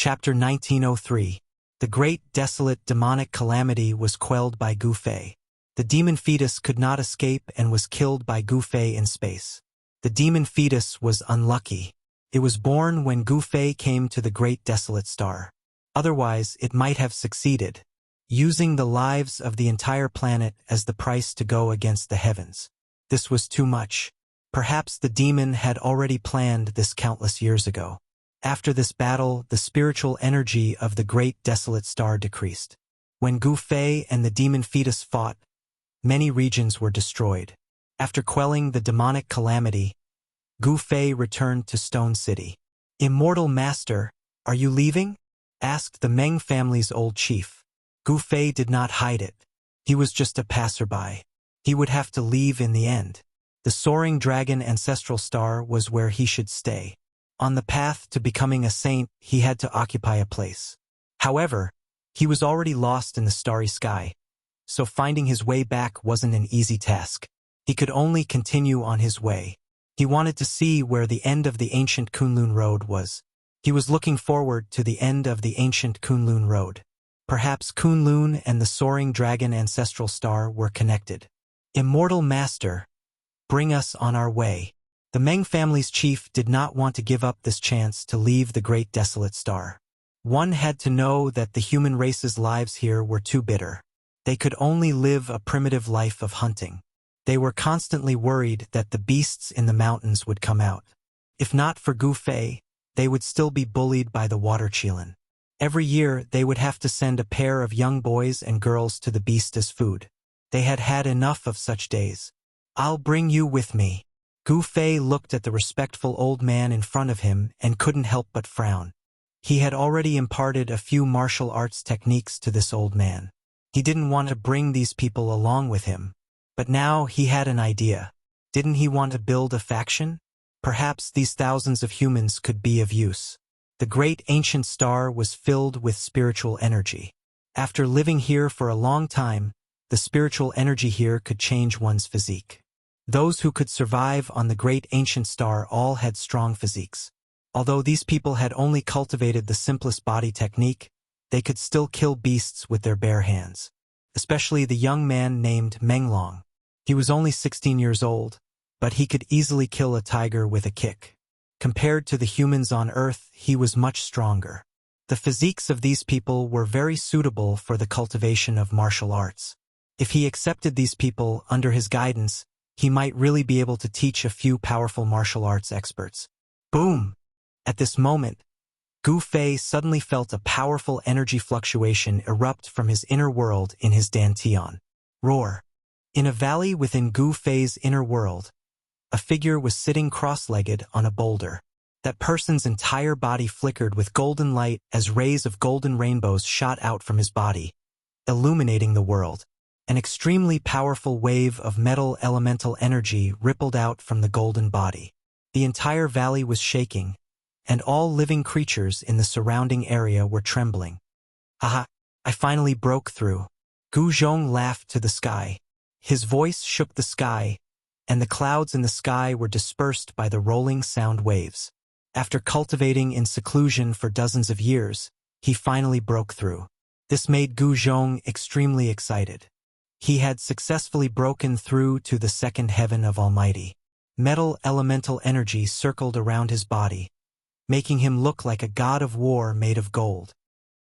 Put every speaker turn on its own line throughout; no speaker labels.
Chapter 1903. The great, desolate, demonic calamity was quelled by Gu Fei. The demon fetus could not escape and was killed by Gu Fei in space. The demon fetus was unlucky. It was born when Gu Fei came to the great desolate star. Otherwise, it might have succeeded, using the lives of the entire planet as the price to go against the heavens. This was too much. Perhaps the demon had already planned this countless years ago. After this battle, the spiritual energy of the great desolate star decreased. When Gu Fei and the demon fetus fought, many regions were destroyed. After quelling the demonic calamity, Gu Fei returned to Stone City. "Immortal Master, are you leaving?" asked the Meng family's old chief. Gu Fei did not hide it. He was just a passerby. He would have to leave in the end. The soaring dragon ancestral star was where he should stay. On the path to becoming a saint, he had to occupy a place. However, he was already lost in the starry sky, so finding his way back wasn't an easy task. He could only continue on his way. He wanted to see where the end of the ancient Kunlun Road was. He was looking forward to the end of the ancient Kunlun Road. Perhaps Kunlun and the soaring dragon ancestral star were connected. "Immortal Master, bring us on our way." The Meng family's chief did not want to give up this chance to leave the great desolate star. One had to know that the human race's lives here were too bitter. They could only live a primitive life of hunting. They were constantly worried that the beasts in the mountains would come out. If not for Gu Fei, they would still be bullied by the water Qilin. Every year, they would have to send a pair of young boys and girls to the beast as food. They had had enough of such days. "I'll bring you with me." Gu Fei looked at the respectful old man in front of him and couldn't help but frown. He had already imparted a few martial arts techniques to this old man. He didn't want to bring these people along with him. But now he had an idea. Didn't he want to build a faction? Perhaps these thousands of humans could be of use. The great ancient star was filled with spiritual energy. After living here for a long time, the spiritual energy here could change one's physique. Those who could survive on the great ancient star all had strong physiques. Although these people had only cultivated the simplest body technique, they could still kill beasts with their bare hands. Especially the young man named Menglong. He was only 16 years old, but he could easily kill a tiger with a kick. Compared to the humans on Earth, he was much stronger. The physiques of these people were very suitable for the cultivation of martial arts. If he accepted these people under his guidance, he might really be able to teach a few powerful martial arts experts. Boom! At this moment, Gu Fei suddenly felt a powerful energy fluctuation erupt from his inner world in his dantian. Roar! In a valley within Gu Fei's inner world, a figure was sitting cross-legged on a boulder. That person's entire body flickered with golden light as rays of golden rainbows shot out from his body, illuminating the world. An extremely powerful wave of metal elemental energy rippled out from the golden body. The entire valley was shaking, and all living creatures in the surrounding area were trembling. "Aha! I finally broke through." Gu Zhong laughed to the sky. His voice shook the sky, and the clouds in the sky were dispersed by the rolling sound waves. After cultivating in seclusion for dozens of years, he finally broke through. This made Gu Zhong extremely excited. He had successfully broken through to the second heaven of Almighty. Metal elemental energy circled around his body, making him look like a god of war made of gold.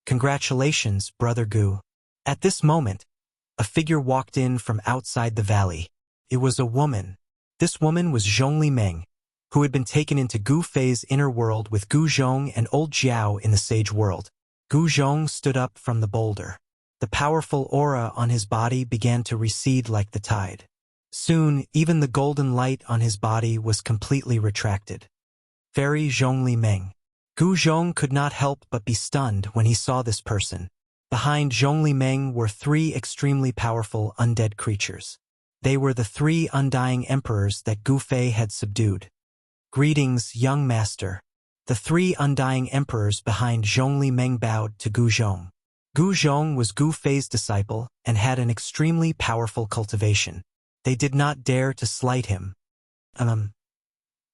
"Congratulations, Brother Gu." At this moment, a figure walked in from outside the valley. It was a woman. This woman was Zhongli Meng, who had been taken into Gu Fei's inner world with Gu Zhong and old Jiao in the sage world. Gu Zhong stood up from the boulder. The powerful aura on his body began to recede like the tide. Soon, even the golden light on his body was completely retracted. Fairy Zhongli Meng. Gu Zhong could not help but be stunned when he saw this person. Behind Zhongli Meng were three extremely powerful undead creatures. They were the three undying emperors that Gu Fei had subdued. "Greetings, young master." The three undying emperors behind Zhongli Meng bowed to Gu Zhong. Gu Zhong was Gu Fei's disciple and had an extremely powerful cultivation. They did not dare to slight him.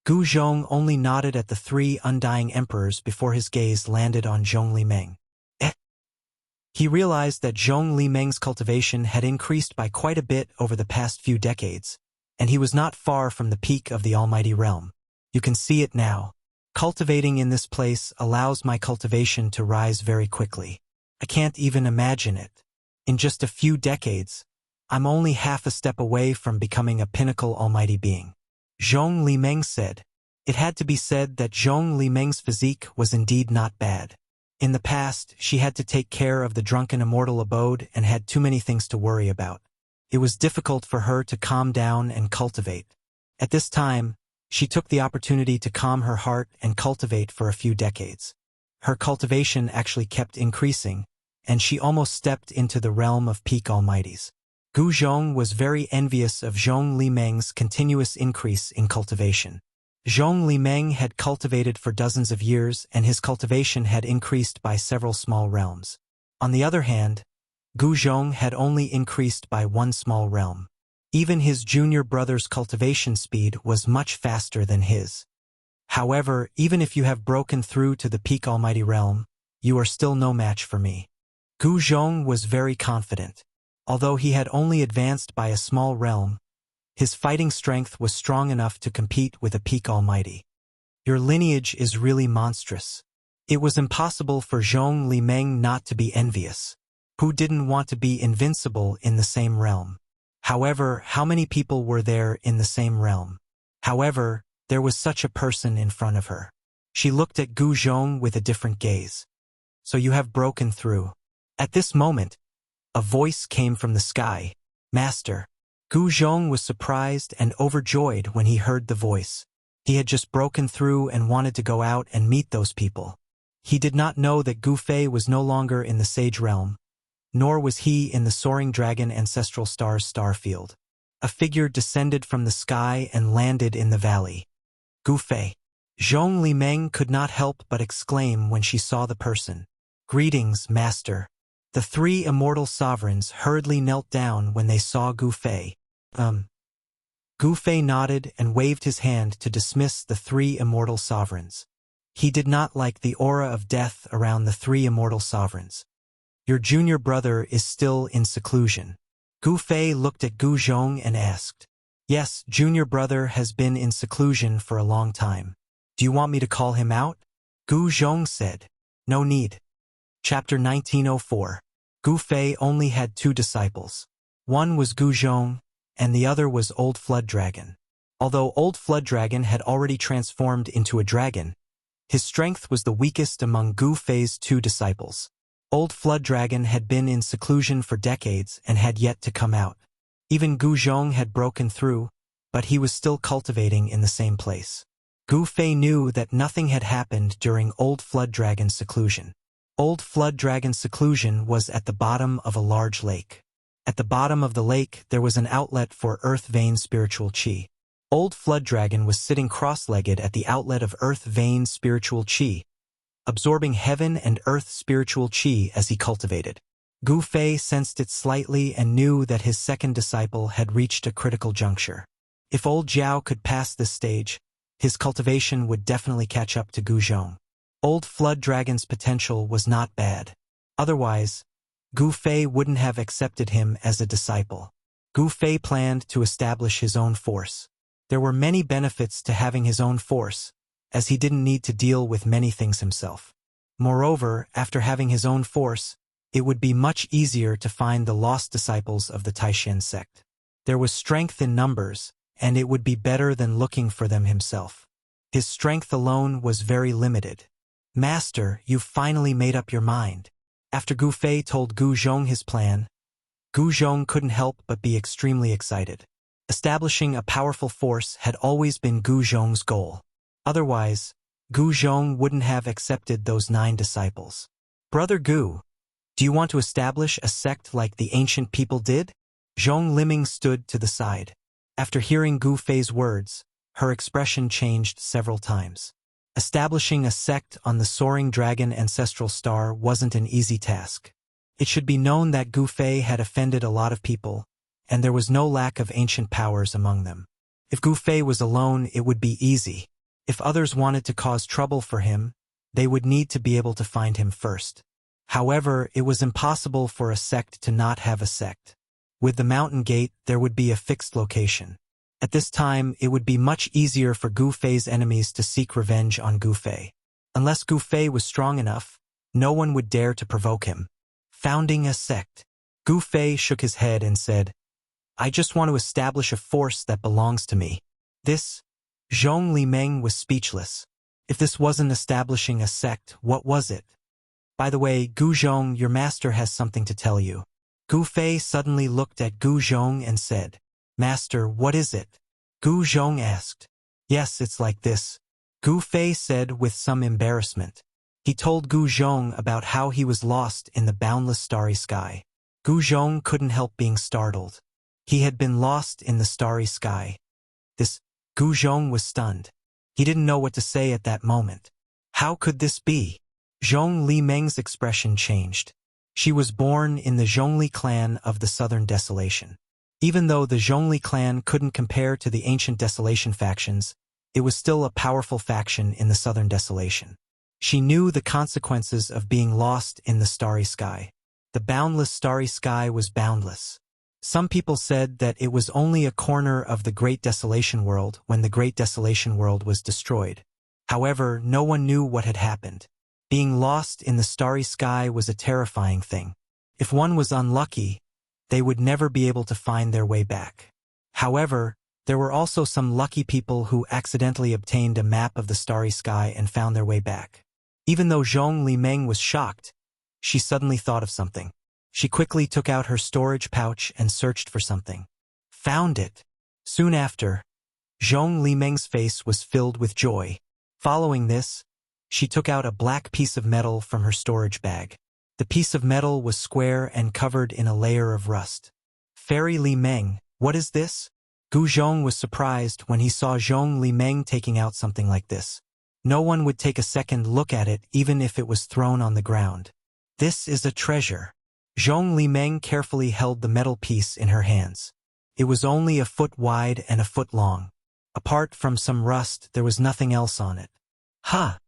Gu Zhong only nodded at the three undying emperors before his gaze landed on Zhong Limeng. He realized that Zhong Limeng's cultivation had increased by quite a bit over the past few decades, and he was not far from the peak of the almighty realm. You can see it now. Cultivating in this place allows my cultivation to rise very quickly. I can't even imagine it. In just a few decades, I'm only half a step away from becoming a pinnacle almighty being. Zhong Limeng said. It had to be said that Zhong Limeng's physique was indeed not bad. In the past, she had to take care of the drunken immortal abode and had too many things to worry about. It was difficult for her to calm down and cultivate. At this time, she took the opportunity to calm her heart and cultivate for a few decades. Her cultivation actually kept increasing, and she almost stepped into the realm of peak almighties. Gu Zhong was very envious of Zhong Limeng's continuous increase in cultivation. Zhong Limeng had cultivated for dozens of years, and his cultivation had increased by several small realms. On the other hand, Gu Zhong had only increased by one small realm. Even his junior brother's cultivation speed was much faster than his. However, even if you have broken through to the peak almighty realm, you are still no match for me. Gu Zhong was very confident. Although he had only advanced by a small realm, his fighting strength was strong enough to compete with a peak almighty. Your lineage is really monstrous. It was impossible for Zhong Limeng not to be envious. Who didn't want to be invincible in the same realm? However, how many people were there in the same realm? However, there was such a person in front of her. She looked at Gu Zhong with a different gaze. So you have broken through. At this moment, a voice came from the sky. Master. Gu Zhong was surprised and overjoyed when he heard the voice. He had just broken through and wanted to go out and meet those people. He did not know that Gu Fei was no longer in the Sage Realm, nor was he in the Soaring Dragon Ancestral Star's star field. A figure descended from the sky and landed in the valley. Gu Fei. Zhong Limeng could not help but exclaim when she saw the person. Greetings, Master. The three immortal sovereigns hurriedly knelt down when they saw Gu Fei. Gu Fei nodded and waved his hand to dismiss the three immortal sovereigns. He did not like the aura of death around the three immortal sovereigns. Your junior brother is still in seclusion. Gu Fei looked at Gu Zhong and asked. Yes, junior brother has been in seclusion for a long time. Do you want me to call him out? Gu Zhong said. No need. Chapter 1904. Gu Fei only had two disciples. One was Gu Zhong, and the other was Old Flood Dragon. Although Old Flood Dragon had already transformed into a dragon, his strength was the weakest among Gu Fei's two disciples. Old Flood Dragon had been in seclusion for decades and had yet to come out. Even Gu Zhong had broken through, but he was still cultivating in the same place. Gu Fei knew that nothing had happened during Old Flood Dragon's seclusion. Old Flood Dragon's seclusion was at the bottom of a large lake. At the bottom of the lake there was an outlet for Earth Vein Spiritual Qi. Old Flood Dragon was sitting cross-legged at the outlet of Earth Vein Spiritual Qi, absorbing heaven and earth spiritual qi as he cultivated. Gu Fei sensed it slightly and knew that his second disciple had reached a critical juncture. If old Zhao could pass this stage, his cultivation would definitely catch up to Gu Zhong. Old Flood Dragon's potential was not bad. Otherwise, Gu Fei wouldn't have accepted him as a disciple. Gu Fei planned to establish his own force. There were many benefits to having his own force, as he didn't need to deal with many things himself. Moreover, after having his own force, it would be much easier to find the lost disciples of the Taishan sect. There was strength in numbers, and it would be better than looking for them himself. His strength alone was very limited. Master, you've finally made up your mind. After Gu Fei told Gu Zhong his plan, Gu Zhong couldn't help but be extremely excited. Establishing a powerful force had always been Gu Zhong's goal. Otherwise, Gu Zhong wouldn't have accepted those 9 disciples. Brother Gu, do you want to establish a sect like the ancient people did? Zhong Liming stood to the side. After hearing Gu Fei's words, her expression changed several times. Establishing a sect on the Soaring Dragon Ancestral Star wasn't an easy task. It should be known that Gu Fei had offended a lot of people, and there was no lack of ancient powers among them. If Gu Fei was alone, it would be easy. If others wanted to cause trouble for him, they would need to be able to find him first. However, it was impossible for a sect to not have a sect. With the mountain gate, there would be a fixed location. At this time, it would be much easier for Gu Fei's enemies to seek revenge on Gu Fei. Unless Gu Fei was strong enough, no one would dare to provoke him. Founding a sect. Gu Fei shook his head and said, I just want to establish a force that belongs to me. This? Zhong Limeng was speechless. If this wasn't establishing a sect, what was it? By the way, Gu Zhong, your master has something to tell you. Gu Fei suddenly looked at Gu Zhong and said, Master, what is it? Gu Zhong asked. Yes, it's like this. Gu Fei said with some embarrassment. He told Gu Zhong about how he was lost in the boundless starry sky. Gu Zhong couldn't help being startled. He had been lost in the starry sky. Gu Zhong was stunned. He didn't know what to say at that moment. How could this be? Zhong Limeng's expression changed. She was born in the Zhongli clan of the Southern Desolation. Even though the Zhongli clan couldn't compare to the ancient Desolation factions, it was still a powerful faction in the Southern Desolation. She knew the consequences of being lost in the starry sky. The boundless starry sky was boundless. Some people said that it was only a corner of the Great Desolation World when the Great Desolation World was destroyed. However, no one knew what had happened. Being lost in the starry sky was a terrifying thing. If one was unlucky, they would never be able to find their way back. However, there were also some lucky people who accidentally obtained a map of the starry sky and found their way back. Even though Zhong Limeng was shocked, she suddenly thought of something. She quickly took out her storage pouch and searched for something. Found it. Soon after, Zhong Limeng's face was filled with joy. Following this, she took out a black piece of metal from her storage bag. The piece of metal was square and covered in a layer of rust. Fairy Limeng, what is this? Gu Zhong was surprised when he saw Zhong Limeng taking out something like this. No one would take a second look at it even if it was thrown on the ground. This is a treasure. Zhong Limeng carefully held the metal piece in her hands. It was only a foot wide and a foot long. Apart from some rust, there was nothing else on it. Ha!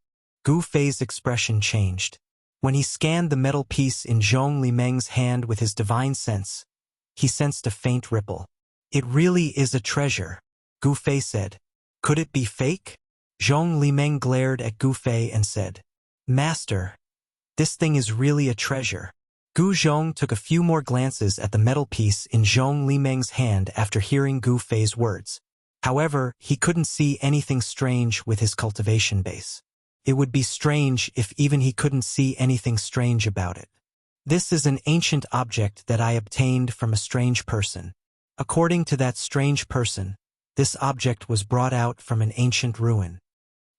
Gu Fei's expression changed. When he scanned the metal piece in Zhong Limeng's hand with his divine sense, he sensed a faint ripple. It really is a treasure, Gu Fei said. Could it be fake? Zhong Limeng glared at Gu Fei and said, Master, this thing is really a treasure. Gu Zhong took a few more glances at the metal piece in Zhong Limeng's hand after hearing Gu Fei's words. However, he couldn't see anything strange with his cultivation base. It would be strange if even he couldn't see anything strange about it. This is an ancient object that I obtained from a strange person. According to that strange person, this object was brought out from an ancient ruin.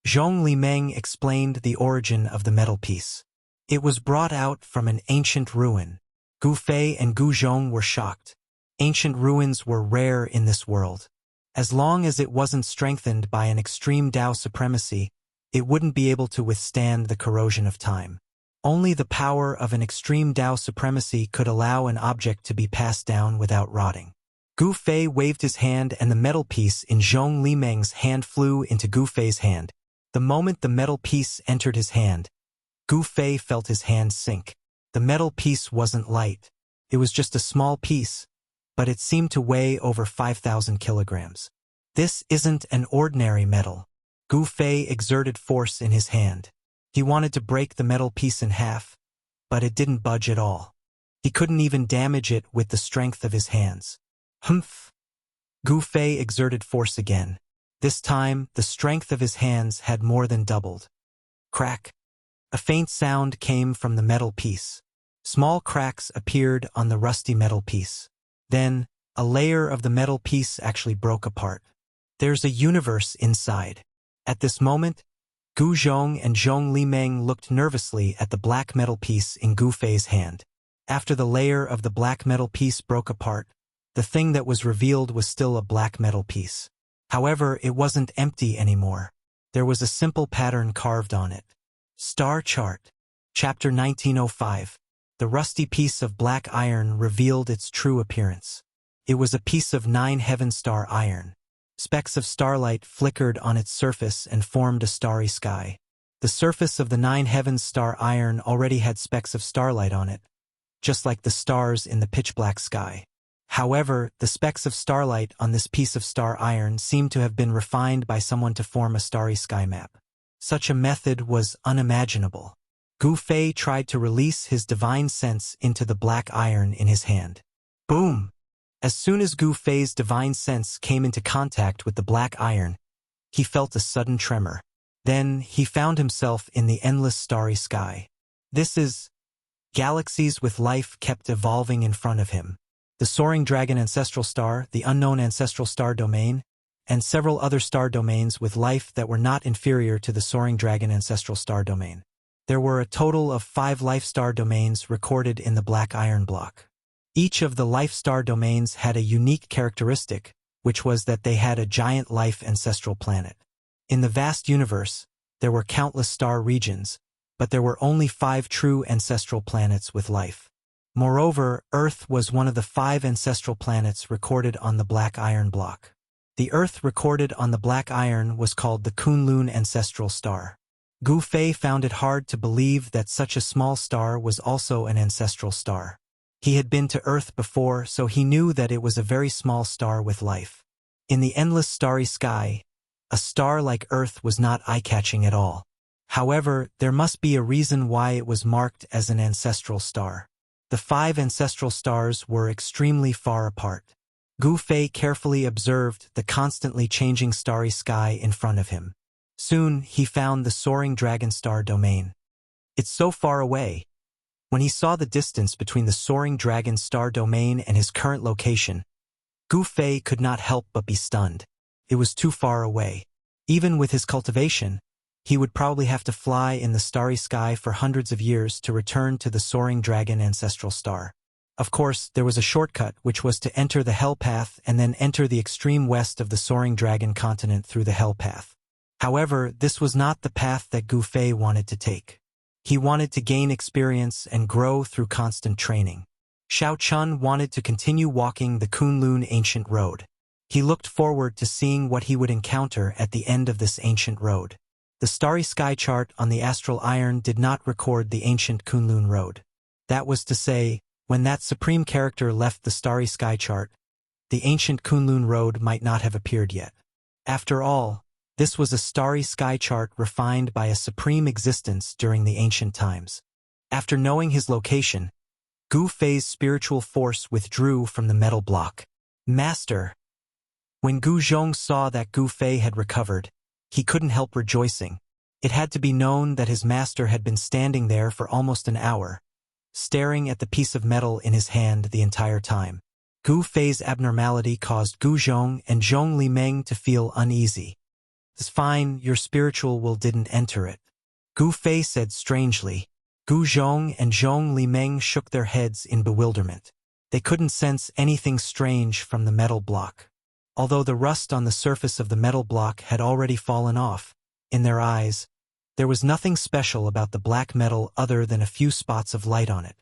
Zhong Limeng explained the origin of the metal piece. It was brought out from an ancient ruin. Gu Fei and Gu Zhong were shocked. Ancient ruins were rare in this world. As long as it wasn't strengthened by an extreme Dao supremacy, it wouldn't be able to withstand the corrosion of time. Only the power of an extreme Dao supremacy could allow an object to be passed down without rotting. Gu Fei waved his hand and the metal piece in Zhong Limeng's hand flew into Gu Fei's hand. The moment the metal piece entered his hand, Gu Fei felt his hand sink. The metal piece wasn't light. It was just a small piece, but it seemed to weigh over 5,000 kilograms. This isn't an ordinary metal. Gu Fei exerted force in his hand. He wanted to break the metal piece in half, but it didn't budge at all. He couldn't even damage it with the strength of his hands. Humph! Gu Fei exerted force again. This time, the strength of his hands had more than doubled. Crack! A faint sound came from the metal piece. Small cracks appeared on the rusty metal piece. Then, a layer of the metal piece actually broke apart. There's a universe inside. At this moment, Gu Zhong and Zhong Limeng looked nervously at the black metal piece in Gu Fei's hand. After the layer of the black metal piece broke apart, the thing that was revealed was still a black metal piece. However, it wasn't empty anymore. There was a simple pattern carved on it. Star Chart. Chapter 1905. The rusty piece of black iron revealed its true appearance. It was a piece of 9 heaven star iron. Specks of starlight flickered on its surface and formed a starry sky. The surface of the nine heavens star iron already had specks of starlight on it, just like the stars in the pitch-black sky. However, the specks of starlight on this piece of star iron seemed to have been refined by someone to form a starry sky map. Such a method was unimaginable. Gu Fei tried to release his divine sense into the black iron in his hand. Boom! As soon as Gu Fei's divine sense came into contact with the black iron, he felt a sudden tremor. Then he found himself in the endless starry sky. Galaxies with life kept evolving in front of him. The soaring dragon ancestral star, the unknown ancestral star domain, and several other star domains with life that were not inferior to the soaring dragon ancestral star domain. There were a total of 5 life star domains recorded in the black iron block. Each of the life star domains had a unique characteristic, which was that they had a giant life ancestral planet. In the vast universe, there were countless star regions, but there were only 5 true ancestral planets with life. Moreover, Earth was one of the 5 ancestral planets recorded on the black iron block. The Earth recorded on the black iron was called the Kunlun ancestral star. Gu Fei found it hard to believe that such a small star was also an ancestral star. He had been to Earth before, so he knew that it was a very small star with life. In the endless starry sky, a star like Earth was not eye-catching at all. However, there must be a reason why it was marked as an ancestral star. The 5 ancestral stars were extremely far apart. Gu Fei carefully observed the constantly changing starry sky in front of him. Soon, he found the soaring dragon star domain. It's so far away. When he saw the distance between the soaring dragon star domain and his current location, Gu Fei could not help but be stunned. It was too far away. Even with his cultivation, he would probably have to fly in the starry sky for hundreds of years to return to the soaring dragon ancestral star. Of course, there was a shortcut, which was to enter the Hell Path and then enter the extreme west of the soaring dragon continent through the Hell Path. However, this was not the path that Gu Fei wanted to take. He wanted to gain experience and grow through constant training. Xiao Chun wanted to continue walking the Kunlun ancient road. He looked forward to seeing what he would encounter at the end of this ancient road. The starry sky chart on the astral iron did not record the ancient Kunlun road. That was to say, when that supreme character left the starry sky chart, the ancient Kunlun road might not have appeared yet. After all, this was a starry sky chart refined by a supreme existence during the ancient times. After knowing his location, Gu Fei's spiritual force withdrew from the metal block. Master! When Gu Zhong saw that Gu Fei had recovered, he couldn't help rejoicing. It had to be known that his master had been standing there for almost an hour, staring at the piece of metal in his hand the entire time. Gu Fei's abnormality caused Gu Zhong and Zhong Limeng to feel uneasy. "It's fine, your spiritual will didn't enter it," Gu Fei said strangely. Gu Zhong and Zhong Limeng shook their heads in bewilderment. They couldn't sense anything strange from the metal block. Although the rust on the surface of the metal block had already fallen off, in their eyes, there was nothing special about the black metal other than a few spots of light on it.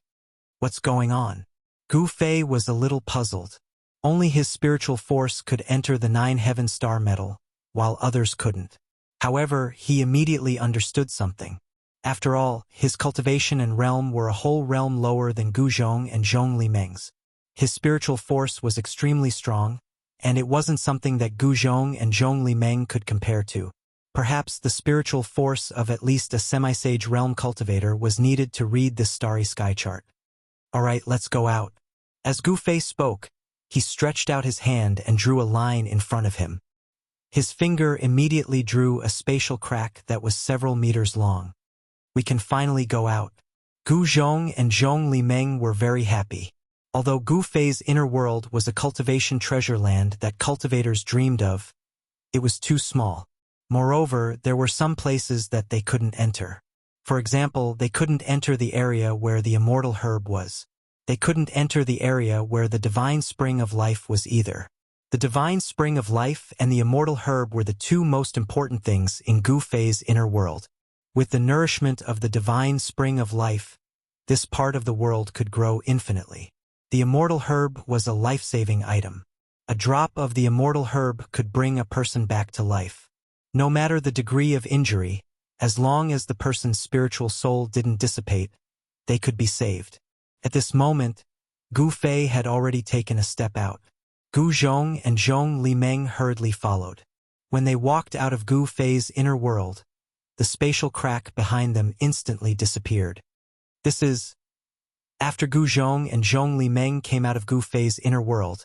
What's going on? Gu Fei was a little puzzled. Only his spiritual force could enter the 9 heaven star metal, while others couldn't. However, he immediately understood something. After all, his cultivation and realm were a whole realm lower than Gu Zhong and Zhong Limeng's. His spiritual force was extremely strong, and it wasn't something that Gu Zhong and Zhong Limeng could compare to. Perhaps the spiritual force of at least a semi-sage realm cultivator was needed to read this starry sky chart. "Alright, let's go out." As Gu Fei spoke, he stretched out his hand and drew a line in front of him. His finger immediately drew a spatial crack that was several meters long. "We can finally go out." Gu Zhong and Zhong Limeng were very happy. Although Gu Fei's inner world was a cultivation treasure land that cultivators dreamed of, it was too small. Moreover, there were some places that they couldn't enter. For example, they couldn't enter the area where the immortal herb was. They couldn't enter the area where the divine spring of life was either. The divine spring of life and the immortal herb were the 2 most important things in Gu Fei's inner world. With the nourishment of the divine spring of life, this part of the world could grow infinitely. The immortal herb was a life-saving item. A drop of the immortal herb could bring a person back to life. No matter the degree of injury, as long as the person's spiritual soul didn't dissipate, they could be saved. At this moment, Gu Fei had already taken a step out. Gu Zhong and Zhong Limeng hurriedly followed. When they walked out of Gu Fei's inner world, the spatial crack behind them instantly disappeared. After Gu Zhong and Zhong Limeng came out of Gu Fei's inner world,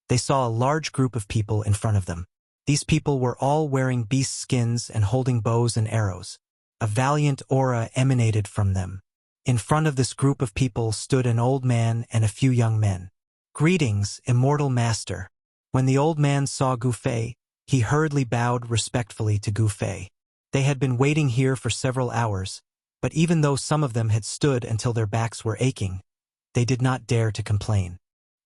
they saw a large group of people in front of them. These people were all wearing beast skins and holding bows and arrows. A valiant aura emanated from them. In front of this group of people stood an old man and a few young men. "Greetings, immortal master." When the old man saw Gu Fei, he hurriedly bowed respectfully to Gu Fei. They had been waiting here for several hours, but even though some of them had stood until their backs were aching, they did not dare to complain.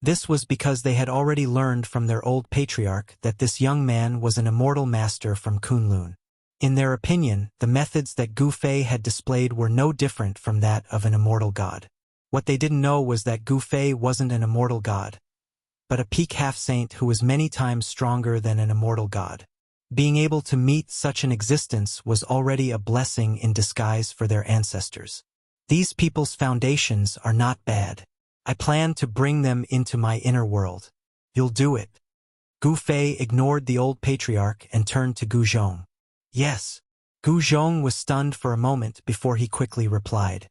This was because they had already learned from their old patriarch that this young man was an immortal master from Kunlun. In their opinion, the methods that Gu Fei had displayed were no different from that of an immortal god. What they didn't know was that Gu Fei wasn't an immortal god, but a peak half-saint who was many times stronger than an immortal god. Being able to meet such an existence was already a blessing in disguise for their ancestors. These people's foundations are not bad. I plan to bring them into my inner world. You'll do it. Gu Fei ignored the old patriarch and turned to Gu Zhong. Yes. Gu Zhong was stunned for a moment before he quickly replied.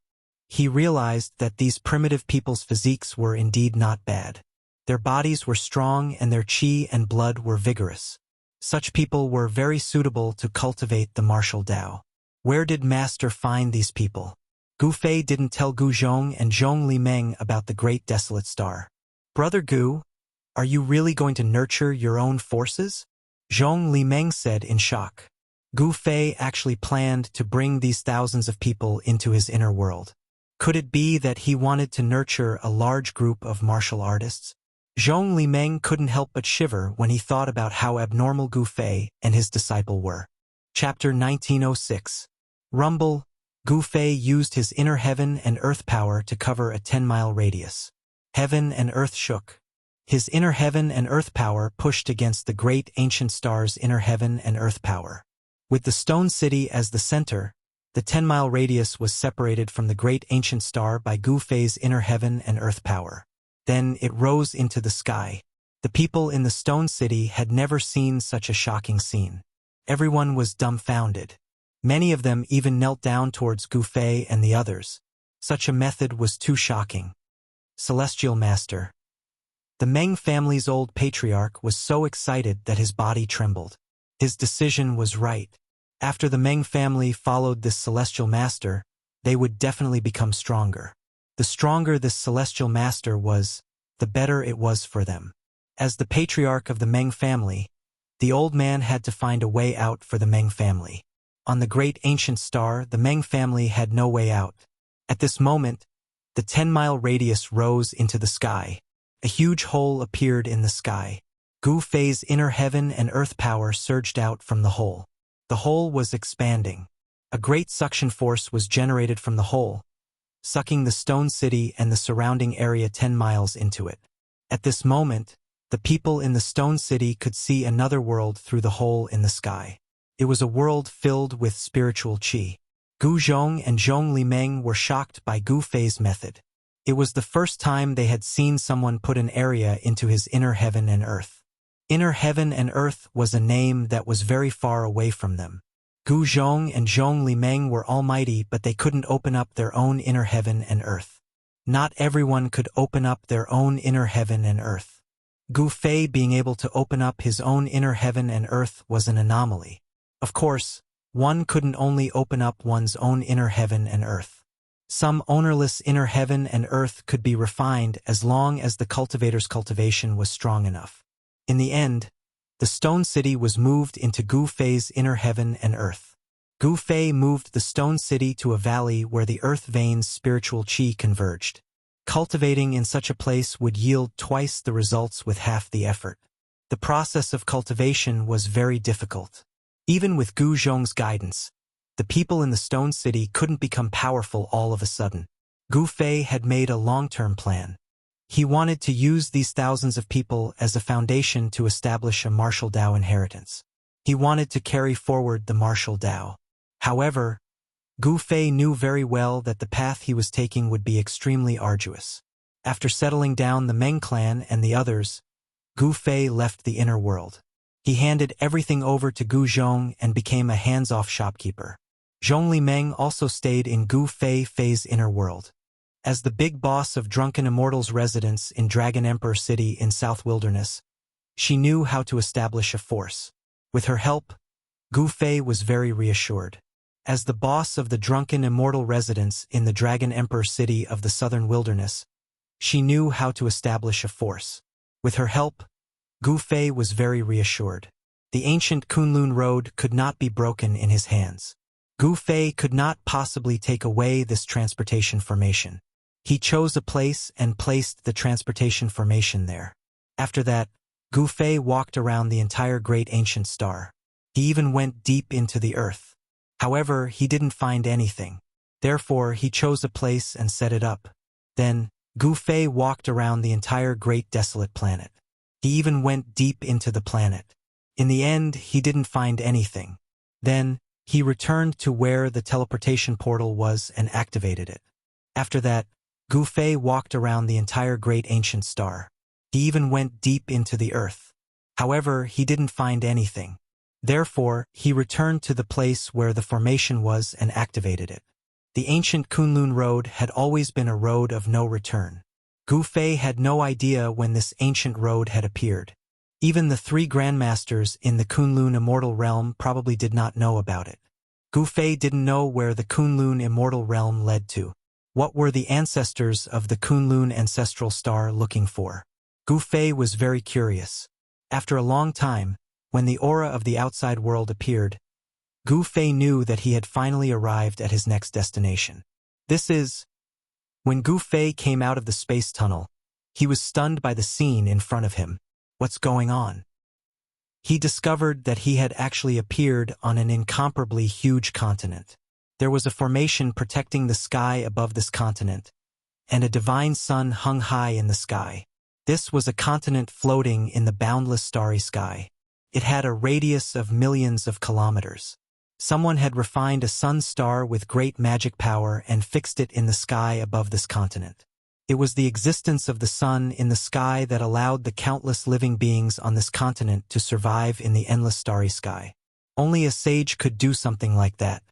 He realized that these primitive people's physiques were indeed not bad. Their bodies were strong and their qi and blood were vigorous. Such people were very suitable to cultivate the martial Tao. Where did Master find these people? Gu Fei didn't tell Gu Zhong and Zhong Limeng about the Great Desolate Star. "Brother Gu, are you really going to nurture your own forces?" Zhong Limeng said in shock. Gu Fei actually planned to bring these thousands of people into his inner world. Could it be that he wanted to nurture a large group of martial artists? Zhong Limeng couldn't help but shiver when he thought about how abnormal Gu Fei and his disciple were. Chapter 1906. Rumble. Gu Fei used his inner heaven and earth power to cover a 10-mile radius. Heaven and earth shook. His inner heaven and earth power pushed against the great ancient star's inner heaven and earth power. With the stone city as the center, the 10-mile radius was separated from the great ancient star by Gu Fei's inner heaven and earth power. Then it rose into the sky. The people in the stone city had never seen such a shocking scene. Everyone was dumbfounded. Many of them even knelt down towards Gu Fei and the others. Such a method was too shocking. Celestial Master. The Meng family's old patriarch was so excited that his body trembled. His decision was right. After the Meng family followed this celestial master, they would definitely become stronger. The stronger this celestial master was, the better it was for them. As the patriarch of the Meng family, the old man had to find a way out for the Meng family. On the great ancient star, the Meng family had no way out. At this moment, the 10-mile radius rose into the sky. A huge hole appeared in the sky. Gu Fei's inner heaven and earth power surged out from the hole. The hole was expanding. A great suction force was generated from the hole, sucking the stone city and the surrounding area 10 miles into it. At this moment, the people in the stone city could see another world through the hole in the sky. It was a world filled with spiritual qi. Gu Zhong and Zhong Limeng were shocked by Gu Fei's method. It was the first time they had seen someone put an area into his inner heaven and earth. Inner heaven and earth was a name that was very far away from them. Gu Zhong and Zhong Limeng were almighty, but they couldn't open up their own inner heaven and earth. Not everyone could open up their own inner heaven and earth. Gu Fei being able to open up his own inner heaven and earth was an anomaly. Of course, one couldn't only open up one's own inner heaven and earth. Some ownerless inner heaven and earth could be refined as long as the cultivator's cultivation was strong enough. In the end, the stone city was moved into Gu Fei's inner heaven and earth. Gu Fei moved the stone city to a valley where the earth veins' spiritual qi converged. Cultivating in such a place would yield twice the results with half the effort. The process of cultivation was very difficult. Even with Gu Zhong's guidance, the people in the stone city couldn't become powerful all of a sudden. Gu Fei had made a long-term plan. He wanted to use these thousands of people as a foundation to establish a martial Dao inheritance. He wanted to carry forward the martial Dao. However, Gu Fei knew very well that the path he was taking would be extremely arduous. After settling down the Meng clan and the others, Gu Fei left the inner world. He handed everything over to Gu Zhong and became a hands-off shopkeeper. Zhongli Meng also stayed in Gu Fei's inner world. As the big boss of Drunken Immortal's residence in Dragon Emperor City in South Wilderness, she knew how to establish a force. With her help, Gu Fei was very reassured. As the boss of the Drunken Immortal residence in the Dragon Emperor City of the Southern Wilderness, she knew how to establish a force. With her help, Gu Fei was very reassured. The ancient Kunlun road could not be broken in his hands. Gu Fei could not possibly take away this transportation formation. He chose a place and placed the transportation formation there. After that, Gu Fei walked around the entire great ancient star. He even went deep into the earth. However, he didn't find anything. Therefore, he chose a place and set it up. Then, Gu Fei walked around the entire great desolate planet. He even went deep into the planet. In the end, he didn't find anything. Then, he returned to where the teleportation portal was and activated it. After that, Gu Fei walked around the entire great ancient star. He even went deep into the earth. However, he didn't find anything. Therefore, he returned to the place where the formation was and activated it. The ancient Kunlun road had always been a road of no return. Gu Fei had no idea when this ancient road had appeared. Even the three grandmasters in the Kunlun Immortal realm probably did not know about it. Gu Fei didn't know where the Kunlun Immortal realm led to. What were the ancestors of the Kunlun ancestral star looking for? Gu Fei was very curious. After a long time, when the aura of the outside world appeared, Gu Fei knew that he had finally arrived at his next destination. When Gu Fei came out of the space tunnel, he was stunned by the scene in front of him. What's going on? He discovered that he had actually appeared on an incomparably huge continent. There was a formation protecting the sky above this continent, and a divine sun hung high in the sky. This was a continent floating in the boundless starry sky. It had a radius of millions of kilometers. Someone had refined a sun star with great magic power and fixed it in the sky above this continent. It was the existence of the sun in the sky that allowed the countless living beings on this continent to survive in the endless starry sky. Only a sage could do something like that.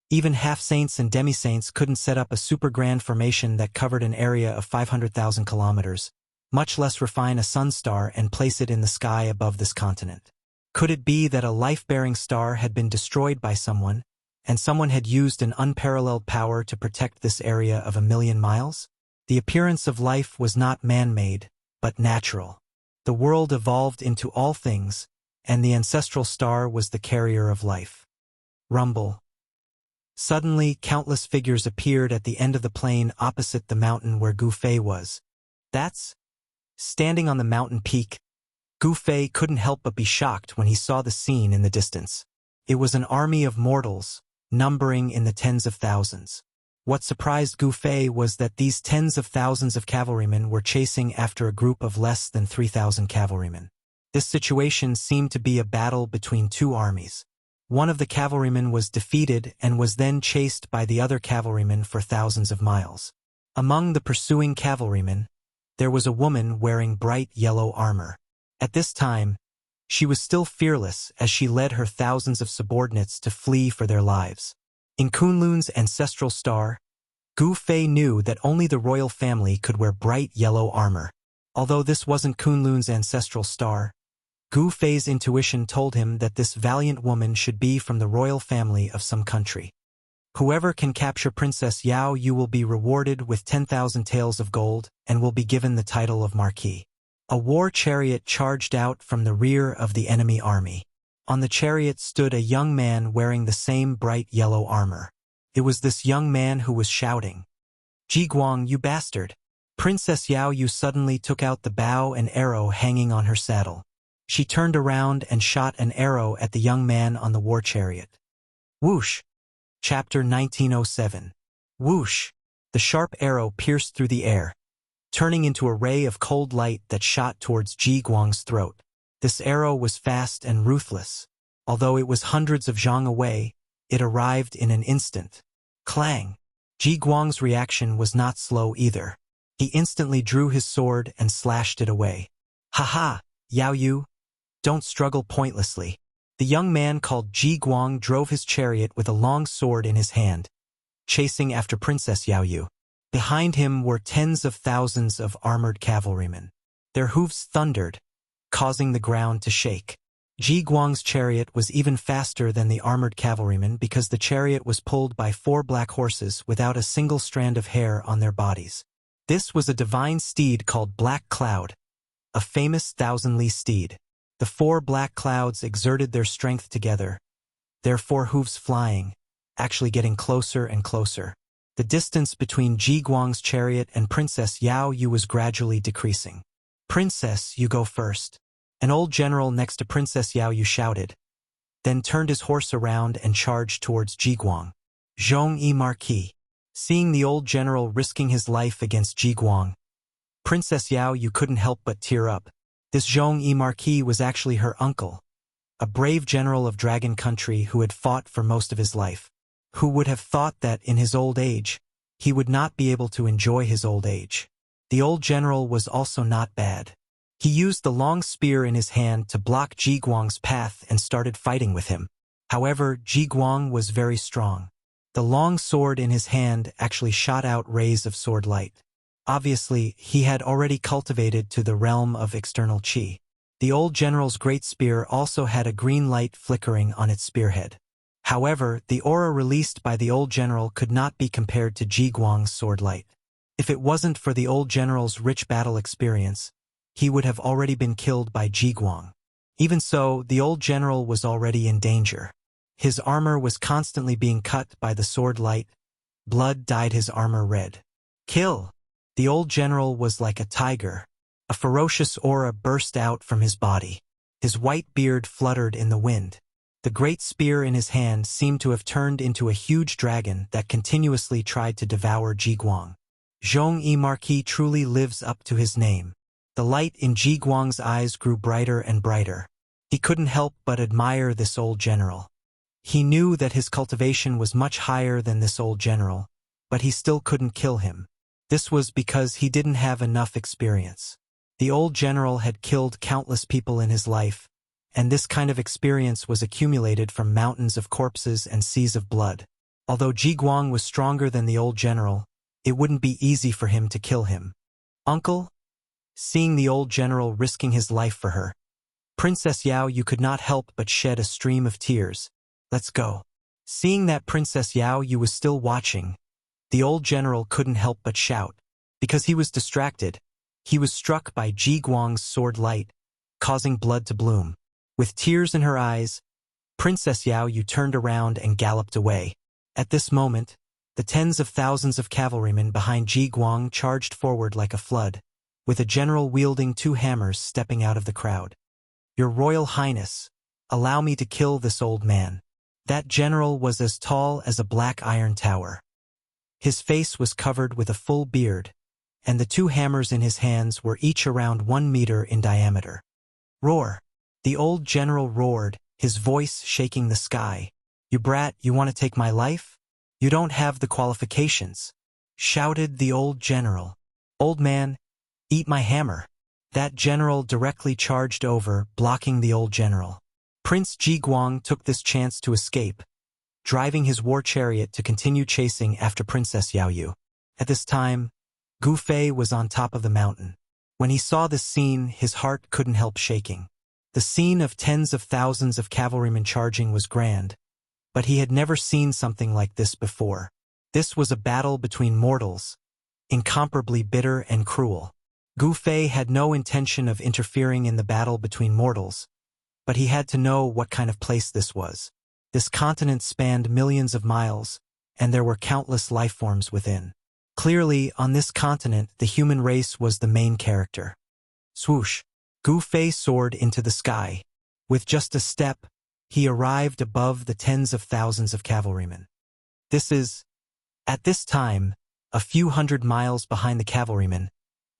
Even half-saints and demi-saints couldn't set up a super grand formation that covered an area of 500,000 kilometers, much less refine a sun star and place it in the sky above this continent. Could it be that a life-bearing star had been destroyed by someone, and someone had used an unparalleled power to protect this area of 1,000,000 miles? The appearance of life was not man-made, but natural. The world evolved into all things, and the ancestral star was the carrier of life. Rumble. Suddenly, countless figures appeared at the end of the plain opposite the mountain where Gu Fei was. Standing on the mountain peak, Gu Fei couldn't help but be shocked when he saw the scene in the distance. It was an army of mortals, numbering in the tens of thousands. What surprised Gu Fei was that these tens of thousands of cavalrymen were chasing after a group of less than 3,000 cavalrymen. This situation seemed to be a battle between two armies. One of the cavalrymen was defeated and was then chased by the other cavalrymen for thousands of miles. Among the pursuing cavalrymen, there was a woman wearing bright yellow armor. At this time, she was still fearless as she led her thousands of subordinates to flee for their lives. In Kunlun's ancestral star, Gu Fei knew that only the royal family could wear bright yellow armor. Although this wasn't Kunlun's ancestral star, Gu Fei's intuition told him that this valiant woman should be from the royal family of some country. Whoever can capture Princess Yao Yu will be rewarded with 10,000 taels of gold and will be given the title of Marquis. A war chariot charged out from the rear of the enemy army. On the chariot stood a young man wearing the same bright yellow armor. It was this young man who was shouting, "Ji Guang, you bastard!" Princess Yao Yu suddenly took out the bow and arrow hanging on her saddle. She turned around and shot an arrow at the young man on the war chariot. Whoosh! Chapter 1907. Whoosh! The sharp arrow pierced through the air. turning into a ray of cold light that shot towards Ji Guang's throat. This arrow was fast and ruthless. Although it was hundreds of zhang away, it arrived in an instant. Clang! Ji Guang's reaction was not slow either. He instantly drew his sword and slashed it away. "Ha-ha, Yao Yu! Don't struggle pointlessly." The young man called Ji Guang drove his chariot with a long sword in his hand, chasing after Princess Yao Yu. Behind him were tens of thousands of armored cavalrymen. Their hooves thundered, causing the ground to shake. Ji Guang's chariot was even faster than the armored cavalrymen because the chariot was pulled by 4 black horses without a single strand of hair on their bodies. This was a divine steed called Black Cloud, a famous 1,000-li steed. The 4 black clouds exerted their strength together, their 4 hooves flying, actually getting closer and closer. The distance between Ji Guang's chariot and Princess Yao Yu was gradually decreasing. "Princess, you go first," an old general next to Princess Yao Yu shouted, then turned his horse around and charged towards Ji Guang. Zhong-yi Marquis. Seeing the old general risking his life against Ji Guang, Princess Yao Yu couldn't help but tear up. This Zhong-yi Marquis was actually her uncle, a brave general of Dragon Country who had fought for most of his life. Who would have thought that in his old age, he would not be able to enjoy his old age? The old general was also not bad. He used the long spear in his hand to block Ji Guang's path and started fighting with him. However, Ji Guang was very strong. The long sword in his hand actually shot out rays of sword light. Obviously, he had already cultivated to the realm of external qi. The old general's great spear also had a green light flickering on its spearhead. However, the aura released by the old general could not be compared to Ji Guang's sword light. If it wasn't for the old general's rich battle experience, he would have already been killed by Ji Guang. Even so, the old general was already in danger. His armor was constantly being cut by the sword light. Blood dyed his armor red. Kill! The old general was like a tiger. A ferocious aura burst out from his body. His white beard fluttered in the wind. The great spear in his hand seemed to have turned into a huge dragon that continuously tried to devour Ji Guang. Zhong-yi Marquis truly lives up to his name. The light in Ji Guang's eyes grew brighter and brighter. He couldn't help but admire this old general. He knew that his cultivation was much higher than this old general, but he still couldn't kill him. This was because he didn't have enough experience. The old general had killed countless people in his life, and this kind of experience was accumulated from mountains of corpses and seas of blood. Although Ji Guang was stronger than the old general, it wouldn't be easy for him to kill him. "Uncle?" Seeing the old general risking his life for her, Princess Yao Yu could not help but shed a stream of tears. "Let's go." Seeing that Princess Yao Yu was still watching, the old general couldn't help but shout. Because he was distracted, he was struck by Ji Guang's sword light, causing blood to bloom. With tears in her eyes, Princess Yao Yu turned around and galloped away. At this moment, the tens of thousands of cavalrymen behind Ji Guang charged forward like a flood, with a general wielding 2 hammers stepping out of the crowd. "Your Royal Highness, allow me to kill this old man." That general was as tall as a black iron tower. His face was covered with a full beard, and the 2 hammers in his hands were each around 1 meter in diameter. "Roar!" The old general roared, his voice shaking the sky. "You brat, you want to take my life? You don't have the qualifications," shouted the old general. "Old man, eat my hammer." That general directly charged over, blocking the old general. Prince Ji Guang took this chance to escape, driving his war chariot to continue chasing after Princess Yao Yu. At this time, Gu Fei was on top of the mountain. When he saw this scene, his heart couldn't help shaking. The scene of tens of thousands of cavalrymen charging was grand, but he had never seen something like this before. This was a battle between mortals, incomparably bitter and cruel. Gu Fei had no intention of interfering in the battle between mortals, but he had to know what kind of place this was. This continent spanned millions of miles, and there were countless life forms within. Clearly, on this continent, the human race was the main character. Swoosh! Gu Fei soared into the sky. With just a step, he arrived above the tens of thousands of cavalrymen. At this time, a few hundred miles behind the cavalrymen,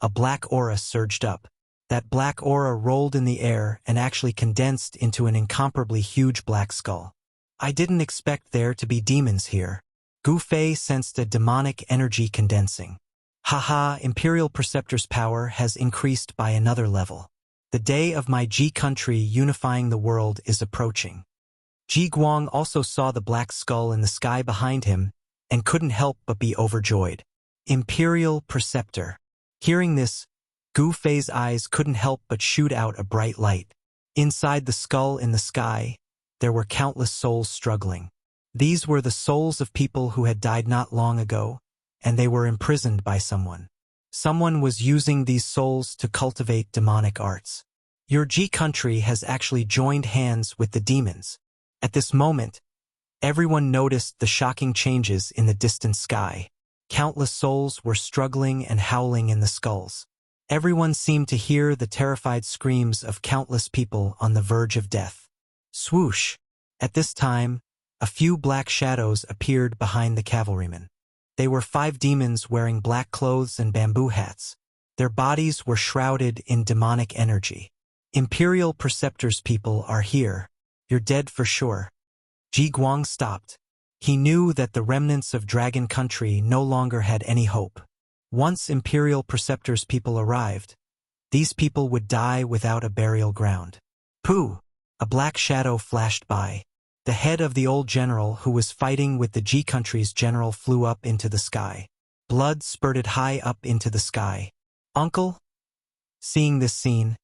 a black aura surged up. That black aura rolled in the air and actually condensed into an incomparably huge black skull. I didn't expect there to be demons here. Gu Fei sensed a demonic energy condensing. Haha, Imperial Preceptor's power has increased by another level. The day of my Ji country unifying the world is approaching. Ji Guang also saw the black skull in the sky behind him and couldn't help but be overjoyed. Imperial Preceptor. Hearing this, Gu Fei's eyes couldn't help but shoot out a bright light. Inside the skull in the sky, there were countless souls struggling. These were the souls of people who had died not long ago, and they were imprisoned by someone. Someone was using these souls to cultivate demonic arts. Your Ji country has actually joined hands with the demons. At this moment, everyone noticed the shocking changes in the distant sky. Countless souls were struggling and howling in the skulls. Everyone seemed to hear the terrified screams of countless people on the verge of death. Swoosh! At this time, a few black shadows appeared behind the cavalrymen. They were 5 demons wearing black clothes and bamboo hats. Their bodies were shrouded in demonic energy. Imperial Preceptor's people are here. You're dead for sure. Ji Guang stopped. He knew that the remnants of Dragon Country no longer had any hope. Once Imperial Preceptor's people arrived, these people would die without a burial ground. Pooh! A black shadow flashed by. The head of the old general who was fighting with the Ji country's general flew up into the sky. Blood spurted high up into the sky. Uncle? Seeing this scene,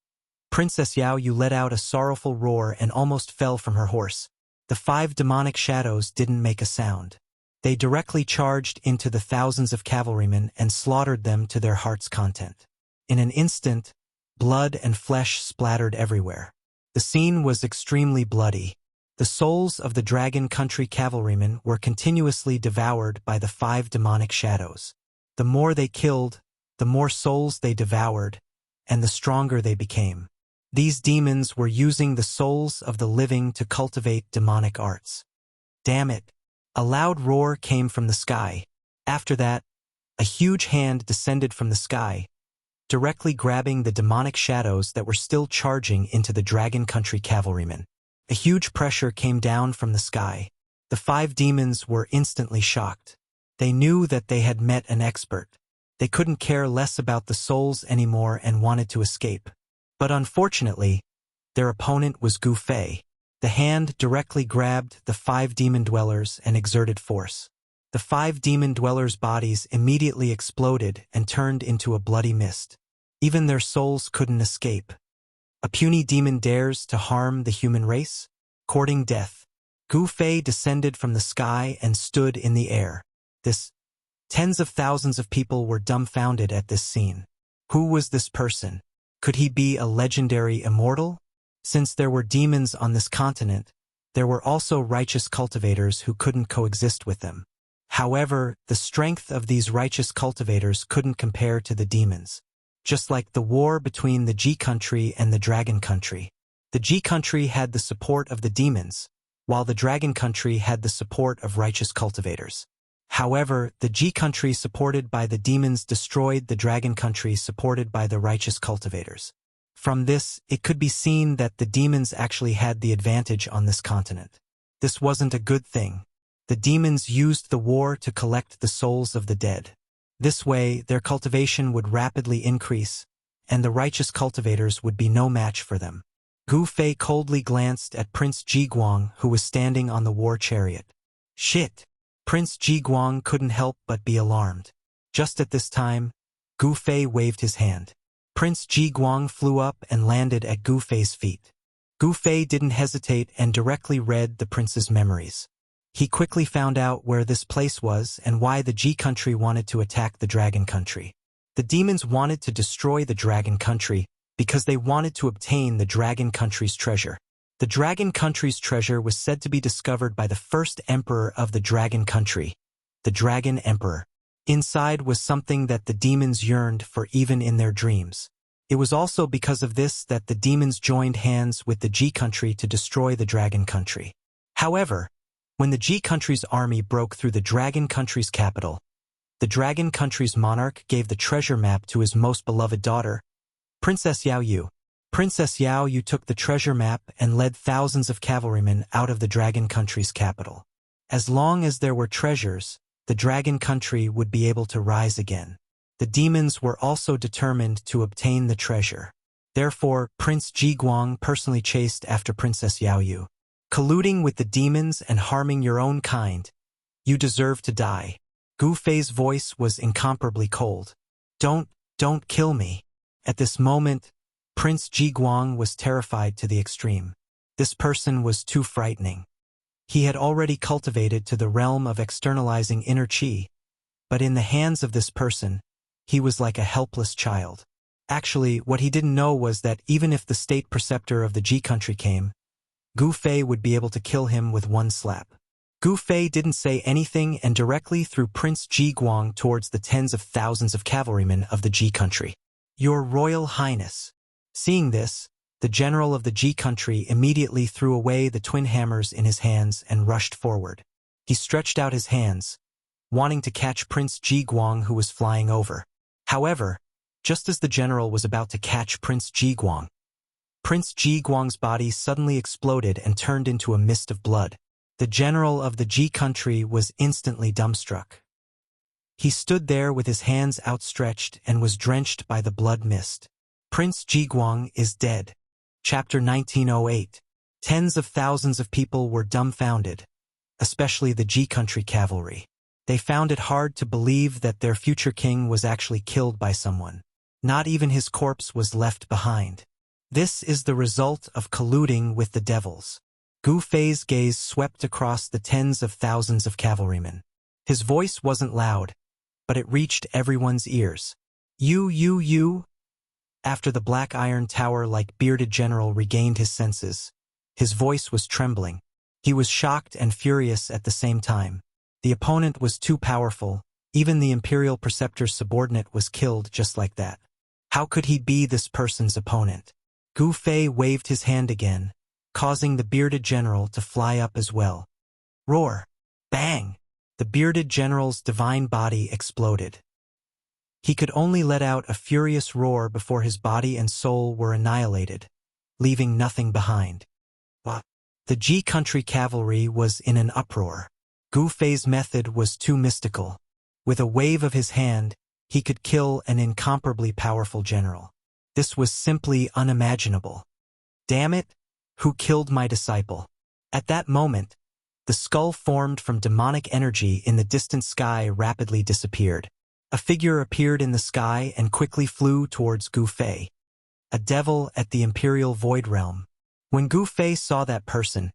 Princess Yao Yu let out a sorrowful roar and almost fell from her horse. The 5 demonic shadows didn't make a sound. They directly charged into the thousands of cavalrymen and slaughtered them to their heart's content. In an instant, blood and flesh splattered everywhere. The scene was extremely bloody. The souls of the Dragon Country cavalrymen were continuously devoured by the 5 demonic shadows. The more they killed, the more souls they devoured, and the stronger they became. These demons were using the souls of the living to cultivate demonic arts. Damn it! A loud roar came from the sky. After that, a huge hand descended from the sky, directly grabbing the demonic shadows that were still charging into the Dragon Country cavalrymen. A huge pressure came down from the sky. The 5 demons were instantly shocked. They knew that they had met an expert. They couldn't care less about the souls anymore and wanted to escape. But unfortunately, their opponent was Gu Fei. The hand directly grabbed the 5 demon dwellers and exerted force. The 5 demon dwellers' bodies immediately exploded and turned into a bloody mist. Even their souls couldn't escape. A puny demon dares to harm the human race? Courting death. Gu Fei descended from the sky and stood in the air. Tens of thousands of people were dumbfounded at this scene. Who was this person? Could he be a legendary immortal? Since there were demons on this continent, there were also righteous cultivators who couldn't coexist with them. However, the strength of these righteous cultivators couldn't compare to the demons. Just like the war between the Ji country and the Dragon country. The Ji country had the support of the demons, while the Dragon country had the support of righteous cultivators. However, the Ji country supported by the demons destroyed the Dragon country supported by the righteous cultivators. From this, it could be seen that the demons actually had the advantage on this continent. This wasn't a good thing. The demons used the war to collect the souls of the dead. This way, their cultivation would rapidly increase, and the righteous cultivators would be no match for them. Gu Fei coldly glanced at Prince Ji Guang, who was standing on the war chariot. Shit! Prince Ji Guang couldn't help but be alarmed. Just at this time, Gu Fei waved his hand. Prince Ji Guang flew up and landed at Gu Fei's feet. Gu Fei didn't hesitate and directly read the prince's memories. He quickly found out where this place was and why the Ji country wanted to attack the Dragon country. The demons wanted to destroy the Dragon country because they wanted to obtain the Dragon country's treasure. The Dragon country's treasure was said to be discovered by the first emperor of the Dragon country, the Dragon Emperor. Inside was something that the demons yearned for even in their dreams. It was also because of this that the demons joined hands with the Ji country to destroy the Dragon country. However, when the Ji country's army broke through the Dragon country's capital, The dragon country's monarch gave the treasure map to his most beloved daughter, Princess Yao Yu. Princess Yao Yu took the treasure map and led thousands of cavalrymen out of the dragon country's capital. As long as there were treasures, the dragon country would be able to rise again. The demons were also determined to obtain the treasure. Therefore, Prince Ji Guang personally chased after Princess Yao Yu. Colluding with the demons and harming your own kind, you deserve to die. Gu Fei's voice was incomparably cold. Don't kill me. At this moment, Prince Ji Guang was terrified to the extreme. This person was too frightening. He had already cultivated to the realm of externalizing inner qi, but in the hands of this person, he was like a helpless child. Actually, what he didn't know was that even if the state preceptor of the Ji country came, Gu Fei would be able to kill him with one slap. Gu Fei didn't say anything and directly threw Prince Ji Guang towards the tens of thousands of cavalrymen of the Ji country. Your Royal Highness. Seeing this, the general of the Ji country immediately threw away the twin hammers in his hands and rushed forward. He stretched out his hands, wanting to catch Prince Ji Guang who was flying over. However, just as the general was about to catch Prince Ji Guang, Prince Ji Guang's body suddenly exploded and turned into a mist of blood. The general of the Ji country was instantly dumbstruck. He stood there with his hands outstretched and was drenched by the blood mist. Prince Ji Guang is dead. Chapter 1908. Tens of thousands of people were dumbfounded, especially the Ji country cavalry. They found it hard to believe that their future king was actually killed by someone. Not even his corpse was left behind. This is the result of colluding with the devils. Gu Fei's gaze swept across the tens of thousands of cavalrymen. His voice wasn't loud, but it reached everyone's ears. You. After the black iron tower-like bearded general regained his senses, his voice was trembling. He was shocked and furious at the same time. The opponent was too powerful. Even the imperial preceptor's subordinate was killed just like that. How could he be this person's opponent? Gu Fei waved his hand again, causing the bearded general to fly up as well. Roar! Bang! The bearded general's divine body exploded. He could only let out a furious roar before his body and soul were annihilated, leaving nothing behind. The Ji country cavalry was in an uproar. Gu Fei's method was too mystical. With a wave of his hand, he could kill an incomparably powerful general. This was simply unimaginable. Damn it! Who killed my disciple? At that moment, the skull formed from demonic energy in the distant sky rapidly disappeared. A figure appeared in the sky and quickly flew towards Gu Fei. A devil at the Imperial Void Realm. When Gu Fei saw that person,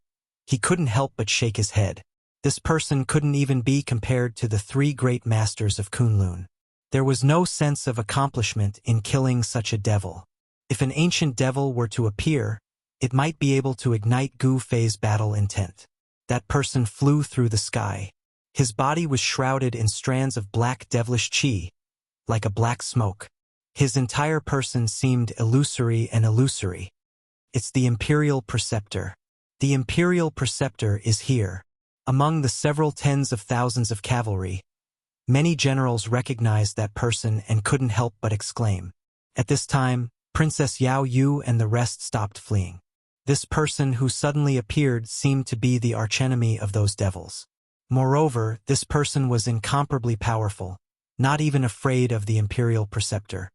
he couldn't help but shake his head. This person couldn't even be compared to the three great masters of Kunlun. There was no sense of accomplishment in killing such a devil. If an ancient devil were to appear, it might be able to ignite Gu Fei's battle intent. That person flew through the sky. His body was shrouded in strands of black devilish qi, like a black smoke. His entire person seemed illusory and illusory. It's the Imperial Preceptor. The Imperial Preceptor is here. Among the several tens of thousands of cavalry, many generals recognized that person and couldn't help but exclaim. At this time, Princess Yao Yu and the rest stopped fleeing. This person who suddenly appeared seemed to be the archenemy of those devils. Moreover, this person was incomparably powerful, not even afraid of the Imperial Preceptor.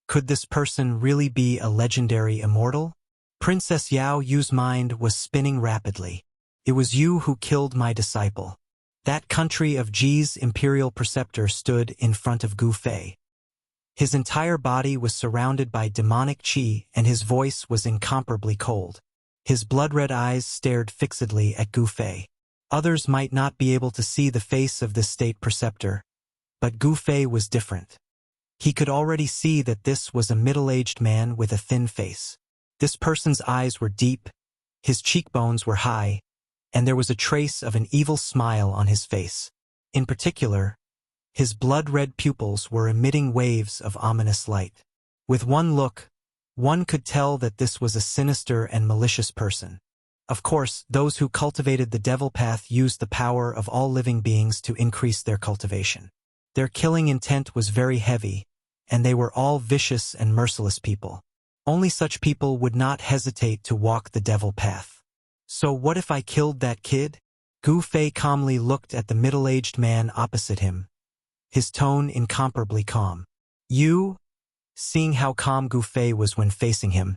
Could this person really be a legendary immortal? Princess Yao Yu's mind was spinning rapidly. It was you who killed my disciple. That country of Ji's Imperial Preceptor stood in front of Gu Fei. His entire body was surrounded by demonic qi and his voice was incomparably cold. His blood-red eyes stared fixedly at Gu Fei. Others might not be able to see the face of this state preceptor, but Gu Fei was different. He could already see that this was a middle-aged man with a thin face. This person's eyes were deep, his cheekbones were high, and there was a trace of an evil smile on his face. In particular, his blood-red pupils were emitting waves of ominous light. With one look, one could tell that this was a sinister and malicious person. Of course, those who cultivated the devil path used the power of all living beings to increase their cultivation. Their killing intent was very heavy, and they were all vicious and merciless people. Only such people would not hesitate to walk the devil path. So what if I killed that kid? Gu Fei calmly looked at the middle-aged man opposite him, his tone incomparably calm. You? Seeing how calm Gu Fei was when facing him,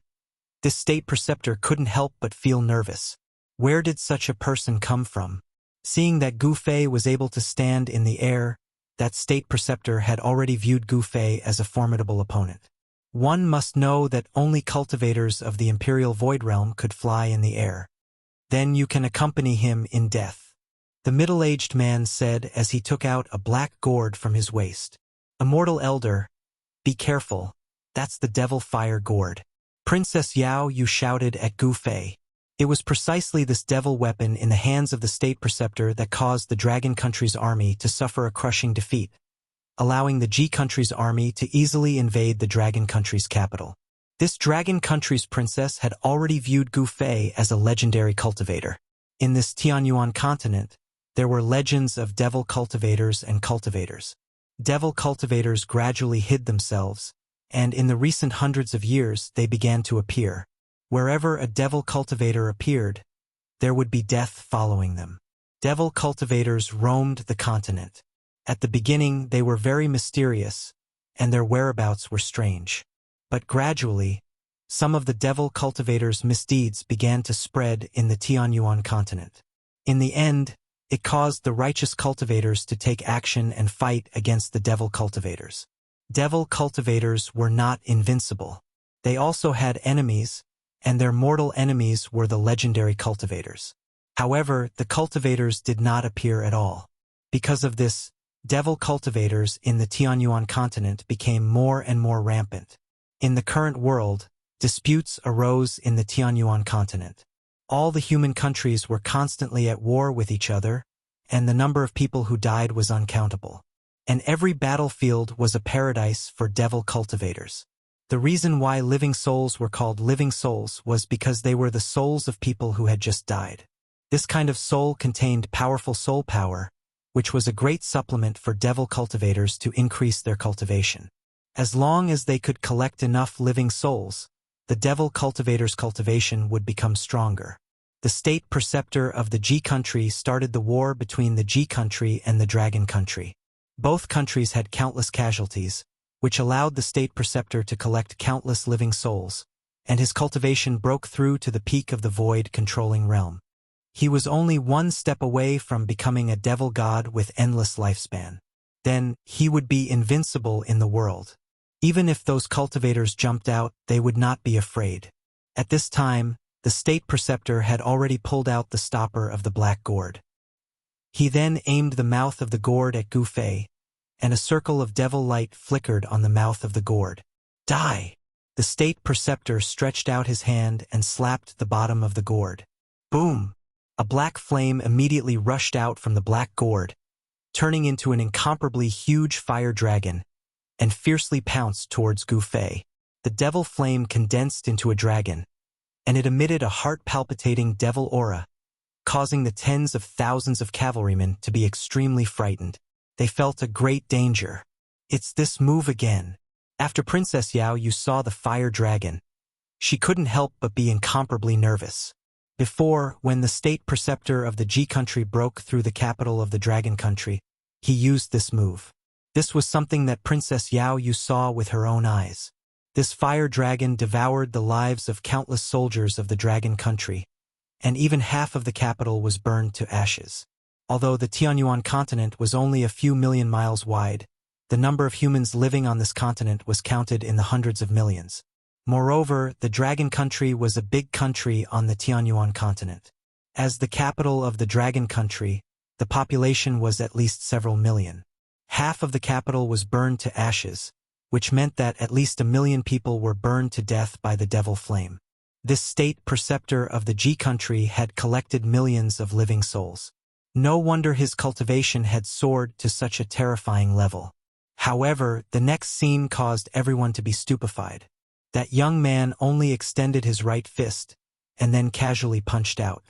this state preceptor couldn't help but feel nervous. Where did such a person come from? Seeing that Gu Fei was able to stand in the air, that state preceptor had already viewed Gu Fei as a formidable opponent. One must know that only cultivators of the Imperial Void Realm could fly in the air. Then you can accompany him in death, the middle-aged man said as he took out a black gourd from his waist. Immortal Elder, be careful, that's the devil fire gourd. Princess Yao Yu shouted at Gu Fei. It was precisely this devil weapon in the hands of the state preceptor that caused the Dragon Country's army to suffer a crushing defeat, allowing the G Country's army to easily invade the Dragon Country's capital. This Dragon Country's princess had already viewed Gu Fei as a legendary cultivator. In this Tianyuan continent, there were legends of devil cultivators and cultivators. Devil cultivators gradually hid themselves, and in the recent hundreds of years they began to appear. Wherever a devil cultivator appeared, there would be death following them. Devil cultivators roamed the continent. At the beginning they were very mysterious, and their whereabouts were strange. But gradually, some of the devil cultivators' misdeeds began to spread in the Tianyuan continent. In the end, it caused the righteous cultivators to take action and fight against the devil cultivators. Devil cultivators were not invincible. They also had enemies, and their mortal enemies were the legendary cultivators. However, the cultivators did not appear at all. Because of this, devil cultivators in the Tianyuan continent became more and more rampant. In the current world, disputes arose in the Tianyuan continent. All the human countries were constantly at war with each other, and the number of people who died was uncountable. And every battlefield was a paradise for devil cultivators. The reason why living souls were called living souls was because they were the souls of people who had just died. This kind of soul contained powerful soul power, which was a great supplement for devil cultivators to increase their cultivation. As long as they could collect enough living souls, the devil cultivators' cultivation would become stronger. The state preceptor of the G country started the war between the G country and the Dragon country. Both countries had countless casualties, which allowed the state preceptor to collect countless living souls, and his cultivation broke through to the peak of the void-controlling realm. He was only one step away from becoming a devil god with endless lifespan. Then, he would be invincible in the world. Even if those cultivators jumped out, they would not be afraid. At this time, the state preceptor had already pulled out the stopper of the black gourd. He then aimed the mouth of the gourd at Gu Fei, and a circle of devil light flickered on the mouth of the gourd. Die! The state preceptor stretched out his hand and slapped the bottom of the gourd. Boom! A black flame immediately rushed out from the black gourd, turning into an incomparably huge fire dragon, and fiercely pounced towards Gu Fei. The devil flame condensed into a dragon, and it emitted a heart-palpitating devil aura, causing the tens of thousands of cavalrymen to be extremely frightened. They felt a great danger. It's this move again. After Princess Yao Yu saw the fire dragon, she couldn't help but be incomparably nervous. Before, when the state preceptor of the G country broke through the capital of the Dragon country, he used this move. This was something that Princess Yao Yu saw with her own eyes. This fire dragon devoured the lives of countless soldiers of the Dragon country, and even half of the capital was burned to ashes. Although the Tianyuan continent was only a few million miles wide, the number of humans living on this continent was counted in the hundreds of millions. Moreover, the Dragon country was a big country on the Tianyuan continent. As the capital of the Dragon country, the population was at least several million. Half of the capital was burned to ashes, which meant that at least 1 million people were burned to death by the devil flame. This state preceptor of the G country had collected millions of living souls. No wonder his cultivation had soared to such a terrifying level. However, the next scene caused everyone to be stupefied. That young man only extended his right fist, and then casually punched out.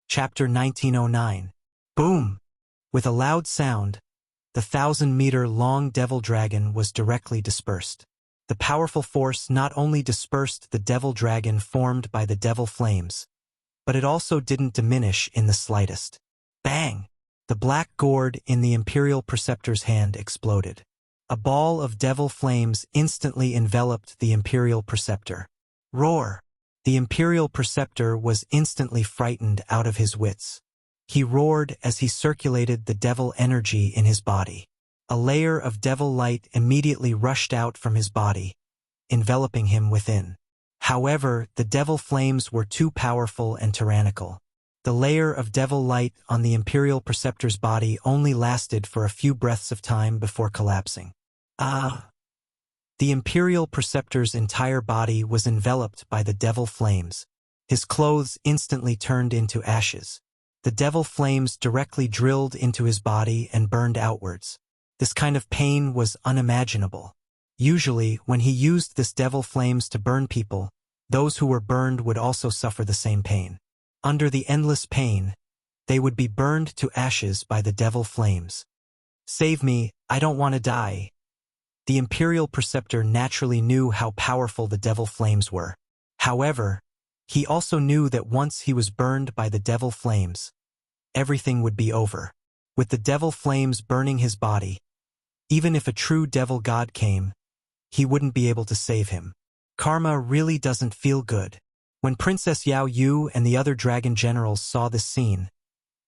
Chapter 1909. Boom! With a loud sound, the 1,000-meter-long devil dragon was directly dispersed. The powerful force not only dispersed the devil dragon formed by the devil flames, but it also didn't diminish in the slightest. Bang! The black gourd in the Imperial Preceptor's hand exploded. A ball of devil flames instantly enveloped the Imperial Preceptor. Roar! The Imperial Preceptor was instantly frightened out of his wits. He roared as he circulated the devil energy in his body. A layer of devil light immediately rushed out from his body, enveloping him within. However, the devil flames were too powerful and tyrannical. The layer of devil light on the Imperial Preceptor's body only lasted for a few breaths of time before collapsing. Ah! The Imperial Preceptor's entire body was enveloped by the devil flames. His clothes instantly turned into ashes. The devil flames directly drilled into his body and burned outwards. This kind of pain was unimaginable. Usually, when he used this devil flames to burn people, those who were burned would also suffer the same pain. Under the endless pain, they would be burned to ashes by the devil flames. Save me, I don't want to die. The Imperial Preceptor naturally knew how powerful the devil flames were. However, he also knew that once he was burned by the devil flames, everything would be over. With the devil flames burning his body, even if a true devil god came, he wouldn't be able to save him. Karma really doesn't feel good. When Princess Yao Yu and the other dragon generals saw this scene,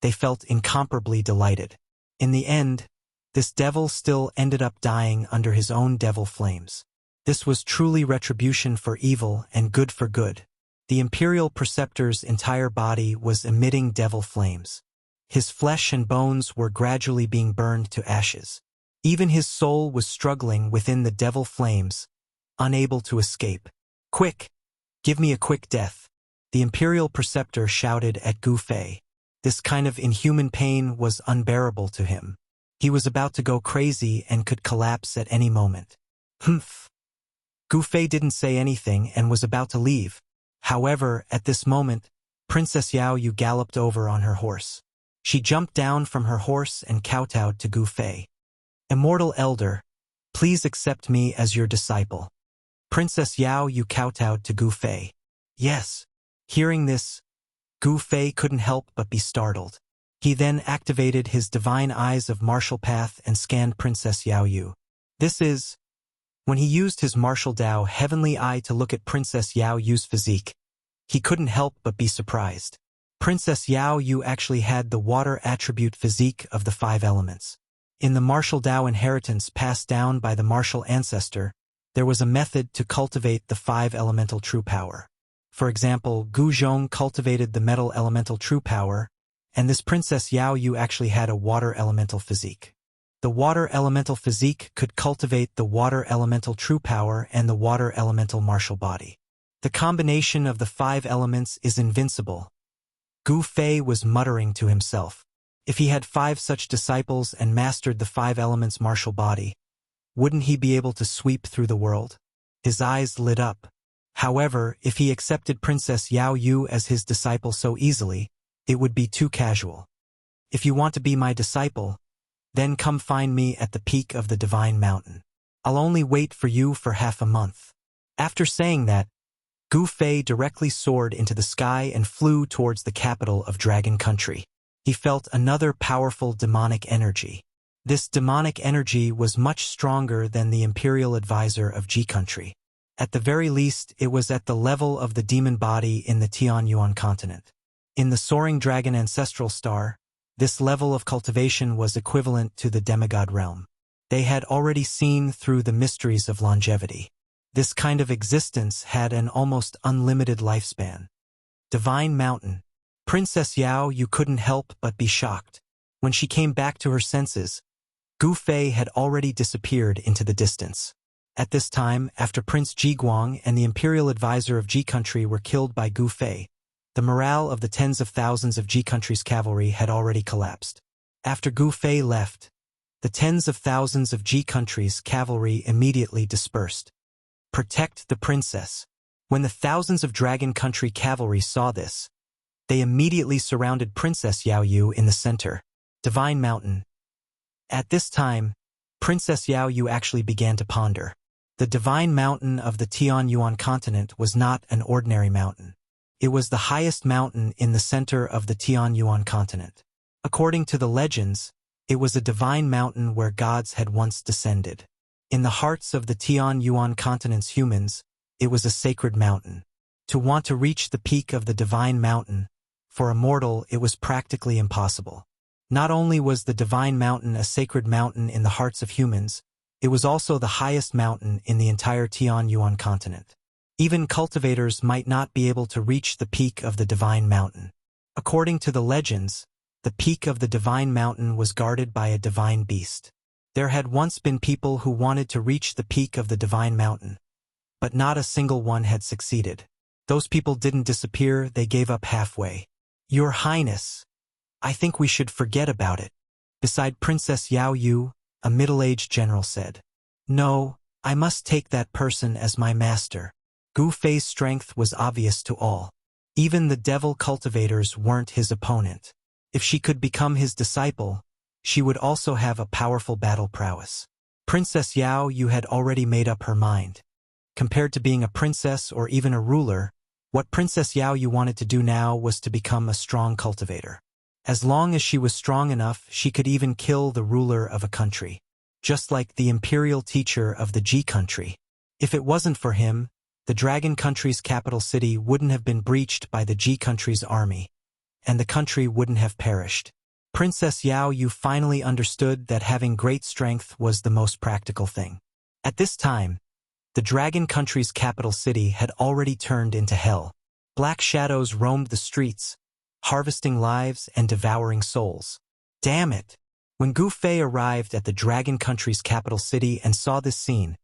they felt incomparably delighted. In the end, this devil still ended up dying under his own devil flames. This was truly retribution for evil and good for good. The Imperial Preceptor's entire body was emitting devil flames. His flesh and bones were gradually being burned to ashes. Even his soul was struggling within the devil flames, unable to escape. Quick! Give me a quick death! The Imperial Preceptor shouted at Gu Fei. This kind of inhuman pain was unbearable to him. He was about to go crazy and could collapse at any moment. Humph! Gu Fei didn't say anything and was about to leave. However, at this moment, Princess Yao Yu galloped over on her horse. She jumped down from her horse and kowtowed to Gu Fei. Immortal Elder, please accept me as your disciple. Princess Yao Yu kowtowed to Gu Fei. Yes. Hearing this, Gu Fei couldn't help but be startled. He then activated his divine eyes of martial path and scanned Princess Yao Yu. When he used his martial Dao heavenly eye to look at Princess Yao Yu's physique, he couldn't help but be surprised. Princess Yao Yu actually had the water attribute physique of the 5 elements. In the martial Dao inheritance passed down by the martial ancestor, there was a method to cultivate the 5 elemental true power. For example, Gu Zhong cultivated the metal elemental true power, and this Princess Yao Yu actually had a water elemental physique. The water elemental physique could cultivate the water elemental true power and the water elemental martial body. The combination of the 5 elements is invincible. Gu Fei was muttering to himself. If he had 5 such disciples and mastered the 5 elements martial body, wouldn't he be able to sweep through the world? His eyes lit up. However, if he accepted Princess Yao Yu as his disciple so easily, it would be too casual. If you want to be my disciple, then come find me at the peak of the Divine Mountain. I'll only wait for you for half a month. After saying that, Gu Fei directly soared into the sky and flew towards the capital of Dragon Country. He felt another powerful demonic energy. This demonic energy was much stronger than the Imperial Advisor of Ji Country. At the very least, it was at the level of the demon body in the Tianyuan continent. In the Soaring Dragon Ancestral Star, this level of cultivation was equivalent to the demigod realm. They had already seen through the mysteries of longevity. This kind of existence had an almost unlimited lifespan. Divine Mountain. Princess Yao Yu couldn't help but be shocked. When she came back to her senses, Gu Fei had already disappeared into the distance. At this time, after Prince Ji Guang and the Imperial Advisor of Ji Country were killed by Gu Fei, the morale of the tens of thousands of Ji Country's cavalry had already collapsed. After Gu Fei left, the tens of thousands of Ji Country's cavalry immediately dispersed. Protect the princess. When the thousands of Dragon Country cavalry saw this, they immediately surrounded Princess Yao Yu in the center. Divine Mountain. At this time, Princess Yao Yu actually began to ponder. The divine mountain of the Tianyuan continent was not an ordinary mountain. It was the highest mountain in the center of the Tianyuan continent. According to the legends, it was a divine mountain where gods had once descended. In the hearts of the Tianyuan continent's humans, it was a sacred mountain. To want to reach the peak of the divine mountain, for a mortal it was practically impossible. Not only was the divine mountain a sacred mountain in the hearts of humans, it was also the highest mountain in the entire Tianyuan continent. Even cultivators might not be able to reach the peak of the divine mountain. According to the legends, the peak of the divine mountain was guarded by a divine beast. There had once been people who wanted to reach the peak of the divine mountain, but not a single one had succeeded. Those people didn't disappear, they gave up halfway. Your Highness, I think we should forget about it. Beside Princess Yao Yu, a middle-aged general said. No, I must take that person as my master. Gu Fei's strength was obvious to all. Even the devil cultivators weren't his opponent. If she could become his disciple, she would also have a powerful battle prowess. Princess Yao Yu had already made up her mind. Compared to being a princess or even a ruler, what Princess Yao Yu wanted to do now was to become a strong cultivator. As long as she was strong enough, she could even kill the ruler of a country. Just like the imperial teacher of the Ji country. If it wasn't for him, the dragon country's capital city wouldn't have been breached by the Ji country's army, and the country wouldn't have perished. Princess Yao Yu finally understood that having great strength was the most practical thing. At this time, the dragon country's capital city had already turned into hell. Black shadows roamed the streets, harvesting lives and devouring souls. Damn it! When Gu Fei arrived at the dragon country's capital city and saw this scene,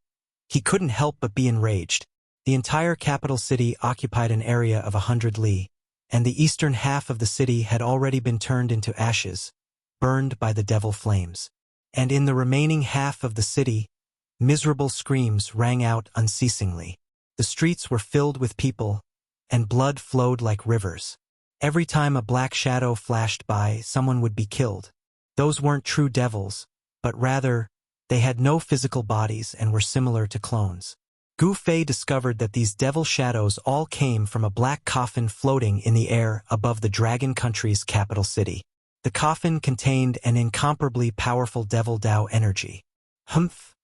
he couldn't help but be enraged. The entire capital city occupied an area of 100 li, and the eastern half of the city had already been turned into ashes, burned by the devil flames. And in the remaining half of the city, miserable screams rang out unceasingly. The streets were filled with people, and blood flowed like rivers. Every time a black shadow flashed by, someone would be killed. Those weren't true devils, but rather, they had no physical bodies and were similar to clones. Gu Fei discovered that these devil shadows all came from a black coffin floating in the air above the dragon country's capital city. The coffin contained an incomparably powerful devil Dao energy. Humph!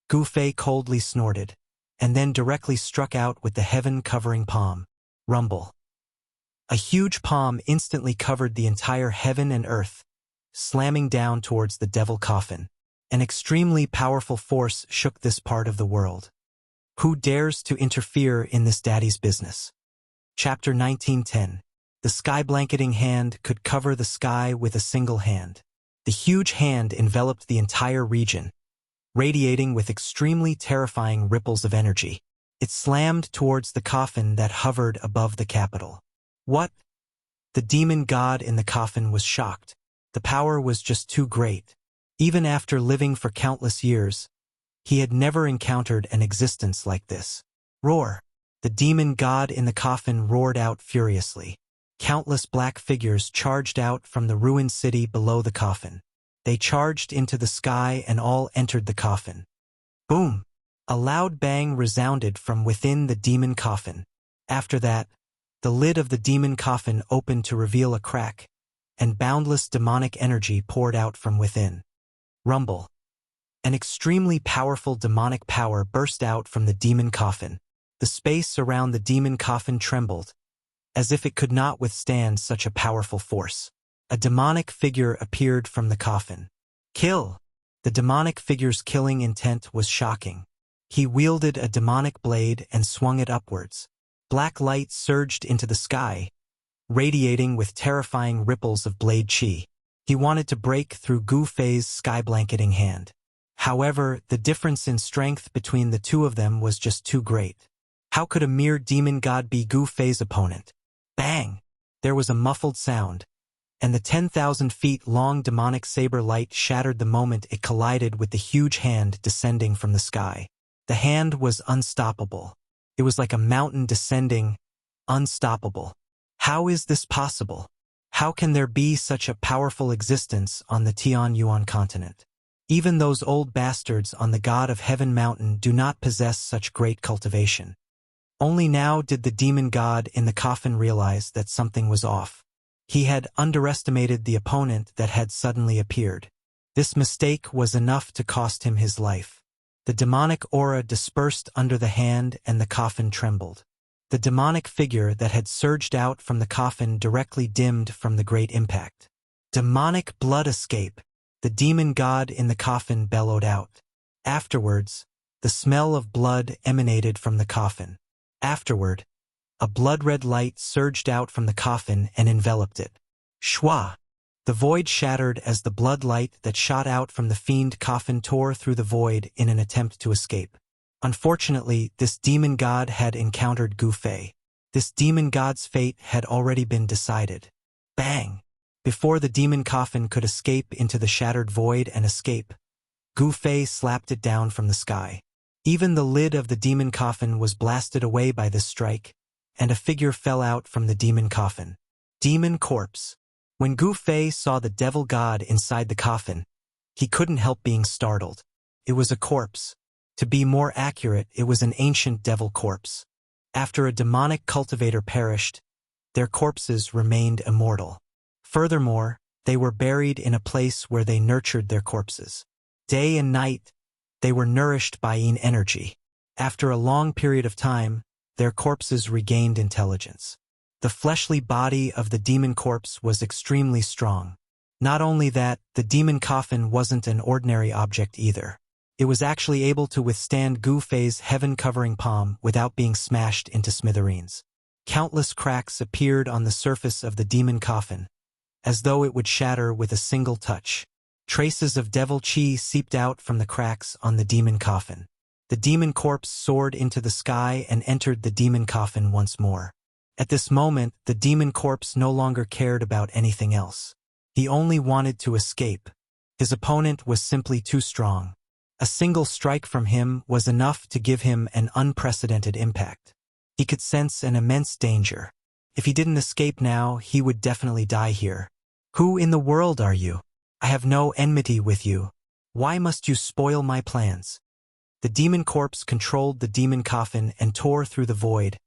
Gu Fei coldly snorted, and then directly struck out with the heaven-covering palm. Rumble. A huge palm instantly covered the entire heaven and earth, slamming down towards the devil coffin. An extremely powerful force shook this part of the world. Who dares to interfere in this daddy's business? Chapter 1910. The sky-blanketing hand could cover the sky with a single hand. The huge hand enveloped the entire region, radiating with extremely terrifying ripples of energy. It slammed towards the coffin that hovered above the capital. What? The demon god in the coffin was shocked. The power was just too great. Even after living for countless years, he had never encountered an existence like this. Roar! The demon god in the coffin roared out furiously. Countless black figures charged out from the ruined city below the coffin. They charged into the sky and all entered the coffin. Boom! A loud bang resounded from within the demon coffin. After that, the lid of the demon coffin opened to reveal a crack, and boundless demonic energy poured out from within. Rumble. An extremely powerful demonic power burst out from the demon coffin. The space around the demon coffin trembled, as if it could not withstand such a powerful force. A demonic figure appeared from the coffin. Kill! The demonic figure's killing intent was shocking. He wielded a demonic blade and swung it upwards. Black light surged into the sky, radiating with terrifying ripples of blade chi. He wanted to break through Gu Fei's sky-blanketing hand. However, the difference in strength between the two of them was just too great. How could a mere demon god be Gu Fei's opponent? Bang! There was a muffled sound, and the 10,000 feet long demonic saber light shattered the moment it collided with the huge hand descending from the sky. The hand was unstoppable. It was like a mountain descending, unstoppable. How is this possible? How can there be such a powerful existence on the Tianyuan continent? Even those old bastards on the God of Heaven mountain do not possess such great cultivation. Only now did the demon god in the coffin realize that something was off. He had underestimated the opponent that had suddenly appeared. This mistake was enough to cost him his life. The demonic aura dispersed under the hand and the coffin trembled. The demonic figure that had surged out from the coffin directly dimmed from the great impact. Demonic blood escape! The demon god in the coffin bellowed out. Afterwards, the smell of blood emanated from the coffin. Afterward, a blood-red light surged out from the coffin and enveloped it. Shwa! The void shattered as the blood light that shot out from the fiend coffin tore through the void in an attempt to escape. Unfortunately, this demon god had encountered Gu Fei. This demon god's fate had already been decided. Bang! Before the demon coffin could escape into the shattered void and escape, Gu Fei slapped it down from the sky. Even the lid of the demon coffin was blasted away by this strike, and a figure fell out from the demon coffin. Demon corpse. When Gu Fei saw the devil god inside the coffin, he couldn't help being startled. It was a corpse. To be more accurate, it was an ancient devil corpse. After a demonic cultivator perished, their corpses remained immortal. Furthermore, they were buried in a place where they nurtured their corpses. Day and night, they were nourished by yin energy. After a long period of time, their corpses regained intelligence. The fleshly body of the demon corpse was extremely strong. Not only that, the demon coffin wasn't an ordinary object either. It was actually able to withstand Gu Fei's heaven-covering palm without being smashed into smithereens. Countless cracks appeared on the surface of the demon coffin, as though it would shatter with a single touch. Traces of devil chi seeped out from the cracks on the demon coffin. The demon corpse soared into the sky and entered the demon coffin once more. At this moment, the demon corpse no longer cared about anything else. He only wanted to escape. His opponent was simply too strong. A single strike from him was enough to give him an unprecedented impact. He could sense an immense danger. If he didn't escape now, he would definitely die here. Who in the world are you? I have no enmity with you. Why must you spoil my plans? The demon corpse controlled the demon coffin and tore through the void,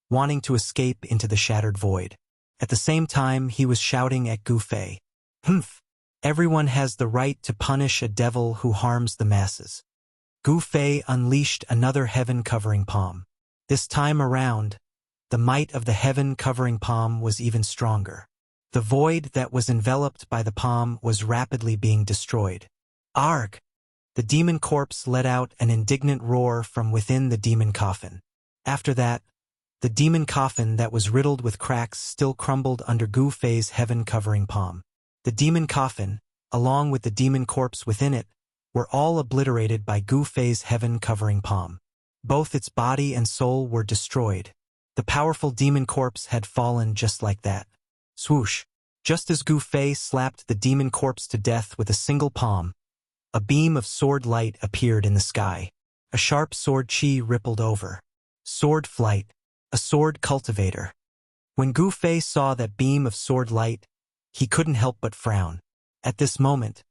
wanting to escape into the shattered void. At the same time, he was shouting at Gu Fei. Humph! Everyone has the right to punish a devil who harms the masses. Gu Fei unleashed another heaven-covering palm. This time around, the might of the heaven-covering palm was even stronger. The void that was enveloped by the palm was rapidly being destroyed. Arg! The demon corpse let out an indignant roar from within the demon coffin. After that, the demon coffin that was riddled with cracks still crumbled under Gu Fei's heaven-covering palm. The demon coffin, along with the demon corpse within it, were all obliterated by Gu Fei's heaven-covering palm. Both its body and soul were destroyed. The powerful demon corpse had fallen just like that. Swoosh! Just as Gu Fei slapped the demon corpse to death with a single palm, a beam of sword light appeared in the sky. A sharp sword chi rippled over. Sword flight. A sword cultivator. When Gu Fei saw that beam of sword light, he couldn't help but frown. At this moment,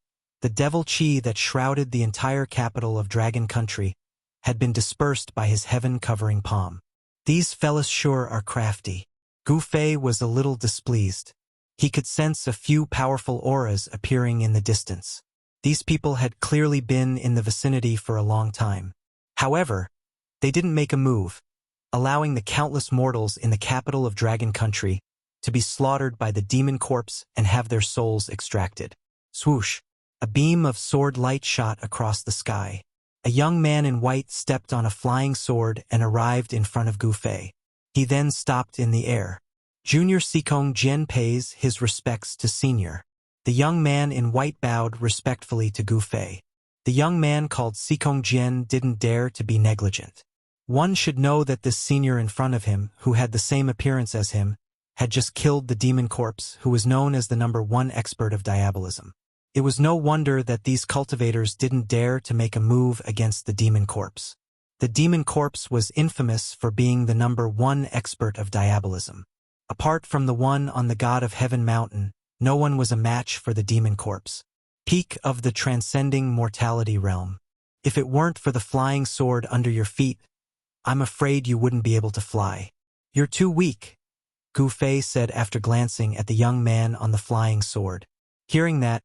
the devil chi that shrouded the entire capital of Dragon Country had been dispersed by his heaven-covering palm. These fellas sure are crafty. Gu Fei was a little displeased. He could sense a few powerful auras appearing in the distance. These people had clearly been in the vicinity for a long time. However, they didn't make a move, allowing the countless mortals in the capital of Dragon Country to be slaughtered by the demon corpse and have their souls extracted. Swoosh! A beam of sword light shot across the sky. A young man in white stepped on a flying sword and arrived in front of Gu Fei. He then stopped in the air. Junior Sikong Jian pays his respects to Senior. The young man in white bowed respectfully to Gu Fei. The young man called Sikong Jian didn't dare to be negligent. One should know that this senior in front of him, who had the same appearance as him, had just killed the demon corpse, who was known as the #1 expert of diabolism. It was no wonder that these cultivators didn't dare to make a move against the demon corpse. The demon corpse was infamous for being the #1 expert of diabolism. Apart from the one on the God of Heaven mountain, no one was a match for the demon corpse. Peak of the transcending mortality realm. If it weren't for the flying sword under your feet, I'm afraid you wouldn't be able to fly. You're too weak, Gu Fei said after glancing at the young man on the flying sword. Hearing that,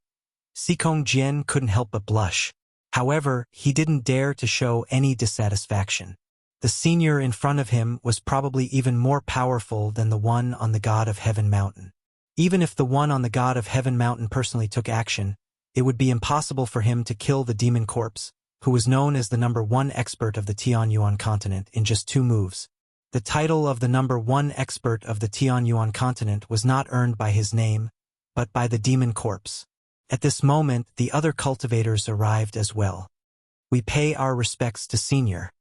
Sikong Jian couldn't help but blush. However, he didn't dare to show any dissatisfaction. The senior in front of him was probably even more powerful than the one on the God of Heaven mountain. Even if the one on the God of Heaven mountain personally took action, it would be impossible for him to kill the demon corpse, who was known as the #1 expert of the Tianyuan continent, in just 2 moves. The title of the #1 expert of the Tianyuan continent was not earned by his name, but by the demon corpse. At this moment, the other cultivators arrived as well. We pay our respects to Senior.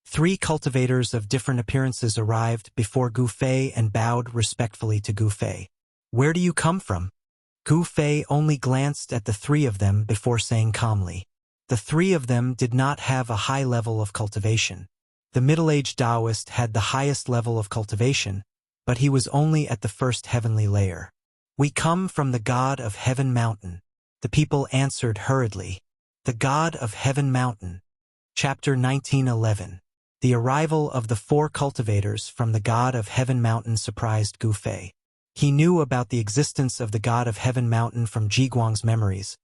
3 cultivators of different appearances arrived before Gu Fei and bowed respectfully to Gu Fei. Where do you come from? Gu Fei only glanced at the 3 of them before saying calmly. The 3 of them did not have a high level of cultivation. The middle-aged Taoist had the highest level of cultivation, but he was only at the first heavenly layer. We come from the God of Heaven mountain. The people answered hurriedly. The God of Heaven mountain. Chapter 1911. The arrival of the 4 cultivators from the God of Heaven mountain surprised Gu Fei. He knew about the existence of the God of Heaven mountain from Jiguang's memories,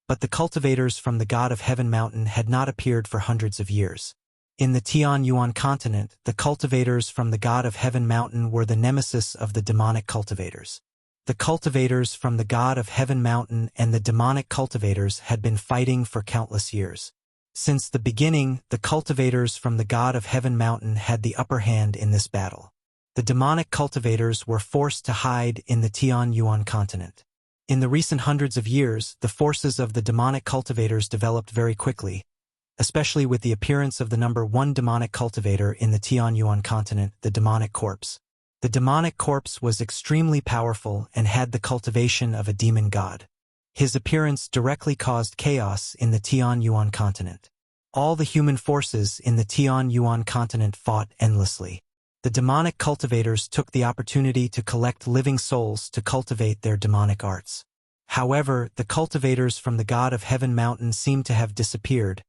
but the cultivators from the God of Heaven mountain had not appeared for hundreds of years. In the Tianyuan continent, the cultivators from the God of Heaven mountain were the nemesis of the demonic cultivators. The cultivators from the God of Heaven mountain and the demonic cultivators had been fighting for countless years. Since the beginning, the cultivators from the God of Heaven mountain had the upper hand in this battle. The demonic cultivators were forced to hide in the Tianyuan continent. In the recent hundreds of years, the forces of the demonic cultivators developed very quickly, especially with the appearance of the #1 demonic cultivator in the Tianyuan continent, the demonic corpse. The demonic corpse was extremely powerful and had the cultivation of a demon god. His appearance directly caused chaos in the Tianyuan continent. All the human forces in the Tianyuan continent fought endlessly. The demonic cultivators took the opportunity to collect living souls to cultivate their demonic arts. However, the cultivators from the God of Heaven mountain seemed to have disappeared,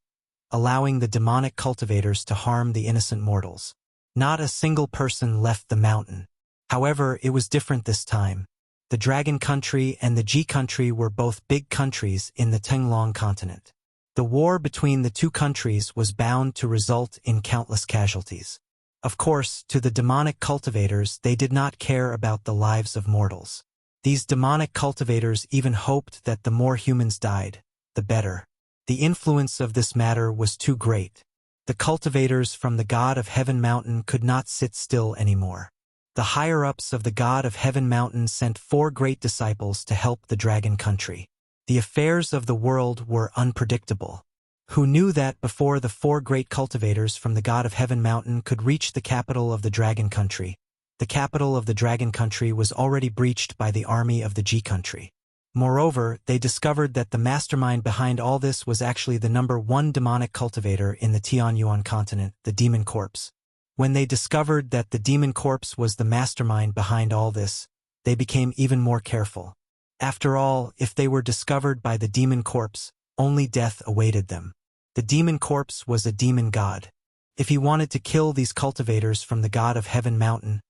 allowing the demonic cultivators to harm the innocent mortals. Not a single person left the mountain. However, it was different this time. The Dragon Country and the Ji Country were both big countries in the Tenglong continent. The war between the 2 countries was bound to result in countless casualties. Of course, to the demonic cultivators, they did not care about the lives of mortals. These demonic cultivators even hoped that the more humans died, the better. The influence of this matter was too great. The cultivators from the God of Heaven mountain could not sit still anymore. The higher-ups of the God of Heaven mountain sent 4 great disciples to help the Dragon Country. The affairs of the world were unpredictable. Who knew that before the 4 great cultivators from the God of Heaven mountain could reach the capital of the Dragon Country, the capital of the Dragon Country was already breached by the army of the Ji Country. Moreover, they discovered that the mastermind behind all this was actually the #1 demonic cultivator in the Tianyuan continent, the Demon Corpse. When they discovered that the Demon Corpse was the mastermind behind all this, they became even more careful. After all, if they were discovered by the Demon Corpse, only death awaited them. The Demon Corpse was a demon god. If he wanted to kill these cultivators from the God of Heaven mountain,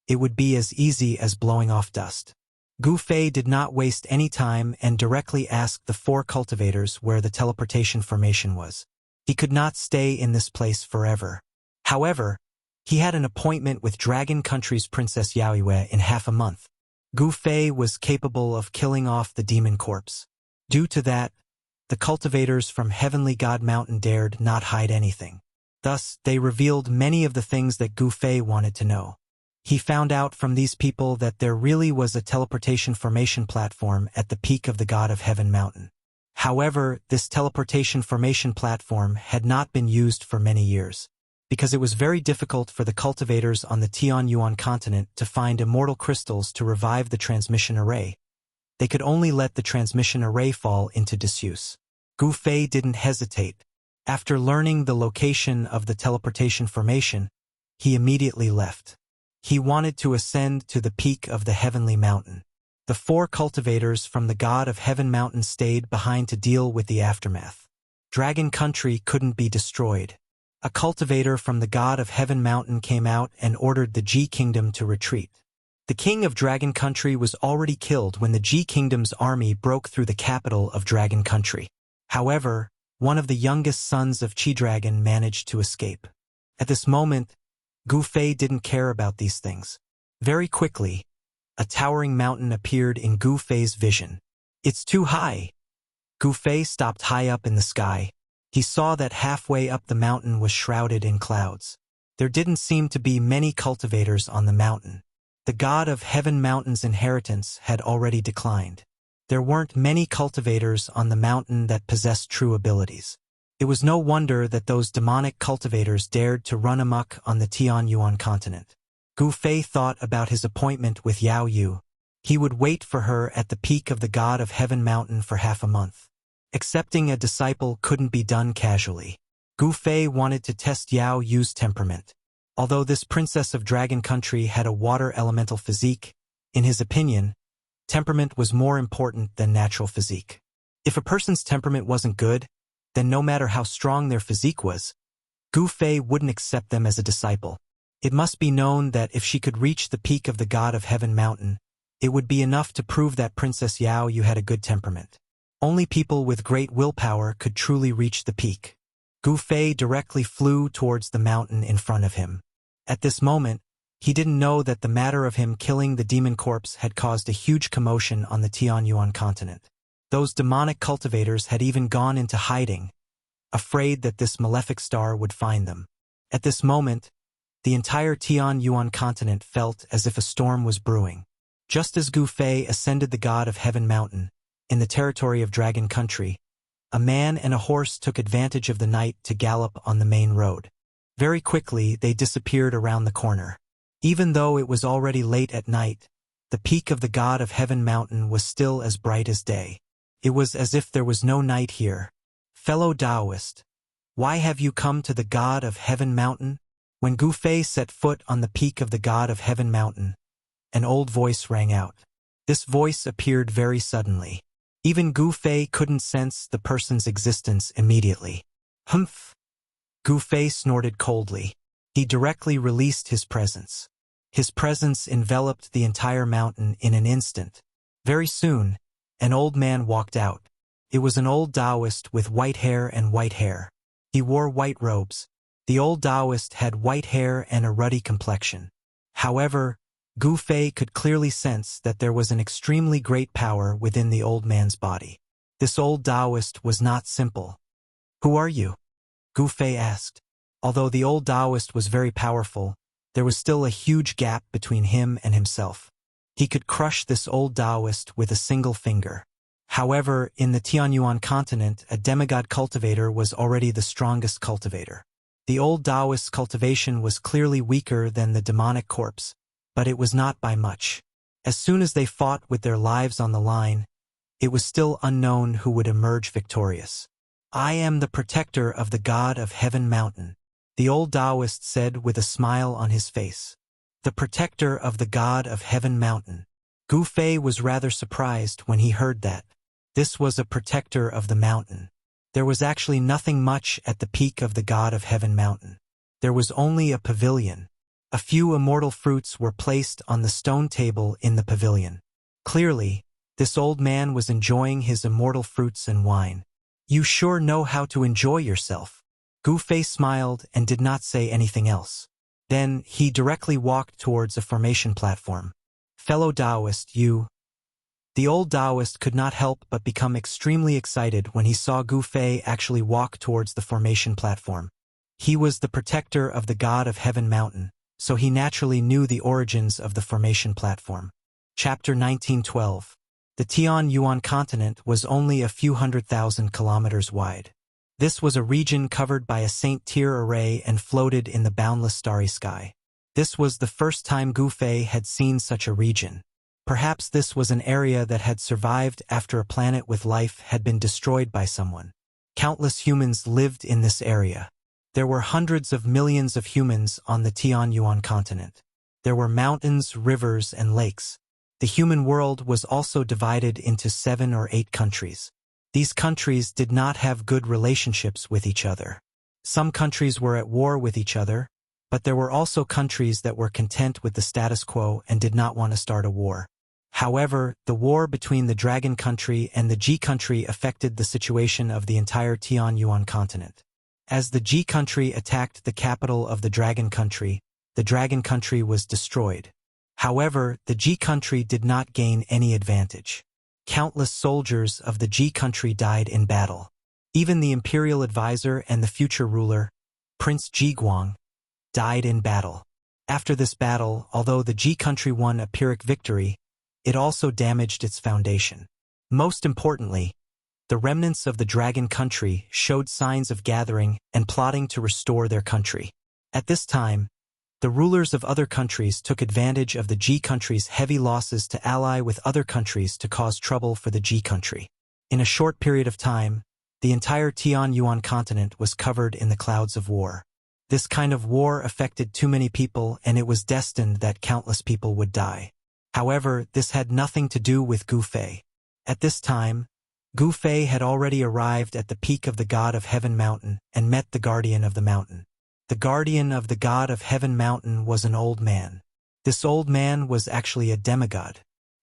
it would be as easy as blowing off dust. Gu Fei did not waste any time and directly asked the 4 cultivators where the teleportation formation was. He could not stay in this place forever. However, he had an appointment with Dragon Country's Princess Yaoyue in half a month. Gu Fei was capable of killing off the Demon Corpse. Due to that, the cultivators from Heavenly God Mountain dared not hide anything. Thus, they revealed many of the things that Gu Fei wanted to know. He found out from these people that there really was a teleportation formation platform at the peak of the God of Heaven Mountain. However, this teleportation formation platform had not been used for many years, because it was very difficult for the cultivators on the Tianyuan continent to find immortal crystals to revive the transmission array. They could only let the transmission array fall into disuse. Gu Fei didn't hesitate. After learning the location of the teleportation formation, he immediately left. He wanted to ascend to the peak of the heavenly mountain. The 4 cultivators from the god of Heaven Mountain stayed behind to deal with the aftermath. Dragon Country couldn't be destroyed. A cultivator from the god of Heaven Mountain came out and ordered the G Kingdom to retreat. The king of Dragon Country was already killed when the G Kingdom's army broke through the capital of Dragon Country. However, one of the youngest sons of Chi Dragon managed to escape. At this moment, Gu Fei didn't care about these things. Very quickly, a towering mountain appeared in Gu Fei's vision. It's too high. Gu Fei stopped high up in the sky. He saw that halfway up the mountain was shrouded in clouds. There didn't seem to be many cultivators on the mountain. The god of Heaven Mountain's inheritance had already declined. There weren't many cultivators on the mountain that possessed true abilities. It was no wonder that those demonic cultivators dared to run amok on the Tianyuan continent. Gu Fei thought about his appointment with Yao Yu. He would wait for her at the peak of the god of Heaven Mountain for half a month. Accepting a disciple couldn't be done casually. Gu Fei wanted to test Yao Yu's temperament. Although this princess of Dragon Country had a water elemental physique, in his opinion, temperament was more important than natural physique. If a person's temperament wasn't good, then no matter how strong their physique was, Gu Fei wouldn't accept them as a disciple. It must be known that if she could reach the peak of the god of Heaven Mountain, it would be enough to prove that Princess Yao Yu had a good temperament. Only people with great willpower could truly reach the peak. Gu Fei directly flew towards the mountain in front of him. At this moment, he didn't know that the matter of him killing the demon corpse had caused a huge commotion on the Tianyuan continent. Those demonic cultivators had even gone into hiding, afraid that this malefic star would find them. At this moment, the entire Tianyuan continent felt as if a storm was brewing. Just as Gu Fei ascended the god of Heaven Mountain, in the territory of Dragon Country, a man and a horse took advantage of the night to gallop on the main road. Very quickly, they disappeared around the corner. Even though it was already late at night, the peak of the god of Heaven Mountain was still as bright as day. It was as if there was no night here. Fellow Taoist, why have you come to the god of Heaven Mountain? When Gu Fei set foot on the peak of the god of Heaven Mountain, an old voice rang out. This voice appeared very suddenly. Even Gu Fei couldn't sense the person's existence immediately. Humph! Gu Fei snorted coldly. He directly released his presence. His presence enveloped the entire mountain in an instant. Very soon, an old man walked out. It was an old Taoist with white hair and white hair. He wore white robes. The old Taoist had white hair and a ruddy complexion. However, Gu Fei could clearly sense that there was an extremely great power within the old man's body. This old Taoist was not simple. Who are you? Gu Fei asked. Although the old Taoist was very powerful, there was still a huge gap between him and himself. He could crush this old Taoist with a single finger. However, in the Tianyuan continent, a demigod cultivator was already the strongest cultivator. The old Taoist's cultivation was clearly weaker than the demonic corpse, but it was not by much. As soon as they fought with their lives on the line, it was still unknown who would emerge victorious. I am the protector of the god of Heaven Mountain, the old Taoist said with a smile on his face. The protector of the god of Heaven Mountain. Gu Fei was rather surprised when he heard that. This was a protector of the mountain. There was actually nothing much at the peak of the god of Heaven Mountain. There was only a pavilion. A few immortal fruits were placed on the stone table in the pavilion. Clearly, this old man was enjoying his immortal fruits and wine. You sure know how to enjoy yourself. Gu Fei smiled and did not say anything else. Then, he directly walked towards a formation platform. Fellow Taoist, you... The old Taoist could not help but become extremely excited when he saw Gu Fei actually walk towards the formation platform. He was the protector of the god of Heaven Mountain, so he naturally knew the origins of the formation platform. Chapter 1912. The Tianyuan continent was only a few 100,000 kilometers wide. This was a region covered by a Saint Tier array and floated in the boundless starry sky. This was the first time Gu Fei had seen such a region. Perhaps this was an area that had survived after a planet with life had been destroyed by someone. Countless humans lived in this area. There were hundreds of millions of humans on the Tianyuan continent. There were mountains, rivers, and lakes. The human world was also divided into 7 or 8 countries. These countries did not have good relationships with each other. Some countries were at war with each other, but there were also countries that were content with the status quo and did not want to start a war. However, the war between the Dragon Country and the Ji Country affected the situation of the entire Tianyuan continent. As the Ji Country attacked the capital of the Dragon Country was destroyed. However, the Ji Country did not gain any advantage. Countless soldiers of the Ji Country died in battle. Even the imperial advisor and the future ruler, Prince Jiguang, died in battle. After this battle, although the Ji Country won a Pyrrhic victory, it also damaged its foundation. Most importantly, the remnants of the Dragon Country showed signs of gathering and plotting to restore their country. At this time, the rulers of other countries took advantage of the Ji Country's heavy losses to ally with other countries to cause trouble for the Ji Country. In a short period of time, the entire Tianyuan continent was covered in the clouds of war. This kind of war affected too many people, and it was destined that countless people would die. However, this had nothing to do with Gu Fei. At this time, Gu Fei had already arrived at the peak of the God of Heaven Mountain and met the guardian of the mountain. The guardian of the God of Heaven Mountain was an old man. This old man was actually a demigod.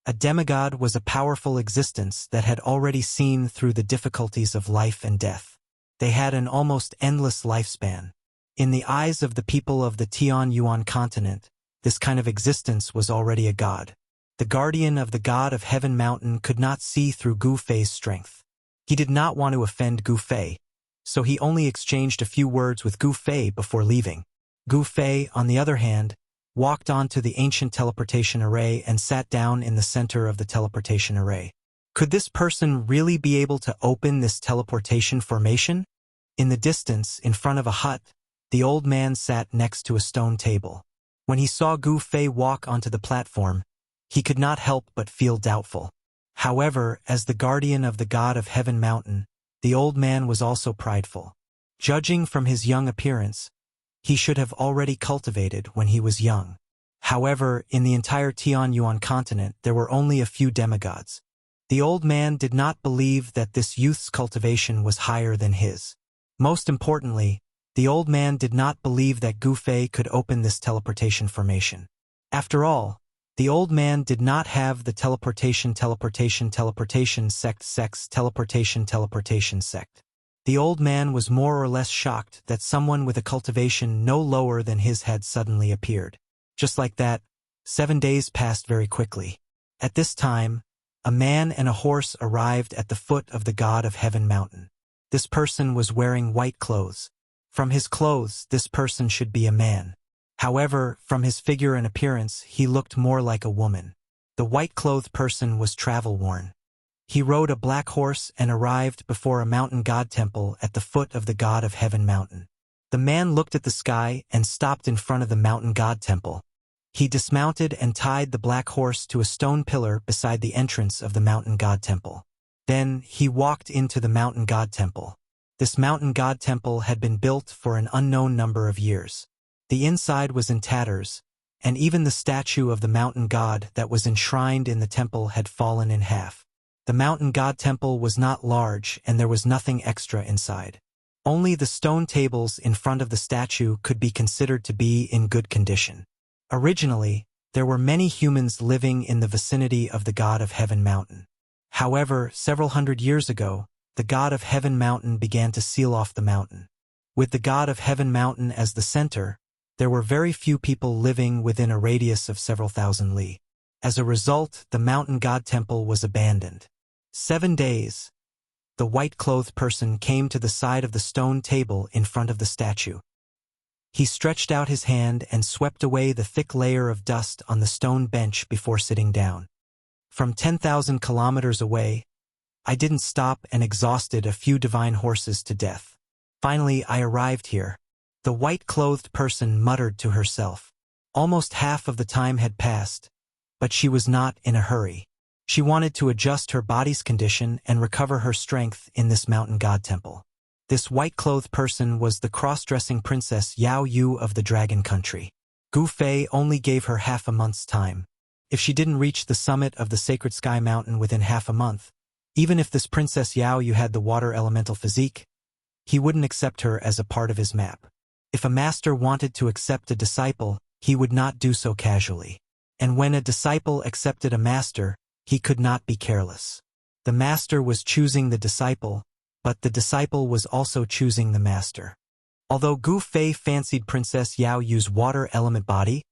A demigod was a powerful existence that had already seen through the difficulties of life and death. They had an almost endless lifespan. In the eyes of the people of the Tianyuan continent, this kind of existence was already a god. The guardian of the God of Heaven Mountain could not see through Gu Fei's strength. He did not want to offend Gu Fei, so he only exchanged a few words with Gu Fei before leaving. Gu Fei, on the other hand, walked onto the ancient teleportation array and sat down in the center of the teleportation array. Could this person really be able to open this teleportation formation? In the distance, in front of a hut, the old man sat next to a stone table. When he saw Gu Fei walk onto the platform, he could not help but feel doubtful. However, as the guardian of the God of Heaven Mountain, the old man was also prideful. Judging from his young appearance, he should have already cultivated when he was young. However, in the entire Tianyuan continent, there were only a few demigods. The old man did not believe that this youth's cultivation was higher than his. Most importantly, the old man did not believe that Gu Fei could open this teleportation formation. After all, the old man did not have the teleportation sect. The old man was more or less shocked that someone with a cultivation no lower than his had suddenly appeared. Just like that, 7 days passed very quickly. At this time, a man and a horse arrived at the foot of the God of Heaven Mountain. This person was wearing white clothes. From his clothes, this person should be a man. However, from his figure and appearance, he looked more like a woman. The white-clothed person was travel-worn. He rode a black horse and arrived before a mountain god temple at the foot of the God of Heaven Mountain. The man looked at the sky and stopped in front of the mountain god temple. He dismounted and tied the black horse to a stone pillar beside the entrance of the mountain god temple. Then, he walked into the mountain god temple. This mountain god temple had been built for an unknown number of years. The inside was in tatters, and even the statue of the mountain god that was enshrined in the temple had fallen in half. The mountain god temple was not large, and there was nothing extra inside. Only the stone tables in front of the statue could be considered to be in good condition. Originally, there were many humans living in the vicinity of the God of Heaven Mountain. However, several hundred years ago, the God of Heaven Mountain began to seal off the mountain. With the God of Heaven Mountain as the center, there were very few people living within a radius of several thousand li. As a result, the mountain god temple was abandoned. 7 days. The white-clothed person came to the side of the stone table in front of the statue. He stretched out his hand and swept away the thick layer of dust on the stone bench before sitting down. From 10,000 kilometers away, I didn't stop and exhausted a few divine horses to death. Finally, I arrived here. The white-clothed person muttered to herself. Almost half of the time had passed, but she was not in a hurry. She wanted to adjust her body's condition and recover her strength in this mountain god temple. This white-clothed person was the cross-dressing princess Yao Yu of the Dragon Country. Gu Fei only gave her half a month's time. If she didn't reach the summit of the Sacred Sky Mountain within half a month, even if this Princess Yao Yu had the water elemental physique, he wouldn't accept her as a part of his map. If a master wanted to accept a disciple, he would not do so casually. And when a disciple accepted a master, he could not be careless. The master was choosing the disciple, but the disciple was also choosing the master. Although Gu Fei fancied Princess Yao Yu's water element body,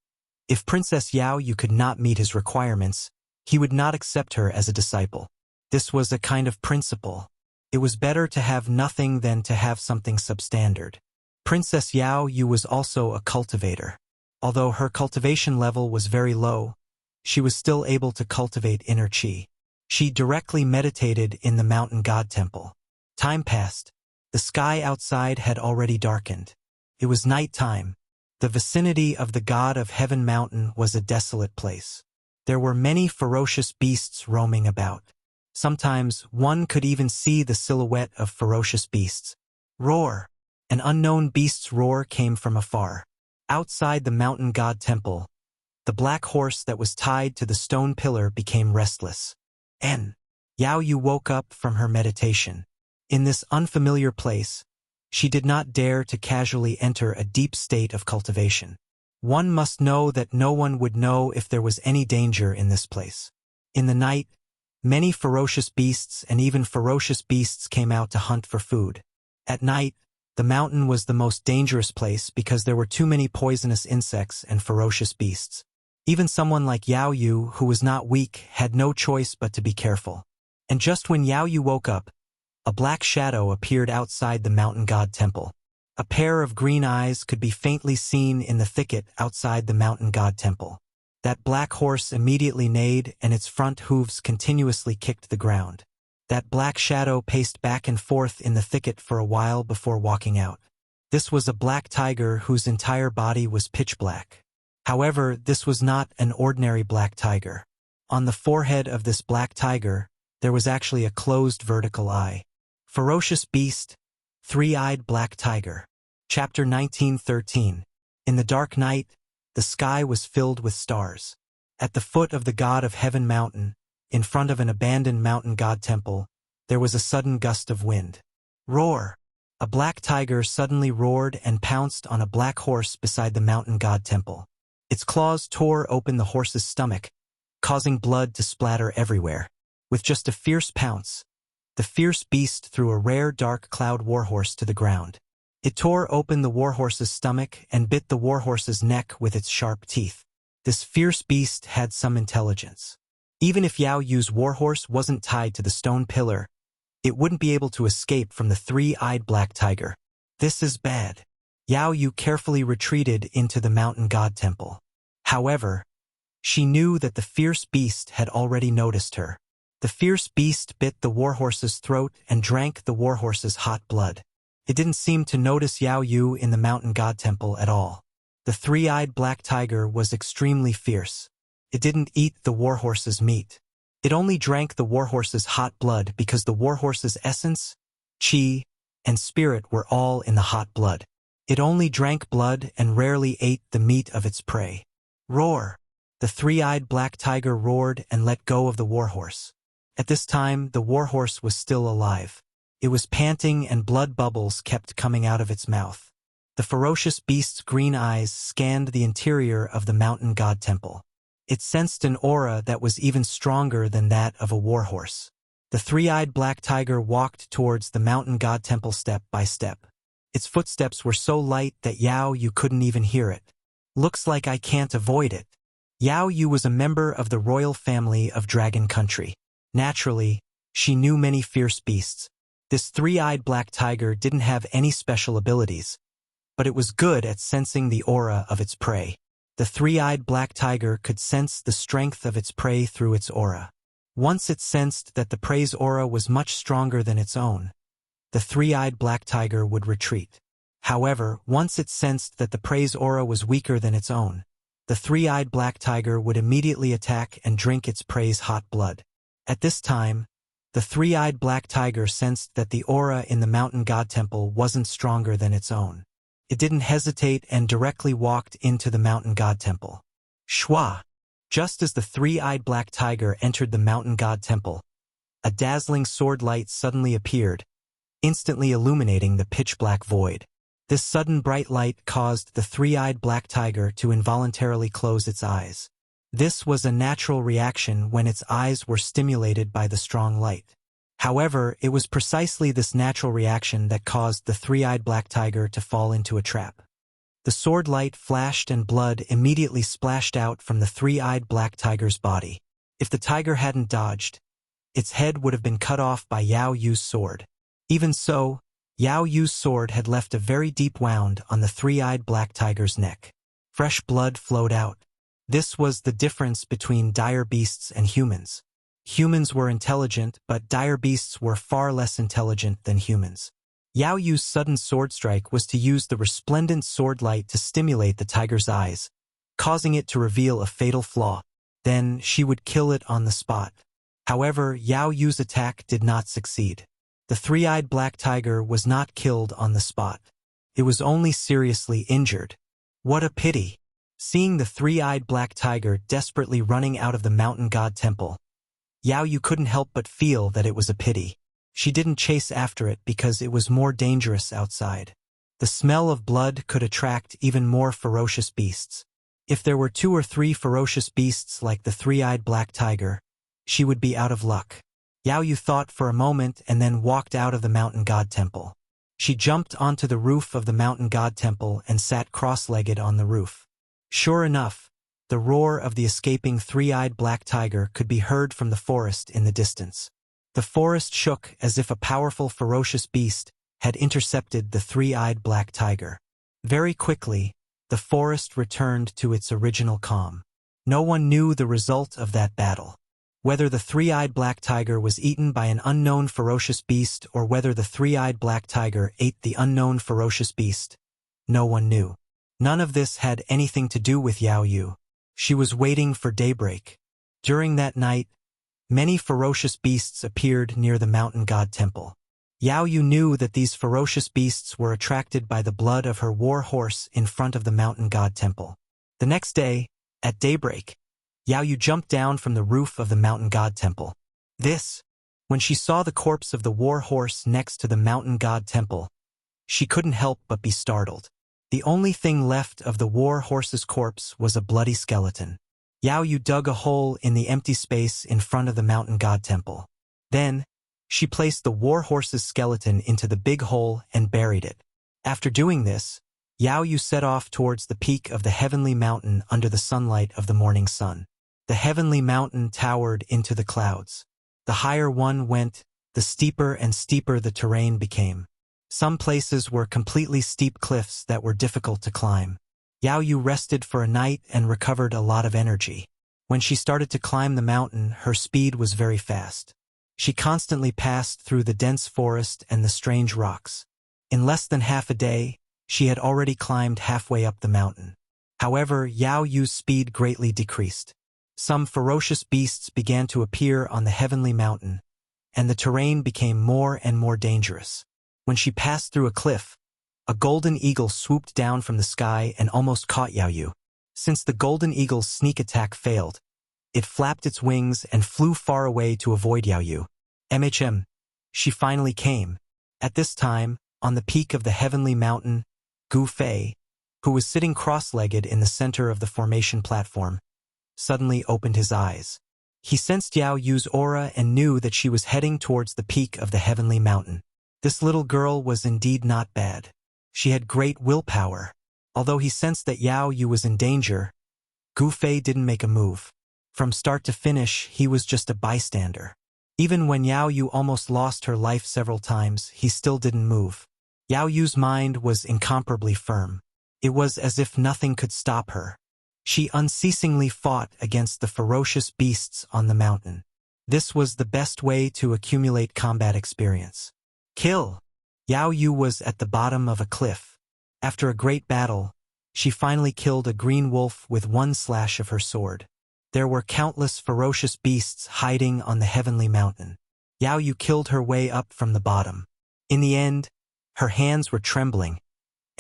if Princess Yao Yu could not meet his requirements, he would not accept her as a disciple. This was a kind of principle. It was better to have nothing than to have something substandard. Princess Yao Yu was also a cultivator. Although her cultivation level was very low, she was still able to cultivate inner qi. She directly meditated in the mountain god temple. Time passed. The sky outside had already darkened. It was night time. The vicinity of the god of heaven mountain was a desolate place. There were many ferocious beasts roaming about. Sometimes one could even see the silhouette of ferocious beasts. Roar! An unknown beast's roar came from afar. Outside the mountain god temple, the black horse that was tied to the stone pillar became restless. Yao Yu woke up from her meditation. In this unfamiliar place, she did not dare to casually enter a deep state of cultivation. One must know that no one would know if there was any danger in this place. In the night, many ferocious beasts and even ferocious beasts came out to hunt for food. At night, the mountain was the most dangerous place because there were too many poisonous insects and ferocious beasts. Even someone like Yao Yu, who was not weak, had no choice but to be careful. And just when Yao Yu woke up, a black shadow appeared outside the mountain god temple. A pair of green eyes could be faintly seen in the thicket outside the mountain god temple. That black horse immediately neighed and its front hooves continuously kicked the ground. That black shadow paced back and forth in the thicket for a while before walking out. This was a black tiger whose entire body was pitch black. However, this was not an ordinary black tiger. On the forehead of this black tiger, there was actually a closed vertical eye. Ferocious beast, three-eyed black tiger. Chapter 1913. In the dark night, the sky was filled with stars. At the foot of the god of heaven mountain, in front of an abandoned mountain god temple, there was a sudden gust of wind. Roar! A black tiger suddenly roared and pounced on a black horse beside the mountain god temple. Its claws tore open the horse's stomach, causing blood to splatter everywhere. With just a fierce pounce, the fierce beast threw a rare dark cloud warhorse to the ground. It tore open the warhorse's stomach and bit the warhorse's neck with its sharp teeth. This fierce beast had some intelligence. Even if Yao Yu's warhorse wasn't tied to the stone pillar, it wouldn't be able to escape from the three-eyed black tiger. This is bad. Yao Yu carefully retreated into the mountain god temple. However, she knew that the fierce beast had already noticed her. The fierce beast bit the warhorse's throat and drank the warhorse's hot blood. It didn't seem to notice Yao Yu in the mountain god temple at all. The three-eyed black tiger was extremely fierce. It didn't eat the warhorse's meat. It only drank the warhorse's hot blood because the warhorse's essence, qi, and spirit were all in the hot blood. It only drank blood and rarely ate the meat of its prey. Roar! The three-eyed black tiger roared and let go of the warhorse. At this time, the warhorse was still alive. It was panting and blood bubbles kept coming out of its mouth. The ferocious beast's green eyes scanned the interior of the mountain god temple. It sensed an aura that was even stronger than that of a warhorse. The three-eyed black tiger walked towards the mountain god temple step by step. Its footsteps were so light that Yao Yu couldn't even hear it. Looks like I can't avoid it. Yao Yu was a member of the royal family of Dragon Country. Naturally, she knew many fierce beasts. This three-eyed black tiger didn't have any special abilities, but it was good at sensing the aura of its prey. The three-eyed black tiger could sense the strength of its prey through its aura. Once it sensed that the prey's aura was much stronger than its own, the three-eyed black tiger would retreat. However, once it sensed that the prey's aura was weaker than its own, the three-eyed black tiger would immediately attack and drink its prey's hot blood. At this time, the three-eyed black tiger sensed that the aura in the mountain god temple wasn't stronger than its own. It didn't hesitate and directly walked into the mountain god temple. Shwa! Just as the three-eyed black tiger entered the mountain god temple, a dazzling sword light suddenly appeared, instantly illuminating the pitch-black void. This sudden bright light caused the three-eyed black tiger to involuntarily close its eyes. This was a natural reaction when its eyes were stimulated by the strong light. However, it was precisely this natural reaction that caused the three-eyed black tiger to fall into a trap. The sword light flashed and blood immediately splashed out from the three-eyed black tiger's body. If the tiger hadn't dodged, its head would have been cut off by Yao Yu's sword. Even so, Yao Yu's sword had left a very deep wound on the three-eyed black tiger's neck. Fresh blood flowed out. This was the difference between dire beasts and humans. Humans were intelligent, but dire beasts were far less intelligent than humans. Yao Yu's sudden sword strike was to use the resplendent sword light to stimulate the tiger's eyes, causing it to reveal a fatal flaw. Then she would kill it on the spot. However, Yao Yu's attack did not succeed. The three-eyed black tiger was not killed on the spot. It was only seriously injured. What a pity! Seeing the three-eyed black tiger desperately running out of the mountain god temple, Yao Yu couldn't help but feel that it was a pity. She didn't chase after it because it was more dangerous outside. The smell of blood could attract even more ferocious beasts. If there were 2 or 3 ferocious beasts like the three-eyed black tiger, she would be out of luck. Yao Yu thought for a moment and then walked out of the mountain god temple. She jumped onto the roof of the mountain god temple and sat cross-legged on the roof. Sure enough, the roar of the escaping three-eyed black tiger could be heard from the forest in the distance. The forest shook as if a powerful ferocious beast had intercepted the three-eyed black tiger. Very quickly, the forest returned to its original calm. No one knew the result of that battle. Whether the three-eyed black tiger was eaten by an unknown ferocious beast or whether the three-eyed black tiger ate the unknown ferocious beast, no one knew. None of this had anything to do with Yao Yu. She was waiting for daybreak. During that night, many ferocious beasts appeared near the mountain god temple. Yao Yu knew that these ferocious beasts were attracted by the blood of her war horse in front of the mountain god temple. The next day, at daybreak, Yao Yu jumped down from the roof of the mountain god temple. When she saw the corpse of the war horse next to the mountain god temple, she couldn't help but be startled. The only thing left of the war horse's corpse was a bloody skeleton. Yao Yu dug a hole in the empty space in front of the mountain god temple. Then, she placed the war horse's skeleton into the big hole and buried it. After doing this, Yao Yu set off towards the peak of the heavenly mountain under the sunlight of the morning sun. The heavenly mountain towered into the clouds. The higher one went, the steeper and steeper the terrain became. Some places were completely steep cliffs that were difficult to climb. Yao Yu rested for a night and recovered a lot of energy. When she started to climb the mountain, her speed was very fast. She constantly passed through the dense forest and the strange rocks. In less than half a day, she had already climbed halfway up the mountain. However, Yao Yu's speed greatly decreased. Some ferocious beasts began to appear on the heavenly mountain, and the terrain became more and more dangerous. When she passed through a cliff, a golden eagle swooped down from the sky and almost caught Yao Yu. Since the golden eagle's sneak attack failed, it flapped its wings and flew far away to avoid Yao Yu. She finally came. At this time, on the peak of the heavenly mountain, Gu Fei, who was sitting cross-legged in the center of the formation platform, suddenly opened his eyes. He sensed Yao Yu's aura and knew that she was heading towards the peak of the heavenly mountain. This little girl was indeed not bad. She had great willpower. Although he sensed that Yao Yu was in danger, Gu Fei didn't make a move. From start to finish, he was just a bystander. Even when Yao Yu almost lost her life several times, he still didn't move. Yao Yu's mind was incomparably firm. It was as if nothing could stop her. She unceasingly fought against the ferocious beasts on the mountain. This was the best way to accumulate combat experience. Kill! Yao Yu was at the bottom of a cliff. After a great battle, she finally killed a green wolf with one slash of her sword. There were countless ferocious beasts hiding on the heavenly mountain. Yao Yu killed her way up from the bottom. In the end, her hands were trembling,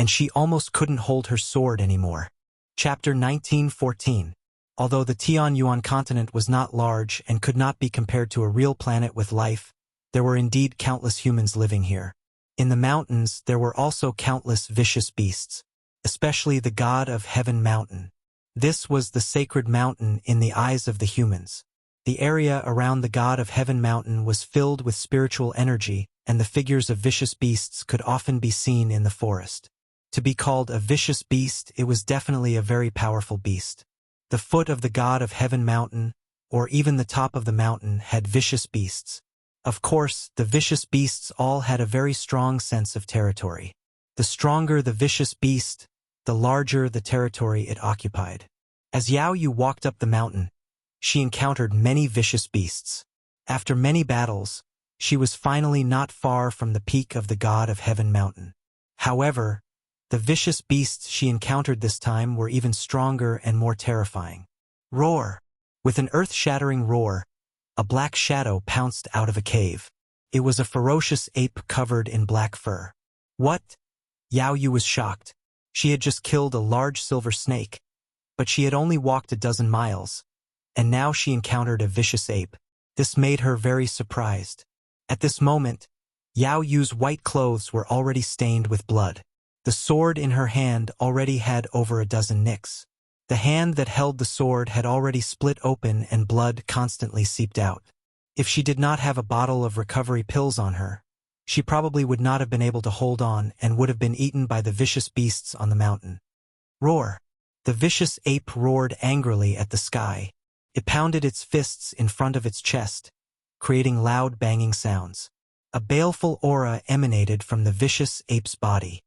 and she almost couldn't hold her sword anymore. Chapter 1914. Although the Tianyuan continent was not large and could not be compared to a real planet with life, there were indeed countless humans living here. In the mountains, there were also countless vicious beasts, especially the god of Heaven Mountain. This was the sacred mountain in the eyes of the humans. The area around the god of Heaven Mountain was filled with spiritual energy, and the figures of vicious beasts could often be seen in the forest. To be called a vicious beast, it was definitely a very powerful beast. The foot of the god of Heaven Mountain, or even the top of the mountain, had vicious beasts. Of course, the vicious beasts all had a very strong sense of territory. The stronger the vicious beast, the larger the territory it occupied. As Yao Yu walked up the mountain, she encountered many vicious beasts. After many battles, she was finally not far from the peak of the god of Heaven Mountain. However, the vicious beasts she encountered this time were even stronger and more terrifying. Roar! With an earth-shattering roar, a black shadow pounced out of a cave. It was a ferocious ape covered in black fur. What? Yao Yu was shocked. She had just killed a large silver snake, but she had only walked a dozen miles, and now she encountered a vicious ape. This made her very surprised. At this moment, Yao Yu's white clothes were already stained with blood. The sword in her hand already had over a dozen nicks. The hand that held the sword had already split open and blood constantly seeped out. If she did not have a bottle of recovery pills on her, she probably would not have been able to hold on and would have been eaten by the vicious beasts on the mountain. Roar! The vicious ape roared angrily at the sky. It pounded its fists in front of its chest, creating loud banging sounds. A baleful aura emanated from the vicious ape's body.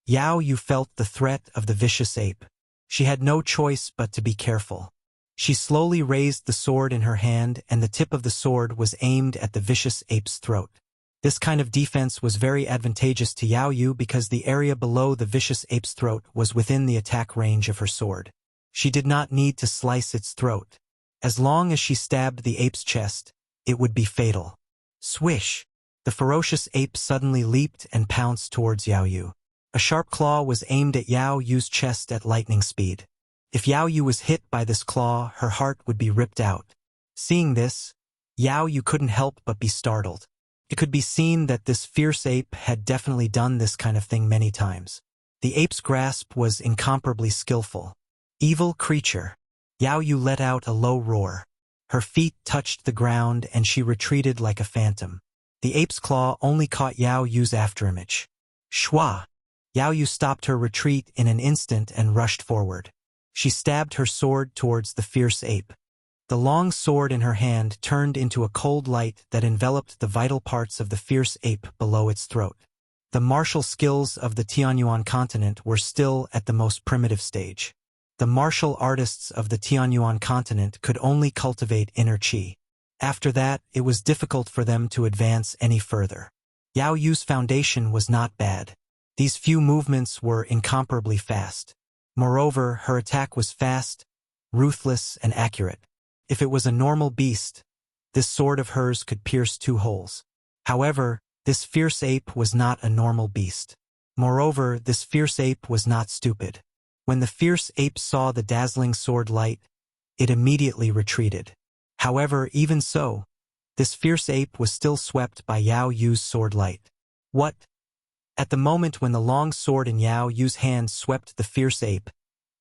Yao Yu felt the threat of the vicious ape. She had no choice but to be careful. She slowly raised the sword in her hand, and the tip of the sword was aimed at the vicious ape's throat. This kind of defense was very advantageous to Yao Yu because the area below the vicious ape's throat was within the attack range of her sword. She did not need to slice its throat. As long as she stabbed the ape's chest, it would be fatal. Swish! The ferocious ape suddenly leaped and pounced towards Yao Yu. A sharp claw was aimed at Yao Yu's chest at lightning speed. If Yao Yu was hit by this claw, her heart would be ripped out. Seeing this, Yao Yu couldn't help but be startled. It could be seen that this fierce ape had definitely done this kind of thing many times. The ape's grasp was incomparably skillful. Evil creature! Yao Yu let out a low roar. Her feet touched the ground and she retreated like a phantom. The ape's claw only caught Yao Yu's afterimage. Shwa! Yao Yu stopped her retreat in an instant and rushed forward. She stabbed her sword towards the fierce ape. The long sword in her hand turned into a cold light that enveloped the vital parts of the fierce ape below its throat. The martial skills of the Tianyuan continent were still at the most primitive stage. The martial artists of the Tianyuan continent could only cultivate inner qi. After that, it was difficult for them to advance any further. Yao Yu's foundation was not bad. These few movements were incomparably fast. Moreover, her attack was fast, ruthless, and accurate. If it was a normal beast, this sword of hers could pierce 2 holes. However, this fierce ape was not a normal beast. Moreover, this fierce ape was not stupid. When the fierce ape saw the dazzling sword light, it immediately retreated. However, even so, this fierce ape was still swept by Yao Yu's sword light. What? At the moment when the long sword in Yao Yu's hand swept the fierce ape,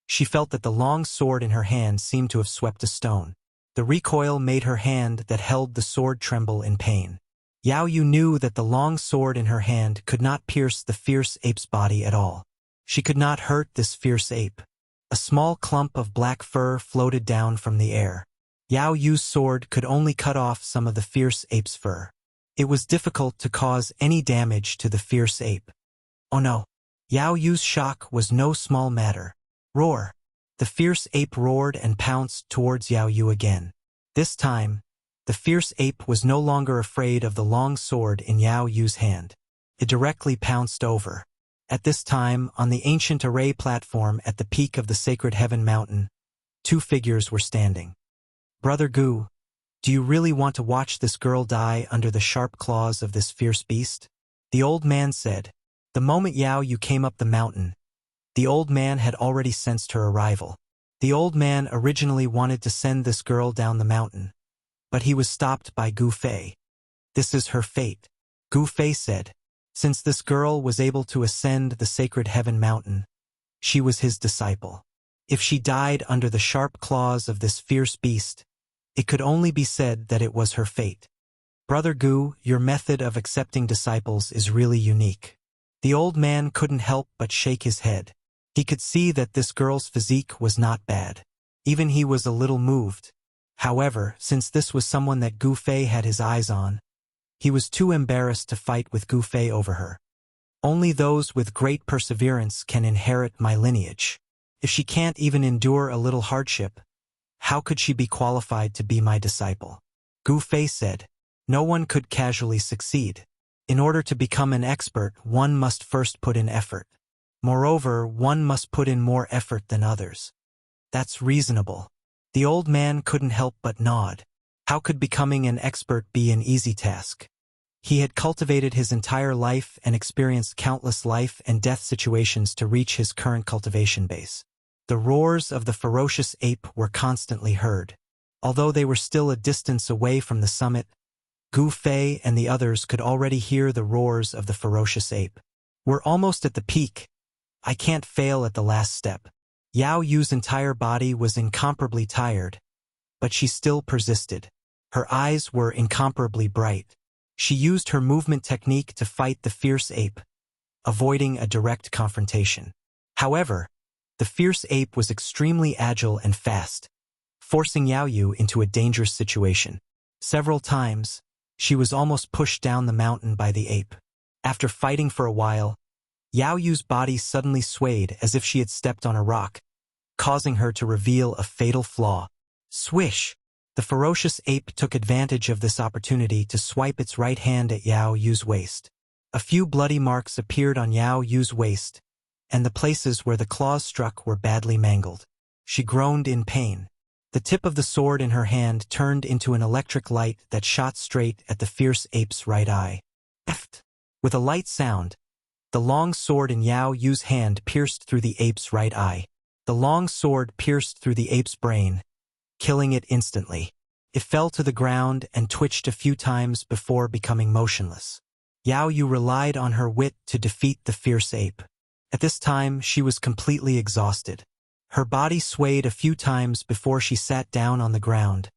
she felt that the long sword in her hand seemed to have swept a stone. The recoil made her hand that held the sword tremble in pain. Yao Yu knew that the long sword in her hand could not pierce the fierce ape's body at all. She could not hurt this fierce ape. A small clump of black fur floated down from the air. Yao Yu's sword could only cut off some of the fierce ape's fur. It was difficult to cause any damage to the fierce ape. Oh no! Yao Yu's shock was no small matter. Roar! The fierce ape roared and pounced towards Yao Yu again. This time, the fierce ape was no longer afraid of the long sword in Yao Yu's hand. It directly pounced over. At this time, on the ancient array platform at the peak of the sacred Heaven Mountain, 2 figures were standing. Brother Gu, do you really want to watch this girl die under the sharp claws of this fierce beast? The old man said. The moment Yao Yu came up the mountain, the old man had already sensed her arrival. The old man originally wanted to send this girl down the mountain, but he was stopped by Gu Fei. "This is her fate," Gu Fei said. Since this girl was able to ascend the sacred heaven mountain, she was his disciple. If she died under the sharp claws of this fierce beast, it could only be said that it was her fate. "Brother Gu, your method of accepting disciples is really unique." The old man couldn't help but shake his head. He could see that this girl's physique was not bad. Even he was a little moved. However, since this was someone that Gu Fei had his eyes on, he was too embarrassed to fight with Gu Fei over her. "Only those with great perseverance can inherit my lineage. If she can't even endure a little hardship, how could she be qualified to be my disciple?" Gu Fei said. "No one could casually succeed. In order to become an expert, one must first put in effort. Moreover, one must put in more effort than others." "That's reasonable." The old man couldn't help but nod. How could becoming an expert be an easy task? He had cultivated his entire life and experienced countless life and death situations to reach his current cultivation base. The roars of the ferocious ape were constantly heard. Although they were still a distance away from the summit, Gu Fei and the others could already hear the roars of the ferocious ape. "We're almost at the peak. I can't fail at the last step." Yao Yu's entire body was incomparably tired, but she still persisted. Her eyes were incomparably bright. She used her movement technique to fight the fierce ape, avoiding a direct confrontation. However, the fierce ape was extremely agile and fast, forcing Yao Yu into a dangerous situation. Several times, she was almost pushed down the mountain by the ape. After fighting for a while, Yao Yu's body suddenly swayed as if she had stepped on a rock, causing her to reveal a fatal flaw. Swish! The ferocious ape took advantage of this opportunity to swipe its right hand at Yao Yu's waist. A few bloody marks appeared on Yao Yu's waist, and the places where the claws struck were badly mangled. She groaned in pain. The tip of the sword in her hand turned into an electric light that shot straight at the fierce ape's right eye. Eft! With a light sound, the long sword in Yao Yu's hand pierced through the ape's right eye. The long sword pierced through the ape's brain, killing it instantly. It fell to the ground and twitched a few times before becoming motionless. Yao Yu relied on her wit to defeat the fierce ape. At this time, she was completely exhausted. Her body swayed a few times before she sat down on the ground,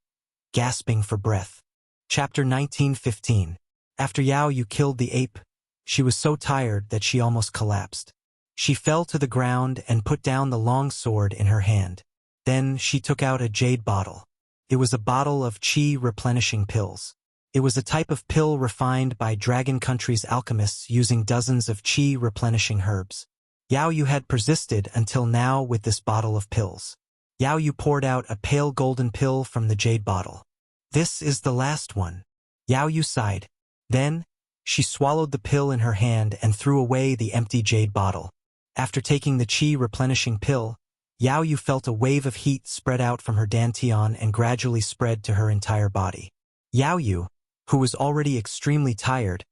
gasping for breath. Chapter 19:15. After Yao Yu killed the ape, she was so tired that she almost collapsed. She fell to the ground and put down the long sword in her hand. Then she took out a jade bottle. It was a bottle of qi replenishing pills. It was a type of pill refined by Dragon Country's alchemists using dozens of qi replenishing herbs. Yao Yu had persisted until now with this bottle of pills. Yao Yu poured out a pale golden pill from the jade bottle. "This is the last one." Yao Yu sighed. Then, she swallowed the pill in her hand and threw away the empty jade bottle. After taking the qi replenishing pill, Yao Yu felt a wave of heat spread out from her dantian and gradually spread to her entire body. Yao Yu, who was already extremely tired,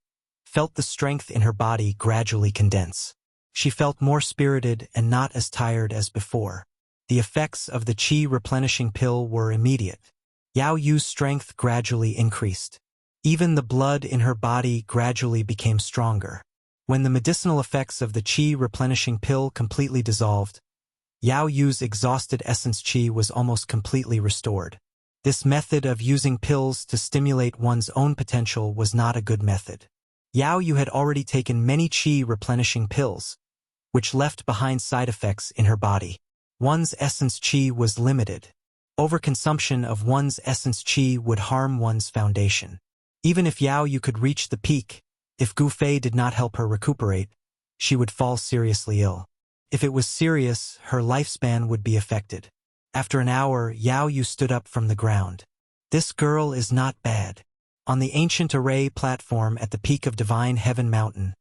felt the strength in her body gradually condense. She felt more spirited and not as tired as before. The effects of the qi replenishing pill were immediate. Yao Yu's strength gradually increased. Even the blood in her body gradually became stronger. When the medicinal effects of the qi replenishing pill completely dissolved, Yao Yu's exhausted essence qi was almost completely restored. This method of using pills to stimulate one's own potential was not a good method. Yao Yu had already taken many qi replenishing pills, which left behind side effects in her body. One's essence qi was limited. Overconsumption of one's essence qi would harm one's foundation. Even if Yao Yu could reach the peak, if Gu Fei did not help her recuperate, she would fall seriously ill. If it was serious, her lifespan would be affected. After an hour, Yao Yu stood up from the ground. "This girl is not bad." On the ancient array platform at the peak of Divine Heaven Mountain,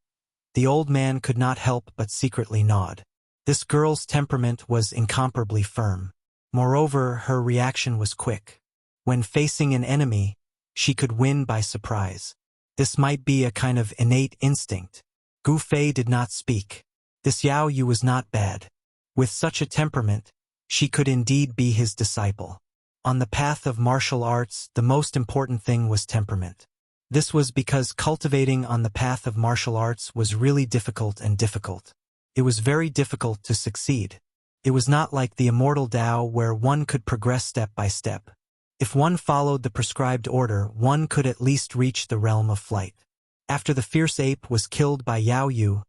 the old man could not help but secretly nod. This girl's temperament was incomparably firm. Moreover, her reaction was quick. When facing an enemy, she could win by surprise. This might be a kind of innate instinct. Gu Fei did not speak. This Yao Yu was not bad. With such a temperament, she could indeed be his disciple. On the path of martial arts, the most important thing was temperament. This was because cultivating on the path of martial arts was really difficult. It was very difficult to succeed. It was not like the Immortal Tao where one could progress step by step. If one followed the prescribed order, one could at least reach the realm of flight. After the fierce ape was killed by Yao Yu,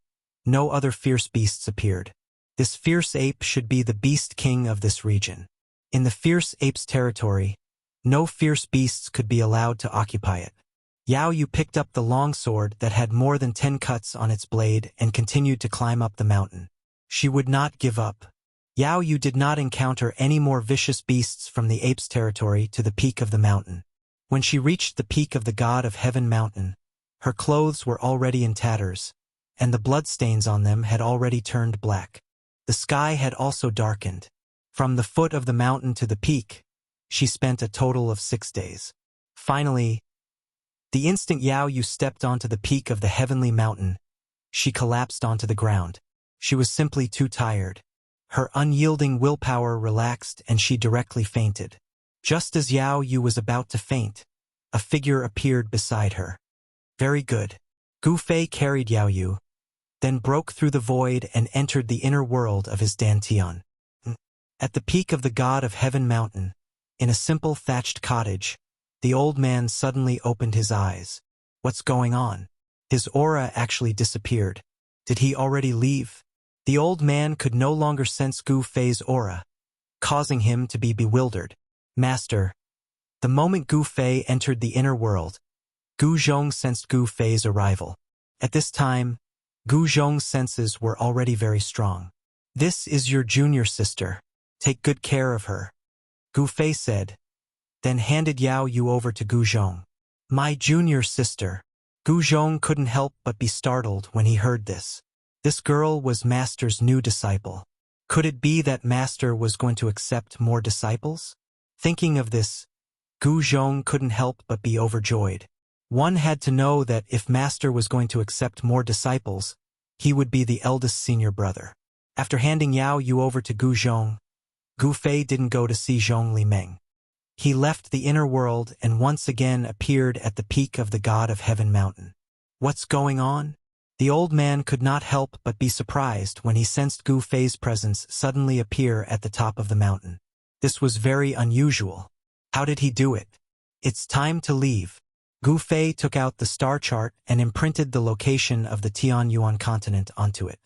no other fierce beasts appeared. This fierce ape should be the beast king of this region. In the fierce ape's territory, no fierce beasts could be allowed to occupy it. Yao Yu picked up the longsword that had more than 10 cuts on its blade and continued to climb up the mountain. She would not give up. Yao Yu did not encounter any more vicious beasts from the ape's territory to the peak of the mountain. When she reached the peak of the God of Heaven mountain, her clothes were already in tatters, and the bloodstains on them had already turned black. The sky had also darkened. From the foot of the mountain to the peak, she spent a total of 6 days. Finally, the instant Yao Yu stepped onto the peak of the heavenly mountain, she collapsed onto the ground. She was simply too tired. Her unyielding willpower relaxed and she directly fainted. Just as Yao Yu was about to faint, a figure appeared beside her. Very good. Gu Fei carried Yao Yu, then broke through the void and entered the inner world of his dantian. At the peak of the God of Heaven mountain, in a simple thatched cottage, the old man suddenly opened his eyes. What's going on? His aura actually disappeared. Did he already leave? The old man could no longer sense Gu Fei's aura, causing him to be bewildered. Master. The moment Gu Fei entered the inner world, Gu Zhong sensed Gu Fei's arrival. At this time, Gu Zhong's senses were already very strong. This is your junior sister. Take good care of her, Gu Fei said, then handed Yao Yu over to Gu Zhong. My junior sister. Gu Zhong couldn't help but be startled when he heard this. This girl was Master's new disciple. Could it be that Master was going to accept more disciples? Thinking of this, Gu Zhong couldn't help but be overjoyed. One had to know that if Master was going to accept more disciples, he would be the eldest senior brother. After handing Yao Yu over to Gu Zhong, Gu Fei didn't go to see Zhong Li Meng. He left the inner world and once again appeared at the peak of the God of Heaven mountain. What's going on? The old man could not help but be surprised when he sensed Gu Fei's presence suddenly appear at the top of the mountain. This was very unusual. How did he do it? It's time to leave. Gu Fei took out the star chart and imprinted the location of the Tianyuan continent onto it.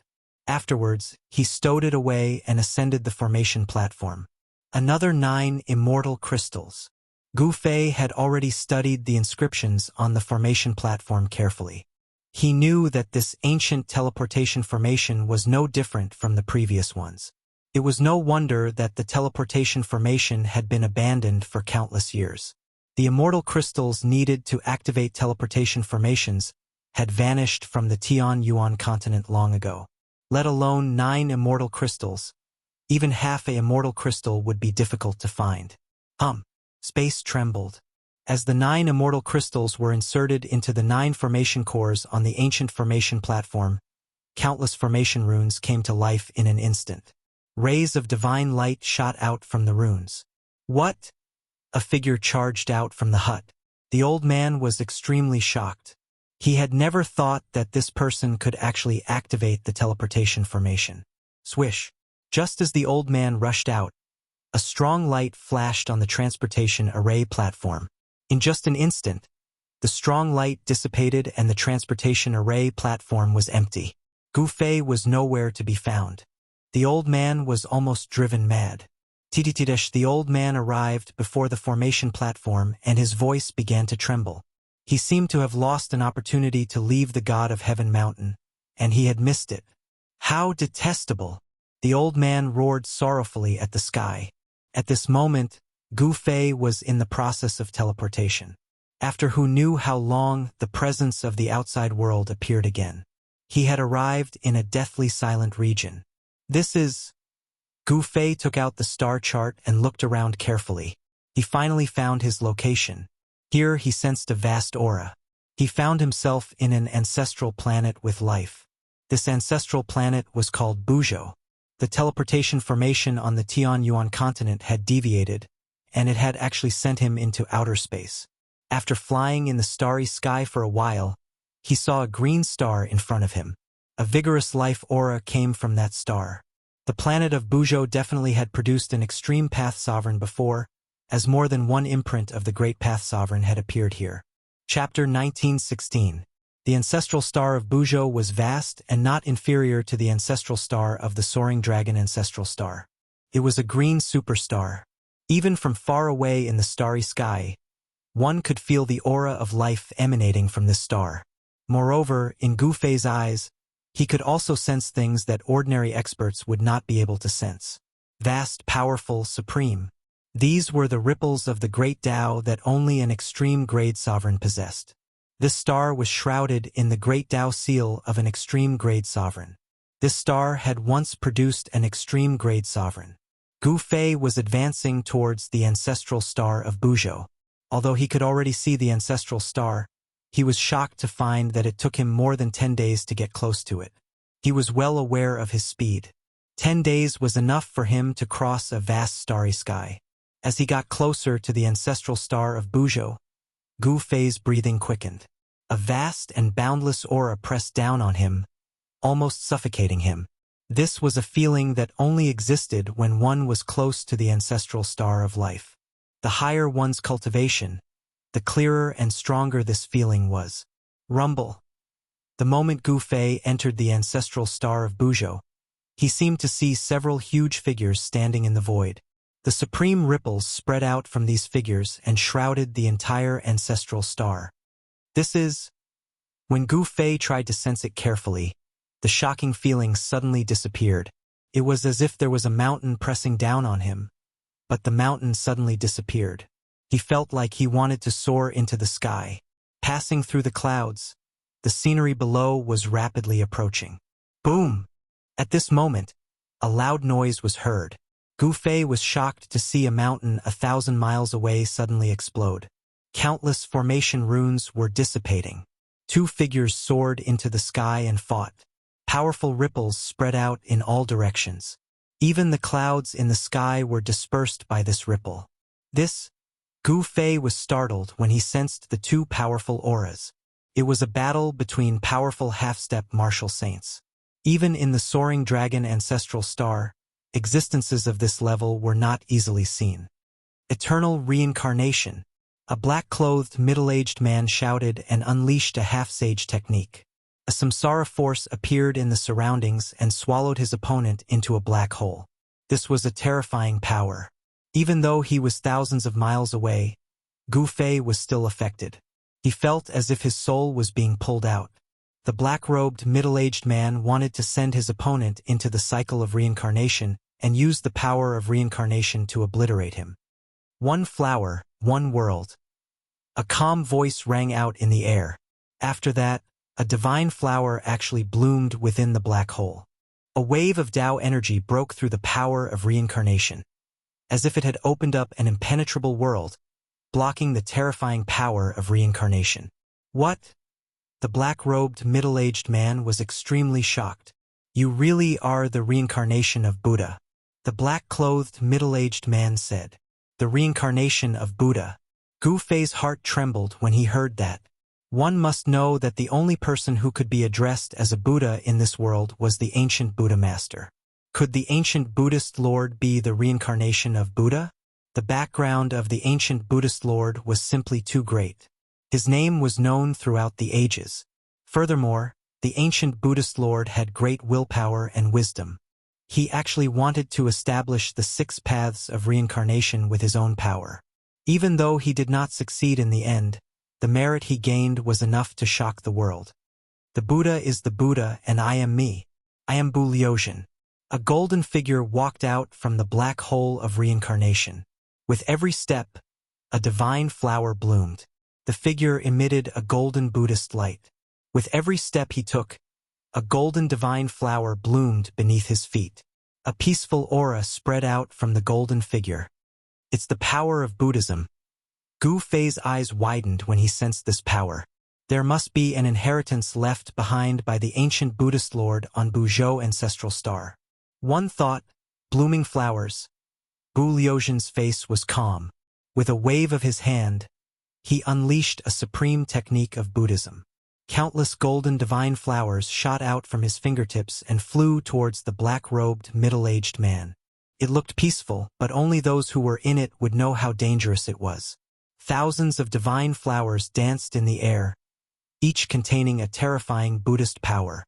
Afterwards, he stowed it away and ascended the formation platform. Another 9 immortal crystals. Gu Fei had already studied the inscriptions on the formation platform carefully. He knew that this ancient teleportation formation was no different from the previous ones. It was no wonder that the teleportation formation had been abandoned for countless years. The immortal crystals needed to activate teleportation formations had vanished from the Tianyuan continent long ago. Let alone 9 immortal crystals. Even half a immortal crystal would be difficult to find. Space trembled. As the 9 immortal crystals were inserted into the 9 formation cores on the ancient formation platform, countless formation runes came to life in an instant. Rays of divine light shot out from the runes. What? A figure charged out from the hut. The old man was extremely shocked. He had never thought that this person could actually activate the teleportation formation. Swish. Just as the old man rushed out, a strong light flashed on the transportation array platform. In just an instant, the strong light dissipated and the transportation array platform was empty. Gu Fei was nowhere to be found. The old man was almost driven mad. Tititidesh, the old man arrived before the formation platform and his voice began to tremble. He seemed to have lost an opportunity to leave the God of Heaven mountain, and he had missed it. How detestable! The old man roared sorrowfully at the sky. At this moment, Gu Fei was in the process of teleportation. After who knew how long, the presence of the outside world appeared again. He had arrived in a deathly silent region. This is... Gu Fei took out the star chart and looked around carefully. He finally found his location. Here he sensed a vast aura. He found himself in an ancestral planet with life. This ancestral planet was called Buzhou. The teleportation formation on the Tianyuan continent had deviated, and it had actually sent him into outer space. After flying in the starry sky for a while, he saw a green star in front of him. A vigorous life aura came from that star. The planet of Buzhou definitely had produced an extreme path sovereign before, as more than one imprint of the great path sovereign had appeared here. Chapter 1916. The ancestral star of Buzhou was vast and not inferior to the ancestral star of the soaring dragon ancestral star. It was a green superstar. Even from far away in the starry sky, one could feel the aura of life emanating from this star. Moreover, in Gu Fei's eyes, he could also sense things that ordinary experts would not be able to sense. Vast, powerful, supreme. These were the ripples of the great Tao that only an extreme grade sovereign possessed. This star was shrouded in the great Tao seal of an extreme grade sovereign. This star had once produced an extreme grade sovereign. Gu Fei was advancing towards the ancestral star of Buzhou. Although he could already see the ancestral star, he was shocked to find that it took him more than 10 days to get close to it. He was well aware of his speed. 10 days was enough for him to cross a vast starry sky. As he got closer to the ancestral star of Buzhou, Gu Fei's breathing quickened. A vast and boundless aura pressed down on him, almost suffocating him. This was a feeling that only existed when one was close to the ancestral star of life. The higher one's cultivation, the clearer and stronger this feeling was. Rumble. The moment Gu Fei entered the ancestral star of Buzhou, he seemed to see several huge figures standing in the void. The supreme ripples spread out from these figures and shrouded the entire ancestral star. This is... When Gu Fei tried to sense it carefully, the shocking feeling suddenly disappeared. It was as if there was a mountain pressing down on him, but the mountain suddenly disappeared. He felt like he wanted to soar into the sky. Passing through the clouds, the scenery below was rapidly approaching. Boom! At this moment, a loud noise was heard. Gu Fei was shocked to see a mountain 1,000 miles away suddenly explode. Countless formation runes were dissipating. Two figures soared into the sky and fought. Powerful ripples spread out in all directions. Even the clouds in the sky were dispersed by this ripple. Gu Fei was startled when he sensed the two powerful auras. It was a battle between powerful half-step martial saints. Even in the soaring dragon ancestral star, existences of this level were not easily seen. Eternal reincarnation. A black-clothed middle-aged man shouted and unleashed a half-sage technique. A samsara force appeared in the surroundings and swallowed his opponent into a black hole. This was a terrifying power. Even though he was thousands of miles away, Gu Fei was still affected. He felt as if his soul was being pulled out. The black-robed middle-aged man wanted to send his opponent into the cycle of reincarnation and use the power of reincarnation to obliterate him. One flower, one world. A calm voice rang out in the air. After that, a divine flower actually bloomed within the black hole. A wave of Tao energy broke through the power of reincarnation, as if it had opened up an impenetrable world, blocking the terrifying power of reincarnation. What? The black-robed middle-aged man was extremely shocked. You really are the reincarnation of Buddha. The black-clothed middle-aged man said. The reincarnation of Buddha. Gu Fei's heart trembled when he heard that. One must know that the only person who could be addressed as a Buddha in this world was the ancient Buddha master. Could the ancient Buddhist Lord be the reincarnation of Buddha? The background of the ancient Buddhist Lord was simply too great. His name was known throughout the ages. Furthermore, the ancient Buddhist Lord had great willpower and wisdom. He actually wanted to establish the 6 paths of reincarnation with his own power. Even though he did not succeed in the end, the merit he gained was enough to shock the world. The Buddha is the Buddha and I am me. I am Bu Liuzhen. A golden figure walked out from the black hole of reincarnation. With every step, a divine flower bloomed. The figure emitted a golden Buddhist light. With every step he took, a golden divine flower bloomed beneath his feet. A peaceful aura spread out from the golden figure. It's the power of Buddhism. Gu Fei's eyes widened when he sensed this power. There must be an inheritance left behind by the ancient Buddhist lord on Buzhou ancestral star. One thought, blooming flowers. Bu Liuxian's face was calm. With a wave of his hand, he unleashed a supreme technique of Buddhism. Countless golden divine flowers shot out from his fingertips and flew towards the black-robed, middle-aged man. It looked peaceful, but only those who were in it would know how dangerous it was. Thousands of divine flowers danced in the air, each containing a terrifying Buddhist power.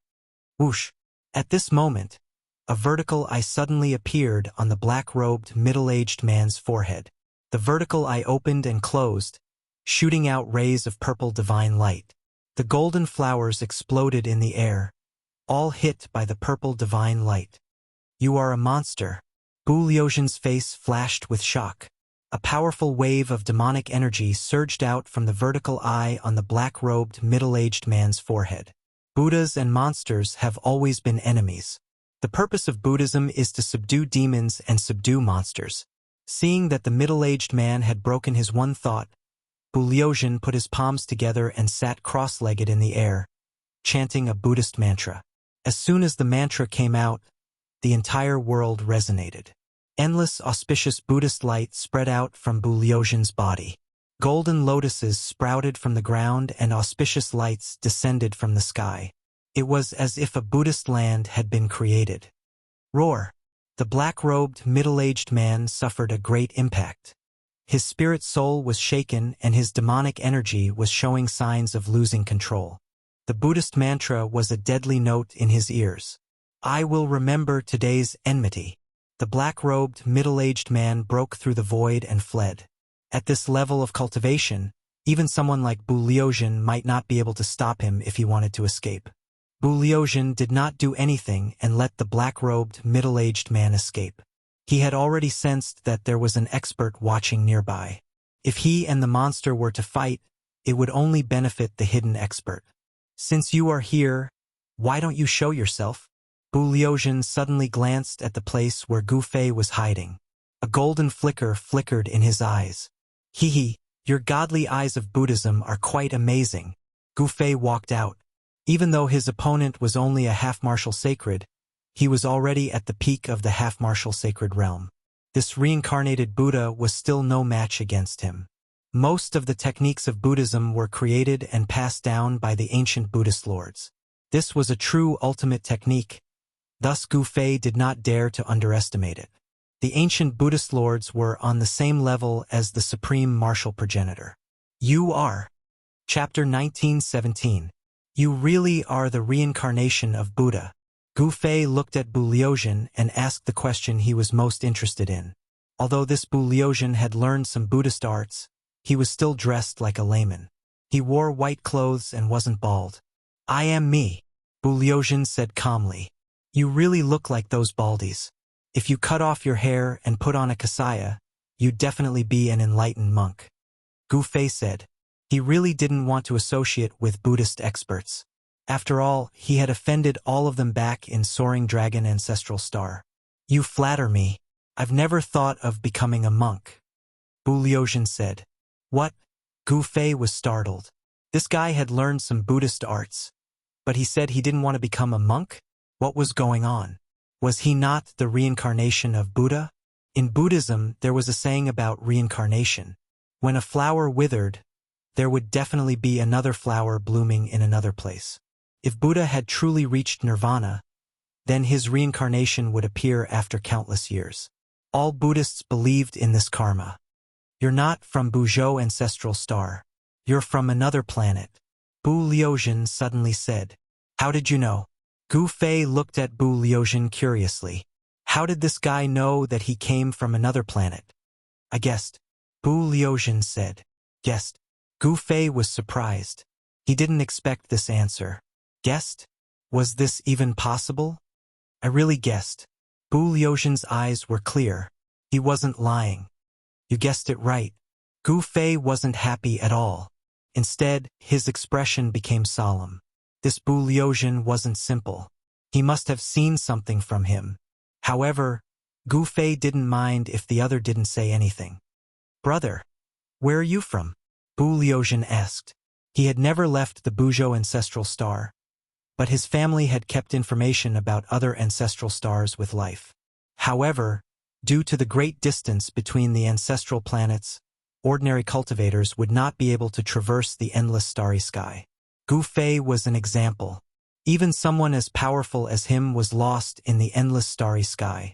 Whoosh! At this moment, a vertical eye suddenly appeared on the black-robed, middle-aged man's forehead. The vertical eye opened and closed, shooting out rays of purple divine light. The golden flowers exploded in the air, all hit by the purple divine light. You are a monster. Bu Liuxian's face flashed with shock. A powerful wave of demonic energy surged out from the vertical eye on the black-robed, middle-aged man's forehead. Buddhas and monsters have always been enemies. The purpose of Buddhism is to subdue demons and subdue monsters. Seeing that the middle-aged man had broken his one thought, Bu Liuxian put his palms together and sat cross-legged in the air, chanting a Buddhist mantra. As soon as the mantra came out, the entire world resonated. Endless auspicious Buddhist light spread out from Bu Liuxian's body. Golden lotuses sprouted from the ground and auspicious lights descended from the sky. It was as if a Buddhist land had been created. Roar! The black-robed, middle-aged man suffered a great impact. His spirit soul was shaken and his demonic energy was showing signs of losing control. The Buddhist mantra was a deadly note in his ears. I will remember today's enmity. The black-robed, middle-aged man broke through the void and fled. At this level of cultivation, even someone like Bu Liuxian might not be able to stop him if he wanted to escape. Bu Liuxian did not do anything and let the black-robed, middle-aged man escape. He had already sensed that there was an expert watching nearby. If he and the monster were to fight, it would only benefit the hidden expert. Since you are here, why don't you show yourself? Bu Liuxian suddenly glanced at the place where Gu Fei was hiding. A golden flicker flickered in his eyes. Hee, your godly eyes of Buddhism are quite amazing. Gu Fei walked out. Even though his opponent was only a half-martial sacred, he was already at the peak of the half-martial sacred realm. This reincarnated Buddha was still no match against him. Most of the techniques of Buddhism were created and passed down by the ancient Buddhist lords. This was a true ultimate technique. Thus Gu Fei did not dare to underestimate it. The ancient Buddhist lords were on the same level as the supreme martial progenitor. You are. Chapter 1917. You really are the reincarnation of Buddha. Gu Fei looked at Bu Liuxian and asked the question he was most interested in. Although this Bu Liuxian had learned some Buddhist arts, he was still dressed like a layman. He wore white clothes and wasn't bald. I am me, Bu Liuxian said calmly. You really look like those baldies. If you cut off your hair and put on a kasaya, you'd definitely be an enlightened monk. Gu Fei said. He really didn't want to associate with Buddhist experts. After all, he had offended all of them back in Soaring Dragon Ancestral Star. You flatter me. I've never thought of becoming a monk. Bu Liuxian said. What? Gu Fei was startled. This guy had learned some Buddhist arts. But he said he didn't want to become a monk? What was going on? Was he not the reincarnation of Buddha? In Buddhism, there was a saying about reincarnation. When a flower withered, there would definitely be another flower blooming in another place. If Buddha had truly reached nirvana, then his reincarnation would appear after countless years. All Buddhists believed in this karma. You're not from Buzhou ancestral star. You're from another planet. Bu Liuxian suddenly said. How did you know? Gu Fei looked at Bu Liuxian curiously. How did this guy know that he came from another planet? I guessed. Bu Liuxian said. Guessed. Gu Fei was surprised. He didn't expect this answer. Guessed? Was this even possible? I really guessed. Bu Liuxian's eyes were clear. He wasn't lying. You guessed it right. Gu Fei wasn't happy at all. Instead, his expression became solemn. This Bu Liuxian wasn't simple. He must have seen something from him. However, Gu Fei didn't mind if the other didn't say anything. Brother, where are you from? Bu Liuxian asked. He had never left the Buzhou ancestral star, but his family had kept information about other ancestral stars with life. However, due to the great distance between the ancestral planets, ordinary cultivators would not be able to traverse the endless starry sky. Gu Fei was an example. Even someone as powerful as him was lost in the endless starry sky.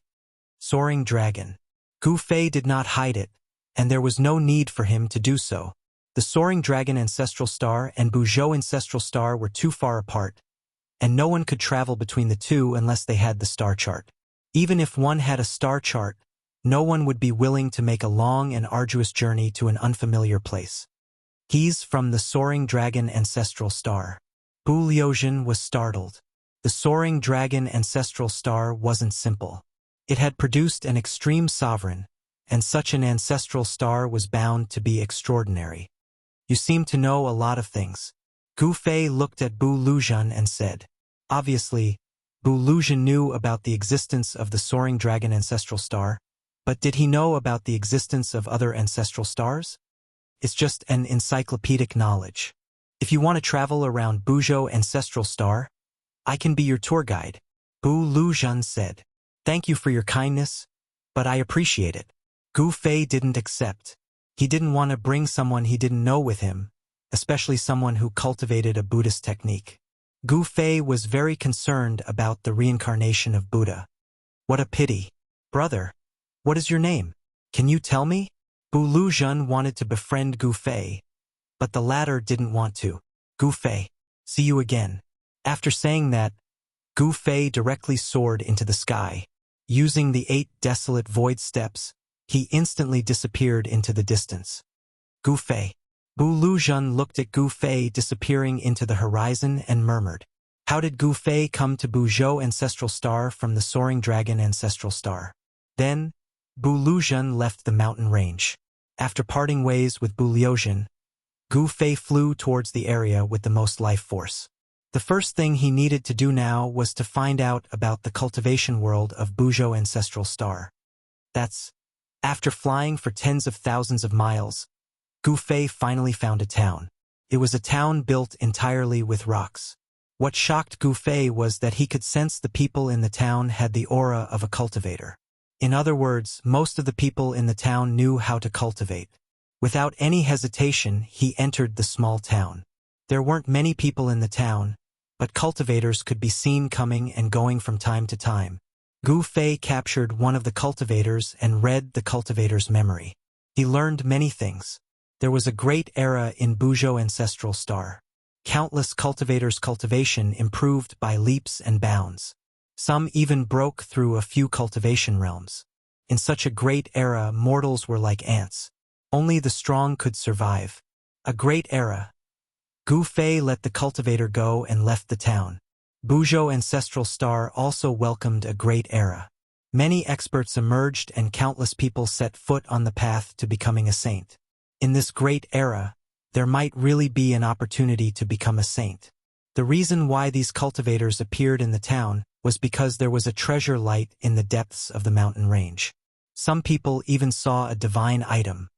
Soaring Dragon. Gu Fei did not hide it, and there was no need for him to do so. The Soaring Dragon ancestral star and Buzhou ancestral star were too far apart, and no one could travel between the two unless they had the star chart. Even if one had a star chart, no one would be willing to make a long and arduous journey to an unfamiliar place. He's from the Soaring Dragon ancestral star. Bu Liuzhen was startled. The Soaring Dragon ancestral star wasn't simple. It had produced an extreme sovereign, and such an ancestral star was bound to be extraordinary. You seem to know a lot of things. Gu Fei looked at Bu Liuzhen and said. Obviously, Bu Liuzhen knew about the existence of the Soaring Dragon ancestral star, but did he know about the existence of other ancestral stars? It's just an encyclopedic knowledge. If you want to travel around Buzhou ancestral star, I can be your tour guide, Bu Liuzhen said. Thank you for your kindness, but I appreciate it. Gu Fei didn't accept. He didn't want to bring someone he didn't know with him, especially someone who cultivated a Buddhist technique. Gu Fei was very concerned about the reincarnation of Buddha. What a pity. Brother, what is your name? Can you tell me? Bu Liuzhen wanted to befriend Gu Fei, but the latter didn't want to. Gu Fei, see you again. After saying that, Gu Fei directly soared into the sky. Using the 8 desolate void steps, he instantly disappeared into the distance. Gu Fei. Bu Liuzhen looked at Gu Fei disappearing into the horizon and murmured. How did Gu Fei come to Buzhou ancestral star from the Soaring Dragon ancestral star? Then, Bu Liuzhen left the mountain range. After parting ways with Bu Liuzhen, Gu Fei flew towards the area with the most life force. The first thing he needed to do now was to find out about the cultivation world of Buzhou ancestral star. After flying for tens of thousands of miles, Gu Fei finally found a town. It was a town built entirely with rocks. What shocked Gu Fei was that he could sense the people in the town had the aura of a cultivator. In other words, most of the people in the town knew how to cultivate. Without any hesitation, he entered the small town. There weren't many people in the town, but cultivators could be seen coming and going from time to time. Gu Fei captured one of the cultivators and read the cultivator's memory. He learned many things. There was a great era in Buzhou ancestral star. Countless cultivators' cultivation improved by leaps and bounds. Some even broke through a few cultivation realms. In such a great era, mortals were like ants. Only the strong could survive. A great era. Gu Fei let the cultivator go and left the town. Buzhou ancestral star also welcomed a great era. Many experts emerged and countless people set foot on the path to becoming a saint. In this great era, there might really be an opportunity to become a saint. The reason why these cultivators appeared in the town was because there was a treasure light in the depths of the mountain range. Some people even saw a divine item.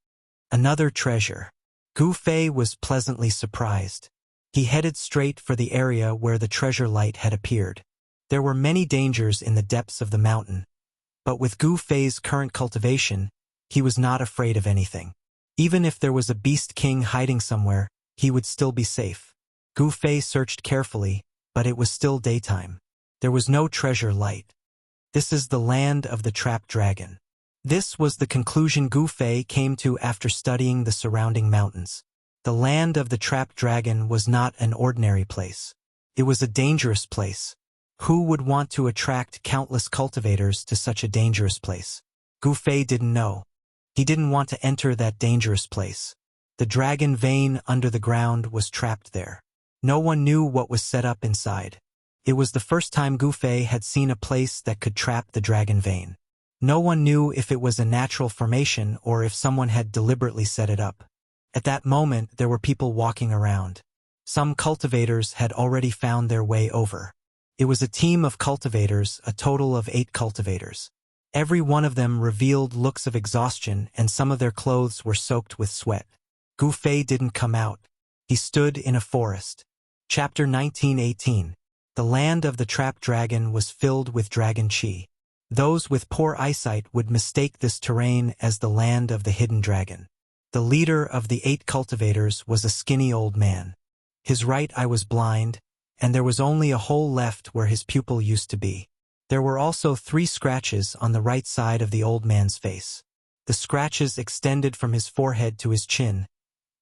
Another treasure. Gu Fei was pleasantly surprised. He headed straight for the area where the treasure light had appeared. There were many dangers in the depths of the mountain, but with Gu Fei's current cultivation, he was not afraid of anything. Even if there was a beast king hiding somewhere, he would still be safe. Gu Fei searched carefully, but it was still daytime. There was no treasure light. This is the land of the trapped dragon. This was the conclusion Gu Fei came to after studying the surrounding mountains. The land of the trapped dragon was not an ordinary place. It was a dangerous place. Who would want to attract countless cultivators to such a dangerous place? Gu Fei didn't know. He didn't want to enter that dangerous place. The dragon vein under the ground was trapped there. No one knew what was set up inside. It was the first time Gu Fei had seen a place that could trap the dragon vein. No one knew if it was a natural formation or if someone had deliberately set it up. At that moment, there were people walking around. Some cultivators had already found their way over. It was a team of cultivators, a total of 8 cultivators. Every one of them revealed looks of exhaustion and some of their clothes were soaked with sweat. Gu Fei didn't come out. He stood in a forest. Chapter 1918. The land of the trapped dragon was filled with dragon chi. Those with poor eyesight would mistake this terrain as the land of the hidden dragon. The leader of the 8 cultivators was a skinny old man. His right eye was blind, and there was only a hole left where his pupil used to be. There were also 3 scratches on the right side of the old man's face. The scratches extended from his forehead to his chin,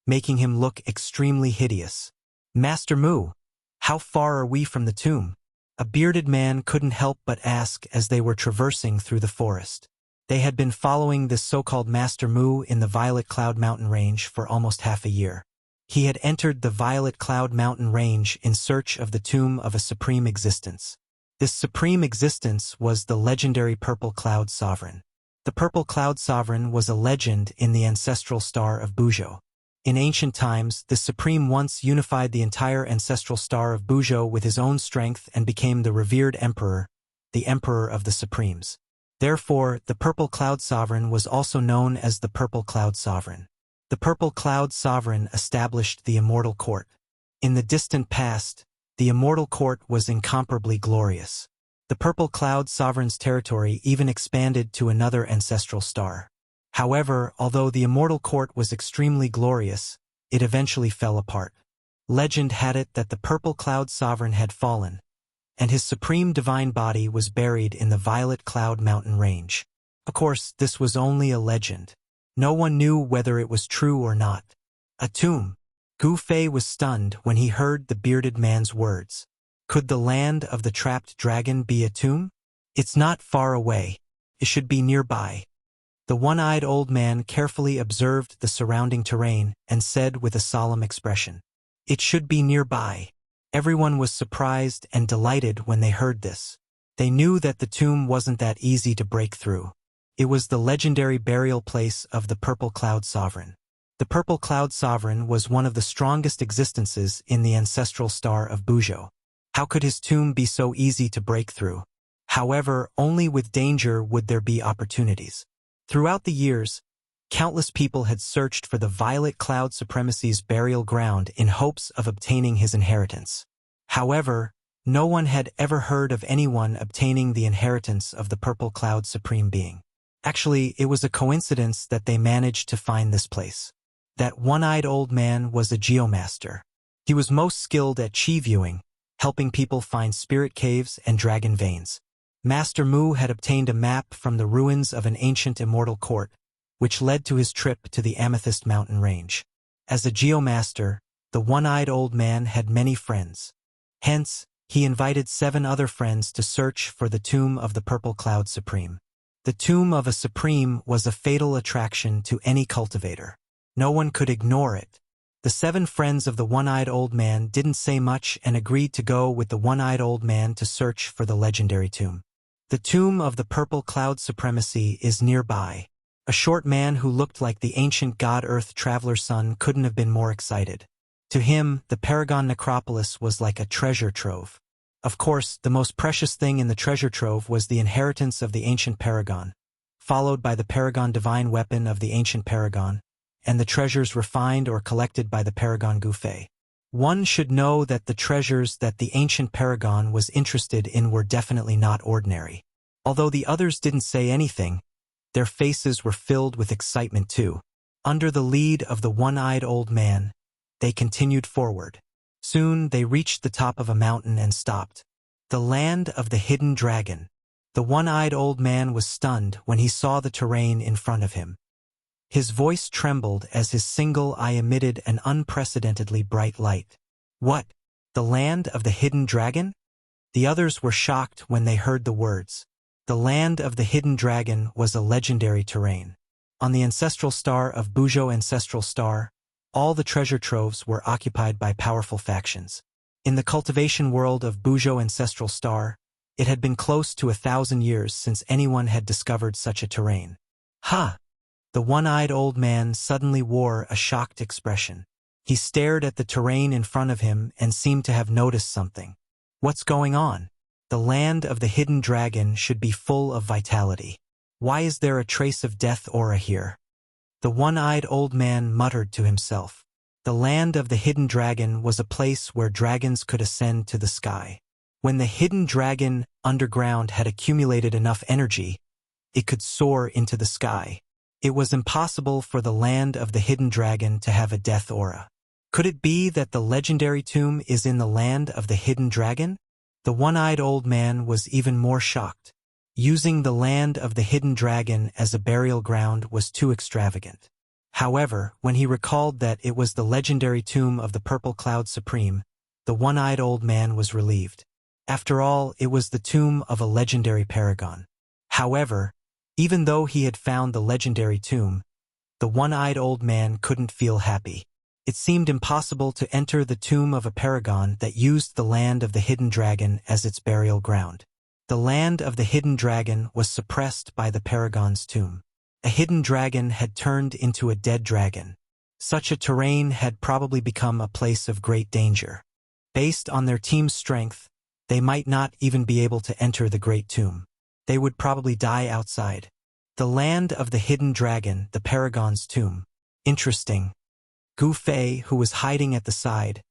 making him look extremely hideous. "Master Mu, how far are we from the tomb?" a bearded man couldn't help but ask as they were traversing through the forest. They had been following this so-called Master Mu in the Violet Cloud Mountain Range for almost half a year. He had entered the Violet Cloud Mountain Range in search of the tomb of a supreme existence. This supreme existence was the legendary Purple Cloud Sovereign. The Purple Cloud Sovereign was a legend in the ancestral star of Buzhou. In ancient times, the Supreme once unified the entire ancestral star of Buzhou with his own strength and became the revered emperor, the Emperor of the Supremes. Therefore, the Purple Cloud Sovereign was also known as the Purple Cloud Sovereign. The Purple Cloud Sovereign established the Immortal Court. In the distant past, the Immortal Court was incomparably glorious. The Purple Cloud Sovereign's territory even expanded to another ancestral star. However, although the Immortal Court was extremely glorious, it eventually fell apart. Legend had it that the Purple Cloud Sovereign had fallen, and his supreme divine body was buried in the Violet Cloud Mountain Range. Of course, this was only a legend. No one knew whether it was true or not. A tomb. Gu Fei was stunned when he heard the bearded man's words. Could the land of the trapped dragon be a tomb? It's not far away. It should be nearby. The one-eyed old man carefully observed the surrounding terrain and said with a solemn expression, "It should be nearby." Everyone was surprised and delighted when they heard this. They knew that the tomb wasn't that easy to break through. It was the legendary burial place of the Purple Cloud Sovereign. The Purple Cloud Sovereign was one of the strongest existences in the ancestral star of Buzhou. How could his tomb be so easy to break through? However, only with danger would there be opportunities. Throughout the years, countless people had searched for the Violet Cloud Supremacy's burial ground in hopes of obtaining his inheritance. However, no one had ever heard of anyone obtaining the inheritance of the Purple Cloud Supreme Being. Actually, it was a coincidence that they managed to find this place. That one-eyed old man was a geomaster. He was most skilled at chi viewing, helping people find spirit caves and dragon veins. Master Mu had obtained a map from the ruins of an ancient immortal court, which led to his trip to the Amethyst Mountain Range. As a geomaster, the one-eyed old man had many friends. Hence, he invited 7 other friends to search for the tomb of the Purple Cloud Supreme. The tomb of a Supreme was a fatal attraction to any cultivator. No one could ignore it. The 7 friends of the one-eyed old man didn't say much and agreed to go with the one-eyed old man to search for the legendary tomb. The tomb of the Purple Cloud Supremacy is nearby. A short man who looked like the ancient god Earth Traveler's son couldn't have been more excited. To him, the Paragon Necropolis was like a treasure trove. Of course, the most precious thing in the treasure trove was the inheritance of the ancient Paragon, followed by the Paragon Divine Weapon of the ancient Paragon, and the treasures refined or collected by the Paragon Gu Fei. One should know that the treasures that the ancient Paragon was interested in were definitely not ordinary. Although the others didn't say anything, their faces were filled with excitement too. Under the lead of the one-eyed old man, they continued forward. Soon they reached the top of a mountain and stopped. The land of the hidden dragon. The one-eyed old man was stunned when he saw the terrain in front of him. His voice trembled as his single eye emitted an unprecedentedly bright light. What? The land of the hidden dragon? The others were shocked when they heard the words. The land of the hidden dragon was a legendary terrain. On the ancestral star of Buzhou Ancestral Star, all the treasure troves were occupied by powerful factions. In the cultivation world of Buzhou Ancestral Star, it had been close to 1,000 years since anyone had discovered such a terrain. Ha! The one-eyed old man suddenly wore a shocked expression. He stared at the terrain in front of him and seemed to have noticed something. What's going on? The land of the hidden dragon should be full of vitality. Why is there a trace of death aura here? The one-eyed old man muttered to himself. The land of the hidden dragon was a place where dragons could ascend to the sky. When the hidden dragon underground had accumulated enough energy, it could soar into the sky. It was impossible for the land of the hidden dragon to have a death aura. Could it be that the legendary tomb is in the land of the hidden dragon? The one-eyed old man was even more shocked. Using the land of the hidden dragon as a burial ground was too extravagant. However, when he recalled that it was the legendary tomb of the Purple Cloud Supreme, the one-eyed old man was relieved. After all, it was the tomb of a legendary paragon. However, even though he had found the legendary tomb, the one-eyed old man couldn't feel happy. It seemed impossible to enter the tomb of a paragon that used the land of the hidden dragon as its burial ground. The land of the hidden dragon was suppressed by the paragon's tomb. A hidden dragon had turned into a dead dragon. Such a terrain had probably become a place of great danger. Based on their team's strength, they might not even be able to enter the great tomb. They would probably die outside. The land of the hidden dragon, the paragon's tomb. Interesting. Gu Fei, who was hiding at the side,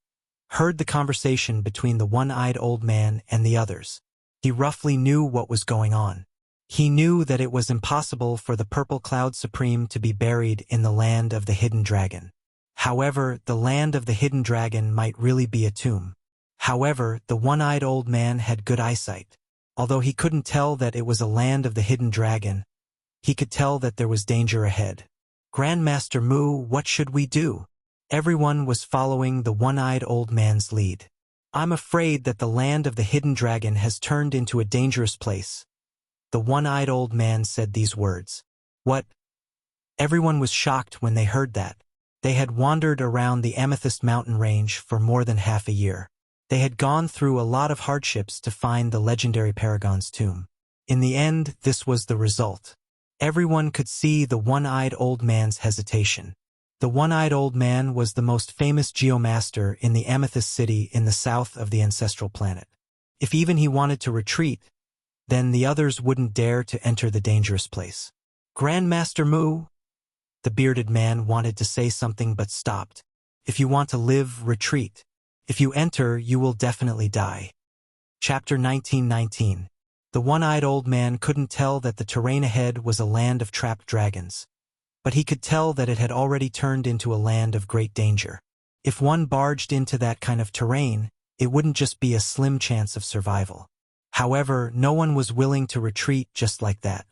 heard the conversation between the one-eyed old man and the others. He roughly knew what was going on. He knew that it was impossible for the Purple Cloud Supreme to be buried in the land of the hidden dragon. However, the land of the hidden dragon might really be a tomb. However, the one-eyed old man had good eyesight. Although he couldn't tell that it was a land of the hidden dragon, he could tell that there was danger ahead. Grandmaster Mu, what should we do? Everyone was following the one-eyed old man's lead. I'm afraid that the land of the hidden dragon has turned into a dangerous place. The one-eyed old man said these words. What? Everyone was shocked when they heard that. They had wandered around the Amethyst Mountain range for more than half a year. They had gone through a lot of hardships to find the legendary paragon's tomb. In the end, this was the result. Everyone could see the one-eyed old man's hesitation. The one-eyed old man was the most famous geomaster in the Amethyst City in the south of the ancestral planet. If even he wanted to retreat, then the others wouldn't dare to enter the dangerous place. Grandmaster Mu? The bearded man wanted to say something but stopped. If you want to live, retreat. If you enter, you will definitely die. Chapter 1919. The one-eyed old man couldn't tell that the terrain ahead was a land of trapped dragons. But he could tell that it had already turned into a land of great danger. If one barged into that kind of terrain, it wouldn't just be a slim chance of survival. However, no one was willing to retreat just like that.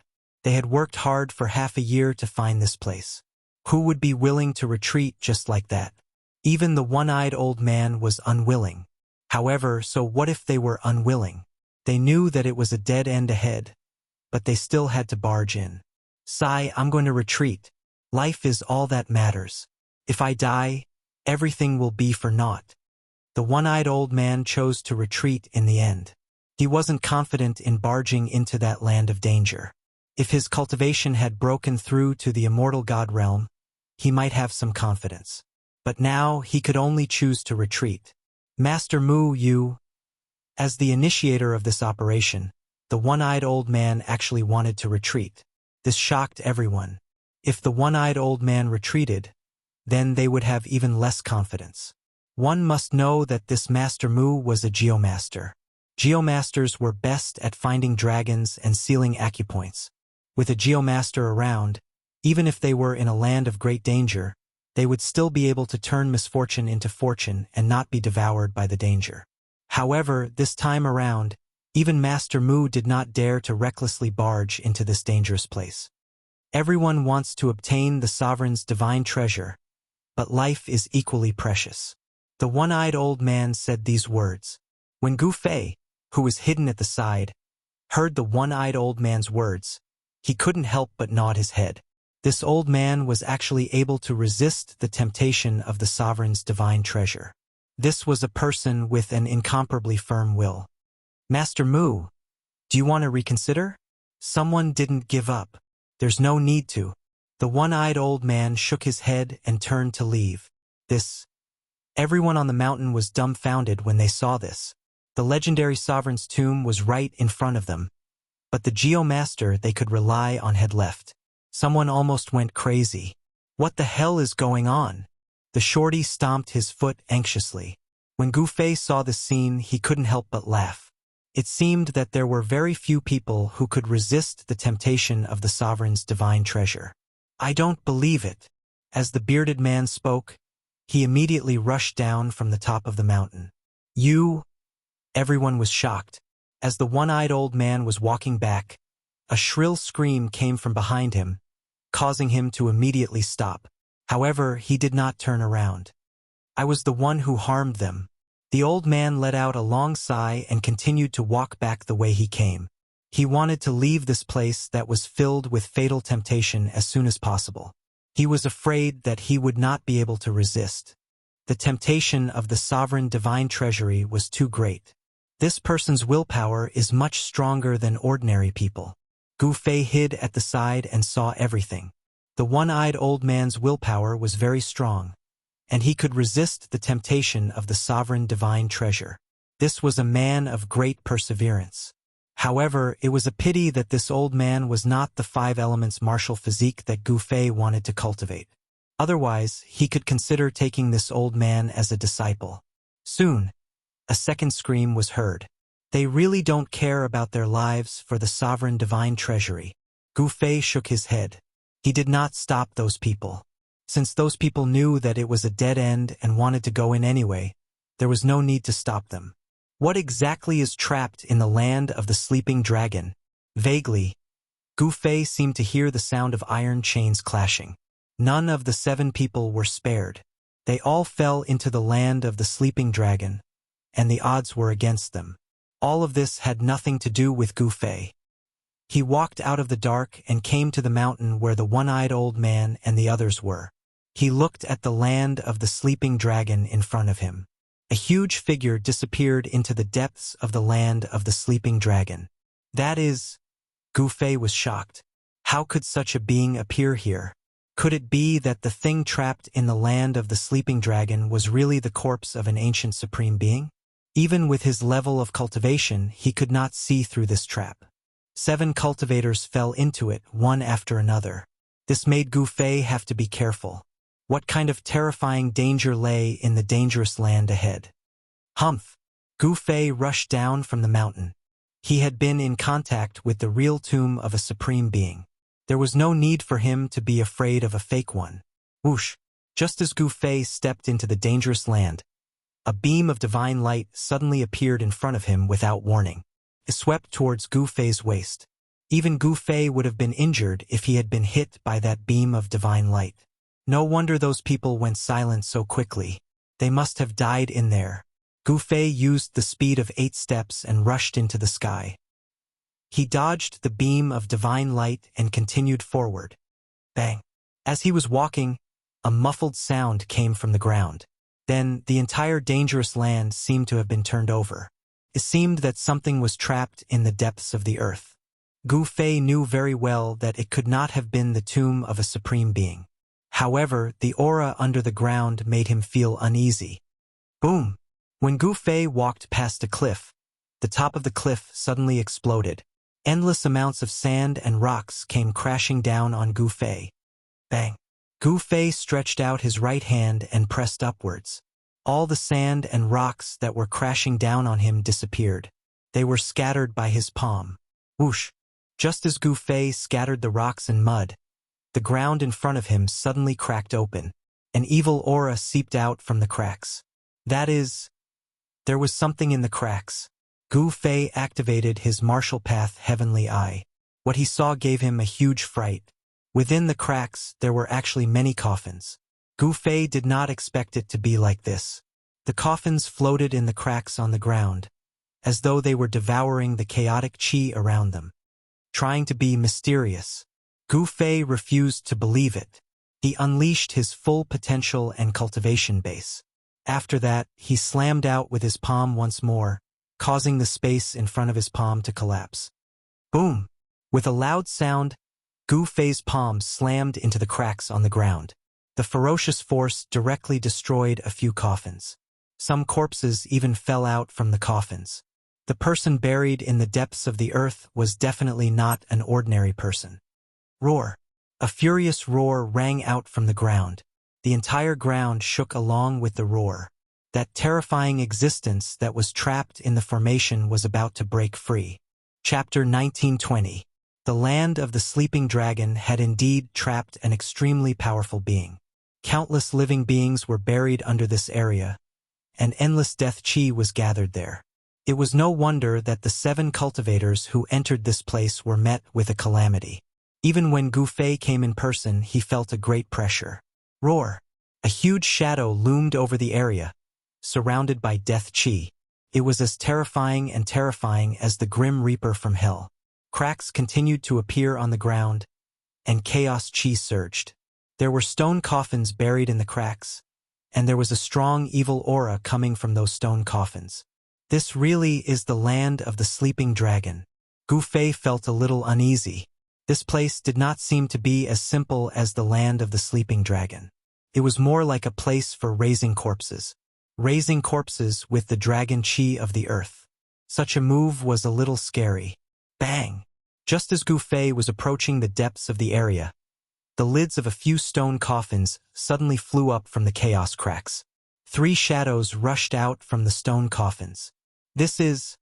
They had worked hard for half a year to find this place. Who would be willing to retreat just like that? Even the one-eyed old man was unwilling. However, so what if they were unwilling? They knew that it was a dead end ahead, but they still had to barge in. Sigh, I'm going to retreat. Life is all that matters. If I die, everything will be for naught. The one-eyed old man chose to retreat in the end. He wasn't confident in barging into that land of danger. If his cultivation had broken through to the immortal god realm, he might have some confidence. But now he could only choose to retreat. Master Mu, you... As the initiator of this operation, the one-eyed old man actually wanted to retreat. This shocked everyone. If the one-eyed old man retreated, then they would have even less confidence. One must know that this Master Mu was a geomaster. Geomasters were best at finding dragons and sealing acupoints. With a geomaster around, even if they were in a land of great danger, they would still be able to turn misfortune into fortune and not be devoured by the danger. However, this time around, even Master Mu did not dare to recklessly barge into this dangerous place. Everyone wants to obtain the sovereign's divine treasure, but life is equally precious. The one-eyed old man said these words. When Gu Fei, who was hidden at the side, heard the one-eyed old man's words, he couldn't help but nod his head. This old man was actually able to resist the temptation of the sovereign's divine treasure. This was a person with an incomparably firm will. Master Mu, do you want to reconsider? Someone didn't give up. There's no need to. The one-eyed old man shook his head and turned to leave. Everyone on the mountain was dumbfounded when they saw this. The legendary sovereign's tomb was right in front of them. But the geomaster they could rely on had left. Someone almost went crazy. What the hell is going on? The shorty stomped his foot anxiously. When Gu Fei saw the scene, he couldn't help but laugh. It seemed that there were very few people who could resist the temptation of the sovereign's divine treasure. I don't believe it. As the bearded man spoke, he immediately rushed down from the top of the mountain. You? Everyone was shocked. As the one-eyed old man was walking back, a shrill scream came from behind him, causing him to immediately stop. However, he did not turn around. I was the one who harmed them. The old man let out a long sigh and continued to walk back the way he came. He wanted to leave this place that was filled with fatal temptation as soon as possible. He was afraid that he would not be able to resist. The temptation of the sovereign divine treasury was too great. This person's willpower is much stronger than ordinary people. Gu Fei hid at the side and saw everything. The one-eyed old man's willpower was very strong, and he could resist the temptation of the sovereign divine treasure. This was a man of great perseverance. However, it was a pity that this old man was not the five elements martial physique that Gu Fei wanted to cultivate. Otherwise, he could consider taking this old man as a disciple. Soon, a second scream was heard. They really don't care about their lives for the sovereign divine treasury. Gu Fei shook his head. He did not stop those people. Since those people knew that it was a dead end and wanted to go in anyway, there was no need to stop them. What exactly is trapped in the land of the sleeping dragon? Vaguely, Gu Fei seemed to hear the sound of iron chains clashing. None of the 7 people were spared. They all fell into the land of the sleeping dragon, and the odds were against them. All of this had nothing to do with Gu Fei. He walked out of the dark and came to the mountain where the one-eyed old man and the others were. He looked at the land of the sleeping dragon in front of him. A huge figure disappeared into the depths of the land of the sleeping dragon. That is, Gu Fei was shocked. How could such a being appear here? Could it be that the thing trapped in the land of the sleeping dragon was really the corpse of an ancient supreme being? Even with his level of cultivation, he could not see through this trap. 7 cultivators fell into it, one after another. This made Gu Fei have to be careful. What kind of terrifying danger lay in the dangerous land ahead? Humph! Gu Fei rushed down from the mountain. He had been in contact with the real tomb of a supreme being. There was no need for him to be afraid of a fake one. Whoosh! Just as Gu Fei stepped into the dangerous land, a beam of divine light suddenly appeared in front of him without warning. It swept towards Gu Fei's waist. Even Gu Fei would have been injured if he had been hit by that beam of divine light. No wonder those people went silent so quickly. They must have died in there. Gu Fei used the speed of 8 steps and rushed into the sky. He dodged the beam of divine light and continued forward. Bang! As he was walking, a muffled sound came from the ground. Then, the entire dangerous land seemed to have been turned over. It seemed that something was trapped in the depths of the earth. Gu Fei knew very well that it could not have been the tomb of a supreme being. However, the aura under the ground made him feel uneasy. Boom! When Gu Fei walked past a cliff, the top of the cliff suddenly exploded. Endless amounts of sand and rocks came crashing down on Gu Fei. Bang! Gu Fei stretched out his right hand and pressed upwards. All the sand and rocks that were crashing down on him disappeared. They were scattered by his palm. Whoosh! Just as Gu Fei scattered the rocks and mud, the ground in front of him suddenly cracked open. An evil aura seeped out from the cracks. That is, there was something in the cracks. Gu Fei activated his martial path heavenly eye. What he saw gave him a huge fright. Within the cracks, there were actually many coffins. Gu Fei did not expect it to be like this. The coffins floated in the cracks on the ground, as though they were devouring the chaotic qi around them. Trying to be mysterious, Gu Fei refused to believe it. He unleashed his full potential and cultivation base. After that, he slammed out with his palm once more, causing the space in front of his palm to collapse. Boom! With a loud sound, Gu Fei's palm slammed into the cracks on the ground. The ferocious force directly destroyed a few coffins. Some corpses even fell out from the coffins. The person buried in the depths of the earth was definitely not an ordinary person. Roar! A furious roar rang out from the ground. The entire ground shook along with the roar. That terrifying existence that was trapped in the formation was about to break free. Chapter 1920. The land of the sleeping dragon had indeed trapped an extremely powerful being. Countless living beings were buried under this area, and endless death chi was gathered there. It was no wonder that the 7 cultivators who entered this place were met with a calamity. Even when Gu Fei came in person, he felt a great pressure. Roar! A huge shadow loomed over the area, surrounded by death chi. It was as terrifying as the grim reaper from hell. Cracks continued to appear on the ground, and chaos chi surged. There were stone coffins buried in the cracks, and there was a strong evil aura coming from those stone coffins. This really is the land of the sleeping dragon. Gu Fei felt a little uneasy. This place did not seem to be as simple as the land of the sleeping dragon. It was more like a place for raising corpses. Raising corpses with the dragon chi of the earth. Such a move was a little scary. Bang! Just as Gu Fei was approaching the depths of the area, the lids of a few stone coffins suddenly flew up from the chaos cracks. 3 shadows rushed out from the stone coffins. This is...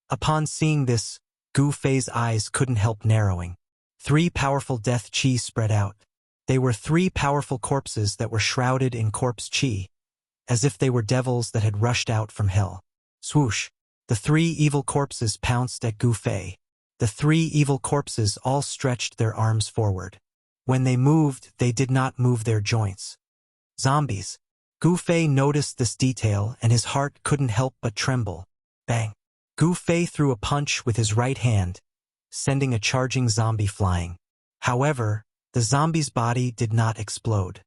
Upon seeing this, Gu Fei's eyes couldn't help narrowing. 3 powerful death chi spread out. They were 3 powerful corpses that were shrouded in corpse chi, as if they were devils that had rushed out from hell. Swoosh! The 3 evil corpses pounced at Gu Fei. The 3 evil corpses all stretched their arms forward. When they moved, they did not move their joints. Zombies! Gu Fei noticed this detail and his heart couldn't help but tremble. Bang! Gu Fei threw a punch with his right hand, sending a charging zombie flying. However, the zombie's body did not explode.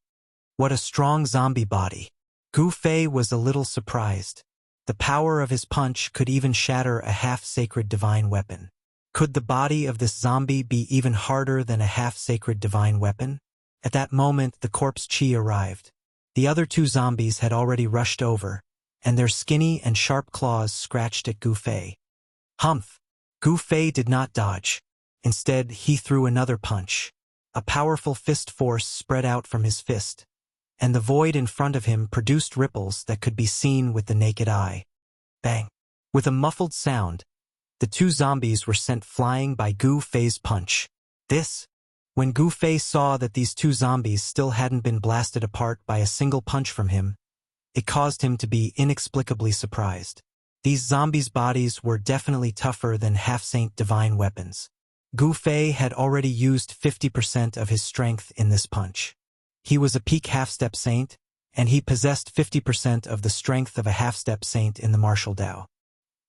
What a strong zombie body! Gu Fei was a little surprised. The power of his punch could even shatter a half-sacred divine weapon. Could the body of this zombie be even harder than a half-sacred divine weapon? At that moment, the corpse chi arrived. The other 2 zombies had already rushed over, and their skinny and sharp claws scratched at Gu Fei. Humph! Gu Fei did not dodge. Instead, he threw another punch. A powerful fist force spread out from his fist, and the void in front of him produced ripples that could be seen with the naked eye. Bang! With a muffled sound, the 2 zombies were sent flying by Gu Fei's punch. When Gu Fei saw that these 2 zombies still hadn't been blasted apart by a single punch from him, it caused him to be inexplicably surprised. These zombies' bodies were definitely tougher than half-saint divine weapons. Gu Fei had already used 50% of his strength in this punch. He was a peak half-step saint, and he possessed 50% of the strength of a half-step saint in the martial Dao.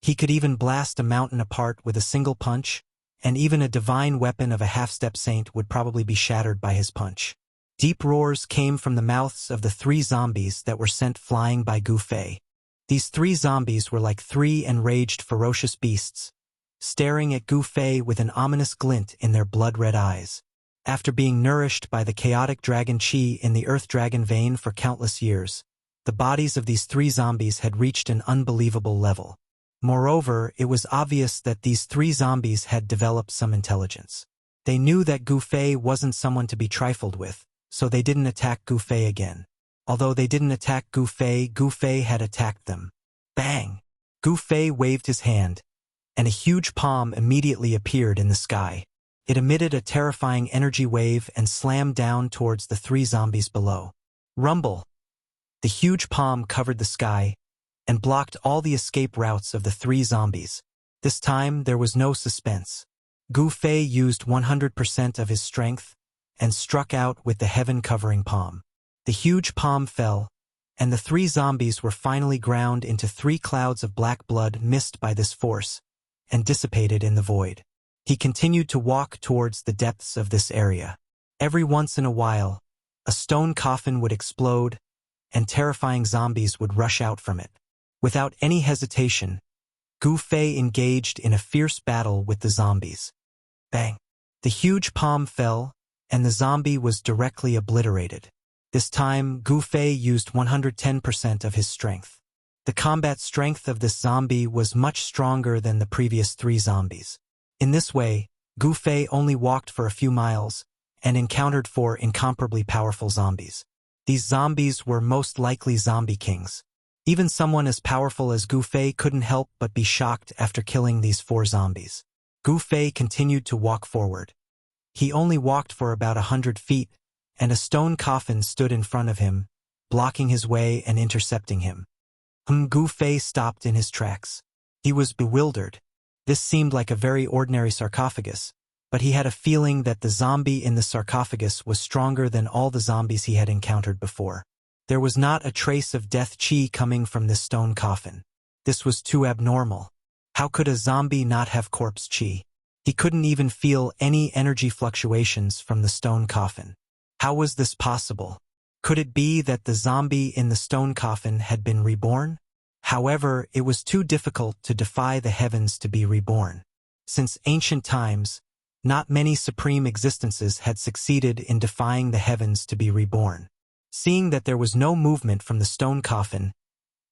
He could even blast a mountain apart with a single punch, and even a divine weapon of a half-step saint would probably be shattered by his punch. Deep roars came from the mouths of the 3 zombies that were sent flying by Gu Fei. These 3 zombies were like 3 enraged ferocious beasts, staring at Gu Fei with an ominous glint in their blood-red eyes. After being nourished by the chaotic dragon chi in the earth dragon vein for countless years, the bodies of these 3 zombies had reached an unbelievable level. Moreover, it was obvious that these 3 zombies had developed some intelligence. They knew that Gu Fei wasn't someone to be trifled with, so they didn't attack Gu Fei again. Although they didn't attack Gu Fei had attacked them. Bang! Gu Fei waved his hand, and a huge palm immediately appeared in the sky. It emitted a terrifying energy wave and slammed down towards the 3 zombies below. Rumble! The huge palm covered the sky and blocked all the escape routes of the 3 zombies. This time, there was no suspense. Gu Fei used 100% of his strength and struck out with the heaven-covering palm. The huge palm fell, and the 3 zombies were finally ground into 3 clouds of black blood missed by this force and dissipated in the void. He continued to walk towards the depths of this area. Every once in a while, a stone coffin would explode, and terrifying zombies would rush out from it. Without any hesitation, Gu Fei engaged in a fierce battle with the zombies. Bang! The huge palm fell, and the zombie was directly obliterated. This time, Gu Fei used 110% of his strength. The combat strength of this zombie was much stronger than the previous 3 zombies. In this way, Gu Fei only walked for a few miles and encountered 4 incomparably powerful zombies. These zombies were most likely zombie kings. Even someone as powerful as Gu Fei couldn't help but be shocked after killing these 4 zombies. Gu Fei continued to walk forward. He only walked for about 100 feet, and a stone coffin stood in front of him, blocking his way and intercepting him. Gu Fei stopped in his tracks. He was bewildered. This seemed like a very ordinary sarcophagus, but he had a feeling that the zombie in the sarcophagus was stronger than all the zombies he had encountered before. There was not a trace of death chi coming from this stone coffin. This was too abnormal. How could a zombie not have corpse chi? He couldn't even feel any energy fluctuations from the stone coffin. How was this possible? Could it be that the zombie in the stone coffin had been reborn? However, it was too difficult to defy the heavens to be reborn. Since ancient times, not many supreme existences had succeeded in defying the heavens to be reborn. Seeing that there was no movement from the stone coffin,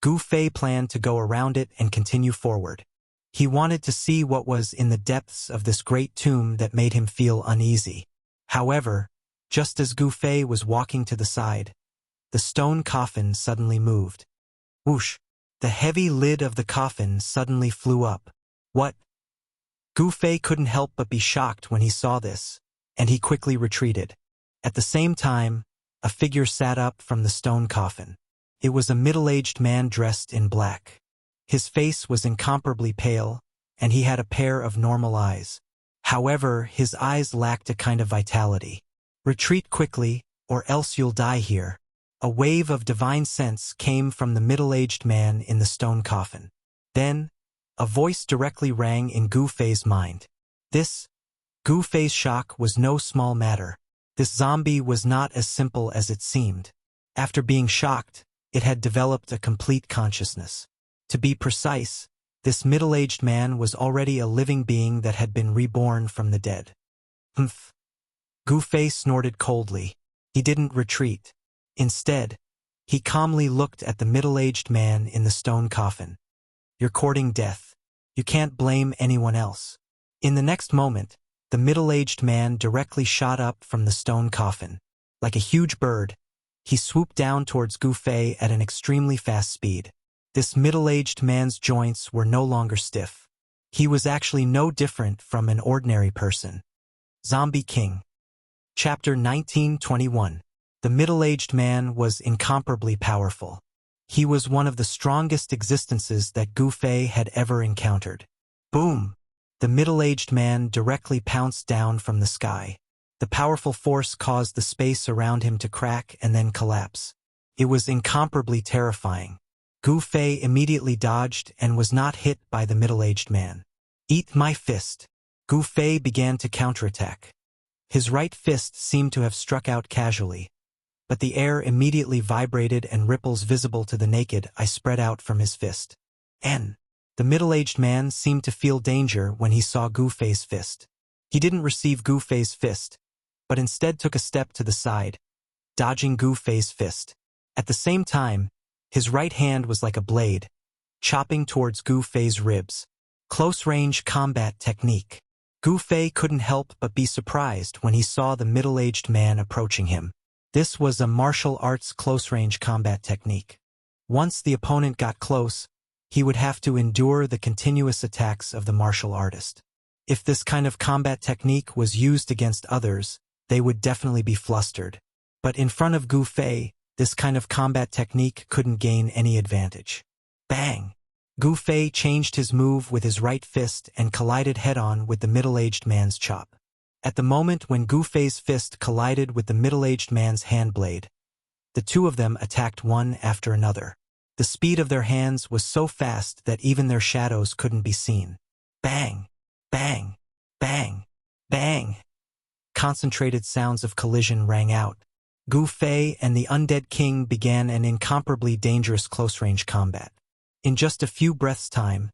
Gu Fei planned to go around it and continue forward. He wanted to see what was in the depths of this great tomb that made him feel uneasy. However, just as Gu Fei was walking to the side, the stone coffin suddenly moved. Whoosh! The heavy lid of the coffin suddenly flew up. What? Gu Fei couldn't help but be shocked when he saw this, and he quickly retreated. At the same time, a figure sat up from the stone coffin. It was a middle-aged man dressed in black. His face was incomparably pale, and he had a pair of normal eyes. However, his eyes lacked a kind of vitality. Retreat quickly, or else you'll die here. A wave of divine sense came from the middle-aged man in the stone coffin. Then, a voice directly rang in Gu Fei's mind. Gu Fei's shock was no small matter. This zombie was not as simple as it seemed. After being shocked, it had developed a complete consciousness. To be precise, this middle-aged man was already a living being that had been reborn from the dead. Humph! Gu Fei snorted coldly. He didn't retreat. Instead, he calmly looked at the middle-aged man in the stone coffin. You're courting death. You can't blame anyone else. In the next moment, the middle-aged man directly shot up from the stone coffin. Like a huge bird, he swooped down towards Gu Fei at an extremely fast speed. This middle-aged man's joints were no longer stiff. He was actually no different from an ordinary person. Zombie King. Chapter 1921. The middle-aged man was incomparably powerful. He was one of the strongest existences that Gu Fei had ever encountered. Boom! The middle-aged man directly pounced down from the sky. The powerful force caused the space around him to crack and then collapse. It was incomparably terrifying. Gu Fei immediately dodged and was not hit by the middle-aged man. Eat my fist. Gu Fei began to counterattack. His right fist seemed to have struck out casually, but the air immediately vibrated and ripples visible to the naked eye spread out from his fist. The middle-aged man seemed to feel danger when he saw Gu Fei's fist. He didn't receive Gu Fei's fist, but instead took a step to the side, dodging Gu Fei's fist. At the same time, his right hand was like a blade, chopping towards Gu Fei's ribs. Close-range combat technique. Gu Fei couldn't help but be surprised when he saw the middle-aged man approaching him. This was a martial arts close-range combat technique. Once the opponent got close, he would have to endure the continuous attacks of the martial artist. If this kind of combat technique was used against others, they would definitely be flustered. But in front of Gu Fei, this kind of combat technique couldn't gain any advantage. Bang! Gu Fei changed his move with his right fist and collided head-on with the middle-aged man's chop. At the moment when Gu Fei's fist collided with the middle-aged man's hand blade, the two of them attacked one after another. The speed of their hands was so fast that even their shadows couldn't be seen. Bang! Bang! Bang! Bang! Concentrated sounds of collision rang out. Gu Fei and the Undead King began an incomparably dangerous close-range combat. In just a few breaths' time,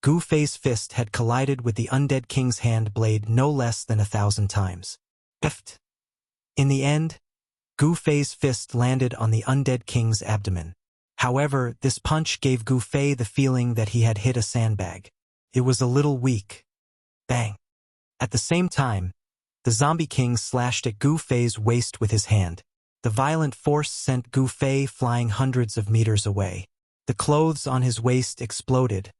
Gu Fei's fist had collided with the Undead King's hand blade no less than 1,000 times. Eft! In the end, Gu Fei's fist landed on the Undead King's abdomen. However, this punch gave Gu Fei the feeling that he had hit a sandbag. It was a little weak. Bang! At the same time, the Zombie King slashed at Gu Fei's waist with his hand. The violent force sent Gu Fei flying hundreds of meters away. The clothes on his waist exploded,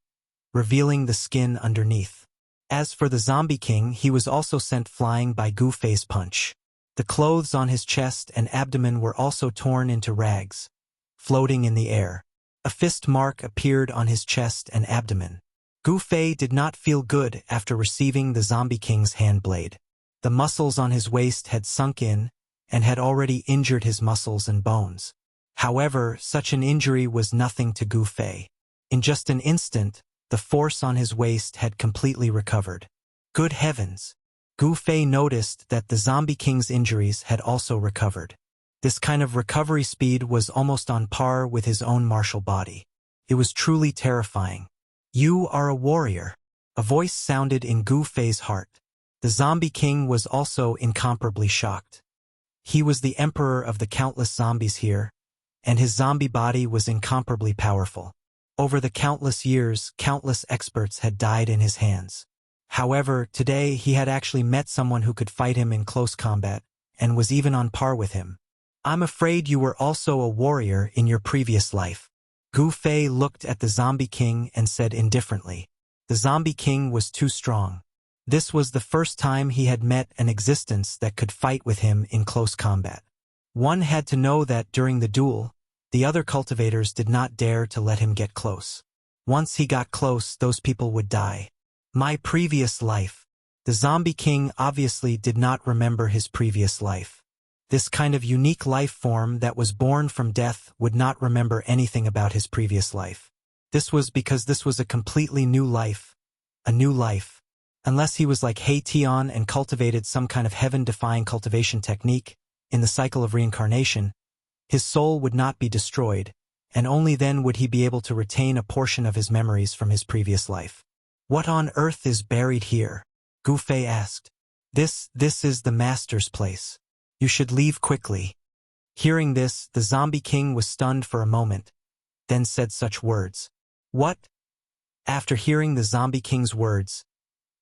revealing the skin underneath. As for the Zombie King, he was also sent flying by Gu Fei's punch. The clothes on his chest and abdomen were also torn into rags, floating in the air. A fist mark appeared on his chest and abdomen. Gu Fei did not feel good after receiving the Zombie King's hand blade. The muscles on his waist had sunk in and had already injured his muscles and bones. However, such an injury was nothing to Gu Fei. In just an instant, the force on his waist had completely recovered. Good heavens! Gu Fei noticed that the Zombie King's injuries had also recovered. This kind of recovery speed was almost on par with his own martial body. It was truly terrifying. "You are a warrior," a voice sounded in Gu Fei's heart. The Zombie King was also incomparably shocked. He was the emperor of the countless zombies here, and his zombie body was incomparably powerful. Over the countless years, countless experts had died in his hands. However, today he had actually met someone who could fight him in close combat, and was even on par with him. "I'm afraid you were also a warrior in your previous life." Gu Fei looked at the Zombie King and said indifferently. The Zombie King was too strong. This was the first time he had met an existence that could fight with him in close combat. One had to know that during the duel, the other cultivators did not dare to let him get close. Once he got close, those people would die. My previous life. The Zombie King obviously did not remember his previous life. This kind of unique life form that was born from death would not remember anything about his previous life. This was because this was a completely new life. A new life. Unless he was like Hei Tian and cultivated some kind of heaven-defying cultivation technique, in the cycle of reincarnation, his soul would not be destroyed, and only then would he be able to retain a portion of his memories from his previous life. "What on earth is buried here?" Gu Fei asked. This is the master's place. You should leave quickly." Hearing this, the Zombie King was stunned for a moment, then said such words. "What?" After hearing the Zombie King's words,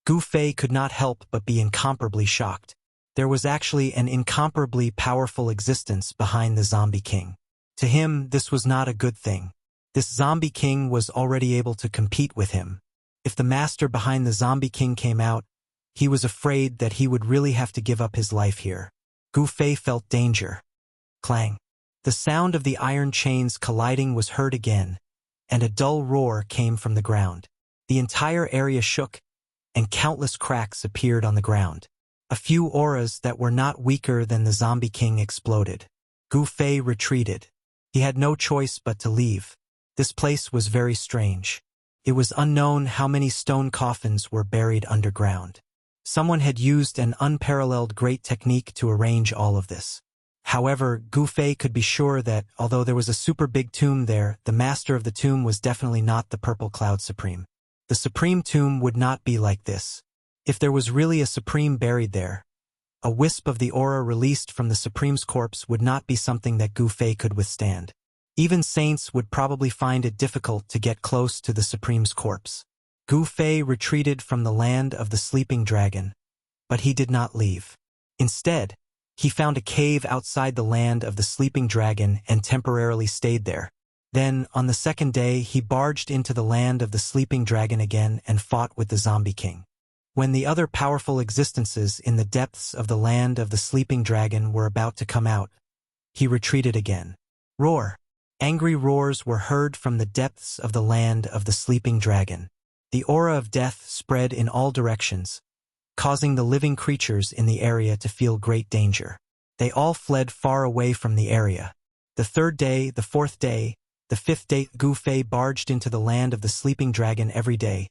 Gu Fei could not help but be incomparably shocked. There was actually an incomparably powerful existence behind the Zombie King. To him, this was not a good thing. This Zombie King was already able to compete with him. If the master behind the Zombie King came out, he was afraid that he would really have to give up his life here. Gu Fei felt danger. Clang. The sound of the iron chains colliding was heard again, and a dull roar came from the ground. The entire area shook, and countless cracks appeared on the ground. A few auras that were not weaker than the Zombie King exploded. Gu Fei retreated. He had no choice but to leave. This place was very strange. It was unknown how many stone coffins were buried underground. Someone had used an unparalleled great technique to arrange all of this. However, Gu Fei could be sure that, although there was a super big tomb there, the master of the tomb was definitely not the Purple Cloud Supreme. The Supreme Tomb would not be like this. If there was really a Supreme buried there, a wisp of the aura released from the Supreme's corpse would not be something that Gu Fei could withstand. Even saints would probably find it difficult to get close to the Supreme's corpse. Gu Fei retreated from the land of the sleeping dragon, but he did not leave. Instead, he found a cave outside the land of the sleeping dragon and temporarily stayed there. Then, on the second day, he barged into the land of the sleeping dragon again and fought with the Zombie King. When the other powerful existences in the depths of the land of the sleeping dragon were about to come out, he retreated again. Roar! Angry roars were heard from the depths of the land of the sleeping dragon. The aura of death spread in all directions, causing the living creatures in the area to feel great danger. They all fled far away from the area. The third day, the fourth day, the fifth day, Gu Fei barged into the land of the sleeping dragon every day,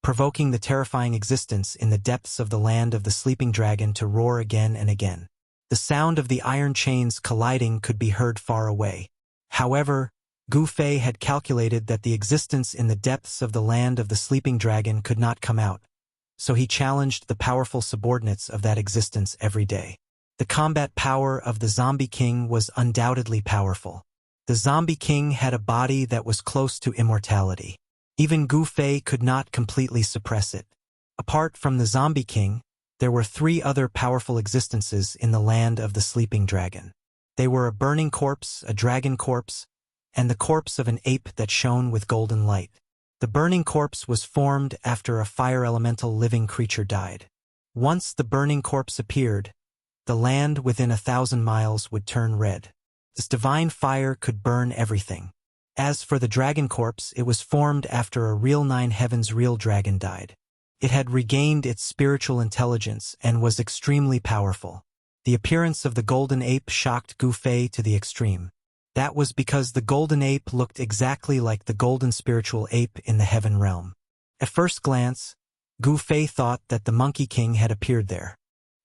provoking the terrifying existence in the depths of the land of the sleeping dragon to roar again and again. The sound of the iron chains colliding could be heard far away. However, Gu Fei had calculated that the existence in the depths of the land of the sleeping dragon could not come out, so he challenged the powerful subordinates of that existence every day. The combat power of the Zombie King was undoubtedly powerful. The Zombie King had a body that was close to immortality. Even Gu Fei could not completely suppress it. Apart from the Zombie King, there were 3 other powerful existences in the land of the sleeping dragon. They were a burning corpse, a dragon corpse, and the corpse of an ape that shone with golden light. The burning corpse was formed after a fire elemental living creature died. Once the burning corpse appeared, the land within 1,000 miles would turn red. This divine fire could burn everything. As for the dragon corpse, it was formed after a real nine heavens real dragon died. It had regained its spiritual intelligence and was extremely powerful. The appearance of the golden ape shocked Gu Fei to the extreme. That was because the golden ape looked exactly like the golden spiritual ape in the heaven realm. At first glance, Gu Fei thought that the Monkey King had appeared there.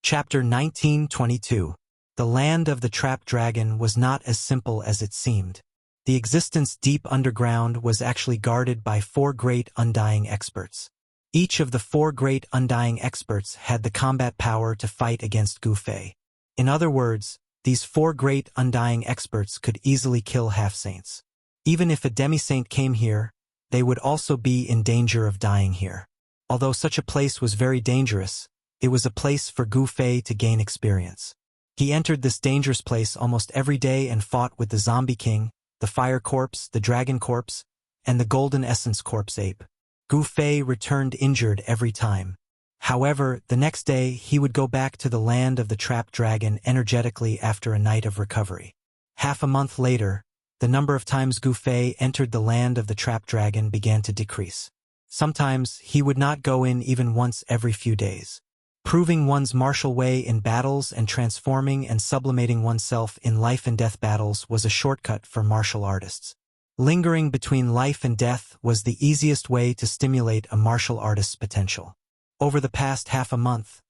Chapter 1922. The land of the trapped dragon was not as simple as it seemed. The existence deep underground was actually guarded by 4 great undying experts. Each of the 4 great undying experts had the combat power to fight against Gu Fei. In other words, these 4 great undying experts could easily kill half-saints. Even if a demi-saint came here, they would also be in danger of dying here. Although such a place was very dangerous, it was a place for Gu Fei to gain experience. He entered this dangerous place almost every day and fought with the Zombie King, the Fire Corpse, the Dragon Corpse, and the Golden Essence Corpse Ape. Gu Fei returned injured every time. However, the next day he would go back to the land of the trapped dragon energetically after a night of recovery. Half a month later, the number of times Gu Fei entered the land of the trapped dragon began to decrease. Sometimes he would not go in even once every few days. Proving one's martial way in battles and transforming and sublimating oneself in life and death battles was a shortcut for martial artists. Lingering between life and death was the easiest way to stimulate a martial artist's potential. Over the past half a month,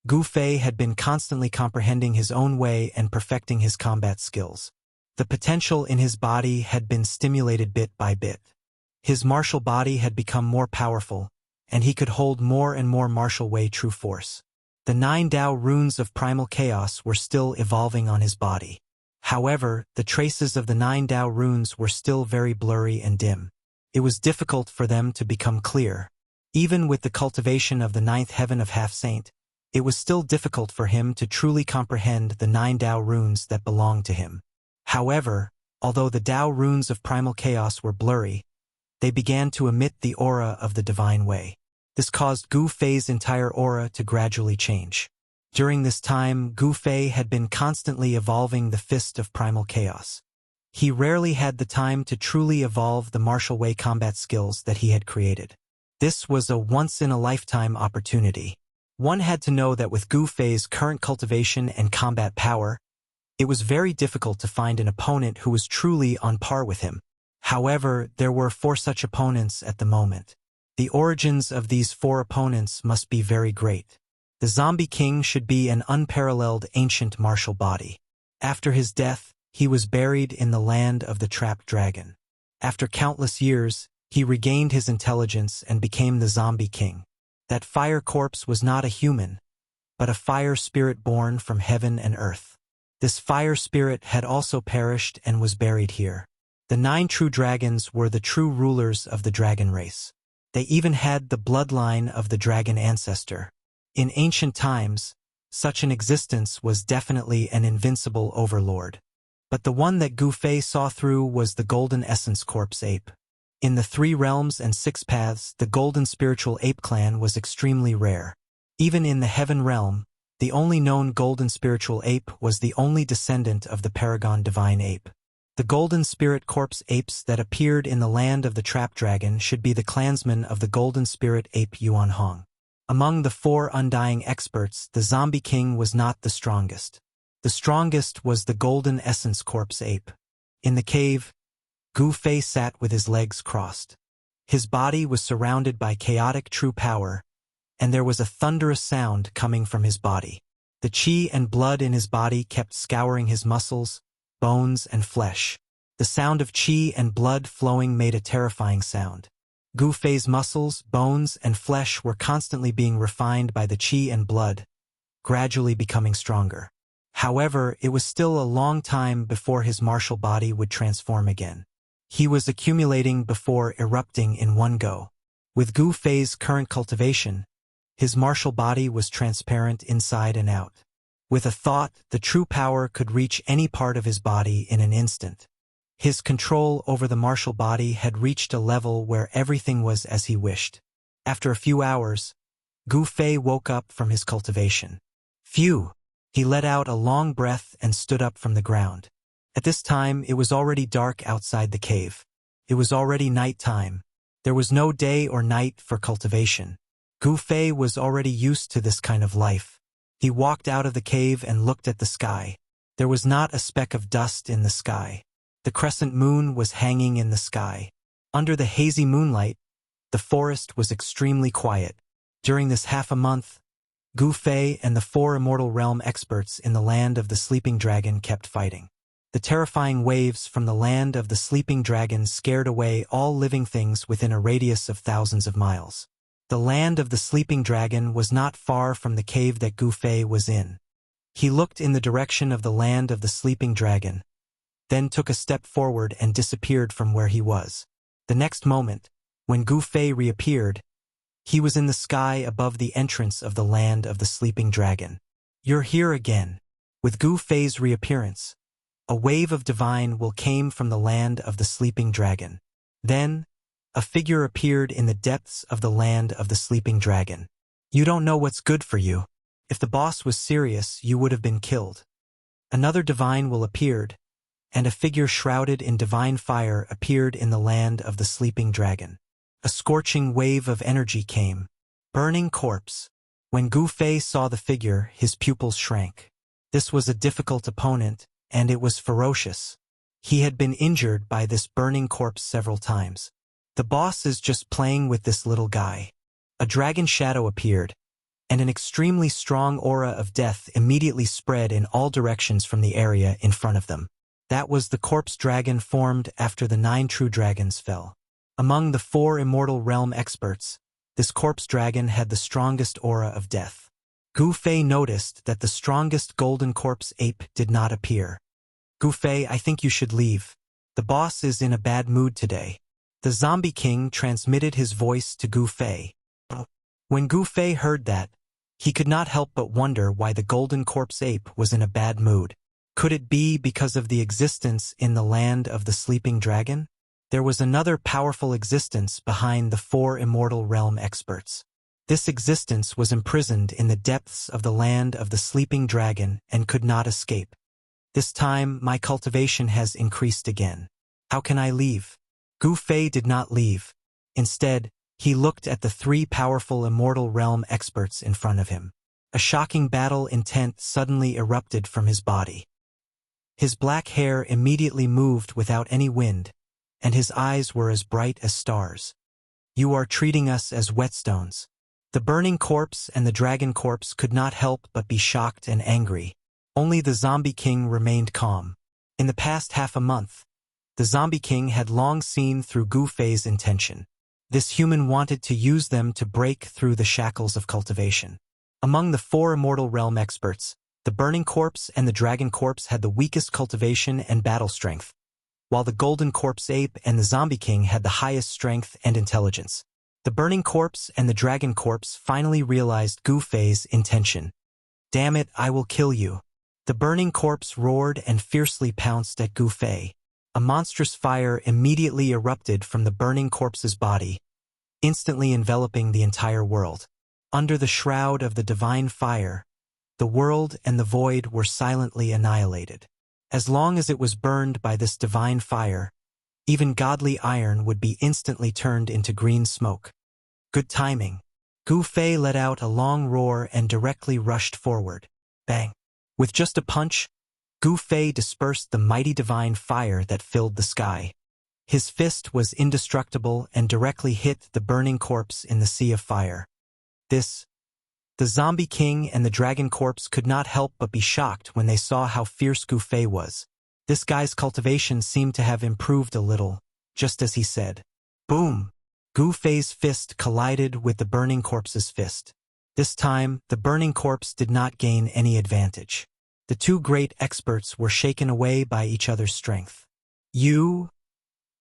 Gu Fei had been constantly comprehending his own way and perfecting his combat skills. The potential in his body had been stimulated bit by bit. His martial body had become more powerful, and he could hold more and more martial way true force. The 9 Dao runes of primal chaos were still evolving on his body. However, the traces of the 9 Dao runes were still very blurry and dim. It was difficult for them to become clear. Even with the cultivation of the 9th heaven of half-saint, it was still difficult for him to truly comprehend the 9 Dao runes that belonged to him. However, although the Dao runes of primal chaos were blurry, they began to emit the aura of the divine way. This caused Gu Fei's entire aura to gradually change. During this time, Gu Fei had been constantly evolving the fist of primal chaos. He rarely had the time to truly evolve the martial way combat skills that he had created. This was a once-in-a-lifetime opportunity. One had to know that with Gu Fei's current cultivation and combat power, it was very difficult to find an opponent who was truly on par with him. However, there were 4 such opponents at the moment. The origins of these 4 opponents must be very great. The Zombie King should be an unparalleled ancient martial body. After his death, he was buried in the land of the trapped dragon. After countless years, he regained his intelligence and became the Zombie King. That fire corpse was not a human, but a fire spirit born from heaven and earth. This fire spirit had also perished and was buried here. The 9 true dragons were the true rulers of the dragon race. They even had the bloodline of the dragon ancestor. In ancient times, such an existence was definitely an invincible overlord. But the one that Gu Fei saw through was the Golden Essence Corpse Ape. In the 3 realms and 6 paths, the Golden Spiritual Ape clan was extremely rare. Even in the Heaven realm, the only known Golden Spiritual Ape was the only descendant of the Paragon Divine Ape. The Golden Spirit Corpse Apes that appeared in the land of the Trapped Dragon should be the clansmen of the Golden Spirit Ape Yuan Hong. Among the 4 undying experts, the Zombie King was not the strongest. The strongest was the Golden Essence Corpse Ape. In the cave, Gu Fei sat with his legs crossed. His body was surrounded by chaotic true power, and there was a thunderous sound coming from his body. The qi and blood in his body kept scouring his muscles, bones, and flesh. The sound of qi and blood flowing made a terrifying sound. Gu Fei's muscles, bones, and flesh were constantly being refined by the qi and blood, gradually becoming stronger. However, it was still a long time before his martial body would transform again. He was accumulating before erupting in one go. With Gu Fei's current cultivation, his martial body was transparent inside and out. With a thought, the true power could reach any part of his body in an instant. His control over the martial body had reached a level where everything was as he wished. After a few hours, Gu Fei woke up from his cultivation. Phew! He let out a long breath and stood up from the ground. At this time, it was already dark outside the cave. It was already night time. There was no day or night for cultivation. Gu Fei was already used to this kind of life. He walked out of the cave and looked at the sky. There was not a speck of dust in the sky. The crescent moon was hanging in the sky. Under the hazy moonlight, the forest was extremely quiet. During this half a month, Gu Fei and the 4 Immortal Realm experts in the land of the Sleeping Dragon kept fighting. The terrifying waves from the land of the Sleeping Dragon scared away all living things within a radius of thousands of miles. The land of the Sleeping Dragon was not far from the cave that Gu Fei was in. He looked in the direction of the land of the Sleeping Dragon, then took a step forward and disappeared from where he was. The next moment, when Gu Fei reappeared, he was in the sky above the entrance of the land of the Sleeping Dragon. "You're here again." With Gu Fei's reappearance, a wave of divine will came from the land of the Sleeping Dragon. Then, a figure appeared in the depths of the land of the Sleeping Dragon. "You don't know what's good for you. If the boss was serious, you would have been killed." Another divine will appeared, and a figure shrouded in divine fire appeared in the land of the Sleeping Dragon. A scorching wave of energy came. Burning corpse. When Gu Fei saw the figure, his pupils shrank. This was a difficult opponent, and it was ferocious. He had been injured by this burning corpse several times. The boss is just playing with this little guy. A dragon shadow appeared, and an extremely strong aura of death immediately spread in all directions from the area in front of them. That was the corpse dragon formed after the 9 true dragons fell. Among the 4 Immortal Realm experts, this corpse dragon had the strongest aura of death. Gu Fei noticed that the strongest golden corpse ape did not appear. "Gu Fei, I think you should leave. The boss is in a bad mood today." The Zombie King transmitted his voice to Gu Fei. When Gu Fei heard that, he could not help but wonder why the golden corpse ape was in a bad mood. Could it be because of the existence in the land of the Sleeping Dragon? There was another powerful existence behind the 4 Immortal Realm experts. This existence was imprisoned in the depths of the land of the Sleeping Dragon and could not escape. "This time, my cultivation has increased again. How can I leave?" Gu Fei did not leave. Instead, he looked at the 3 powerful Immortal Realm experts in front of him. A shocking battle intent suddenly erupted from his body. His black hair immediately moved without any wind, and his eyes were as bright as stars. "You are treating us as whetstones." The burning corpse and the dragon corpse could not help but be shocked and angry. Only the Zombie King remained calm. In the past half a month, the Zombie King had long seen through Gu Fei's intention. This human wanted to use them to break through the shackles of cultivation. Among the 4 Immortal Realm experts, the burning corpse and the dragon corpse had the weakest cultivation and battle strength, while the golden corpse ape and the Zombie King had the highest strength and intelligence. The burning corpse and the dragon corpse finally realized Gu Fei's intention. "Damn it, I will kill you." The burning corpse roared and fiercely pounced at Gu Fei. A monstrous fire immediately erupted from the burning corpse's body, instantly enveloping the entire world. Under the shroud of the divine fire, the world and the void were silently annihilated. As long as it was burned by this divine fire, even godly iron would be instantly turned into green smoke. Good timing. Gu Fei let out a long roar and directly rushed forward. Bang! With just a punch, Gu Fei dispersed the mighty divine fire that filled the sky. His fist was indestructible and directly hit the burning corpse in the sea of fire. The Zombie King and the Dragon Corpse could not help but be shocked when they saw how fierce Gu Fei was. This guy's cultivation seemed to have improved a little, just as he said. Boom! Gu Fei's fist collided with the Burning Corpse's fist. This time, the Burning Corpse did not gain any advantage. The 2 great experts were shaken away by each other's strength. "You?"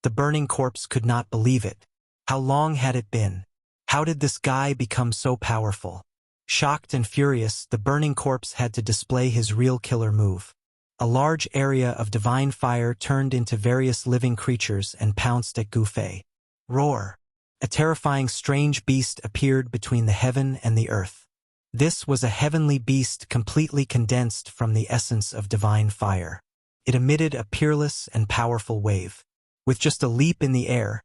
The Burning Corpse could not believe it. How long had it been? How did this guy become so powerful? Shocked and furious, the burning corpse had to display his real killer move. A large area of divine fire turned into various living creatures and pounced at Gu Fei. Roar! A terrifying strange beast appeared between the heaven and the earth. This was a heavenly beast completely condensed from the essence of divine fire. It emitted a peerless and powerful wave. With just a leap in the air,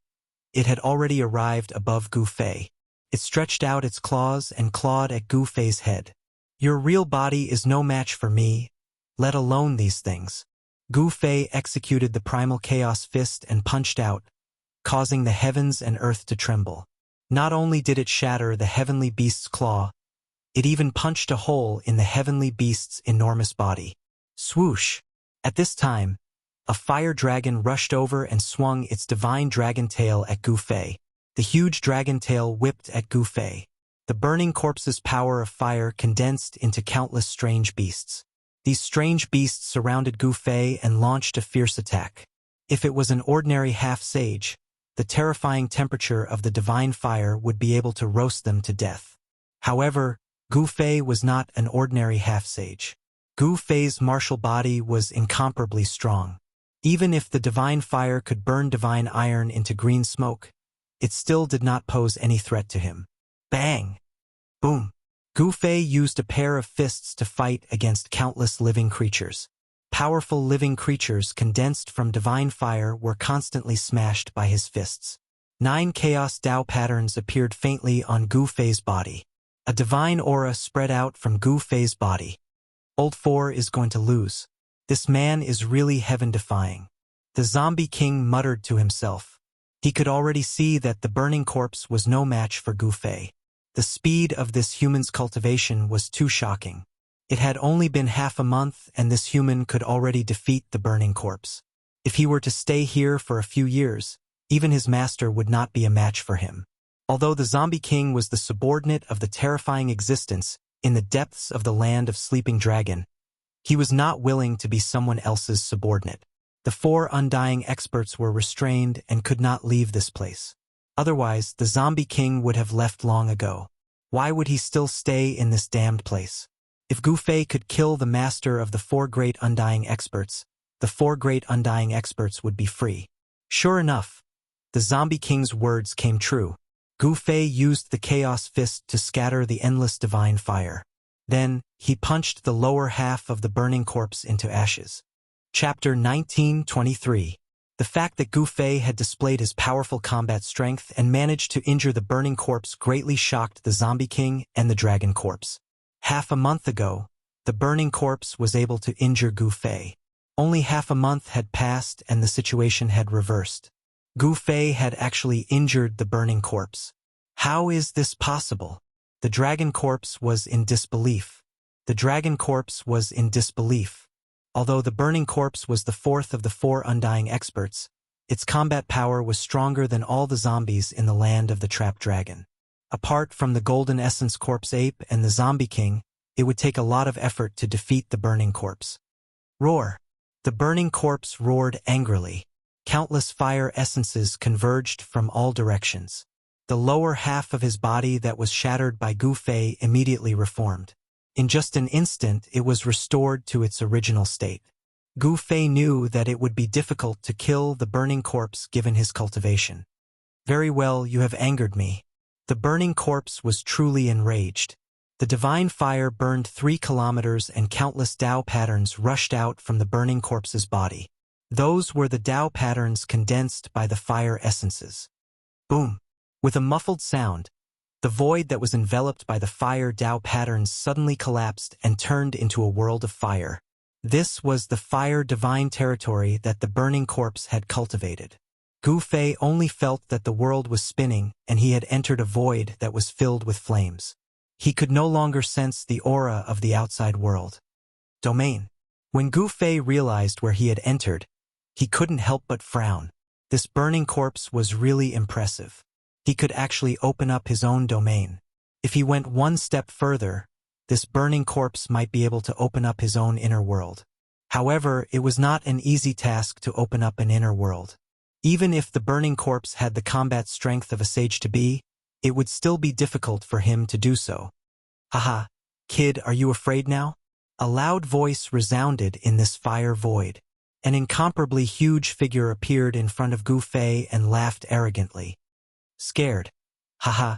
it had already arrived above Gu Fei. It stretched out its claws and clawed at Gu Fei's head. Your real body is no match for me, let alone these things. Gu Fei executed the primal chaos fist and punched out, causing the heavens and earth to tremble. Not only did it shatter the heavenly beast's claw, it even punched a hole in the heavenly beast's enormous body. Swoosh! At this time, a fire dragon rushed over and swung its divine dragon tail at Gu Fei. The huge dragon tail whipped at Gu Fei. The burning corpse's power of fire condensed into countless strange beasts. These strange beasts surrounded Gu Fei and launched a fierce attack. If it was an ordinary half-sage, the terrifying temperature of the divine fire would be able to roast them to death. However, Gu Fei was not an ordinary half-sage. Gu Fei's martial body was incomparably strong. Even if the divine fire could burn divine iron into green smoke, it still did not pose any threat to him. Bang! Boom! Gu Fei used a pair of fists to fight against countless living creatures. Powerful living creatures condensed from divine fire were constantly smashed by his fists. 9 chaos Dao patterns appeared faintly on Gu Fei's body. A divine aura spread out from Gu Fei's body. Old 4 is going to lose. This man is really heaven-defying. The zombie king muttered to himself. He could already see that the burning corpse was no match for Gu Fei. The speed of this human's cultivation was too shocking. It had only been half a month and this human could already defeat the burning corpse. If he were to stay here for a few years, even his master would not be a match for him. Although the zombie king was the subordinate of the terrifying existence in the depths of the land of Sleeping Dragon, he was not willing to be someone else's subordinate. The 4 undying experts were restrained and could not leave this place. Otherwise, the zombie king would have left long ago. Why would he still stay in this damned place? If Gu Fei could kill the master of the 4 great undying experts, the 4 great undying experts would be free. Sure enough, the zombie king's words came true. Gu Fei used the chaos fist to scatter the endless divine fire. Then, he punched the lower half of the burning corpse into ashes. Chapter 1923. The fact that Gu Fei had displayed his powerful combat strength and managed to injure the burning corpse greatly shocked the zombie king and the dragon corpse. Half a month ago, the burning corpse was able to injure Gu Fei. Only half a month had passed and the situation had reversed. Gu Fei had actually injured the burning corpse. How is this possible? The dragon corpse was in disbelief. The dragon corpse was in disbelief. Although the burning corpse was the 4th of the 4 undying experts, its combat power was stronger than all the zombies in the land of the trapped dragon. Apart from the golden essence corpse ape and the zombie king, it would take a lot of effort to defeat the burning corpse. Roar! The burning corpse roared angrily. Countless fire essences converged from all directions. The lower half of his body that was shattered by Gu Fei immediately reformed. In just an instant, it was restored to its original state. Gu Fei knew that it would be difficult to kill the burning corpse given his cultivation. Very well, you have angered me. The burning corpse was truly enraged. The divine fire burned 3 kilometers and countless Dao patterns rushed out from the burning corpse's body. Those were the Dao patterns condensed by the fire essences. Boom! With a muffled sound, the void that was enveloped by the fire Dao patterns suddenly collapsed and turned into a world of fire. This was the fire divine territory that the burning corpse had cultivated. Gu Fei only felt that the world was spinning and he had entered a void that was filled with flames. He could no longer sense the aura of the outside world. Domain. When Gu Fei realized where he had entered, he couldn't help but frown. This burning corpse was really impressive. He could actually open up his own domain. If he went one step further, this burning corpse might be able to open up his own inner world. However, it was not an easy task to open up an inner world. Even if the burning corpse had the combat strength of a sage to be, it would still be difficult for him to do so. Haha, kid, are you afraid now? A loud voice resounded in this fire void. An incomparably huge figure appeared in front of Gu Fei and laughed arrogantly. Scared. Haha.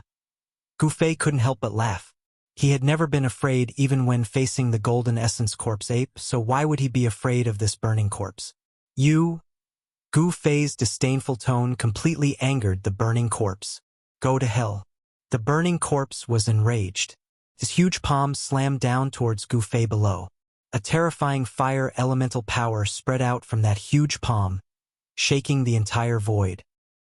Gu Fei couldn't help but laugh. He had never been afraid even when facing the Golden Essence Corpse ape, so why would he be afraid of this burning corpse? You? Gu Fei's disdainful tone completely angered the burning corpse. Go to hell. The burning corpse was enraged. His huge palm slammed down towards Gu Fei below. A terrifying fire elemental power spread out from that huge palm, shaking the entire void.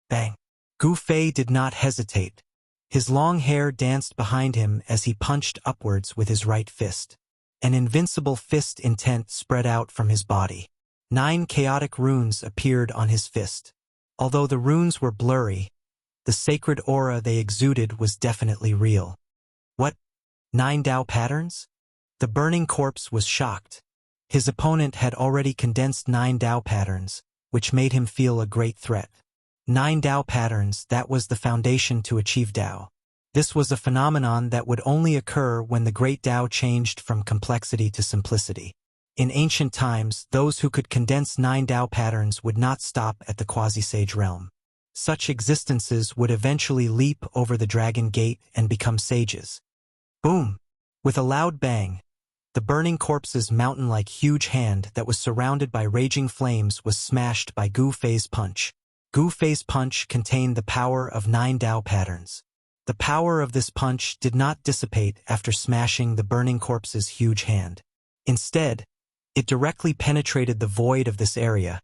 Bang! Gu Fei did not hesitate. His long hair danced behind him as he punched upwards with his right fist. An invincible fist intent spread out from his body. 9 chaotic runes appeared on his fist. Although the runes were blurry, the sacred aura they exuded was definitely real. What? 9 Dao patterns? The burning corpse was shocked. His opponent had already condensed 9 Dao patterns, which made him feel a great threat. 9 Dao patterns, that was the foundation to achieve Dao. This was a phenomenon that would only occur when the great Dao changed from complexity to simplicity. In ancient times, those who could condense 9 Dao patterns would not stop at the quasi-sage realm. Such existences would eventually leap over the dragon gate and become sages. Boom! With a loud bang, the burning corpse's mountain-like huge hand that was surrounded by raging flames was smashed by Gu Fei's punch. Gu Fei's punch contained the power of 9 Dao patterns. The power of this punch did not dissipate after smashing the burning corpse's huge hand. Instead, it directly penetrated the void of this area,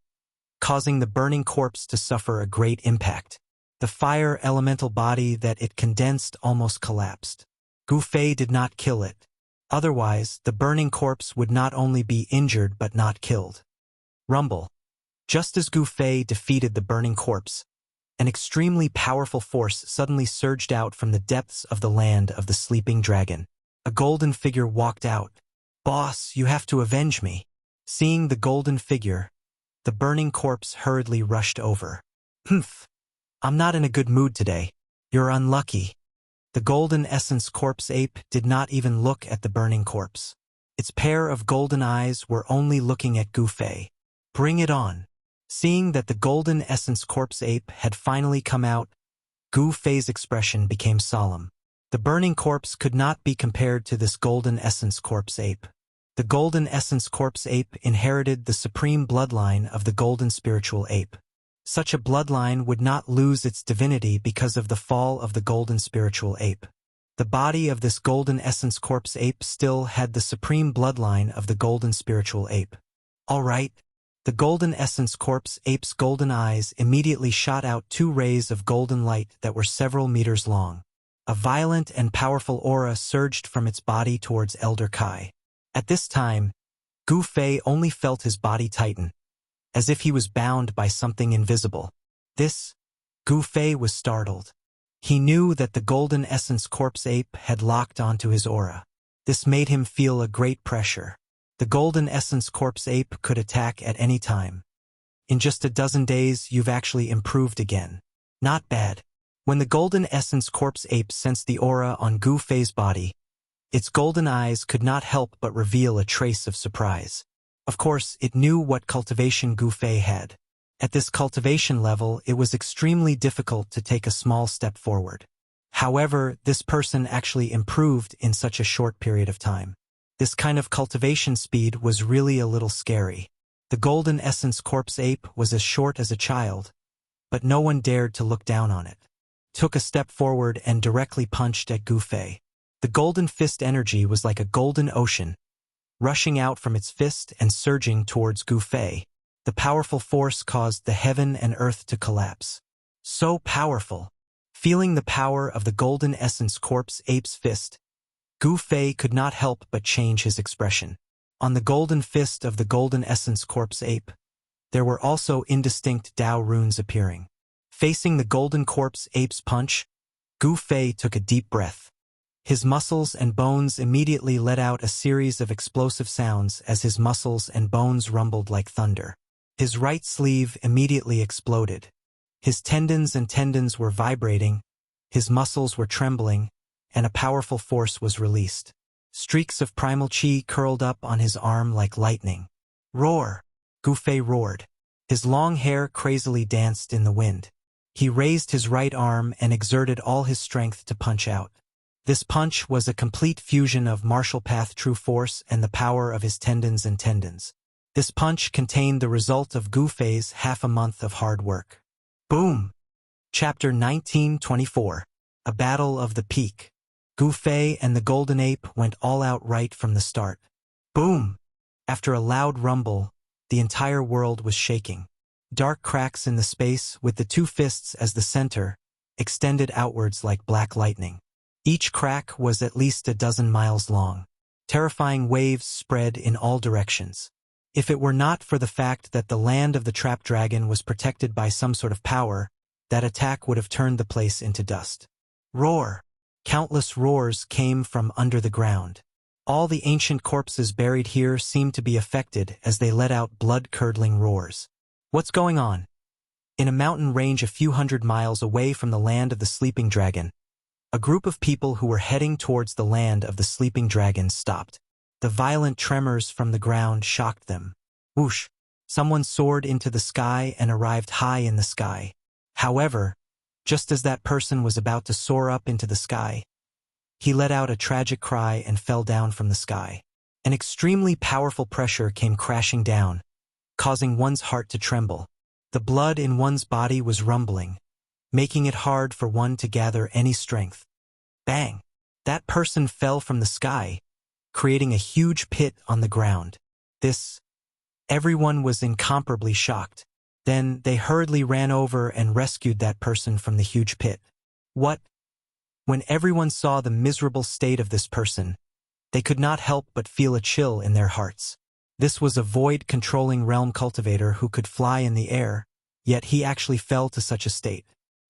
causing the burning corpse to suffer a great impact. The fire elemental body that it condensed almost collapsed. Gu Fei did not kill it. Otherwise, the burning corpse would not only be injured but not killed. Rumble. Just as Gu Fei defeated the burning corpse, an extremely powerful force suddenly surged out from the depths of the land of the sleeping dragon. A golden figure walked out. Boss, you have to avenge me. Seeing the golden figure, the burning corpse hurriedly rushed over. Humph. I'm not in a good mood today. You're unlucky. The golden essence corpse ape did not even look at the burning corpse. Its pair of golden eyes were only looking at Gu Fei. Bring it on. Seeing that the golden essence corpse ape had finally come out, Gu Fei's expression became solemn. The burning corpse could not be compared to this golden essence corpse ape. The golden essence corpse ape inherited the supreme bloodline of the golden spiritual ape. Such a bloodline would not lose its divinity because of the fall of the golden spiritual ape. The body of this golden essence corpse ape still had the supreme bloodline of the golden spiritual ape. All right. The golden essence corpse ape's golden eyes immediately shot out 2 rays of golden light that were several meters long. A violent and powerful aura surged from its body towards Elder Kai. At this time, Gu Fei only felt his body tighten, as if he was bound by something invisible. Gu Fei was startled. He knew that the golden essence corpse ape had locked onto his aura. This made him feel a great pressure. The golden essence corpse ape could attack at any time. In just a dozen days, you've actually improved again. Not bad. When the golden essence corpse ape sensed the aura on Gu Fei's body, its golden eyes could not help but reveal a trace of surprise. Of course, it knew what cultivation Gu Fei had. At this cultivation level, it was extremely difficult to take a small step forward. However, this person actually improved in such a short period of time. This kind of cultivation speed was really a little scary. The golden essence corpse ape was as short as a child, but no one dared to look down on it. Took a step forward and directly punched at Gu Fei. The golden fist energy was like a golden ocean, rushing out from its fist and surging towards Gu Fei. The powerful force caused the heaven and earth to collapse. So powerful. Feeling the power of the golden essence corpse ape's fist, Gu Fei could not help but change his expression. On the golden fist of the golden essence corpse ape, there were also indistinct Dao runes appearing. Facing the golden corpse ape's punch, Gu Fei took a deep breath. His muscles and bones immediately let out a series of explosive sounds as his muscles and bones rumbled like thunder. His right sleeve immediately exploded. His tendons were vibrating, his muscles were trembling, and a powerful force was released. Streaks of primal chi curled up on his arm like lightning. Roar! Gu Fei roared. His long hair crazily danced in the wind. He raised his right arm and exerted all his strength to punch out. This punch was a complete fusion of martial path true force and the power of his tendons and tendons. This punch contained the result of Gu Fei's half a month of hard work. Boom! Chapter 1924. A Battle of the Peak. Gu Fei and the Golden Ape went all out right from the start. Boom! After a loud rumble, the entire world was shaking. Dark cracks in the space, with the two fists as the center, extended outwards like black lightning. Each crack was at least a dozen miles long. Terrifying waves spread in all directions. If it were not for the fact that the land of the trapped dragon was protected by some sort of power, that attack would have turned the place into dust. Roar! Countless roars came from under the ground. All the ancient corpses buried here seemed to be affected as they let out blood-curdling roars. What's going on? In a mountain range a few hundred miles away from the land of the sleeping dragon, a group of people who were heading towards the land of the sleeping dragon stopped. The violent tremors from the ground shocked them. Whoosh! Someone soared into the sky and arrived high in the sky. However, just as that person was about to soar up into the sky, he let out a tragic cry and fell down from the sky. An extremely powerful pressure came crashing down, causing one's heart to tremble. The blood in one's body was rumbling, making it hard for one to gather any strength. Bang! That person fell from the sky, creating a huge pit on the ground. Everyone was incomparably shocked. Then they hurriedly ran over and rescued that person from the huge pit. What? When everyone saw the miserable state of this person, they could not help but feel a chill in their hearts. This was a void-controlling realm cultivator who could fly in the air, yet he actually fell to such a state.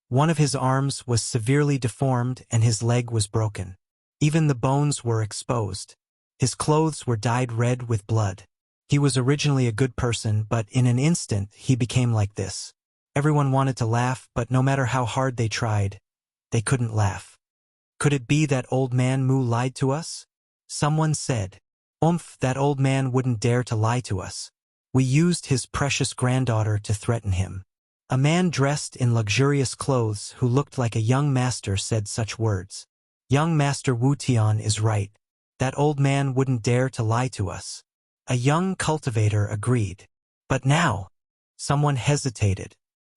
One of his arms was severely deformed and his leg was broken. Even the bones were exposed. His clothes were dyed red with blood. He was originally a good person, but in an instant he became like this. Everyone wanted to laugh, but no matter how hard they tried, they couldn't laugh. Could it be that old man Mu lied to us? Someone said. That old man wouldn't dare to lie to us. We used his precious granddaughter to threaten him. A man dressed in luxurious clothes who looked like a young master said such words. Young Master Wu Tian is right. That old man wouldn't dare to lie to us. A young cultivator agreed. But now, someone hesitated.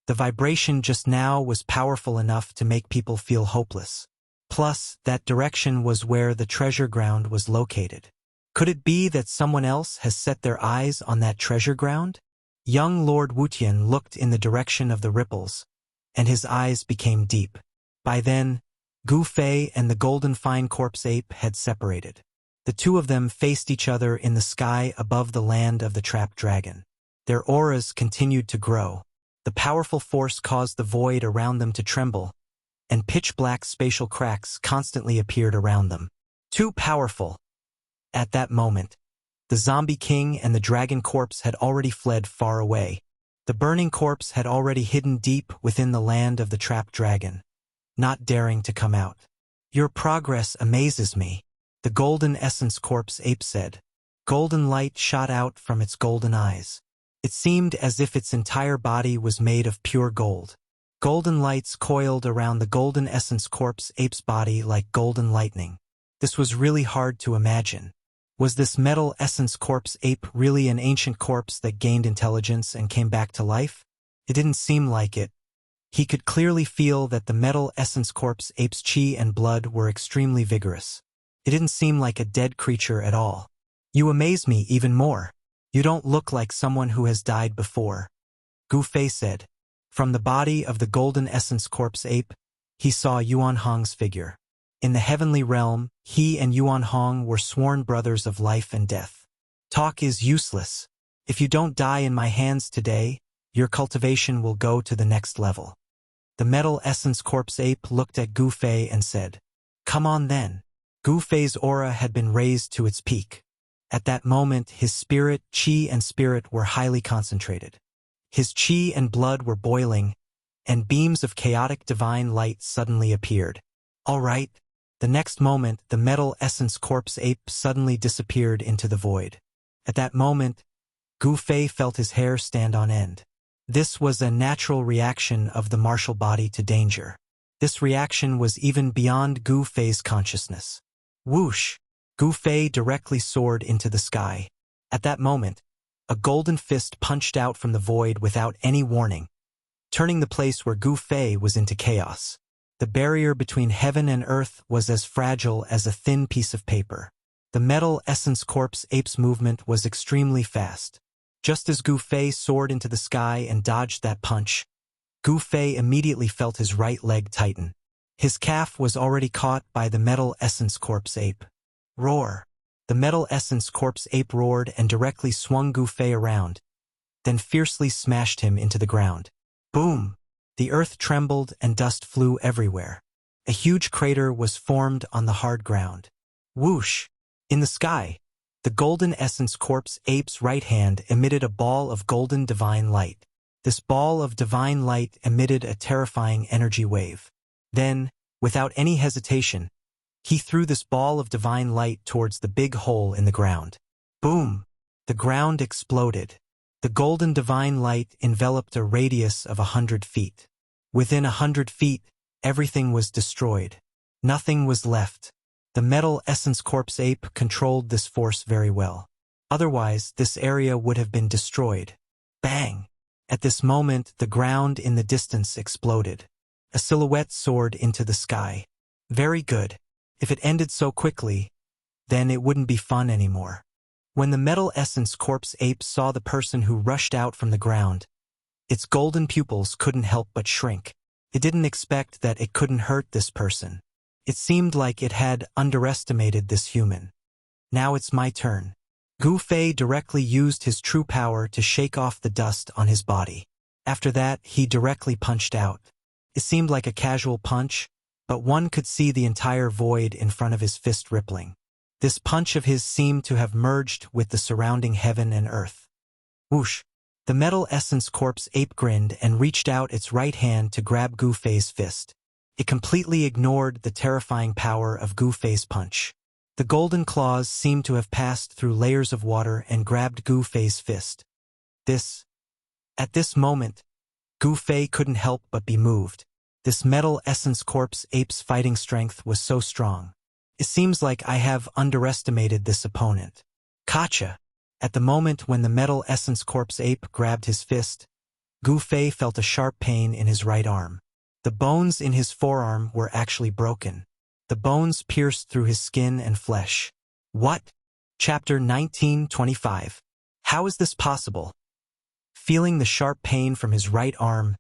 The vibration just now was powerful enough to make people feel hopeless. Plus, that direction was where the treasure ground was located. Could it be that someone else has set their eyes on that treasure ground? Young Lord Wutian looked in the direction of the ripples, and his eyes became deep. By then, Gu Fei and the golden fine corpse ape had separated. The two of them faced each other in the sky above the land of the trapped dragon. Their auras continued to grow. The powerful force caused the void around them to tremble, and pitch-black spatial cracks constantly appeared around them. Too powerful. At that moment, the zombie king and the dragon corpse had already fled far away. The burning corpse had already hidden deep within the land of the trapped dragon, not daring to come out. Your progress amazes me, the golden essence corpse ape said. Golden light shot out from its golden eyes. It seemed as if its entire body was made of pure gold. Golden lights coiled around the golden essence corpse ape's body like golden lightning. This was really hard to imagine. Was this metal essence corpse ape really an ancient corpse that gained intelligence and came back to life? It didn't seem like it. He could clearly feel that the metal essence corpse ape's chi and blood were extremely vigorous. It didn't seem like a dead creature at all. You amaze me even more. You don't look like someone who has died before, Gu Fei said. From the body of the golden essence corpse ape, he saw Yuan Hong's figure. In the heavenly realm, he and Yuan Hong were sworn brothers of life and death. Talk is useless. If you don't die in my hands today, your cultivation will go to the next level. The metal essence corpse ape looked at Gu Fei and said, Come on then. Gu Fei's aura had been raised to its peak. At that moment, his spirit, chi and spirit were highly concentrated. His chi and blood were boiling, and beams of chaotic divine light suddenly appeared. All right, The next moment, the metal essence corpse ape suddenly disappeared into the void. At that moment, Gu Fei felt his hair stand on end. This was a natural reaction of the martial body to danger. This reaction was even beyond Gu Fei's consciousness. Whoosh! Gu Fei directly soared into the sky. At that moment, a golden fist punched out from the void without any warning, turning the place where Gu Fei was into chaos. The barrier between heaven and earth was as fragile as a thin piece of paper. The metal essence corpse ape's movement was extremely fast. Just as Gu Fei soared into the sky and dodged that punch, Gu Fei immediately felt his right leg tighten. His calf was already caught by the metal essence corpse ape. Roar! The metal essence corpse ape roared and directly swung Gu Fei around, then fiercely smashed him into the ground. Boom! The earth trembled and dust flew everywhere. A huge crater was formed on the hard ground. Whoosh! In the sky, the golden essence corpse ape's right hand emitted a ball of golden divine light. This ball of divine light emitted a terrifying energy wave. Then, without any hesitation, he threw this ball of divine light towards the big hole in the ground. Boom! The ground exploded. The golden divine light enveloped a radius of 100 feet. Within 100 feet, everything was destroyed. Nothing was left. The metal essence corpse ape controlled this force very well. Otherwise, this area would have been destroyed. Bang! At this moment, the ground in the distance exploded. A silhouette soared into the sky. Very good. If it ended so quickly, then it wouldn't be fun anymore. When the metal essence corpse ape saw the person who rushed out from the ground, its golden pupils couldn't help but shrink. It didn't expect that it couldn't hurt this person. It seemed like it had underestimated this human. Now it's my turn. Gu Fei directly used his true power to shake off the dust on his body. After that, he directly punched out. It seemed like a casual punch, but one could see the entire void in front of his fist rippling. This punch of his seemed to have merged with the surrounding heaven and earth. Whoosh! The metal essence corpse ape grinned and reached out its right hand to grab Gu Fei's fist. It completely ignored the terrifying power of Gu Fei's punch. The golden claws seemed to have passed through layers of water and grabbed Gu Fei's fist. At this moment, Gu Fei couldn't help but be moved. This metal essence corpse ape's fighting strength was so strong. It seems like I have underestimated this opponent. Gotcha! At the moment when the metal essence corpse ape grabbed his fist, Gu Fei felt a sharp pain in his right arm. The bones in his forearm were actually broken. The bones pierced through his skin and flesh. What? Chapter 1925. How is this possible? Feeling the sharp pain from his right arm,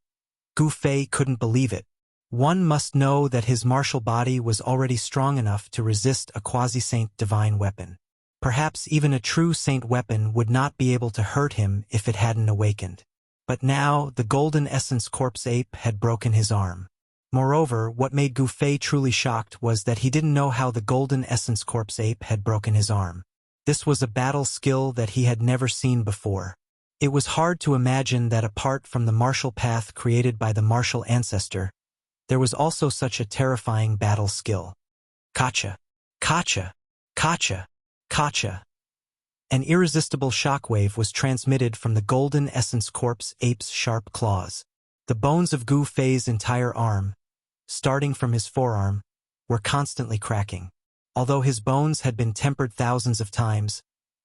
Gu Fei couldn't believe it. One must know that his martial body was already strong enough to resist a quasi-saint divine weapon. Perhaps even a true saint weapon would not be able to hurt him if it hadn't awakened. But now, the golden essence corpse ape had broken his arm. Moreover, what made Gu Fei truly shocked was that he didn't know how the golden essence corpse ape had broken his arm. This was a battle skill that he had never seen before. It was hard to imagine that apart from the martial path created by the martial ancestor, there was also such a terrifying battle skill. Gotcha! Gotcha! Gotcha! Gotcha! An irresistible shockwave was transmitted from the golden essence corpse ape's sharp claws. The bones of Gu Fei's entire arm, starting from his forearm, were constantly cracking. Although his bones had been tempered thousands of times,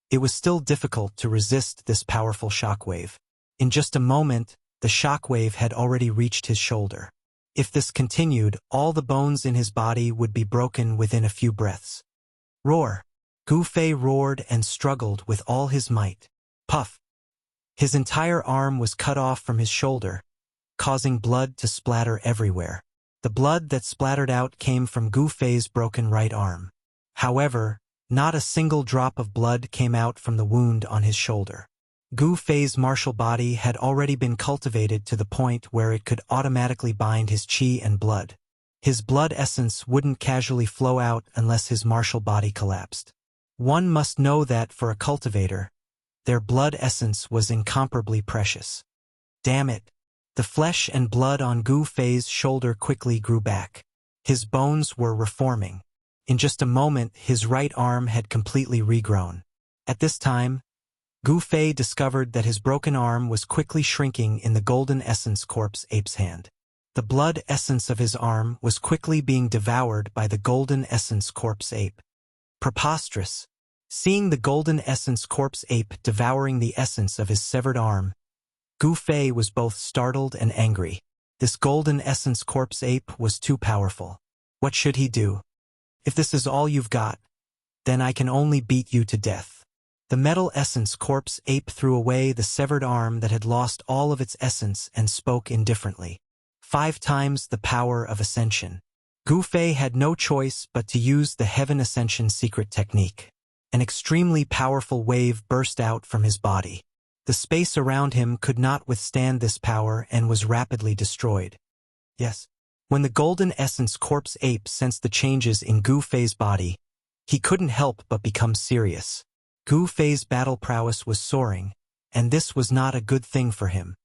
it was still difficult to resist this powerful shockwave. In just a moment, the shockwave had already reached his shoulder. If this continued, all the bones in his body would be broken within a few breaths. Roar! Gu Fei roared and struggled with all his might. Puff! His entire arm was cut off from his shoulder, causing blood to splatter everywhere. The blood that splattered out came from Gu Fei's broken right arm. However, not a single drop of blood came out from the wound on his shoulder. Gu Fei's martial body had already been cultivated to the point where it could automatically bind his qi and blood. His blood essence wouldn't casually flow out unless his martial body collapsed. One must know that for a cultivator, their blood essence was incomparably precious. Damn it! The flesh and blood on Gu Fei's shoulder quickly grew back. His bones were reforming. In just a moment, his right arm had completely regrown. At this time, Gu Fei discovered that his broken arm was quickly shrinking in the Golden Essence Corpse ape's hand. The blood essence of his arm was quickly being devoured by the Golden Essence Corpse ape. Preposterous. Seeing the Golden Essence Corpse ape devouring the essence of his severed arm, Gu Fei was both startled and angry. This Golden Essence Corpse ape was too powerful. What should he do? If this is all you've got, then I can only beat you to death. The Metal Essence Corpse ape threw away the severed arm that had lost all of its essence and spoke indifferently. 5 times the power of ascension. Gu Fei had no choice but to use the Heaven Ascension secret technique. An extremely powerful wave burst out from his body. The space around him could not withstand this power and was rapidly destroyed. Yes. When the Golden Essence Corpse ape sensed the changes in Gu Fei's body, he couldn't help but become serious. Gu Fei's battle prowess was soaring, and this was not a good thing for him.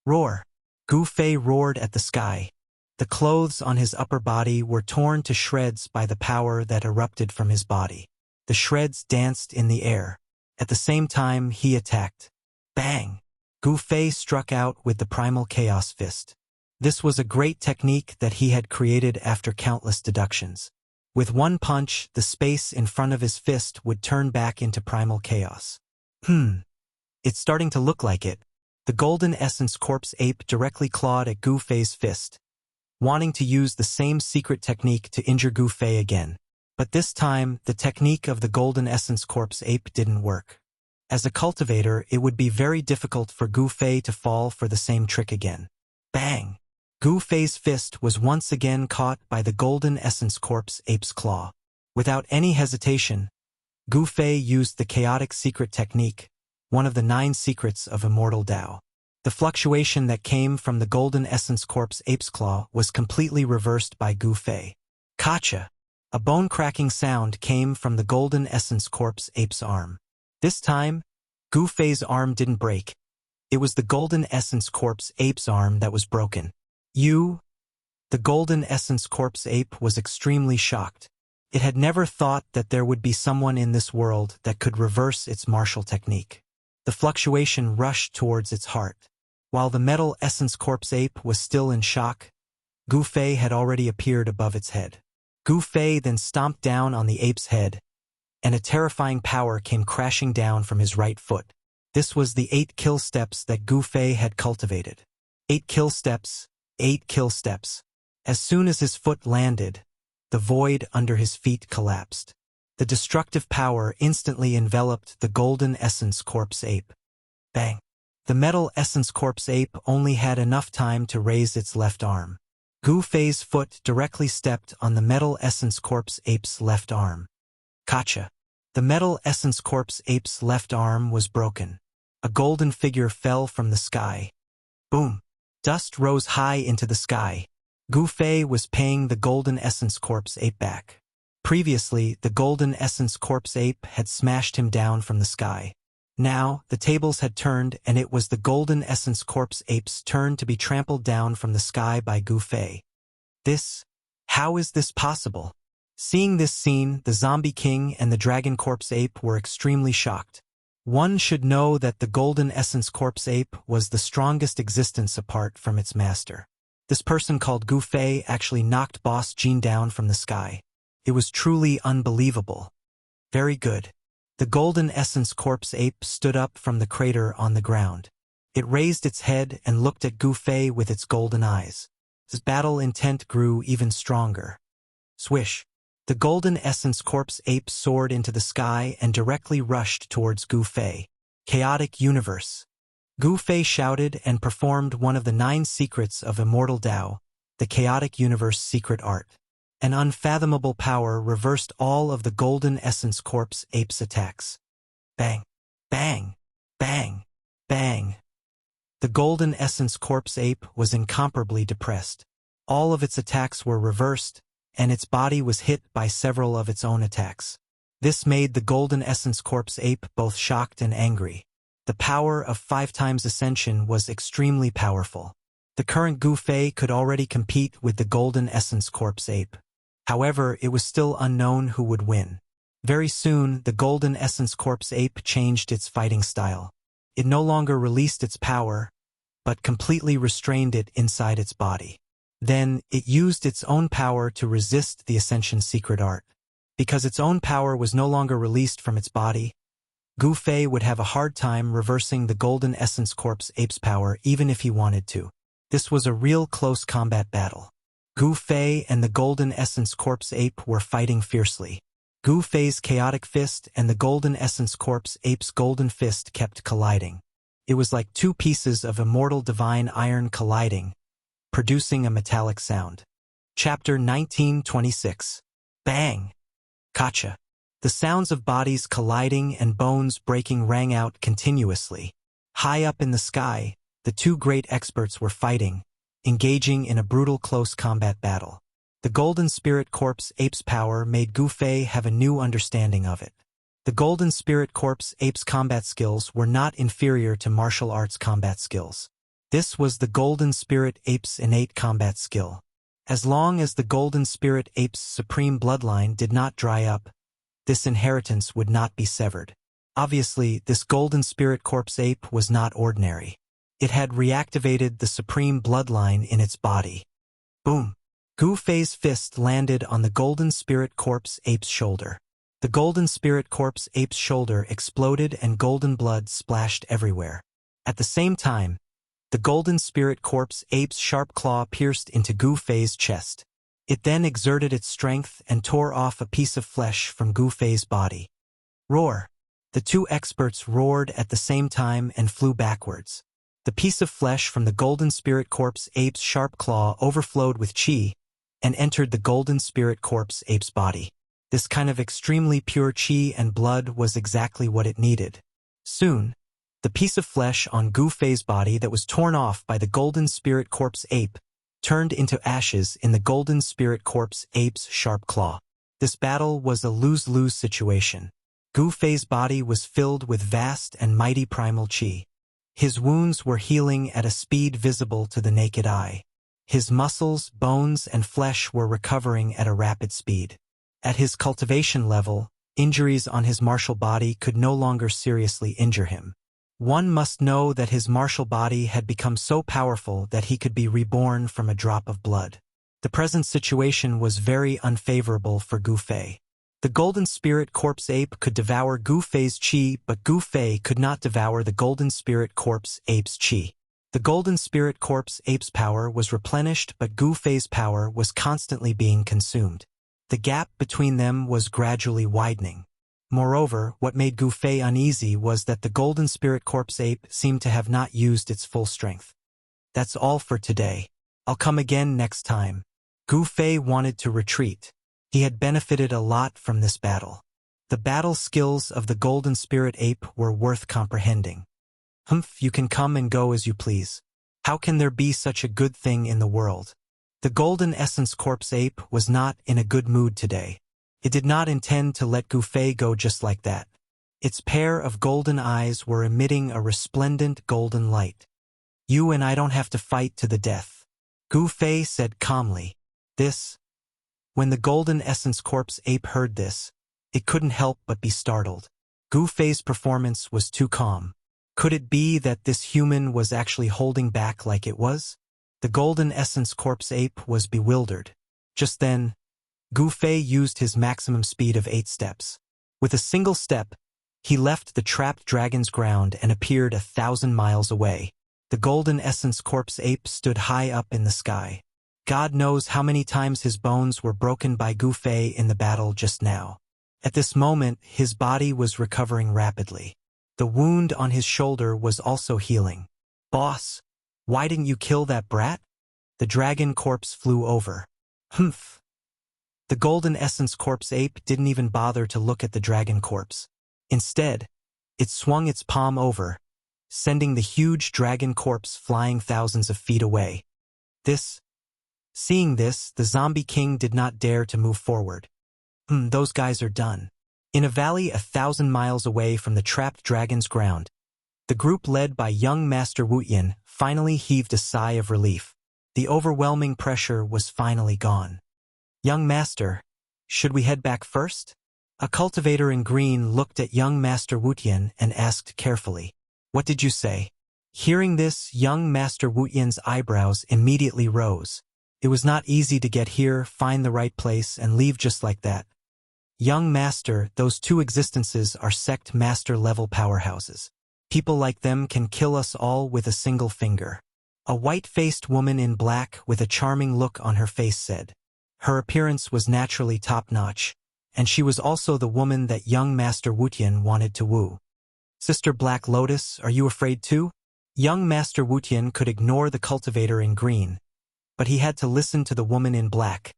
Roar! Gu Fei roared at the sky. The clothes on his upper body were torn to shreds by the power that erupted from his body. The shreds danced in the air. At the same time, he attacked. Bang! Gu Fei struck out with the Primal Chaos Fist. This was a great technique that he had created after countless deductions. With one punch, the space in front of his fist would turn back into primal chaos. It's starting to look like it. The Golden Essence Corpse ape directly clawed at Gu Fei's fist, wanting to use the same secret technique to injure Gu Fei again. But this time, the technique of the Golden Essence Corpse ape didn't work. As a cultivator, it would be very difficult for Gu Fei to fall for the same trick again. Bang! Gu Fei's fist was once again caught by the Golden Essence Corpse ape's claw. Without any hesitation, Gu Fei used the chaotic secret technique, one of the 9 secrets of Immortal Tao. The fluctuation that came from the Golden Essence Corpse ape's claw was completely reversed by Gu Fei. Kacha! A bone-cracking sound came from the Golden Essence Corpse ape's arm. This time, Gu Fei's arm didn't break. It was the Golden Essence Corpse ape's arm that was broken. The Golden Essence Corpse ape was extremely shocked. It had never thought that there would be someone in this world that could reverse its martial technique. The fluctuation rushed towards its heart. While the Metal Essence Corpse ape was still in shock, Gu Fei had already appeared above its head. Gu Fei then stomped down on the ape's head, and a terrifying power came crashing down from his right foot. This was the 8 kill steps that Gu Fei had cultivated. 8 kill steps. 8 kill steps. As soon as his foot landed, the void under his feet collapsed. The destructive power instantly enveloped the Golden Essence Corpse ape. Bang! The Metal Essence Corpse ape only had enough time to raise its left arm. Gu Fei's foot directly stepped on the Metal Essence Corpse ape's left arm. Kacha! The Metal Essence Corpse ape's left arm was broken. A golden figure fell from the sky. Boom! Dust rose high into the sky. Gu Fei was paying the Golden Essence Corpse ape back. Previously, the Golden Essence Corpse ape had smashed him down from the sky. Now, the tables had turned and it was the Golden Essence Corpse ape's turn to be trampled down from the sky by Gu Fei. How is this possible? Seeing this scene, the Zombie King and the Dragon Corpse ape were extremely shocked. One should know that the Golden Essence Corpse ape was the strongest existence apart from its master. This person called Gu Fei actually knocked Boss Jean down from the sky. It was truly unbelievable. Very good. The Golden Essence Corpse ape stood up from the crater on the ground. It raised its head and looked at Gu Fei with its golden eyes. His battle intent grew even stronger. Swish! The Golden Essence Corpse ape soared into the sky and directly rushed towards Gu Fei. Chaotic Universe. Gu Fei shouted and performed one of the 9 secrets of Immortal Tao, the Chaotic Universe secret art. An unfathomable power reversed all of the Golden Essence Corpse ape's attacks. Bang! Bang! Bang! Bang! The Golden Essence Corpse ape was incomparably depressed. All of its attacks were reversed, and its body was hit by several of its own attacks. This made the Golden Essence Corpse ape both shocked and angry. The power of 5 times ascension was extremely powerful. The current Gu Fei could already compete with the Golden Essence Corpse ape. However, it was still unknown who would win. Very soon, the Golden Essence Corpse ape changed its fighting style. It no longer released its power, but completely restrained it inside its body. Then, it used its own power to resist the Ascension secret art. Because its own power was no longer released from its body, Gu Fei would have a hard time reversing the Golden Essence Corpse ape's power even if he wanted to. This was a real close combat battle. Gu Fei and the Golden Essence Corpse ape were fighting fiercely. Gu Fei's chaotic fist and the Golden Essence Corpse ape's golden fist kept colliding. It was like two pieces of immortal divine iron colliding, producing a metallic sound. Chapter 1926. Bang! Gotcha. The sounds of bodies colliding and bones breaking rang out continuously. High up in the sky, the two great experts were fighting, engaging in a brutal close combat battle. The Golden Spirit Corpse ape's power made Gu Fei have a new understanding of it. The Golden Spirit Corpse ape's combat skills were not inferior to martial arts combat skills. This was the Golden Spirit ape's innate combat skill. As long as the Golden Spirit ape's supreme bloodline did not dry up, this inheritance would not be severed. Obviously, this Golden Spirit Corpse ape was not ordinary. It had reactivated the supreme bloodline in its body. Boom! Gu Fei's fist landed on the Golden Spirit Corpse ape's shoulder. The Golden Spirit Corpse ape's shoulder exploded and golden blood splashed everywhere. At the same time, the Golden Spirit Corpse ape's sharp claw pierced into Gu Fei's chest. It then exerted its strength and tore off a piece of flesh from Gu Fei's body. Roar! The two experts roared at the same time and flew backwards. The piece of flesh from the Golden Spirit Corpse ape's sharp claw overflowed with qi and entered the Golden Spirit Corpse ape's body. This kind of extremely pure qi and blood was exactly what it needed. Soon, the piece of flesh on Gu Fei's body that was torn off by the Golden Spirit Corpse ape turned into ashes in the Golden Spirit Corpse ape's sharp claw. This battle was a lose-lose situation. Gu Fei's body was filled with vast and mighty primal qi. His wounds were healing at a speed visible to the naked eye. His muscles, bones, and flesh were recovering at a rapid speed. At his cultivation level, injuries on his martial body could no longer seriously injure him. One must know that his martial body had become so powerful that he could be reborn from a drop of blood. The present situation was very unfavorable for Gu Fei. The Golden Spirit Corpse ape could devour Gu Fei's qi, but Gu Fei could not devour the Golden Spirit Corpse ape's qi. The Golden Spirit Corpse ape's power was replenished, but Gu Fei's power was constantly being consumed. The gap between them was gradually widening. Moreover, what made Gu Fei uneasy was that the Golden Spirit Corpse ape seemed to have not used its full strength. That's all for today. I'll come again next time. Gu Fei wanted to retreat. He had benefited a lot from this battle. The battle skills of the Golden Spirit ape were worth comprehending. Humph, you can come and go as you please. How can there be such a good thing in the world? The Golden Essence Corpse ape was not in a good mood today. It did not intend to let Gu Fei go just like that. Its pair of golden eyes were emitting a resplendent golden light. You and I don't have to fight to the death, Gu Fei said calmly. When the Golden Essence Corpse ape heard this, it couldn't help but be startled. Gu Fei's performance was too calm. Could it be that this human was actually holding back like it was? The Golden Essence Corpse ape was bewildered. Just then, Gu Fei used his maximum speed of 8 steps. With a single step, he left the trapped dragon's ground and appeared 1,000 miles away. The Golden Essence Corpse ape stood high up in the sky. God knows how many times his bones were broken by Gu Fei in the battle just now. At this moment, his body was recovering rapidly. The wound on his shoulder was also healing. Boss, why didn't you kill that brat? The dragon corpse flew over. Humph. The Golden Essence Corpse ape didn't even bother to look at the dragon corpse. Instead, it swung its palm over, sending the huge dragon corpse flying thousands of feet away. Seeing this, the zombie king did not dare to move forward. Those guys are done. In a valley 1,000 miles away from the trapped dragon's ground, the group led by young Master Wuxia finally heaved a sigh of relief. The overwhelming pressure was finally gone. Young Master, should we head back first? A cultivator in green looked at young Master Wutian and asked carefully, "What did you say?" Hearing this, young Master Wutian's eyebrows immediately rose. It was not easy to get here, find the right place, and leave just like that. Young Master, those two existences are sect master level powerhouses. People like them can kill us all with a single finger. A white-faced woman in black with a charming look on her face said. Her appearance was naturally top-notch, and she was also the woman that young Master Wutian wanted to woo. "Sister Black Lotus, are you afraid too?" Young Master Wutian could ignore the cultivator in green, but he had to listen to the woman in black,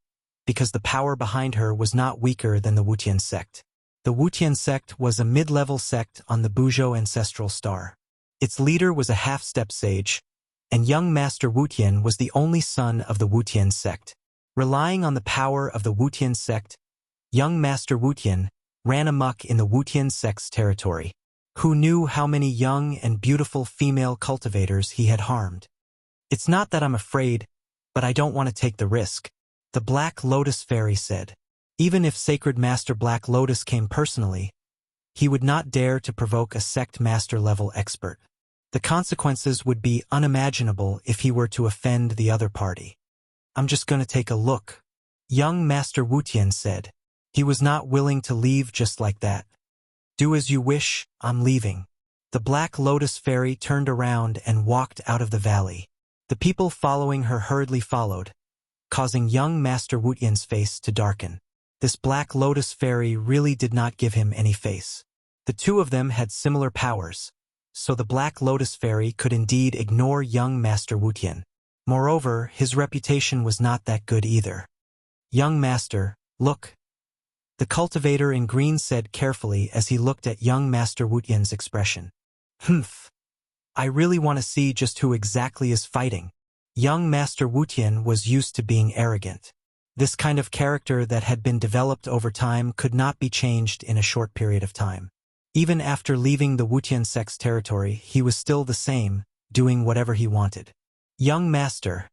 because the power behind her was not weaker than the Wutian sect. The Wutian sect was a mid-level sect on the Buzhou ancestral star. Its leader was a half-step sage, and young Master Wutian was the only son of the Wutian sect. Relying on the power of the Wutian sect, young Master Wutian ran amok in the Wutian sect's territory. Who knew how many young and beautiful female cultivators he had harmed? "It's not that I'm afraid, but I don't want to take the risk," the Black Lotus Fairy said. Even if Sacred Master Black Lotus came personally, he would not dare to provoke a sect master-level expert. The consequences would be unimaginable if he were to offend the other party. "I'm just going to take a look," young Master Wutian said. He was not willing to leave just like that. "Do as you wish, I'm leaving." The Black Lotus Fairy turned around and walked out of the valley. The people following her hurriedly followed, causing young Master Wutian's face to darken. This Black Lotus Fairy really did not give him any face. The two of them had similar powers, so the Black Lotus Fairy could indeed ignore young Master Wutian. Moreover, his reputation was not that good either. "Young Master, look," the cultivator in green said carefully as he looked at young Master Wutian's expression. "Humph. I really want to see just who exactly is fighting." Young Master Wutian was used to being arrogant. This kind of character that had been developed over time could not be changed in a short period of time. Even after leaving the Wutian sect's territory, he was still the same, doing whatever he wanted. "Young Master."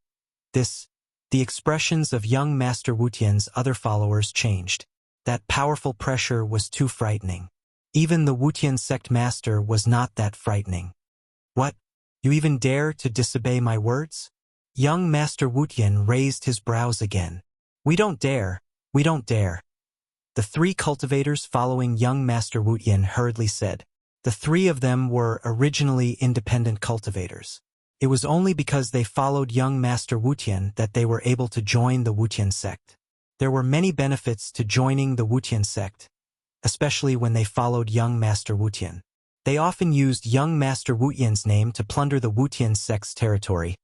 The expressions of young Master Wutian's other followers changed. That powerful pressure was too frightening. Even the Wutian sect master was not that frightening. "What? You even dare to disobey my words?" Young Master Wutian raised his brows again. We don't dare. The three cultivators following young Master Wutian hurriedly said. The three of them were originally independent cultivators. It was only because they followed young Master Wutian that they were able to join the Wutian sect. There were many benefits to joining the Wutian sect, especially when they followed young Master Wutian. They often used young Master Wutian's name to plunder the Wutian sect's territory,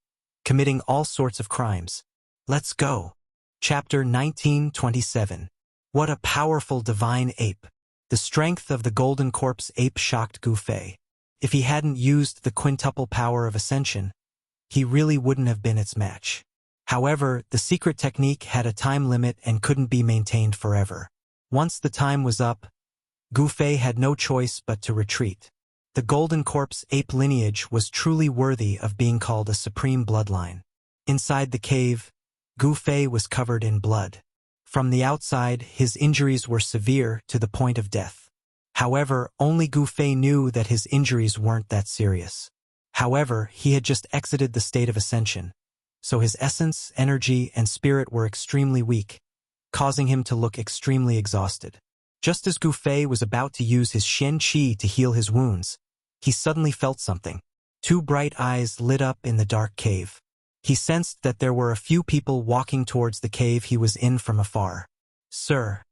committing all sorts of crimes. Let's go. Chapter 1927. What a powerful divine ape. The strength of the Golden Corpse ape shocked Gu Fei. If he hadn't used the quintuple power of ascension, he really wouldn't have been its match. However, the secret technique had a time limit and couldn't be maintained forever. Once the time was up, Gu Fei had no choice but to retreat. The Golden Corpse ape lineage was truly worthy of being called a supreme bloodline. Inside the cave, Gu Fei was covered in blood. From the outside, his injuries were severe to the point of death. However, only Gu Fei knew that his injuries weren't that serious. However, he had just exited the state of ascension, so his essence, energy, and spirit were extremely weak, causing him to look extremely exhausted. Just as Gu Fei was about to use his Shen Qi to heal his wounds, he suddenly felt something. Two bright eyes lit up in the dark cave. He sensed that there were a few people walking towards the cave he was in from afar. "Sir,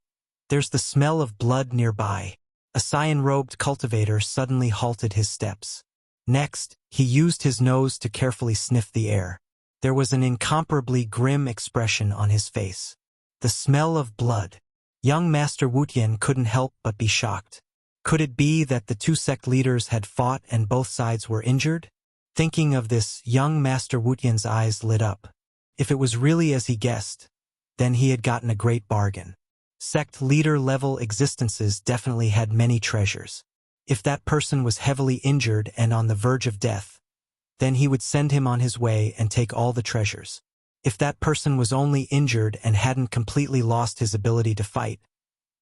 there's the smell of blood nearby." A cyan-robed cultivator suddenly halted his steps. Next, he used his nose to carefully sniff the air. There was an incomparably grim expression on his face. The smell of blood. Young Master Wutian couldn't help but be shocked. Could it be that the two sect leaders had fought and both sides were injured? Thinking of this, young Master Wutian's eyes lit up. If it was really as he guessed, then he had gotten a great bargain. Sect leader-level existences definitely had many treasures. If that person was heavily injured and on the verge of death, then he would send him on his way and take all the treasures. If that person was only injured and hadn't completely lost his ability to fight,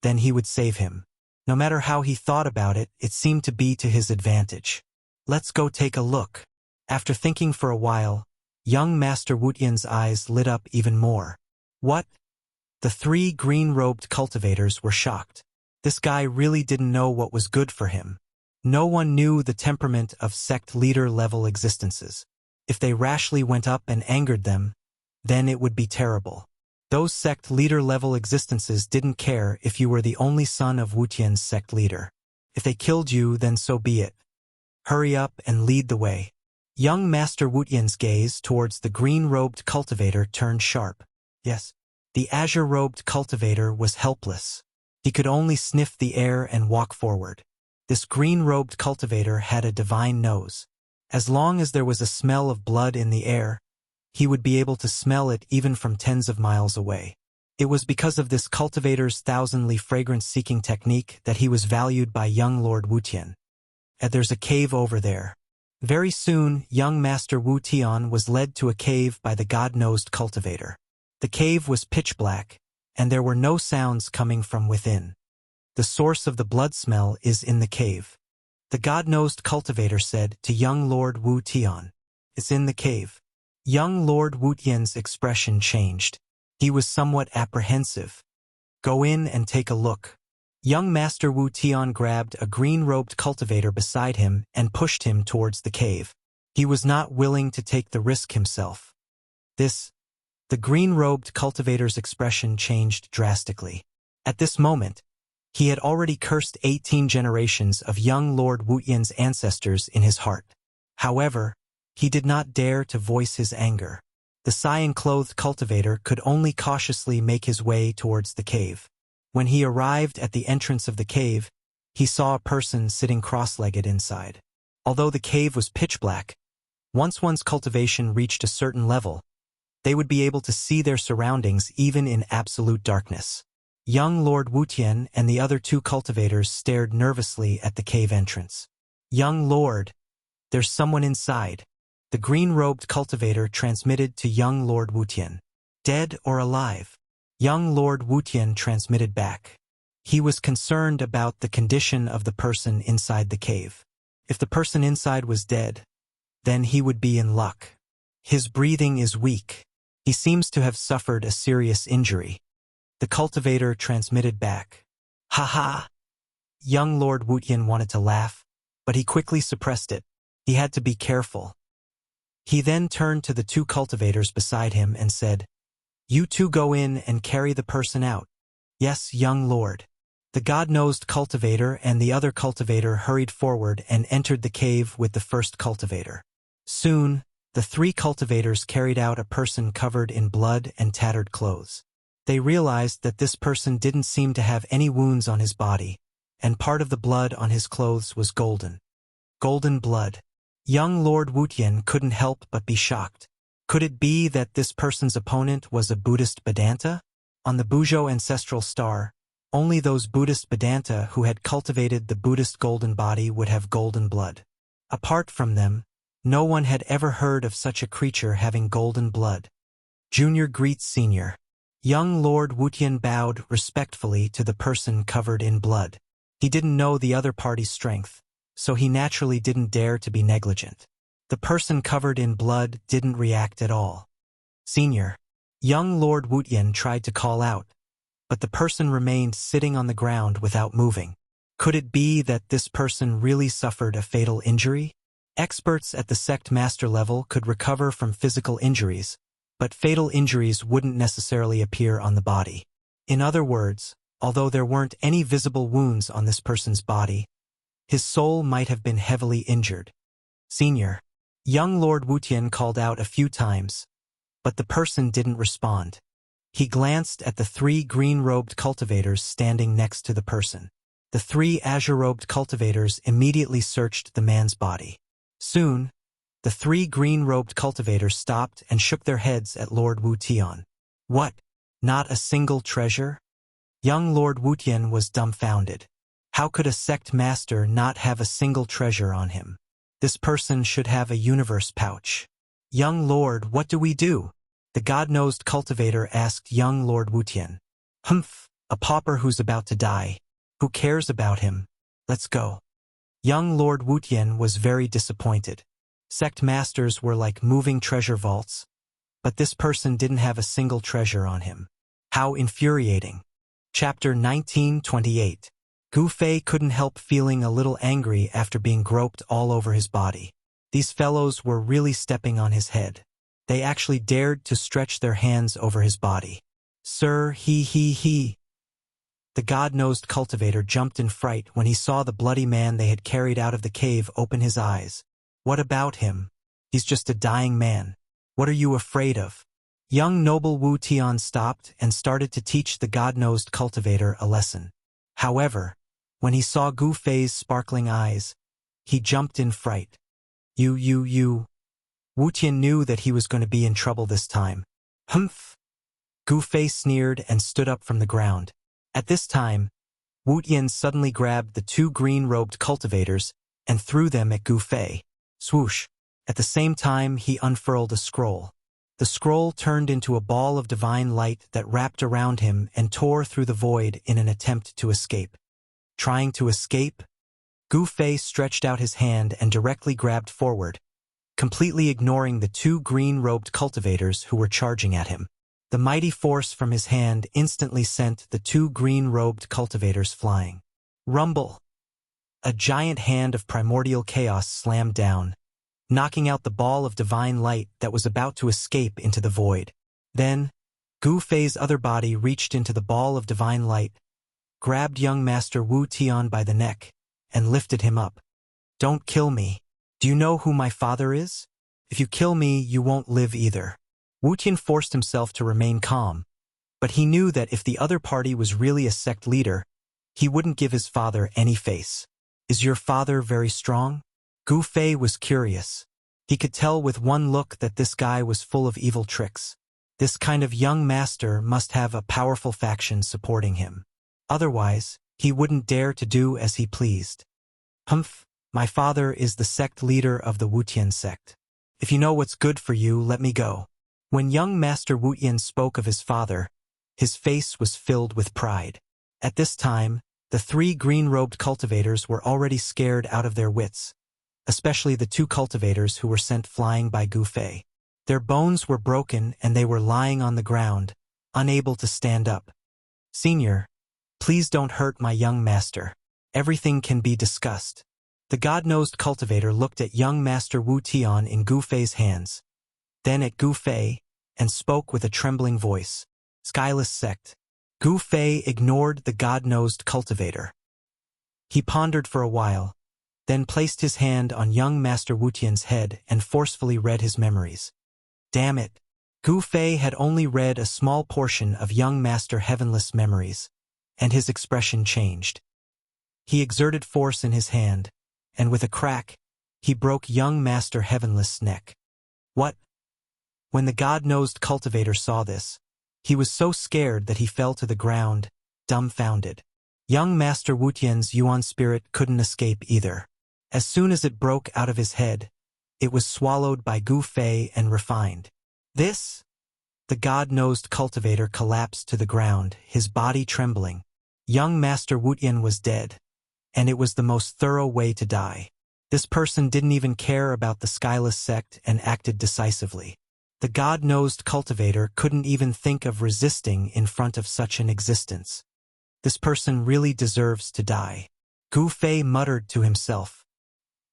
then he would save him. No matter how he thought about it, it seemed to be to his advantage. Let's go take a look. After thinking for a while, young Master Wutian's eyes lit up even more. What? The three green-robed cultivators were shocked. This guy really didn't know what was good for him. No one knew the temperament of sect leader-level existences. If they rashly went up and angered them, then it would be terrible. Those sect leader-level existences didn't care if you were the only son of Wutian's sect leader. If they killed you, then so be it. Hurry up and lead the way. Young Master Wutian's gaze towards the green-robed cultivator turned sharp. Yes, the azure-robed cultivator was helpless. He could only sniff the air and walk forward. This green-robed cultivator had a divine nose. As long as there was a smell of blood in the air, he would be able to smell it even from tens of miles away. It was because of this cultivator's thousandly fragrance-seeking technique that he was valued by young Lord Wutian. And there's a cave over there. Very soon, young Master Wu Tian was led to a cave by the god-nosed cultivator. The cave was pitch black, and there were no sounds coming from within. The source of the blood smell is in the cave. The god-nosed cultivator said to young Lord Wu Tian, "It's in the cave." Young Lord Wu Tian's expression changed. He was somewhat apprehensive. "Go in and take a look." Young Master Wu Tian grabbed a green-robed cultivator beside him and pushed him towards the cave. He was not willing to take the risk himself. The green-robed cultivator's expression changed drastically. At this moment, he had already cursed 18 generations of young Lord Wutian's ancestors in his heart. However, he did not dare to voice his anger. The cyan-clothed cultivator could only cautiously make his way towards the cave. When he arrived at the entrance of the cave, he saw a person sitting cross-legged inside. Although the cave was pitch black, once one's cultivation reached a certain level, they would be able to see their surroundings even in absolute darkness. Young Lord Wutian and the other two cultivators stared nervously at the cave entrance. "Young Lord, there's someone inside," the green-robed cultivator transmitted to young Lord Wutian. "Dead or alive?" Young Lord Wutian transmitted back. He was concerned about the condition of the person inside the cave. If the person inside was dead, then he would be in luck. "His breathing is weak. He seems to have suffered a serious injury." The cultivator transmitted back. "Ha ha!" Young Lord Wutian wanted to laugh, but he quickly suppressed it. He had to be careful. He then turned to the two cultivators beside him and said, "You two go in and carry the person out." "Yes, young lord." The god-nosed cultivator and the other cultivator hurried forward and entered the cave with the first cultivator. Soon, the three cultivators carried out a person covered in blood and tattered clothes. They realized that this person didn't seem to have any wounds on his body, and part of the blood on his clothes was golden. Golden blood. Young Lord Wutian couldn't help but be shocked. Could it be that this person's opponent was a Buddhist Vedanta? On the Buzhou ancestral star, only those Buddhist Vedanta who had cultivated the Buddhist golden body would have golden blood. Apart from them, no one had ever heard of such a creature having golden blood. Junior greets senior. Young Lord Wutian bowed respectfully to the person covered in blood. He didn't know the other party's strength, so he naturally didn't dare to be negligent. The person covered in blood didn't react at all. "Senior." Young Lord Wutian tried to call out, but the person remained sitting on the ground without moving. Could it be that this person really suffered a fatal injury? Experts at the sect master level could recover from physical injuries, but fatal injuries wouldn't necessarily appear on the body. In other words, although there weren't any visible wounds on this person's body, his soul might have been heavily injured. "Senior." Young Lord Wutian called out a few times, but the person didn't respond. He glanced at the three green-robed cultivators standing next to the person. The three azure-robed cultivators immediately searched the man's body. Soon, the three green-robed cultivators stopped and shook their heads at Lord Wu Tian. "What? Not a single treasure?" Young Lord Wutian was dumbfounded. How could a sect master not have a single treasure on him? This person should have a universe pouch. "Young lord, what do we do?" The God-nosed cultivator asked young Lord Wutian. Humph, a pauper who's about to die. Who cares about him? Let's go. Young Lord Wutian was very disappointed. Sect masters were like moving treasure vaults, but this person didn't have a single treasure on him. How infuriating. Chapter 1928. Gu Fei couldn't help feeling a little angry after being groped all over his body. These fellows were really stepping on his head. They actually dared to stretch their hands over his body. Sir, he. The God-nosed cultivator jumped in fright when he saw the bloody man they had carried out of the cave open his eyes. What about him? He's just a dying man. What are you afraid of? Young noble Wu Tian stopped and started to teach the God-nosed cultivator a lesson. However, when he saw Gu Fei's sparkling eyes, he jumped in fright. You. Wu Tian knew that he was going to be in trouble this time. Humph! Gu Fei sneered and stood up from the ground. At this time, Wu Tian suddenly grabbed the two green-robed cultivators and threw them at Gu Fei. Swoosh! At the same time, he unfurled a scroll. The scroll turned into a ball of divine light that wrapped around him and tore through the void in an attempt to escape. Trying to escape? Gu Fei stretched out his hand and directly grabbed forward, completely ignoring the two green-robed cultivators who were charging at him. The mighty force from his hand instantly sent the two green-robed cultivators flying. Rumble! A giant hand of primordial chaos slammed down, knocking out the ball of divine light that was about to escape into the void. Then, Gu Fei's other body reached into the ball of divine light, grabbed young Master Wu Tian by the neck, and lifted him up. Don't kill me. Do you know who my father is? If you kill me, you won't live either. Wu Tian forced himself to remain calm, but he knew that if the other party was really a sect leader, he wouldn't give his father any face. Is your father very strong? Gu Fei was curious. He could tell with one look that this guy was full of evil tricks. This kind of young master must have a powerful faction supporting him. Otherwise, he wouldn't dare to do as he pleased. Humph, my father is the sect leader of the Wutian sect. If you know what's good for you, let me go. When young Master Wutian spoke of his father, his face was filled with pride. At this time, the three green-robed cultivators were already scared out of their wits, especially the two cultivators who were sent flying by Gu Fei. Their bones were broken and they were lying on the ground, unable to stand up. Senior, please don't hurt my young master. Everything can be discussed. The God-nosed cultivator looked at young Master Wu Tian in Gu Fei's hands, then at Gu Fei, and spoke with a trembling voice. Skyless sect. Gu Fei ignored the God-nosed cultivator. He pondered for a while, then placed his hand on young Master Wu Tian's head and forcefully read his memories. Damn it! Gu Fei had only read a small portion of young Master Heavenless memories, and his expression changed. He exerted force in his hand, and with a crack, he broke young Master Heavenless' neck. What? When the God-nosed cultivator saw this, he was so scared that he fell to the ground, dumbfounded. Young Master Wu Tian's Yuan spirit couldn't escape either. As soon as it broke out of his head, it was swallowed by Gu Fei and refined. This? The God-nosed cultivator collapsed to the ground, his body trembling. Young Master Wu Tian was dead, and it was the most thorough way to die. This person didn't even care about the Skyless sect and acted decisively. The God-nosed cultivator couldn't even think of resisting in front of such an existence. This person really deserves to die. Gu Fei muttered to himself.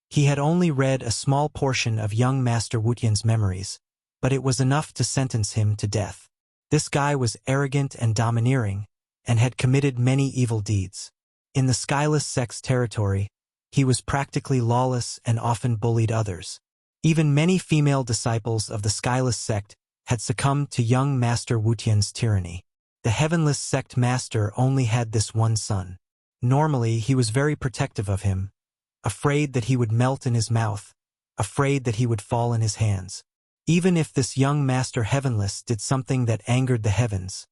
He had only read a small portion of young Master Wu Tian's memories, but it was enough to sentence him to death. This guy was arrogant and domineering, and had committed many evil deeds. In the Skyless sect's territory, he was practically lawless and often bullied others. Even many female disciples of the Skyless sect had succumbed to young Master Wu Tian's tyranny. The Heavenless sect master only had this one son. Normally, he was very protective of him, afraid that he would melt in his mouth, afraid that he would fall in his hands. Even if this young Master Heavenless did something that angered the heavens,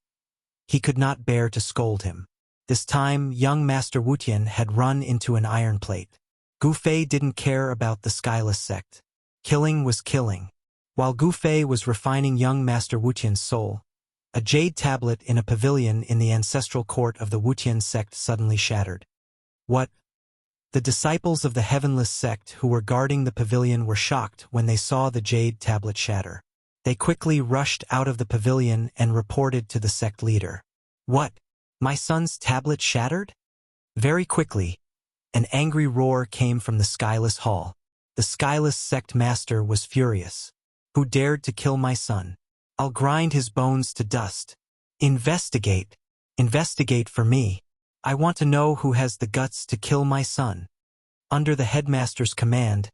he could not bear to scold him. This time, young Master Wu Tian had run into an iron plate. Gu Fei didn't care about the Skyless sect. Killing was killing. While Gu Fei was refining young Master Wutian's soul, a jade tablet in a pavilion in the ancestral court of the Wutian sect suddenly shattered. What? The disciples of the Heavenless sect who were guarding the pavilion were shocked when they saw the jade tablet shatter. They quickly rushed out of the pavilion and reported to the sect leader. What? My son's tablet shattered? Very quickly, an angry roar came from the Skyless Hall. The Skyless sect master was furious. Who dared to kill my son? I'll grind his bones to dust. Investigate. Investigate for me. I want to know who has the guts to kill my son. Under the headmaster's command,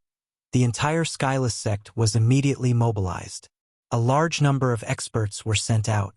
the entire Skyless sect was immediately mobilized. A large number of experts were sent out.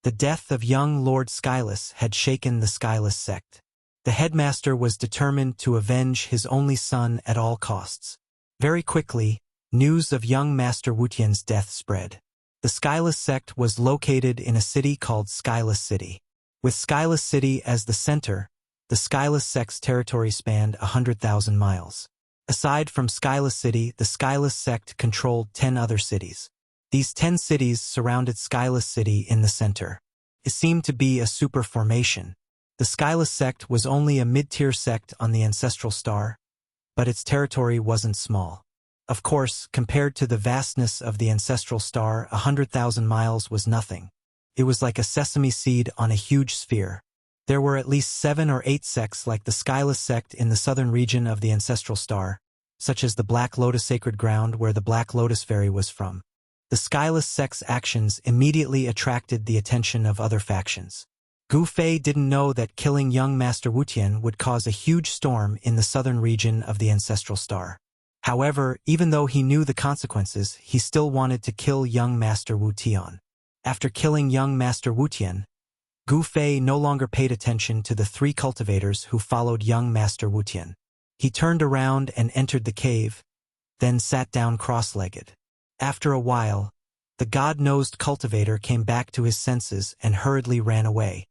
The death of young Lord Skyless had shaken the Skyless sect. The headmaster was determined to avenge his only son at all costs. Very quickly, news of young Master Wutian's death spread. The Skyless sect was located in a city called Skyless City. With Skyless City as the center, the Skyless sect's territory spanned 100,000 miles. Aside from Skyless City, the Skyless sect controlled 10 other cities. These 10 cities surrounded Skyless City in the center. It seemed to be a super formation. The Skyless sect was only a mid-tier sect on the ancestral star, but its territory wasn't small. Of course, compared to the vastness of the ancestral star, 100,000 miles was nothing. It was like a sesame seed on a huge sphere. There were at least 7 or 8 sects like the Skyless sect in the southern region of the ancestral star, such as the Black Lotus Sacred Ground where the Black Lotus Fairy was from. The Skyless sect's actions immediately attracted the attention of other factions. Gu Fei didn't know that killing young Master Wutian would cause a huge storm in the southern region of the ancestral star. However, even though he knew the consequences, he still wanted to kill young Master Wutian. After killing young Master Wutian, Gu Fei no longer paid attention to the 3 cultivators who followed young Master Wutian. He turned around and entered the cave, then sat down cross-legged. After a while, the god-nosed cultivator came back to his senses and hurriedly ran away.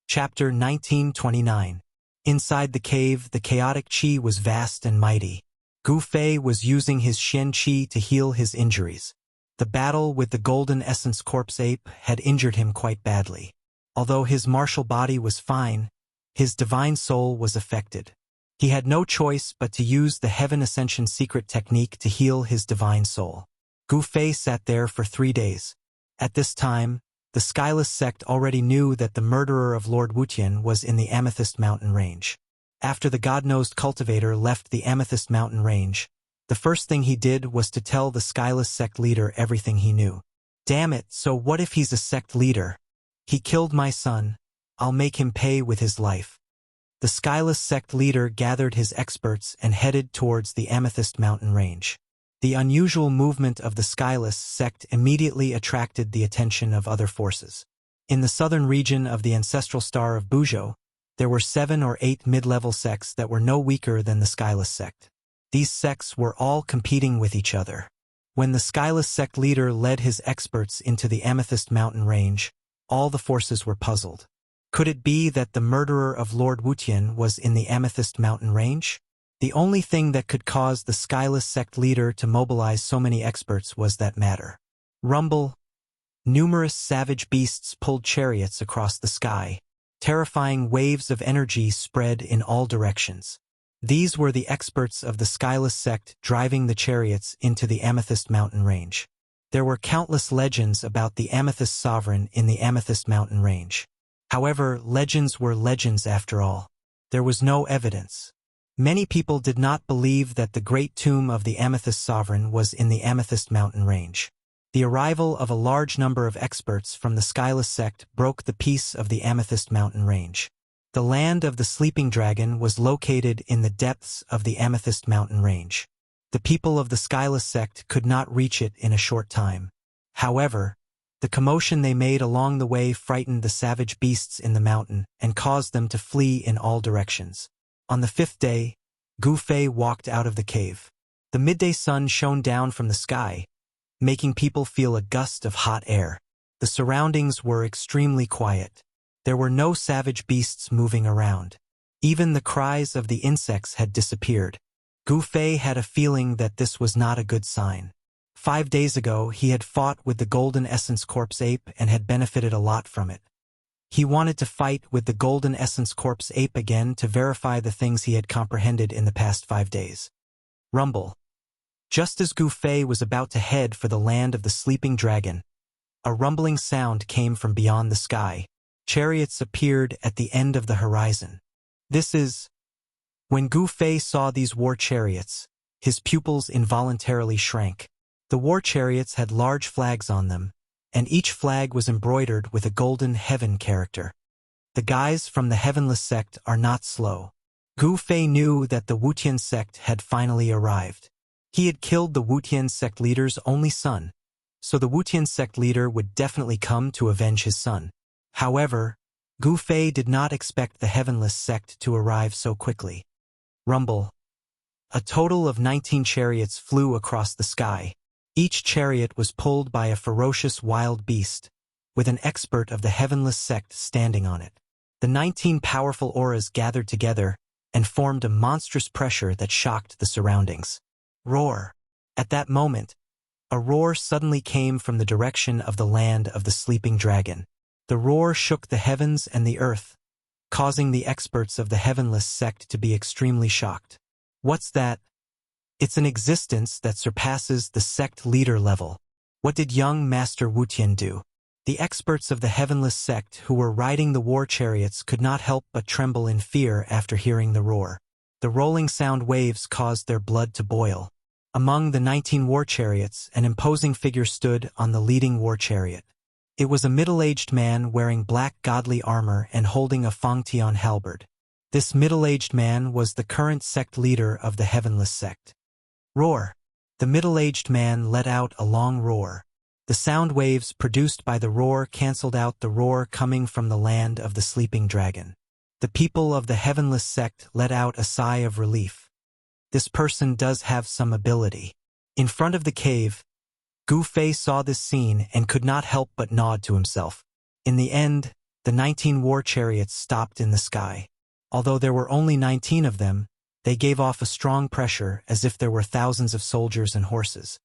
Chapter 1929. Inside the cave, the chaotic qi was vast and mighty. Gu Fei was using his Shen qi to heal his injuries. The battle with the Golden Essence Corpse Ape had injured him quite badly. Although his martial body was fine, his divine soul was affected. He had no choice but to use the Heaven Ascension secret technique to heal his divine soul. Gu Fei sat there for 3 days. At this time, the Skyless sect already knew that the murderer of Lord Wutian was in the Amethyst Mountain Range. After the god-nosed cultivator left the Amethyst Mountain Range, the first thing he did was to tell the Skyless sect leader everything he knew. Damn it, so what if he's a sect leader? He killed my son. I'll make him pay with his life. The Skyless sect leader gathered his experts and headed towards the Amethyst Mountain Range. The unusual movement of the Skyless sect immediately attracted the attention of other forces. In the southern region of the ancestral star of Buzhou, there were 7 or 8 mid-level sects that were no weaker than the Skyless sect. These sects were all competing with each other. When the Skyless sect leader led his experts into the Amethyst Mountain Range, all the forces were puzzled. Could it be that the murderer of Lord Wutian was in the Amethyst Mountain Range? The only thing that could cause the Skyless sect leader to mobilize so many experts was that matter. Rumble. Numerous savage beasts pulled chariots across the sky. Terrifying waves of energy spread in all directions. These were the experts of the Skyless sect driving the chariots into the Amethyst Mountain Range. There were countless legends about the Amethyst Sovereign in the Amethyst Mountain Range. However, legends were legends after all. There was no evidence. Many people did not believe that the great tomb of the Amethyst Sovereign was in the Amethyst Mountain Range. The arrival of a large number of experts from the Skyless sect broke the peace of the Amethyst Mountain Range. The land of the Sleeping Dragon was located in the depths of the Amethyst Mountain Range. The people of the Skyless sect could not reach it in a short time. However, the commotion they made along the way frightened the savage beasts in the mountain and caused them to flee in all directions. On the 5th day, Gu Fei walked out of the cave. The midday sun shone down from the sky, making people feel a gust of hot air. The surroundings were extremely quiet. There were no savage beasts moving around. Even the cries of the insects had disappeared. Gu Fei had a feeling that this was not a good sign. 5 days ago, he had fought with the Golden Essence Corpse Ape and had benefited a lot from it. He wanted to fight with the Golden Essence Corpse Ape again to verify the things he had comprehended in the past 5 days. Rumble. Just as Gu Fei was about to head for the land of the sleeping dragon, a rumbling sound came from beyond the sky. Chariots appeared at the end of the horizon. When Gu Fei saw these war chariots, his pupils involuntarily shrank. The war chariots had large flags on them, and each flag was embroidered with a golden heaven character. The guys from the Heavenless sect are not slow. Gu Fei knew that the Wutian sect had finally arrived. He had killed the Wutian sect leader's only son, so the Wutian sect leader would definitely come to avenge his son. However, Gu Fei did not expect the Heavenless sect to arrive so quickly. Rumble. A total of 19 chariots flew across the sky. Each chariot was pulled by a ferocious wild beast, with an expert of the Heavenless sect standing on it. The 19 powerful auras gathered together and formed a monstrous pressure that shocked the surroundings. Roar. At that moment, a roar suddenly came from the direction of the land of the sleeping dragon. The roar shook the heavens and the earth, causing the experts of the Heavenless sect to be extremely shocked. What's that? It's an existence that surpasses the sect leader level. What did young Master Wutian do? The experts of the Heavenless sect who were riding the war chariots could not help but tremble in fear after hearing the roar. The rolling sound waves caused their blood to boil. Among the 19 war chariots, an imposing figure stood on the leading war chariot. It was a middle-aged man wearing black godly armor and holding a Fangtian halberd. This middle-aged man was the current sect leader of the Heavenless sect. Roar. The middle-aged man let out a long roar. The sound waves produced by the roar canceled out the roar coming from the land of the sleeping dragon. The people of the Heavenless sect let out a sigh of relief. This person does have some ability. In front of the cave, Gu Fei saw this scene and could not help but nod to himself. In the end, the 19 war chariots stopped in the sky. Although there were only 19 of them, they gave off a strong pressure as if there were thousands of soldiers and horses.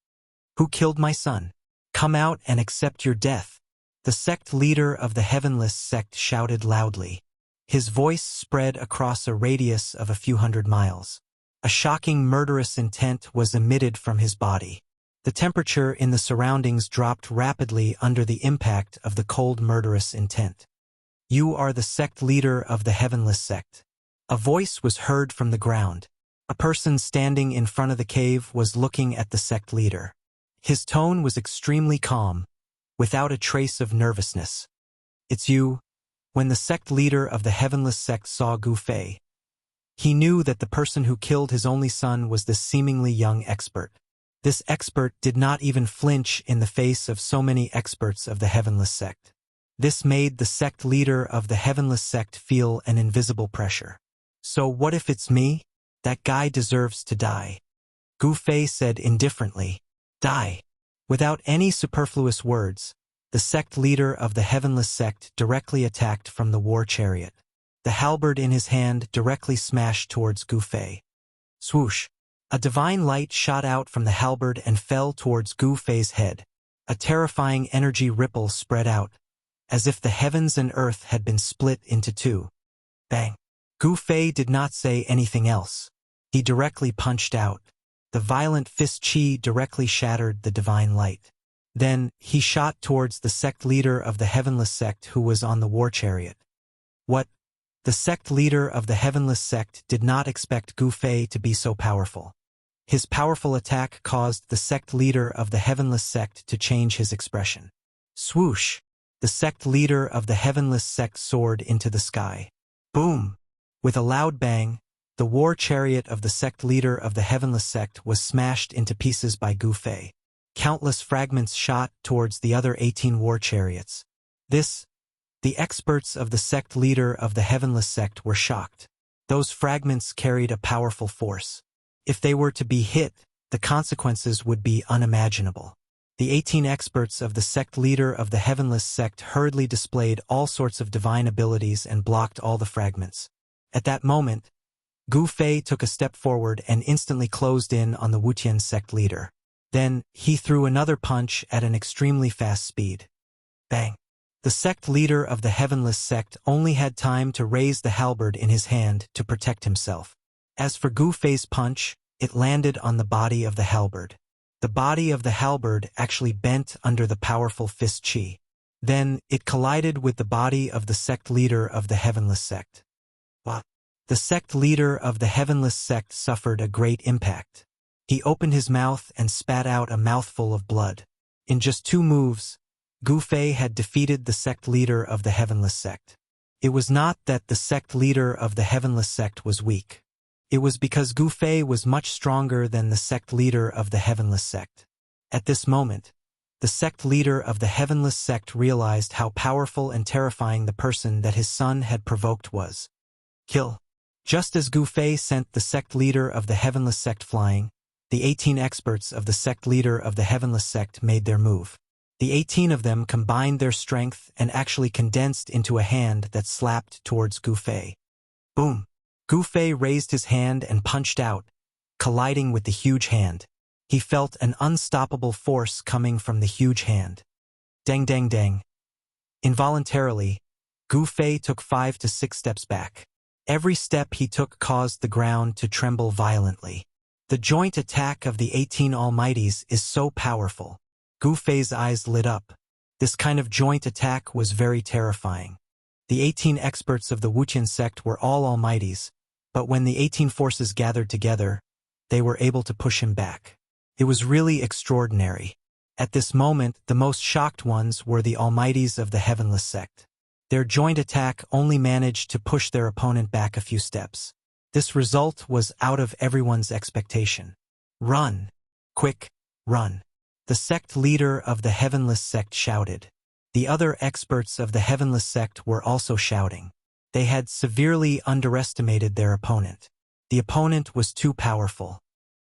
Who killed my son? Come out and accept your death. The sect leader of the Heavenless sect shouted loudly. His voice spread across a radius of a few hundred miles. A shocking murderous intent was emitted from his body. The temperature in the surroundings dropped rapidly under the impact of the cold murderous intent. You are the sect leader of the Heavenless sect. A voice was heard from the ground. A person standing in front of the cave was looking at the sect leader. His tone was extremely calm, without a trace of nervousness. It's you. When the sect leader of the Heavenless sect saw Gu Fei, he knew that the person who killed his only son was this seemingly young expert. This expert did not even flinch in the face of so many experts of the Heavenless sect. This made the sect leader of the Heavenless sect feel an invisible pressure. So what if it's me? That guy deserves to die. Gu Fei said indifferently. Die. Without any superfluous words, the sect leader of the Heavenless sect directly attacked from the war chariot. The halberd in his hand directly smashed towards Gu Fei. Swoosh. A divine light shot out from the halberd and fell towards Gu Fei's head. A terrifying energy ripple spread out, as if the heavens and earth had been split into two. Bang. Gu Fei did not say anything else. He directly punched out. The violent fist chi directly shattered the divine light. Then, he shot towards the sect leader of the Heavenless sect who was on the war chariot. What? The sect leader of the Heavenless sect did not expect Gu Fei to be so powerful. His powerful attack caused the sect leader of the Heavenless sect to change his expression. Swoosh! The sect leader of the Heavenless sect soared into the sky. Boom! With a loud bang, the war chariot of the sect leader of the Heavenless sect was smashed into pieces by Gu Fei. Countless fragments shot towards the other 18 war chariots. The experts of the sect leader of the Heavenless sect were shocked. Those fragments carried a powerful force. If they were to be hit, the consequences would be unimaginable. The 18 experts of the sect leader of the Heavenless sect hurriedly displayed all sorts of divine abilities and blocked all the fragments. At that moment, Gu Fei took a step forward and instantly closed in on the Wutian sect leader. Then, he threw another punch at an extremely fast speed. Bang! The sect leader of the Heavenless Sect only had time to raise the halberd in his hand to protect himself. As for Gu Fei's punch, it landed on the body of the halberd. The body of the halberd actually bent under the powerful fist chi. Then, it collided with the body of the sect leader of the Heavenless Sect. What? The sect leader of the Heavenless Sect suffered a great impact. He opened his mouth and spat out a mouthful of blood. In just 2 moves, Gu Fei had defeated the sect leader of the Heavenless Sect. It was not that the sect leader of the Heavenless Sect was weak. It was because Gu Fei was much stronger than the sect leader of the Heavenless Sect. At this moment, the sect leader of the Heavenless Sect realized how powerful and terrifying the person that his son had provoked was. Kill. Just as Gu Fei sent the sect leader of the Heavenless Sect flying, the 18 experts of the sect leader of the Heavenless Sect made their move. The 18 of them combined their strength and actually condensed into a hand that slapped towards Gu Fei. Boom! Gu Fei raised his hand and punched out, colliding with the huge hand. He felt an unstoppable force coming from the huge hand. Dang dang dang. Involuntarily, Gu Fei took 5 to 6 steps back. Every step he took caused the ground to tremble violently. The joint attack of the 18 Almighties is so powerful. Gu Fei's eyes lit up. This kind of joint attack was very terrifying. The 18 experts of the Wuxian sect were all Almighties, but when the 18 forces gathered together, they were able to push him back. It was really extraordinary. At this moment, the most shocked ones were the Almighties of the Heavenless Sect. Their joint attack only managed to push their opponent back a few steps. This result was out of everyone's expectation. Run! Quick, run! The sect leader of the Heavenless Sect shouted. The other experts of the Heavenless Sect were also shouting. They had severely underestimated their opponent. The opponent was too powerful.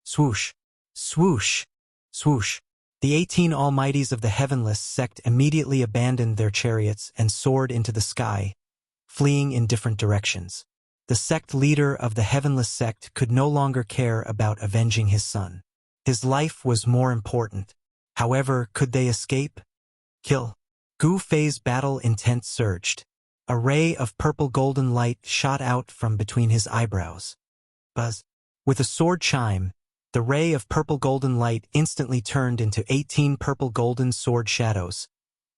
Swoosh! Swoosh! Swoosh! The 18 Almighties of the Heavenless Sect immediately abandoned their chariots and soared into the sky, fleeing in different directions. The sect leader of the Heavenless Sect could no longer care about avenging his son. His life was more important. However, could they escape? Kill. Gu Fei's battle intent surged. A ray of purple-golden light shot out from between his eyebrows. Buzz. With a sword chime, the ray of purple-golden light instantly turned into 18 purple-golden sword shadows,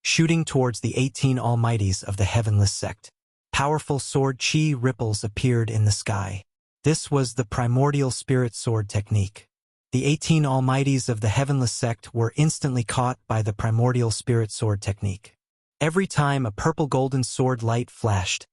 shooting towards the 18 Almighties of the Heavenless Sect. Powerful sword chi ripples appeared in the sky. This was the primordial spirit sword technique. The 18 Almighties of the Heavenless Sect were instantly caught by the primordial spirit sword technique. Every time a purple-golden sword light flashed,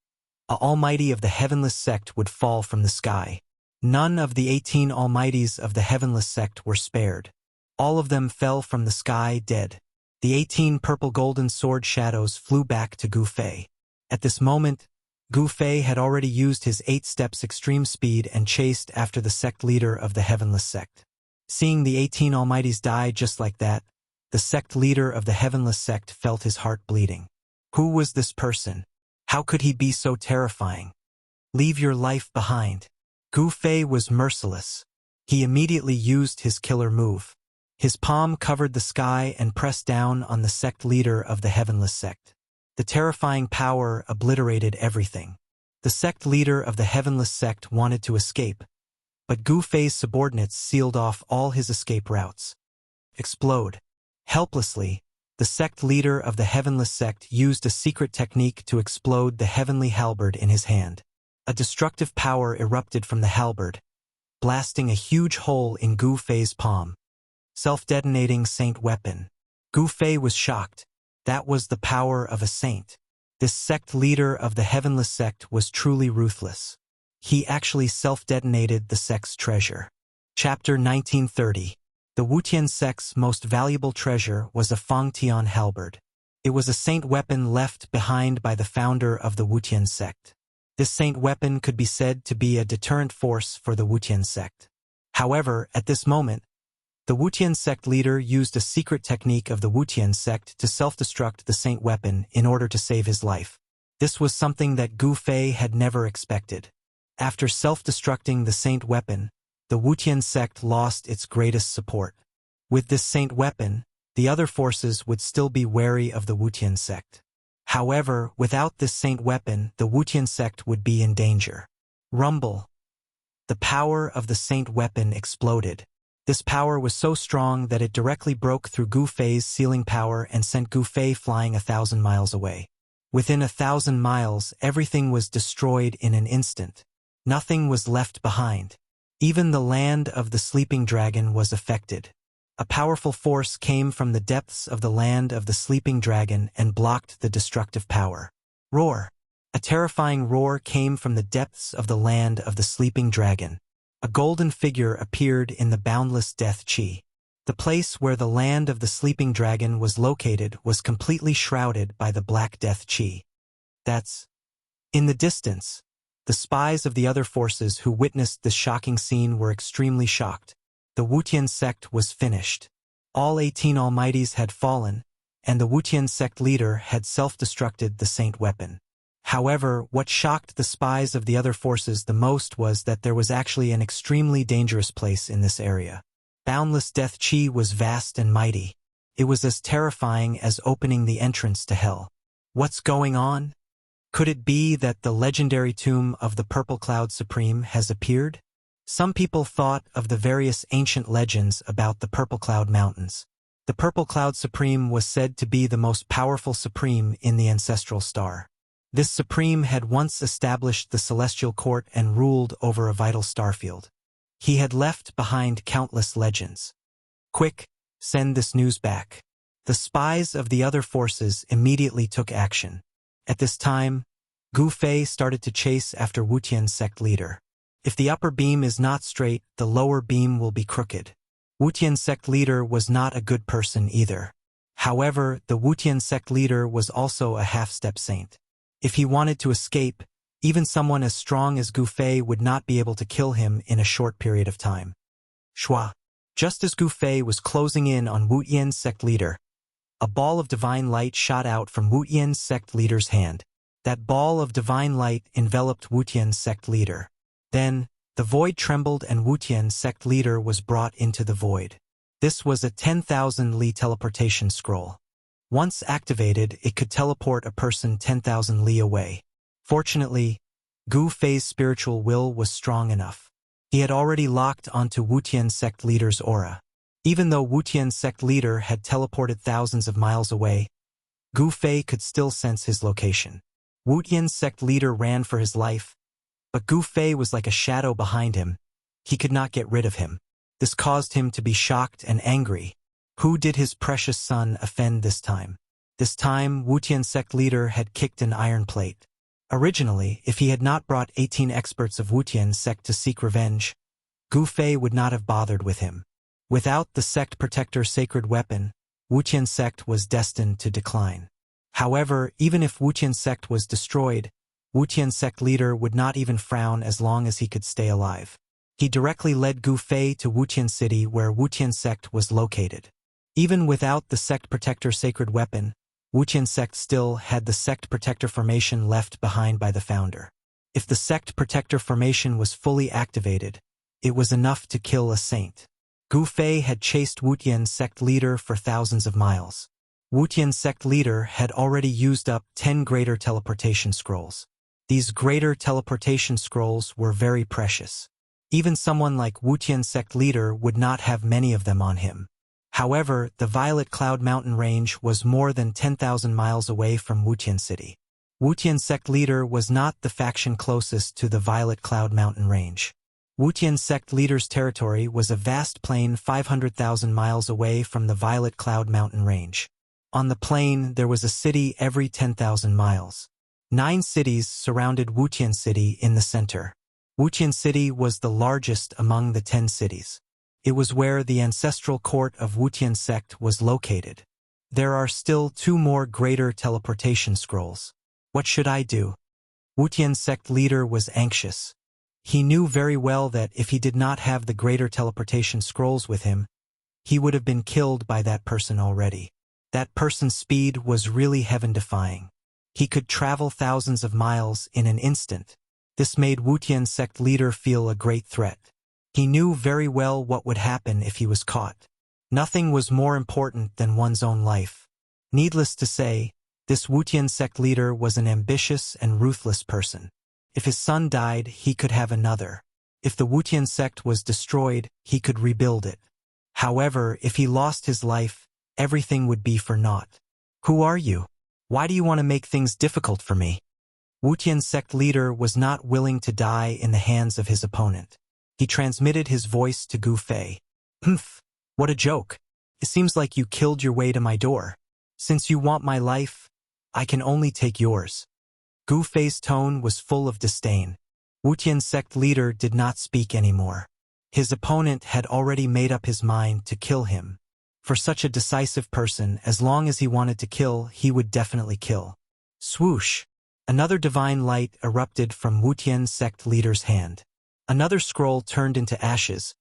a Almighty of the Heavenless Sect would fall from the sky. None of the 18 Almighties of the Heavenless Sect were spared. All of them fell from the sky dead. The 18 purple-golden sword shadows flew back to Gu Fei. At this moment, Gu Fei had already used his 8 steps extreme speed and chased after the sect leader of the Heavenless Sect. Seeing the 18 Almighties die just like that, the sect leader of the Heavenless Sect felt his heart bleeding. Who was this person? How could he be so terrifying? Leave your life behind. Gu Fei was merciless. He immediately used his killer move. His palm covered the sky and pressed down on the sect leader of the Heavenless Sect. The terrifying power obliterated everything. The sect leader of the Heavenless Sect wanted to escape, but Gu Fei's subordinates sealed off all his escape routes. Explode. Helplessly, the sect leader of the Heavenless Sect used a secret technique to explode the heavenly halberd in his hand. A destructive power erupted from the halberd, blasting a huge hole in Gu Fei's palm. Self-detonating saint weapon. Gu Fei was shocked. That was the power of a saint. This sect leader of the Heavenless Sect was truly ruthless. He actually self-detonated the sect's treasure. Chapter 1930. The Wuxian sect's most valuable treasure was a Fangtian halberd. It was a saint weapon left behind by the founder of the Wuxian sect. This saint weapon could be said to be a deterrent force for the Wuxian sect. However, at this moment, the Wuxian sect leader used a secret technique of the Wuxian sect to self-destruct the saint weapon in order to save his life. This was something that Gu Fei had never expected. After self-destructing the saint weapon, the Wuxian sect lost its greatest support. With this saint weapon, the other forces would still be wary of the Wutian sect. However, without this saint weapon, the Wutian sect would be in danger. Rumble. The power of the saint weapon exploded. This power was so strong that it directly broke through Gu Fei's sealing power and sent Gu Fei flying 1,000 miles away. Within 1,000 miles, everything was destroyed in an instant. Nothing was left behind. Even the land of the sleeping dragon was affected. A powerful force came from the depths of the land of the sleeping dragon and blocked the destructive power. Roar. A terrifying roar came from the depths of the land of the sleeping dragon. A golden figure appeared in the boundless death chi. The place where the land of the sleeping dragon was located was completely shrouded by the black death chi. In the distance, the spies of the other forces who witnessed this shocking scene were extremely shocked. The Wutian sect was finished. All 18 almighties had fallen, and the Wutian sect leader had self-destructed the saint weapon. However, what shocked the spies of the other forces the most was that there was actually an extremely dangerous place in this area. Boundless death chi was vast and mighty. It was as terrifying as opening the entrance to hell. What's going on? Could it be that the legendary tomb of the Purple Cloud Supreme has appeared? Some people thought of the various ancient legends about the Purple Cloud Mountains. The Purple Cloud Supreme was said to be the most powerful supreme in the ancestral star. This supreme had once established the celestial court and ruled over a vital starfield. He had left behind countless legends. Quick, send this news back. The spies of the other forces immediately took action. At this time, Gu Fei started to chase after Wutian's sect leader. If the upper beam is not straight, the lower beam will be crooked. Wutian's sect leader was not a good person either. However, the Wutian sect leader was also a half-step saint. If he wanted to escape, even someone as strong as Gu Fei would not be able to kill him in a short period of time. Shua. Just as Gu Fei was closing in on Wu Yian's sect leader, a ball of divine light shot out from Wu Yian's sect leader's hand. That ball of divine light enveloped Wu Tian's sect leader. Then, the void trembled and Wu Tian's sect leader was brought into the void. This was a 10,000 li teleportation scroll. Once activated, it could teleport a person 10,000 li away. Fortunately, Gu Fei's spiritual will was strong enough. He had already locked onto Wu Tian's sect leader's aura. Even though Wu Tian's sect leader had teleported thousands of miles away, Gu Fei could still sense his location. Wu Tian's sect leader ran for his life, but Gu Fei was like a shadow behind him. He could not get rid of him. This caused him to be shocked and angry. Who did his precious son offend this time? This time, Wu Tian's sect leader had kicked an iron plate. Originally, if he had not brought 18 experts of Wu Tian's sect to seek revenge, Gu Fei would not have bothered with him. Without the sect protector sacred weapon, Wu Tian's sect was destined to decline. However, even if Wu Tian's sect was destroyed, Wu Tian's sect leader would not even frown as long as he could stay alive. He directly led Gu Fei to Wutian City where Wu Tian's sect was located. Even without the sect protector sacred weapon, Wu Tian's sect still had the sect protector formation left behind by the founder. If the sect protector formation was fully activated, it was enough to kill a saint. Gu Fei had chased Wu Tian's sect leader for thousands of miles. Wu Tian's sect leader had already used up 10 greater teleportation scrolls. These greater teleportation scrolls were very precious. Even someone like Wu Tian's sect leader would not have many of them on him. However, the Violet Cloud Mountain range was more than 10,000 miles away from Wutian City. Wu Tian's sect leader was not the faction closest to the Violet Cloud Mountain range. Wu Tian's sect leader's territory was a vast plain 500,000 miles away from the Violet Cloud Mountain range. On the plain, there was a city every 10,000 miles. 9 cities surrounded Wutian City in the center. Wutian City was the largest among the 10 cities. It was where the ancestral court of Wutian sect was located. There are still 2 more greater teleportation scrolls. What should I do? Wutian's sect leader was anxious. He knew very well that if he did not have the greater teleportation scrolls with him, he would have been killed by that person already. That person's speed was really heaven-defying. He could travel thousands of miles in an instant. This made Wu Tian's sect leader feel a great threat. He knew very well what would happen if he was caught. Nothing was more important than one's own life. Needless to say, this Wuxian sect leader was an ambitious and ruthless person. If his son died, he could have another. If the Wuxian sect was destroyed, he could rebuild it. However, if he lost his life, everything would be for naught. Who are you? Why do you want to make things difficult for me? Wuxian sect leader was not willing to die in the hands of his opponent. He transmitted his voice to Gu Fei. Humph, what a joke. It seems like you killed your way to my door. Since you want my life, I can only take yours. Gu Fei's tone was full of disdain. Wuxian sect leader did not speak anymore. His opponent had already made up his mind to kill him. For such a decisive person, as long as he wanted to kill, he would definitely kill. Swoosh! Another divine light erupted from Wuxian sect leader's hand. Another scroll turned into ashes,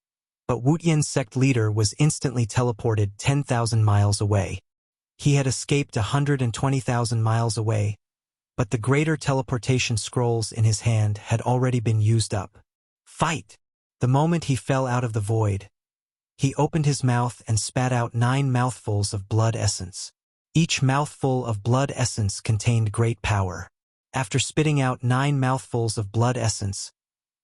but Wuxian sect leader was instantly teleported 10,000 miles away. He had escaped 120,000 miles away, but the greater teleportation scrolls in his hand had already been used up. Fight! The moment he fell out of the void, he opened his mouth and spat out 9 mouthfuls of blood essence. Each mouthful of blood essence contained great power. After spitting out 9 mouthfuls of blood essence,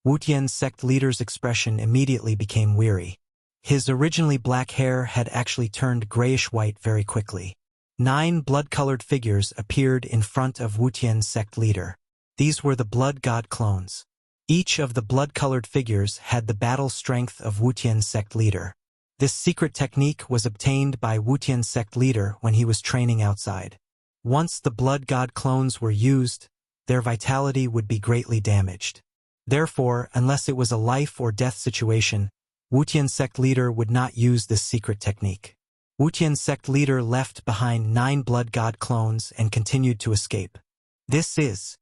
Wuxian sect leader's expression immediately became weary. His originally black hair had actually turned grayish-white very quickly. 9 blood-colored figures appeared in front of Wuxian sect leader. These were the blood god clones. Each of the blood-colored figures had the battle strength of Wuxian sect leader. This secret technique was obtained by Wuxian sect leader when he was training outside. Once the blood god clones were used, their vitality would be greatly damaged. Therefore, unless it was a life or death situation, Wuxian sect leader would not use this secret technique. Wuxian sect leader left behind 9 blood god clones and continued to escape. This is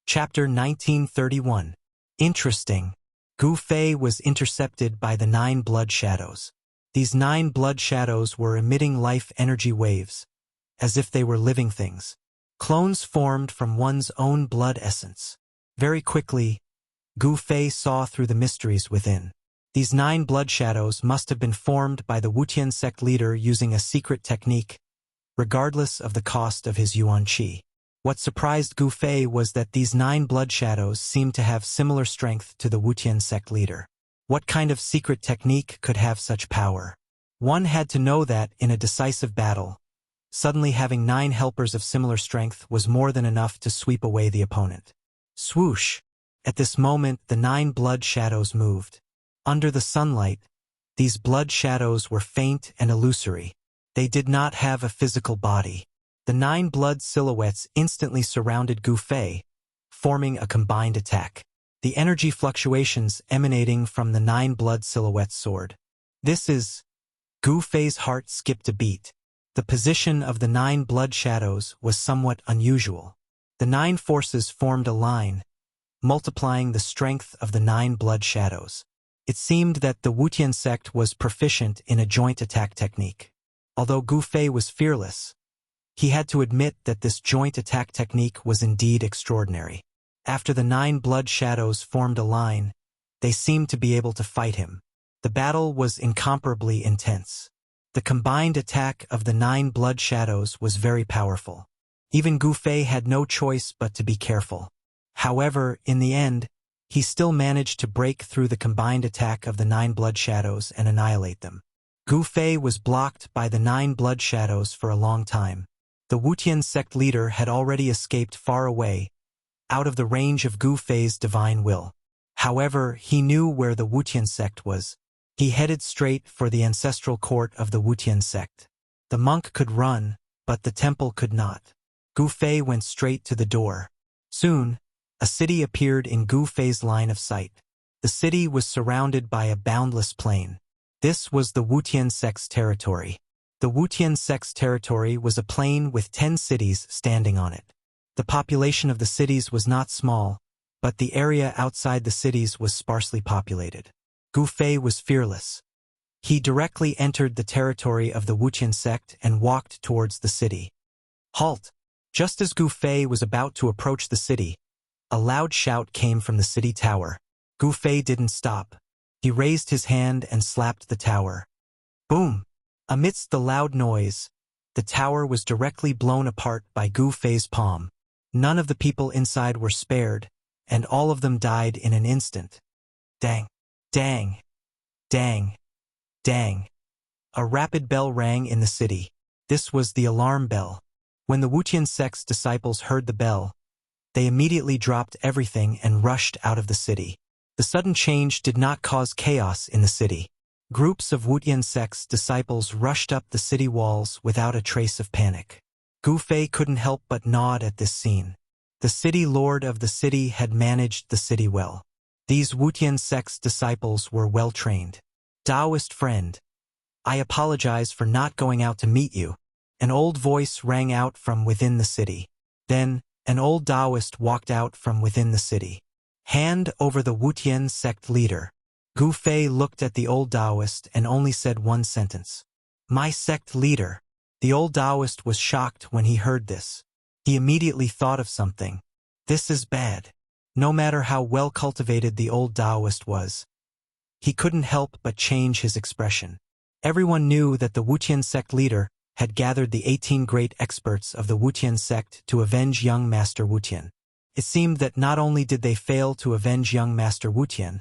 Chapter 1931. Interesting. Gu Fei was intercepted by the 9 blood shadows. These 9 blood shadows were emitting life energy waves, as if they were living things. Clones formed from one's own blood essence. Very quickly, Gu Fei saw through the mysteries within. These 9 blood shadows must have been formed by the Wuxian sect leader using a secret technique, regardless of the cost of his yuan qi. What surprised Gu Fei was that these 9 blood shadows seemed to have similar strength to the Wuxian sect leader. What kind of secret technique could have such power? One had to know that, in a decisive battle, suddenly having 9 helpers of similar strength was more than enough to sweep away the opponent. Swoosh! At this moment, the 9 blood shadows moved. Under the sunlight, these blood shadows were faint and illusory. They did not have a physical body. The 9 blood silhouettes instantly surrounded Gu Fei, forming a combined attack. The energy fluctuations emanating from the 9 blood silhouettes soared. This is... Gu Fei's heart skipped a beat. The position of the 9 blood shadows was somewhat unusual. The 9 forces formed a line, multiplying the strength of the 9 blood shadows. It seemed that the Wuxian sect was proficient in a joint attack technique. Although Gu Fei was fearless, he had to admit that this joint attack technique was indeed extraordinary. After the 9 blood shadows formed a line, they seemed to be able to fight him. The battle was incomparably intense. The combined attack of the 9 blood shadows was very powerful. Even Gu Fei had no choice but to be careful. However, in the end, he still managed to break through the combined attack of the 9 blood shadows and annihilate them. Gu Fei was blocked by the 9 blood shadows for a long time. The Wuxian sect leader had already escaped far away, out of the range of Gu Fei's divine will. However, he knew where the Wuxian sect was. He headed straight for the ancestral court of the Wuxian sect. The monk could run, but the temple could not. Gu Fei went straight to the door. Soon, a city appeared in Gu Fei's line of sight. The city was surrounded by a boundless plain. This was the Wuxian sect's territory. The Wuxian sect's territory was a plain with 10 cities standing on it. The population of the cities was not small, but the area outside the cities was sparsely populated. Gu Fei was fearless. He directly entered the territory of the Wuxian sect and walked towards the city. Halt! Just as Gu Fei was about to approach the city, a loud shout came from the city tower. Gu Fei didn't stop. He raised his hand and slapped the tower. Boom! Amidst the loud noise, the tower was directly blown apart by Gu Fei's palm. None of the people inside were spared, and all of them died in an instant. Dang, dang, dang, dang. A rapid bell rang in the city. This was the alarm bell. When the Wuxian sect's disciples heard the bell, they immediately dropped everything and rushed out of the city. The sudden change did not cause chaos in the city. Groups of Wuxian sect's disciples rushed up the city walls without a trace of panic. Gu Fei couldn't help but nod at this scene. The city lord of the city had managed the city well. These Wuxian sect's disciples were well trained. Taoist friend, I apologize for not going out to meet you. An old voice rang out from within the city. Then, an old Taoist walked out from within the city. Hand over the Wuxian sect leader. Gu Fei looked at the old Taoist and only said one sentence. My sect leader. The old Taoist was shocked when he heard this. He immediately thought of something. This is bad. No matter how well cultivated the old Taoist was, he couldn't help but change his expression. Everyone knew that the Wuxian sect leader had gathered the 18 great experts of the Wuxian sect to avenge young Master Wuxian. It seemed that not only did they fail to avenge young Master Wuxian,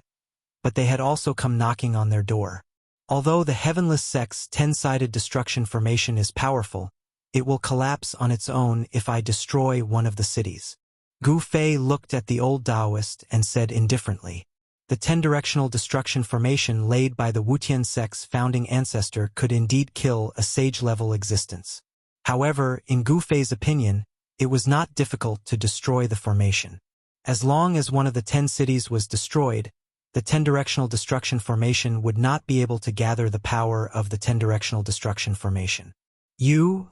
but they had also come knocking on their door. Although the Heavenless Sect's 10-sided destruction formation is powerful, it will collapse on its own if I destroy one of the cities. Gu Fei looked at the old Taoist and said indifferently, the 10-directional destruction formation laid by the Wuxian sect's founding ancestor could indeed kill a sage-level existence. However, in Gu Fei's opinion, it was not difficult to destroy the formation. As long as one of the 10 cities was destroyed, the 10-directional destruction formation would not be able to gather the power of the 10-directional destruction formation. You?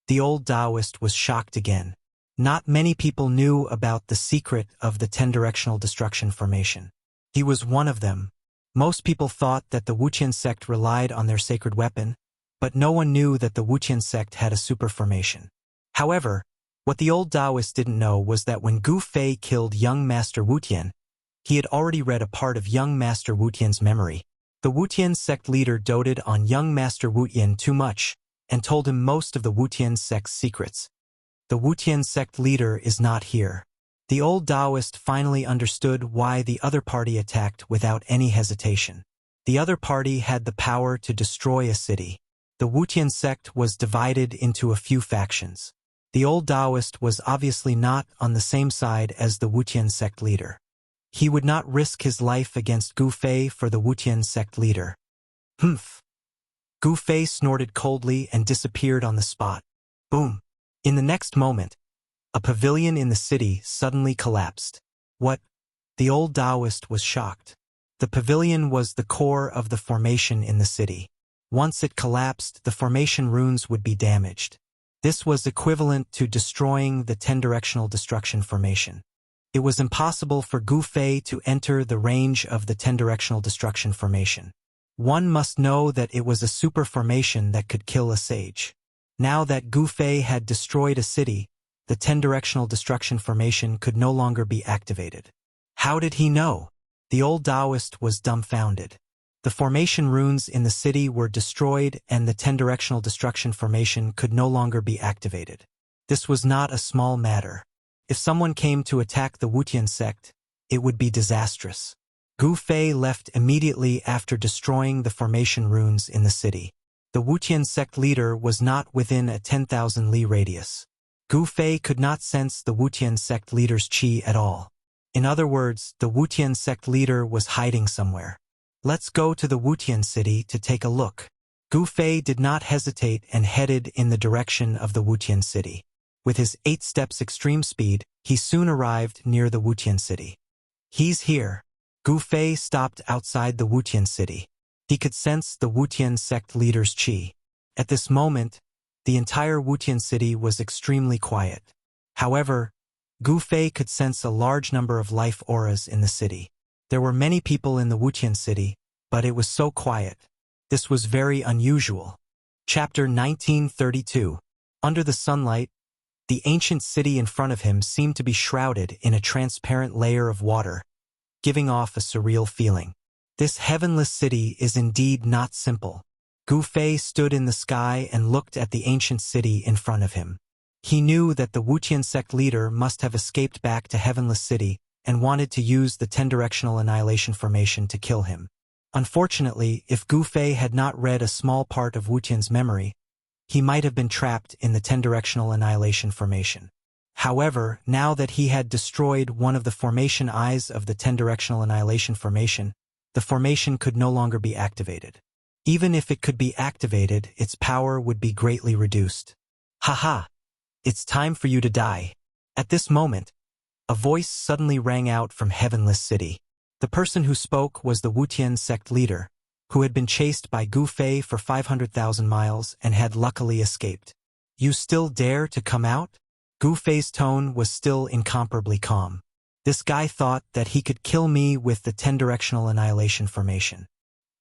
The old Taoist was shocked again. Not many people knew about the secret of the 10-directional destruction formation. He was one of them. Most people thought that the Wuxian sect relied on their sacred weapon, but no one knew that the Wuxian sect had a super formation. However, what the old Taoist didn't know was that when Gu Fei killed young Master Wuxian, he had already read a part of young Master Wuxian's memory. The Wuxian sect leader doted on young Master Wuxian too much and told him most of the Wuxian sect's secrets. The Wuxian sect leader is not here. The old Taoist finally understood why the other party attacked without any hesitation. The other party had the power to destroy a city. The Wuxian sect was divided into a few factions. The old Taoist was obviously not on the same side as the Wuxian sect leader. He would not risk his life against Gu Fei for the Wuxian sect leader. Humph. Gu Fei snorted coldly and disappeared on the spot. Boom. In the next moment, a pavilion in the city suddenly collapsed. What? The old Taoist was shocked. The pavilion was the core of the formation in the city. Once it collapsed, the formation runes would be damaged. This was equivalent to destroying the 10-directional destruction formation. It was impossible for Gu Fei to enter the range of the 10-directional destruction formation. One must know that it was a super formation that could kill a sage. Now that Gu Fei had destroyed a city, the 10-directional destruction formation could no longer be activated. How did he know? The old Taoist was dumbfounded. The formation runes in the city were destroyed and the 10-directional destruction formation could no longer be activated. This was not a small matter. If someone came to attack the Wuxian sect, it would be disastrous. Gu Fei left immediately after destroying the formation runes in the city. The Wuxian sect leader was not within a 10,000 li radius. Gu Fei could not sense the Wuxian sect leader's qi at all. In other words, the Wuxian sect leader was hiding somewhere. Let's go to the Wuxian city to take a look. Gu Fei did not hesitate and headed in the direction of the Wuxian city. With his 8 steps extreme speed, he soon arrived near the Wuxian city. He's here. Gu Fei stopped outside the Wuxian city. He could sense the Wuxian sect leader's qi. At this moment, the entire Wuxian city was extremely quiet. However, Gu Fei could sense a large number of life auras in the city. There were many people in the Wuxian city, but it was so quiet. This was very unusual. Chapter 1932. Under the sunlight, the ancient city in front of him seemed to be shrouded in a transparent layer of water, giving off a surreal feeling. This heavenless city is indeed not simple. Gu Fei stood in the sky and looked at the ancient city in front of him. He knew that the Wuqian sect leader must have escaped back to Heavenless City and wanted to use the 10-directional annihilation formation to kill him. Unfortunately, if Gu Fei had not read a small part of Wuqian's memory, he might have been trapped in the 10-directional annihilation formation. However, now that he had destroyed one of the formation eyes of the 10-directional annihilation formation, the formation could no longer be activated. Even if it could be activated, its power would be greatly reduced. Haha! It's time for you to die. At this moment, a voice suddenly rang out from Heavenless City. The person who spoke was the Wuqian sect leader, who had been chased by Gu Fei for 500,000 miles and had luckily escaped. You still dare to come out? Gu Fei's tone was still incomparably calm. This guy thought that he could kill me with the 10-directional annihilation formation.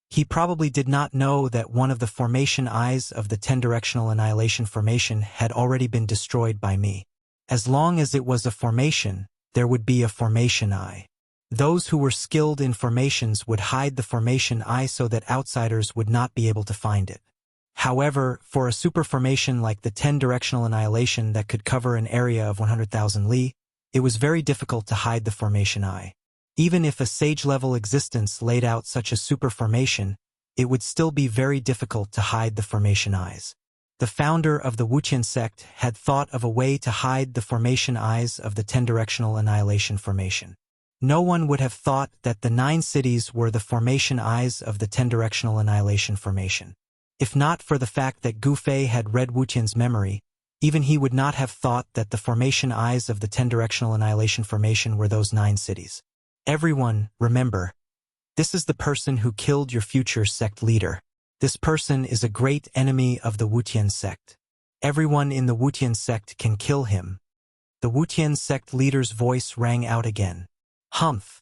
He probably did not know that one of the formation eyes of the 10-directional annihilation formation had already been destroyed by me. As long as it was a formation, there would be a formation eye. Those who were skilled in formations would hide the formation eye so that outsiders would not be able to find it. However, for a super formation like the 10-directional annihilation that could cover an area of 100,000 li, it was very difficult to hide the formation eye. Even if a sage-level existence laid out such a super formation, it would still be very difficult to hide the formation eyes. The founder of the Wuqian sect had thought of a way to hide the formation eyes of the 10-directional annihilation formation. No one would have thought that the 9 cities were the formation eyes of the 10-directional annihilation formation. If not for the fact that Gu Fei had read Wuqian's memory, even he would not have thought that the formation eyes of the 10-directional annihilation formation were those 9 cities. Everyone, remember, this is the person who killed your future sect leader. This person is a great enemy of the Wuqian sect. Everyone in the Wuqian sect can kill him. The Wuqian sect leader's voice rang out again. Humph!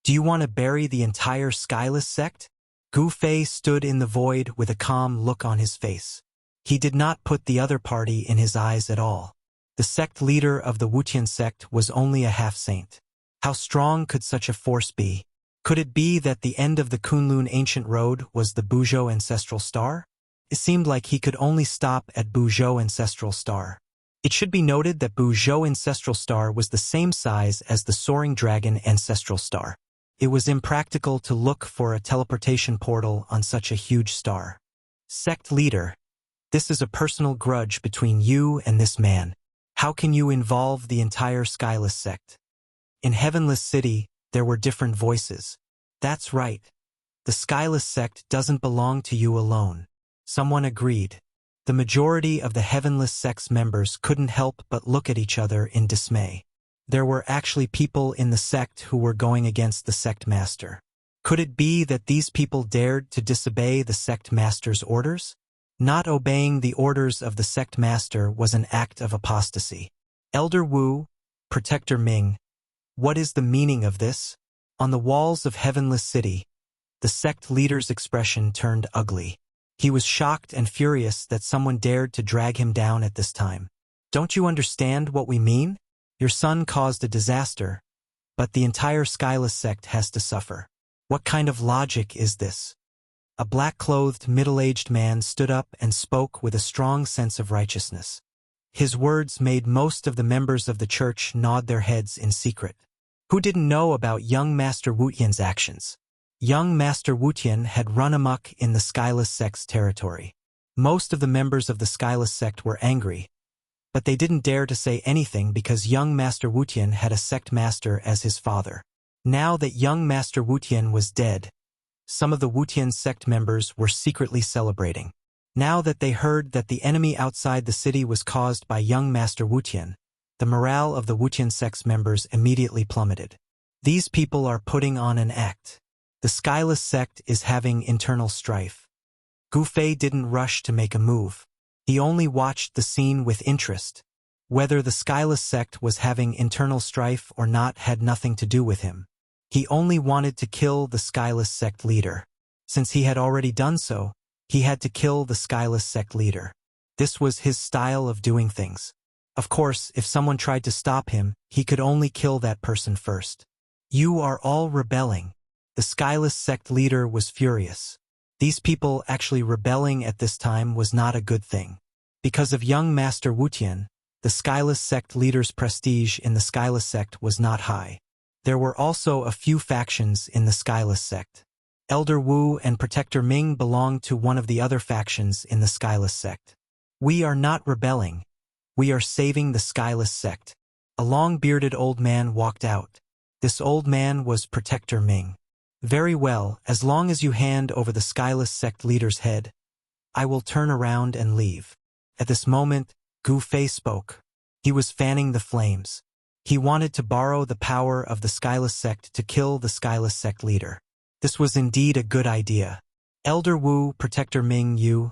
Do you want to bury the entire Skyless sect? Gu Fei stood in the void with a calm look on his face. He did not put the other party in his eyes at all. The sect leader of the Wuqian sect was only a half-saint. How strong could such a force be? Could it be that the end of the Kunlun ancient road was the Buzhou ancestral star? It seemed like he could only stop at Buzhou ancestral star. It should be noted that Buzhou ancestral star was the same size as the soaring dragon ancestral star. It was impractical to look for a teleportation portal on such a huge star. Sect leader, this is a personal grudge between you and this man. How can you involve the entire Skyless sect? In Heavenless City, there were different voices. That's right. The Skyless sect doesn't belong to you alone. Someone agreed. The majority of the Heavenless sect's members couldn't help but look at each other in dismay. There were actually people in the sect who were going against the sect master. Could it be that these people dared to disobey the sect master's orders? Not obeying the orders of the sect master was an act of apostasy. Elder Wu, Protector Ming, what is the meaning of this? On the walls of Heavenless City, the sect leader's expression turned ugly. He was shocked and furious that someone dared to drag him down at this time. Don't you understand what we mean? Your son caused a disaster, but the entire Skyless sect has to suffer. What kind of logic is this? A black-clothed, middle-aged man stood up and spoke with a strong sense of righteousness. His words made most of the members of the church nod their heads in secret. Who didn't know about young Master Wuqian's actions? Young Master Wuqian had run amok in the Skyless sect's territory. Most of the members of the Skyless sect were angry, but they didn't dare to say anything because young Master Wuqian had a sect master as his father. Now that young Master Wuqian was dead, some of the Wuqian sect members were secretly celebrating. Now that they heard that the enemy outside the city was caused by young Master Wuqian, the morale of the Wuqian sect's members immediately plummeted. These people are putting on an act. The Skyless sect is having internal strife. Gu Fei didn't rush to make a move. He only watched the scene with interest. Whether the Skyless sect was having internal strife or not had nothing to do with him. He only wanted to kill the Skyless sect leader. Since he had already done so, he had to kill the Skyless sect leader. This was his style of doing things. Of course, if someone tried to stop him, he could only kill that person first. You are all rebelling. The Skyless sect leader was furious. These people actually rebelling at this time was not a good thing. Because of young Master Wuxian, the Skyless sect leader's prestige in the Skyless sect was not high. There were also a few factions in the Skyless sect. Elder Wu and Protector Ming belonged to one of the other factions in the Skyless sect. We are not rebelling. We are saving the Skyless sect. A long-bearded old man walked out. This old man was Protector Ming. Very well, as long as you hand over the Skyless sect leader's head, I will turn around and leave. At this moment, Gu Fei spoke. He was fanning the flames. He wanted to borrow the power of the Skyless sect to kill the Skyless sect leader. This was indeed a good idea. Elder Wu, Protector Ming, you.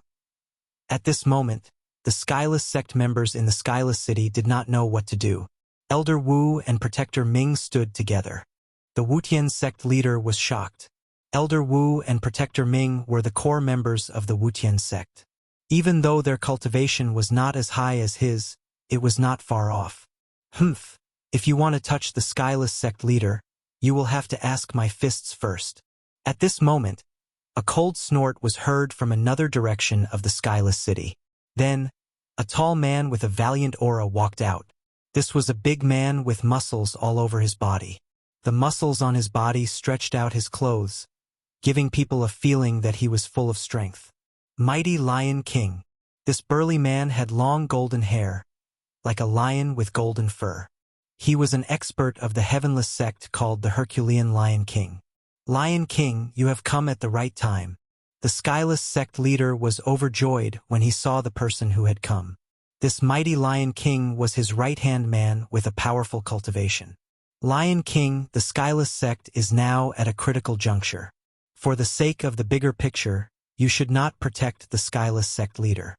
At this moment, the Skyless sect members in the Skyless city did not know what to do. Elder Wu and Protector Ming stood together. The Wutian sect leader was shocked. Elder Wu and Protector Ming were the core members of the Wutian sect. Even though their cultivation was not as high as his, it was not far off. Humph. If you want to touch the Skyless sect leader, you will have to ask my fists first. At this moment, a cold snort was heard from another direction of the Skyless city. Then, a tall man with a valiant aura walked out. This was a big man with muscles all over his body. The muscles on his body stretched out his clothes, giving people a feeling that he was full of strength. Mighty Lion King. This burly man had long golden hair, like a lion with golden fur. He was an expert of the heavenless sect called the Herculean Lion King. Lion King, you have come at the right time. The Skyless sect leader was overjoyed when he saw the person who had come. This mighty Lion King was his right-hand man with a powerful cultivation. Lion King, the Skyless sect is now at a critical juncture. For the sake of the bigger picture, you should not protect the Skyless sect leader.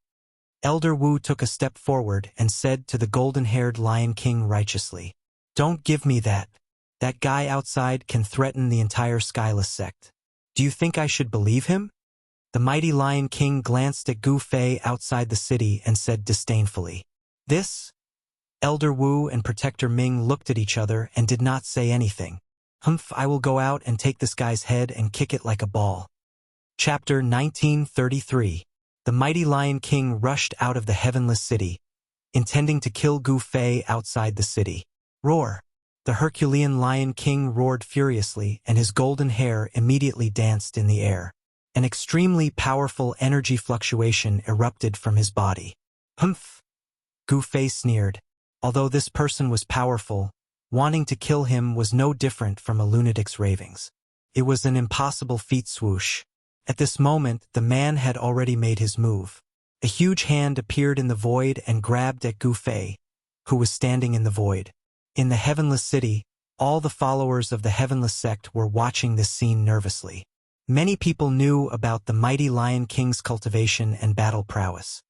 Elder Wu took a step forward and said to the golden-haired Lion King righteously, "Don't give me that. That guy outside can threaten the entire Skyless sect. Do you think I should believe him?" The mighty Lion King glanced at Gu Fei outside the city and said disdainfully, "This?" Elder Wu and Protector Ming looked at each other and did not say anything. "Humph, I will go out and take this guy's head and kick it like a ball." Chapter 1933. The mighty Lion King rushed out of the heavenless city, intending to kill Gu Fei outside the city. Roar! The Herculean Lion King roared furiously, and his golden hair immediately danced in the air. An extremely powerful energy fluctuation erupted from his body. Humph! Gu Fei sneered. Although this person was powerful, wanting to kill him was no different from a lunatic's ravings. It was an impossible feat. Swoosh. At this moment, the man had already made his move. A huge hand appeared in the void and grabbed at Gu Fei, who was standing in the void. In the heavenless city, all the followers of the heavenless sect were watching this scene nervously. Many people knew about the mighty Lion King's cultivation and battle prowess.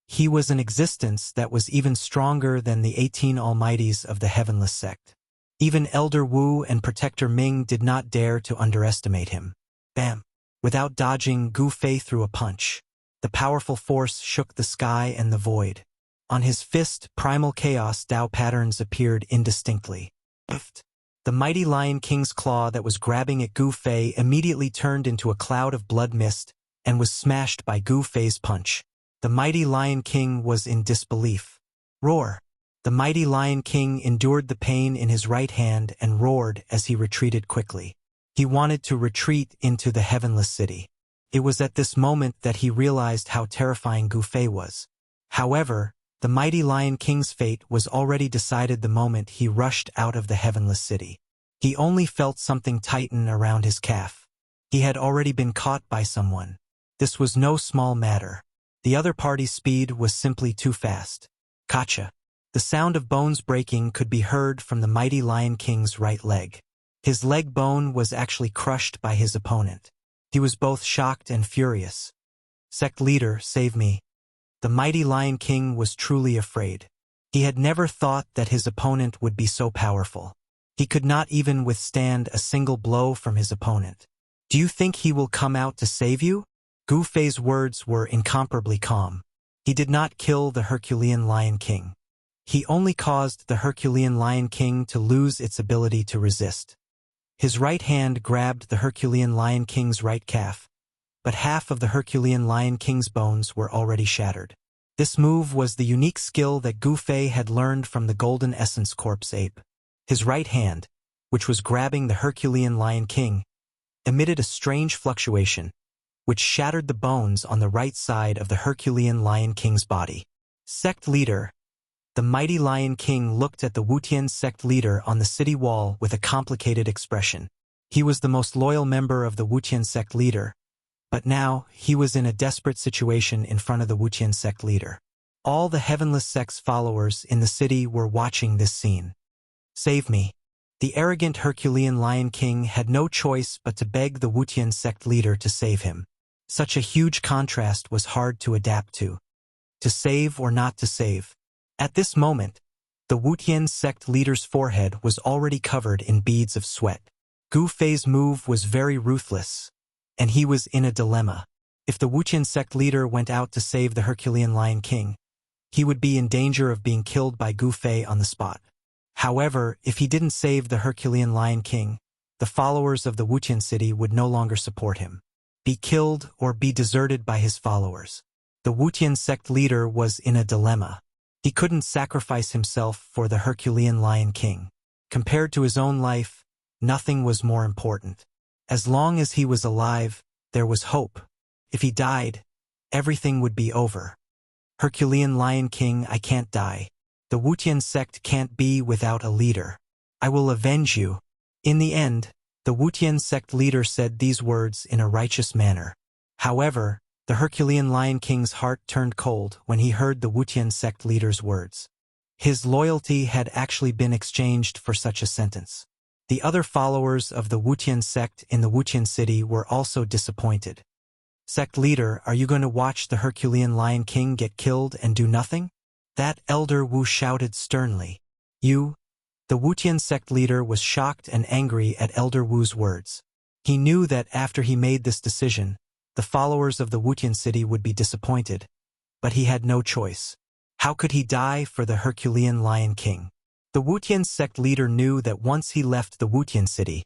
He was an existence that was even stronger than the 18 almighties of the heavenless sect. Even Elder Wu and Protector Ming did not dare to underestimate him. Bam! Without dodging, Gu Fei threw a punch. The powerful force shook the sky and the void. On his fist, primal chaos Tao patterns appeared indistinctly. Biffed. The mighty Lion King's claw that was grabbing at Gu Fei immediately turned into a cloud of blood mist and was smashed by Gu Fei's punch. The mighty Lion King was in disbelief. Roar! The mighty Lion King endured the pain in his right hand and roared as he retreated quickly. He wanted to retreat into the heavenless city. It was at this moment that he realized how terrifying Gu Fei was. However, the mighty Lion King's fate was already decided the moment he rushed out of the heavenless city. He only felt something tighten around his calf. He had already been caught by someone. This was no small matter. The other party's speed was simply too fast. Gotcha. The sound of bones breaking could be heard from the mighty Lion King's right leg. His leg bone was actually crushed by his opponent. He was both shocked and furious. "Sect leader, save me." The mighty Lion King was truly afraid. He had never thought that his opponent would be so powerful. He could not even withstand a single blow from his opponent. "Do you think he will come out to save you?" Gu Fei's words were incomparably calm. He did not kill the Herculean Lion King. He only caused the Herculean Lion King to lose its ability to resist. His right hand grabbed the Herculean Lion King's right calf, but half of the Herculean Lion King's bones were already shattered. This move was the unique skill that Gu Fei had learned from the Golden Essence Corpse ape. His right hand, which was grabbing the Herculean Lion King, emitted a strange fluctuation, which shattered the bones on the right side of the Herculean Lion King's body. Sect leader. The mighty Lion King looked at the Wutian sect leader on the city wall with a complicated expression. He was the most loyal member of the Wutian sect leader, but now he was in a desperate situation in front of the Wutian sect leader. All the Heavenless sect's followers in the city were watching this scene. Save me. The arrogant Herculean Lion King had no choice but to beg the Wutian sect leader to save him. Such a huge contrast was hard to adapt to. To save or not to save. At this moment, the Wutian sect leader's forehead was already covered in beads of sweat. Gu Fei's move was very ruthless, and he was in a dilemma. If the Wutian sect leader went out to save the Herculean Lion King, he would be in danger of being killed by Gu Fei on the spot. However, if he didn't save the Herculean Lion King, the followers of the Wutian city would no longer support him. Be killed or be deserted by his followers. The Wutian sect leader was in a dilemma. He couldn't sacrifice himself for the Herculean Lion King. Compared to his own life, nothing was more important. As long as he was alive, there was hope. If he died, everything would be over. Herculean Lion King, I can't die. The Wutian sect can't be without a leader. I will avenge you. In the end, the Wutian sect leader said these words in a righteous manner. However, the Herculean Lion King's heart turned cold when he heard the Wutian sect leader's words. His loyalty had actually been exchanged for such a sentence. The other followers of the Wutian sect in the Wutian city were also disappointed. Sect leader, are you going to watch the Herculean Lion King get killed and do nothing? That elder Wu shouted sternly. You? The Wutian sect leader was shocked and angry at Elder Wu's words. He knew that after he made this decision, the followers of the Wutian city would be disappointed, but he had no choice. How could he die for the Herculean Lion King? The Wutian sect leader knew that once he left the Wutian city,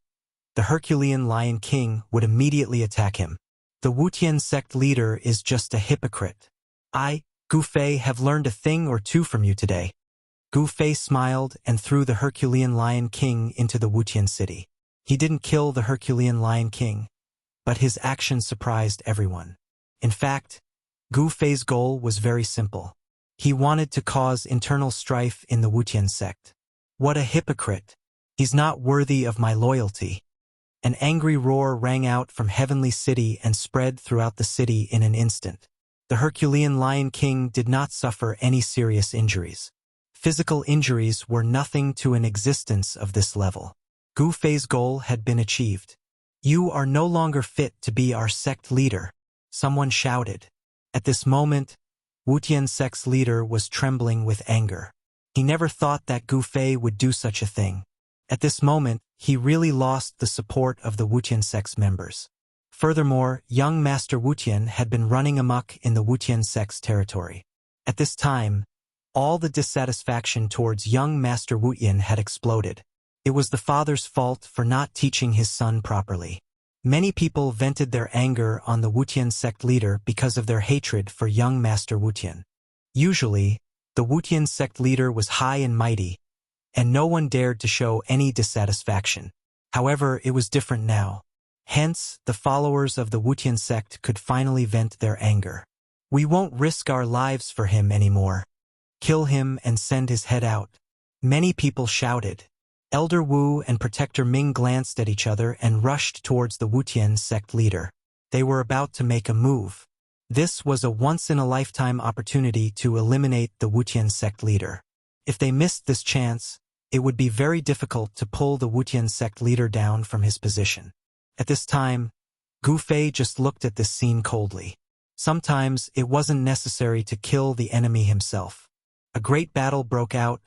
the Herculean Lion King would immediately attack him. The Wutian sect leader is just a hypocrite. I, Gu Fei, have learned a thing or two from you today. Gu Fei smiled and threw the Herculean Lion King into the Wutian city. He didn't kill the Herculean Lion King, but his action surprised everyone. In fact, Gu Fei's goal was very simple. He wanted to cause internal strife in the Wutian sect. What a hypocrite! He's not worthy of my loyalty. An angry roar rang out from Heavenly City and spread throughout the city in an instant. The Herculean Lion King did not suffer any serious injuries. Physical injuries were nothing to an existence of this level. Gu Fei's goal had been achieved. You are no longer fit to be our sect leader, someone shouted. At this moment, Wutian sect's leader was trembling with anger. He never thought that Gu Fei would do such a thing. At this moment, he really lost the support of the Wutian sect's members. Furthermore, young Master Wutian had been running amok in the Wutian sect's territory. At this time, all the dissatisfaction towards young Master Wutian had exploded. It was the father's fault for not teaching his son properly. Many people vented their anger on the Wutian sect leader because of their hatred for young Master Wutian. Usually, the Wutian sect leader was high and mighty, and no one dared to show any dissatisfaction. However, it was different now. Hence, the followers of the Wutian sect could finally vent their anger. We won't risk our lives for him anymore. Kill him and send his head out. Many people shouted. Elder Wu and Protector Ming glanced at each other and rushed towards the Wutian sect leader. They were about to make a move. This was a once-in-a-lifetime opportunity to eliminate the Wutian sect leader. If they missed this chance, it would be very difficult to pull the Wutian sect leader down from his position. At this time, Gu Fei just looked at this scene coldly. Sometimes it wasn't necessary to kill the enemy himself. A great battle broke out,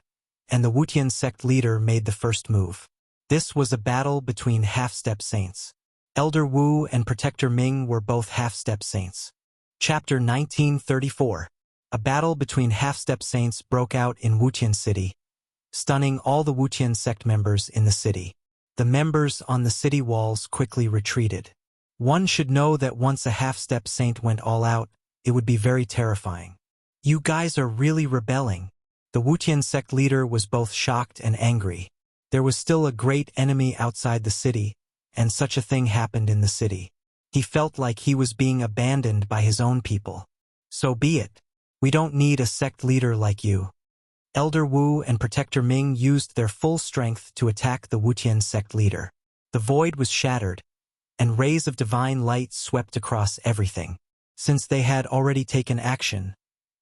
and the Wutian sect leader made the first move. This was a battle between half-step saints. Elder Wu and Protector Ming were both half-step saints. Chapter 1934. A battle between half-step saints broke out in Wutian City, stunning all the Wutian sect members in the city. The members on the city walls quickly retreated. One should know that once a half-step saint went all out, it would be very terrifying. You guys are really rebelling. The Wuxian sect leader was both shocked and angry. There was still a great enemy outside the city, and such a thing happened in the city. He felt like he was being abandoned by his own people. So be it. We don't need a sect leader like you. Elder Wu and Protector Ming used their full strength to attack the Wuxian sect leader. The void was shattered, and rays of divine light swept across everything. Since they had already taken action,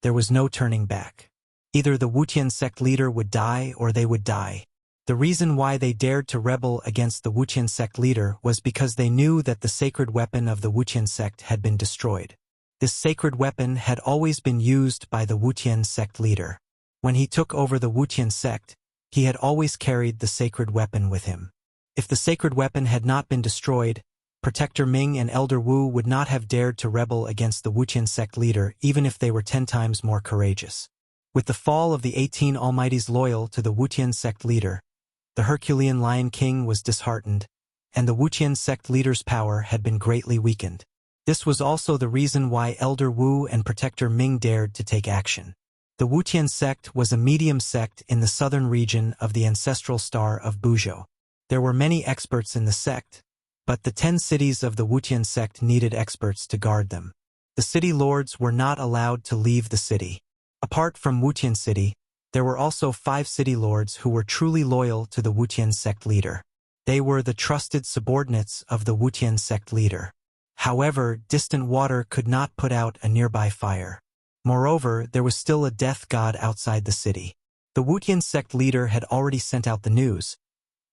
there was no turning back. Either the Wuxian sect leader would die or they would die. The reason why they dared to rebel against the Wuxian sect leader was because they knew that the sacred weapon of the Wuxian sect had been destroyed. This sacred weapon had always been used by the Wuxian sect leader. When he took over the Wuxian sect, he had always carried the sacred weapon with him. If the sacred weapon had not been destroyed, Protector Ming and Elder Wu would not have dared to rebel against the Wuxian sect leader even if they were 10 times more courageous. With the fall of the 18 Almighties loyal to the Wuxian sect leader, the Herculean Lion King was disheartened, and the Wuxian sect leader's power had been greatly weakened. This was also the reason why Elder Wu and Protector Ming dared to take action. The Wuxian sect was a medium sect in the southern region of the ancestral star of Buzhou. There were many experts in the sect, but the 10 cities of the Wuxian sect needed experts to guard them. The city lords were not allowed to leave the city. Apart from Wuxian City, there were also 5 city lords who were truly loyal to the Wuxian sect leader. They were the trusted subordinates of the Wuxian sect leader. However, distant water could not put out a nearby fire. Moreover, there was still a death god outside the city. The Wuxian sect leader had already sent out the news,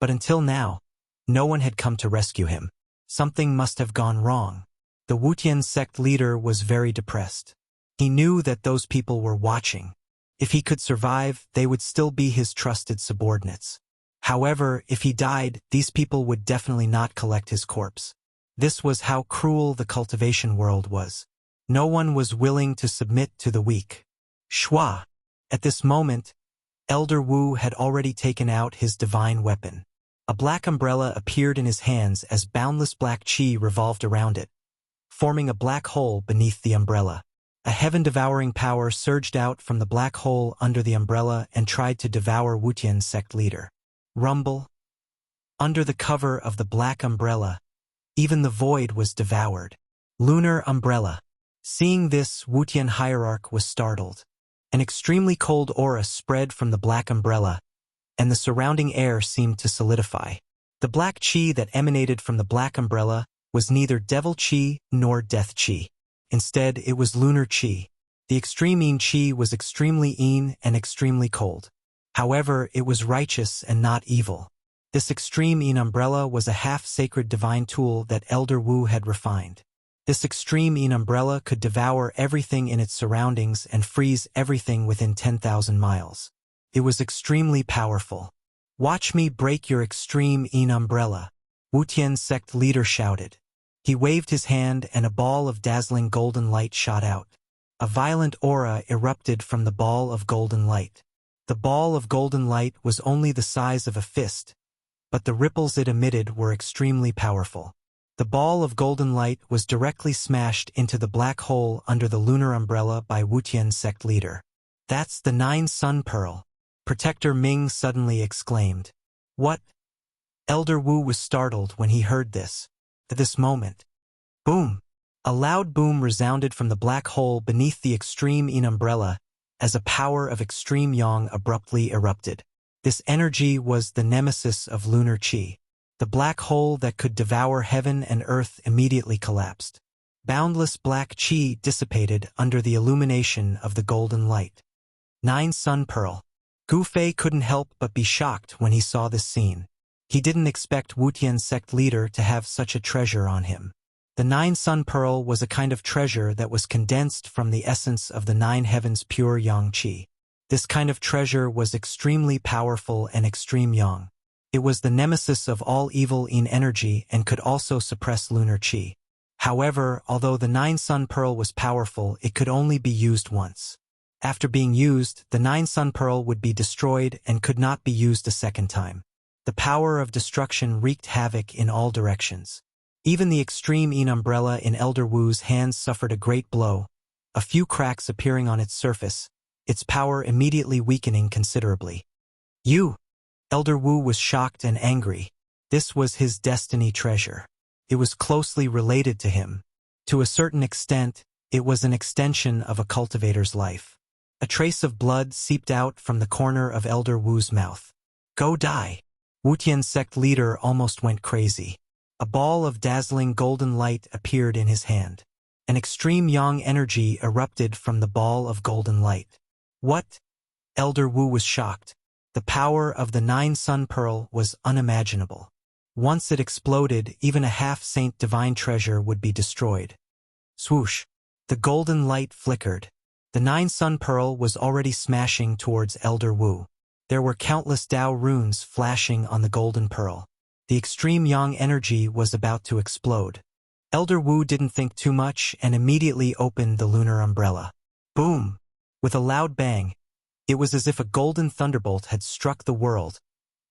but until now, no one had come to rescue him. Something must have gone wrong. The Wuxian sect leader was very depressed. He knew that those people were watching. If he could survive, they would still be his trusted subordinates. However, if he died, these people would definitely not collect his corpse. This was how cruel the cultivation world was. No one was willing to submit to the weak. Shua. At this moment, Elder Wu had already taken out his divine weapon. A black umbrella appeared in his hands as boundless black qi revolved around it, forming a black hole beneath the umbrella. A heaven-devouring power surged out from the black hole under the umbrella and tried to devour Wuxian sect leader. Rumble. Under the cover of the black umbrella, even the void was devoured. Lunar umbrella. Seeing this, Wuxian hierarch was startled. An extremely cold aura spread from the black umbrella, and the surrounding air seemed to solidify. The black qi that emanated from the black umbrella was neither devil qi nor death qi. Instead, it was lunar qi. The extreme yin qi was extremely yin and extremely cold. However, it was righteous and not evil. This extreme yin umbrella was a half-sacred divine tool that Elder Wu had refined. This extreme yin umbrella could devour everything in its surroundings and freeze everything within 10,000 miles. It was extremely powerful. "Watch me break your extreme yin umbrella," Wuxian sect leader shouted. He waved his hand and a ball of dazzling golden light shot out. A violent aura erupted from the ball of golden light. The ball of golden light was only the size of a fist, but the ripples it emitted were extremely powerful. The ball of golden light was directly smashed into the black hole under the lunar umbrella by Wuxian sect leader. "That's the 9 Sun Pearl," Protector Ming suddenly exclaimed. "What?" Elder Wu was startled when he heard this. At this moment, boom! A loud boom resounded from the black hole beneath the extreme yin umbrella as a power of extreme yang abruptly erupted. This energy was the nemesis of lunar qi. The black hole that could devour heaven and earth immediately collapsed. Boundless black qi dissipated under the illumination of the golden light. 9 Sun Pearl. Gu Fei couldn't help but be shocked when he saw this scene. He didn't expect Wuxian sect leader to have such a treasure on him. The 9 Sun Pearl was a kind of treasure that was condensed from the essence of the 9 heavens' pure yang qi. This kind of treasure was extremely powerful and extreme yang. It was the nemesis of all evil yin energy and could also suppress lunar qi. However, although the 9 Sun Pearl was powerful, it could only be used once. After being used, the 9 Sun Pearl would be destroyed and could not be used a second time. The power of destruction wreaked havoc in all directions. Even the extreme Yin umbrella in Elder Wu's hands suffered a great blow, a few cracks appearing on its surface, its power immediately weakening considerably. You! Elder Wu was shocked and angry. This was his destiny treasure. It was closely related to him. To a certain extent, it was an extension of a cultivator's life. A trace of blood seeped out from the corner of Elder Wu's mouth. Go die! Wutian sect leader almost went crazy. A ball of dazzling golden light appeared in his hand. An extreme yang energy erupted from the ball of golden light. What? Elder Wu was shocked. The power of the 9 Sun Pearl was unimaginable. Once it exploded, even a half-saint divine treasure would be destroyed. Swoosh! The golden light flickered. The 9 Sun Pearl was already smashing towards Elder Wu. There were countless Tao runes flashing on the golden pearl. The extreme yang energy was about to explode. Elder Wu didn't think too much and immediately opened the lunar umbrella. Boom! With a loud bang, it was as if a golden thunderbolt had struck the world,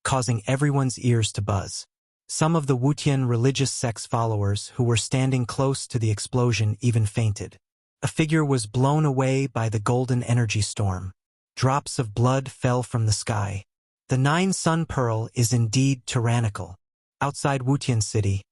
causing everyone's ears to buzz. Some of the Wutian religious sect's followers who were standing close to the explosion even fainted. A figure was blown away by the golden energy storm. Drops of blood fell from the sky. The 9 Sun Pearl is indeed tyrannical. Outside Wutian City,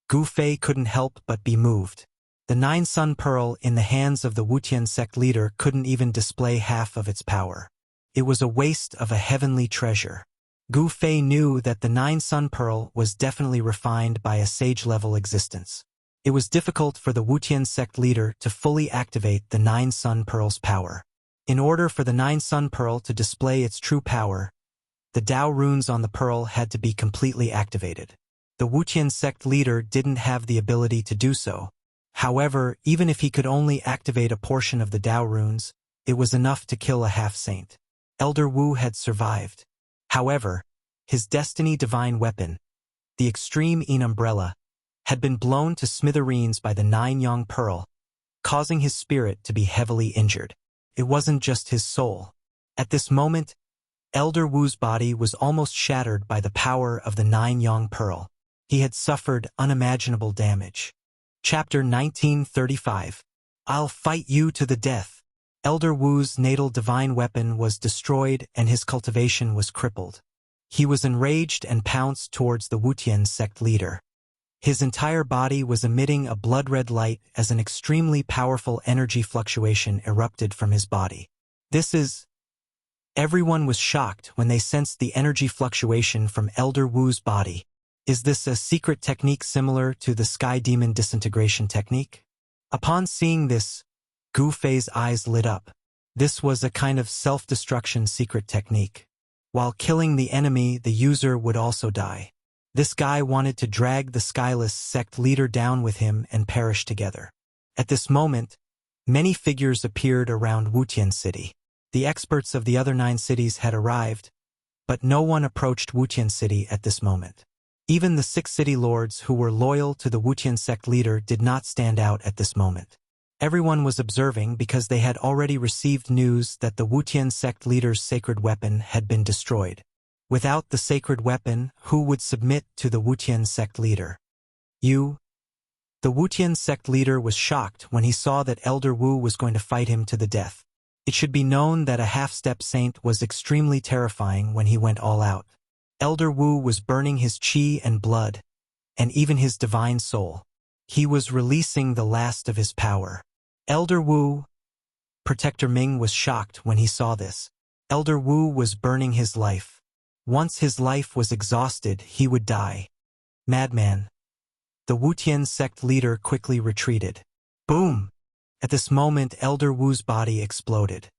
Gu Fei couldn't help but be moved. The 9 Sun Pearl in the hands of the Wutian sect leader couldn't even display half of its power. It was a waste of a heavenly treasure. Gu Fei knew that the 9 Sun Pearl was definitely refined by a sage-level existence. It was difficult for the Wutian sect leader to fully activate the 9 Sun Pearl's power. In order for the 9 Sun Pearl to display its true power, the Tao runes on the pearl had to be completely activated. The Wutian sect leader didn't have the ability to do so. However, even if he could only activate a portion of the Tao runes, it was enough to kill a half-saint. Elder Wu had survived. However, his destiny divine weapon, the extreme Yin umbrella, had been blown to smithereens by the 9 Yang Pearl, causing his spirit to be heavily injured. It wasn't just his soul. At this moment, Elder Wu's body was almost shattered by the power of the 9 Yang Pearl. He had suffered unimaginable damage. Chapter 1935. I'll fight you to the death. Elder Wu's natal divine weapon was destroyed and his cultivation was crippled. He was enraged and pounced towards the Wutian sect leader. His entire body was emitting a blood-red light as an extremely powerful energy fluctuation erupted from his body. Everyone was shocked when they sensed the energy fluctuation from Elder Wu's body. Is this a secret technique similar to the Sky Demon disintegration technique? Upon seeing this, Gu Fei's eyes lit up. This was a kind of self-destruction secret technique. While killing the enemy, the user would also die. This guy wanted to drag the Skyless sect leader down with him and perish together. At this moment, many figures appeared around Wutian City. The experts of the other 9 cities had arrived, but no one approached Wutian City at this moment. Even the 6 city lords who were loyal to the Wutian sect leader did not stand out at this moment. Everyone was observing because they had already received news that the Wutian sect leader's sacred weapon had been destroyed. Without the sacred weapon, who would submit to the Wutian sect leader? You? The Wutian sect leader was shocked when he saw that Elder Wu was going to fight him to the death. It should be known that a half-step saint was extremely terrifying when he went all out. Elder Wu was burning his qi and blood, and even his divine soul. He was releasing the last of his power. Elder Wu. Protector Ming was shocked when he saw this. Elder Wu was burning his life. Once his life was exhausted, he would die. Madman. The Wutian sect leader quickly retreated. Boom! At this moment, Elder Wu's body exploded.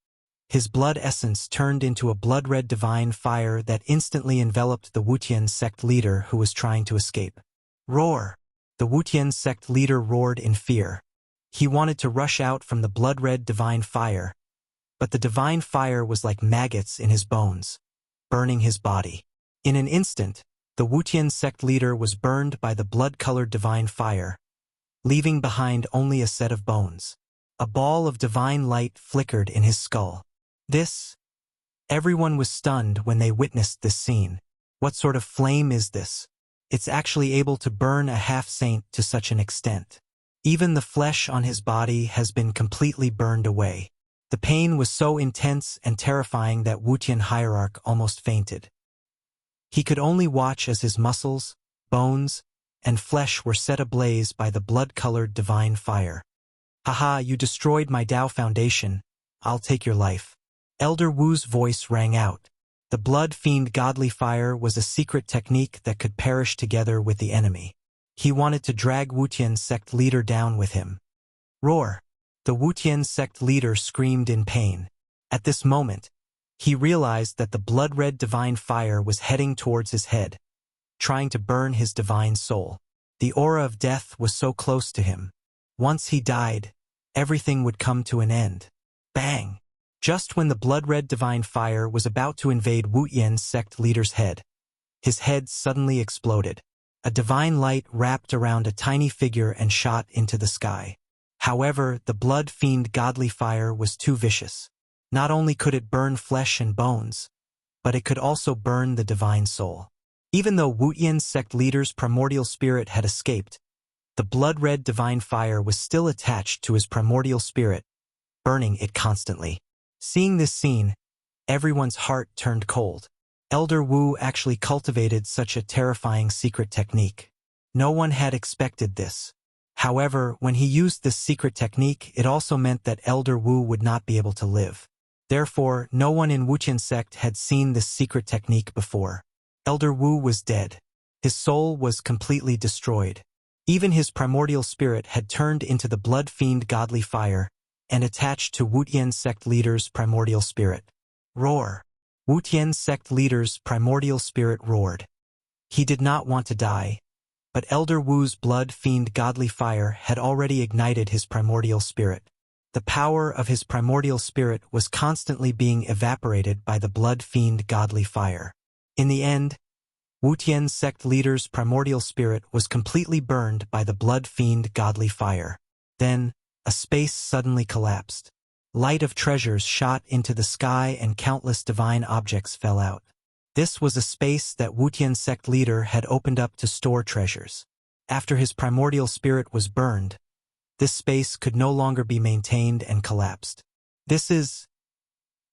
His blood essence turned into a blood-red divine fire that instantly enveloped the Wutian sect leader who was trying to escape. Roar! The Wutian sect leader roared in fear. He wanted to rush out from the blood-red divine fire, but the divine fire was like maggots in his bones, burning his body. In an instant, the Wutian sect leader was burned by the blood-colored divine fire, leaving behind only a set of bones. A ball of divine light flickered in his skull. Everyone was stunned when they witnessed this scene. What sort of flame is this? It's actually able to burn a half-saint to such an extent. Even the flesh on his body has been completely burned away. The pain was so intense and terrifying that Wutian hierarch almost fainted. He could only watch as his muscles, bones, and flesh were set ablaze by the blood-colored divine fire. "Haha, you destroyed my Tao foundation. I'll take your life." Elder Wu's voice rang out. The blood-fiend godly fire was a secret technique that could perish together with the enemy. He wanted to drag Wutian's sect leader down with him. Roar! The Wutian sect leader screamed in pain. At this moment, he realized that the blood-red divine fire was heading towards his head, trying to burn his divine soul. The aura of death was so close to him. Once he died, everything would come to an end. Bang! Just when the blood-red divine fire was about to invade Wutian's sect leader's head, his head suddenly exploded. A divine light wrapped around a tiny figure and shot into the sky. However, the blood-fiend godly fire was too vicious. Not only could it burn flesh and bones, but it could also burn the divine soul. Even though Wutian's sect leader's primordial spirit had escaped, the blood-red divine fire was still attached to his primordial spirit, burning it constantly. Seeing this scene, everyone's heart turned cold. Elder Wu actually cultivated such a terrifying secret technique. No one had expected this. However, when he used this secret technique, it also meant that Elder Wu would not be able to live. Therefore, no one in Wuqian sect had seen this secret technique before. Elder Wu was dead. His soul was completely destroyed. Even his primordial spirit had turned into the blood-fiend godly fire and attached to Wutian sect leader's primordial spirit. Roar! Wutian sect leader's primordial spirit roared. He did not want to die, but Elder Wu's blood-fiend godly fire had already ignited his primordial spirit. The power of his primordial spirit was constantly being evaporated by the blood-fiend godly fire. In the end, Wutian sect leader's primordial spirit was completely burned by the blood-fiend godly fire. Then, a space suddenly collapsed. Light of treasures shot into the sky and countless divine objects fell out. This was a space that Wutian sect leader had opened up to store treasures. After his primordial spirit was burned, this space could no longer be maintained and collapsed.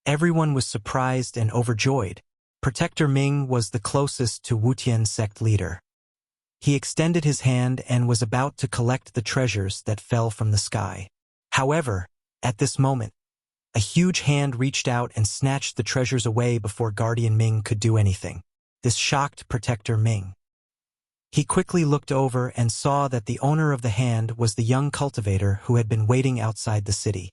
Everyone was surprised and overjoyed. Protector Ming was the closest to Wutian sect leader. He extended his hand and was about to collect the treasures that fell from the sky. However, at this moment, a huge hand reached out and snatched the treasures away before Guardian Ming could do anything. This shocked Protector Ming. He quickly looked over and saw that the owner of the hand was the young cultivator who had been waiting outside the city.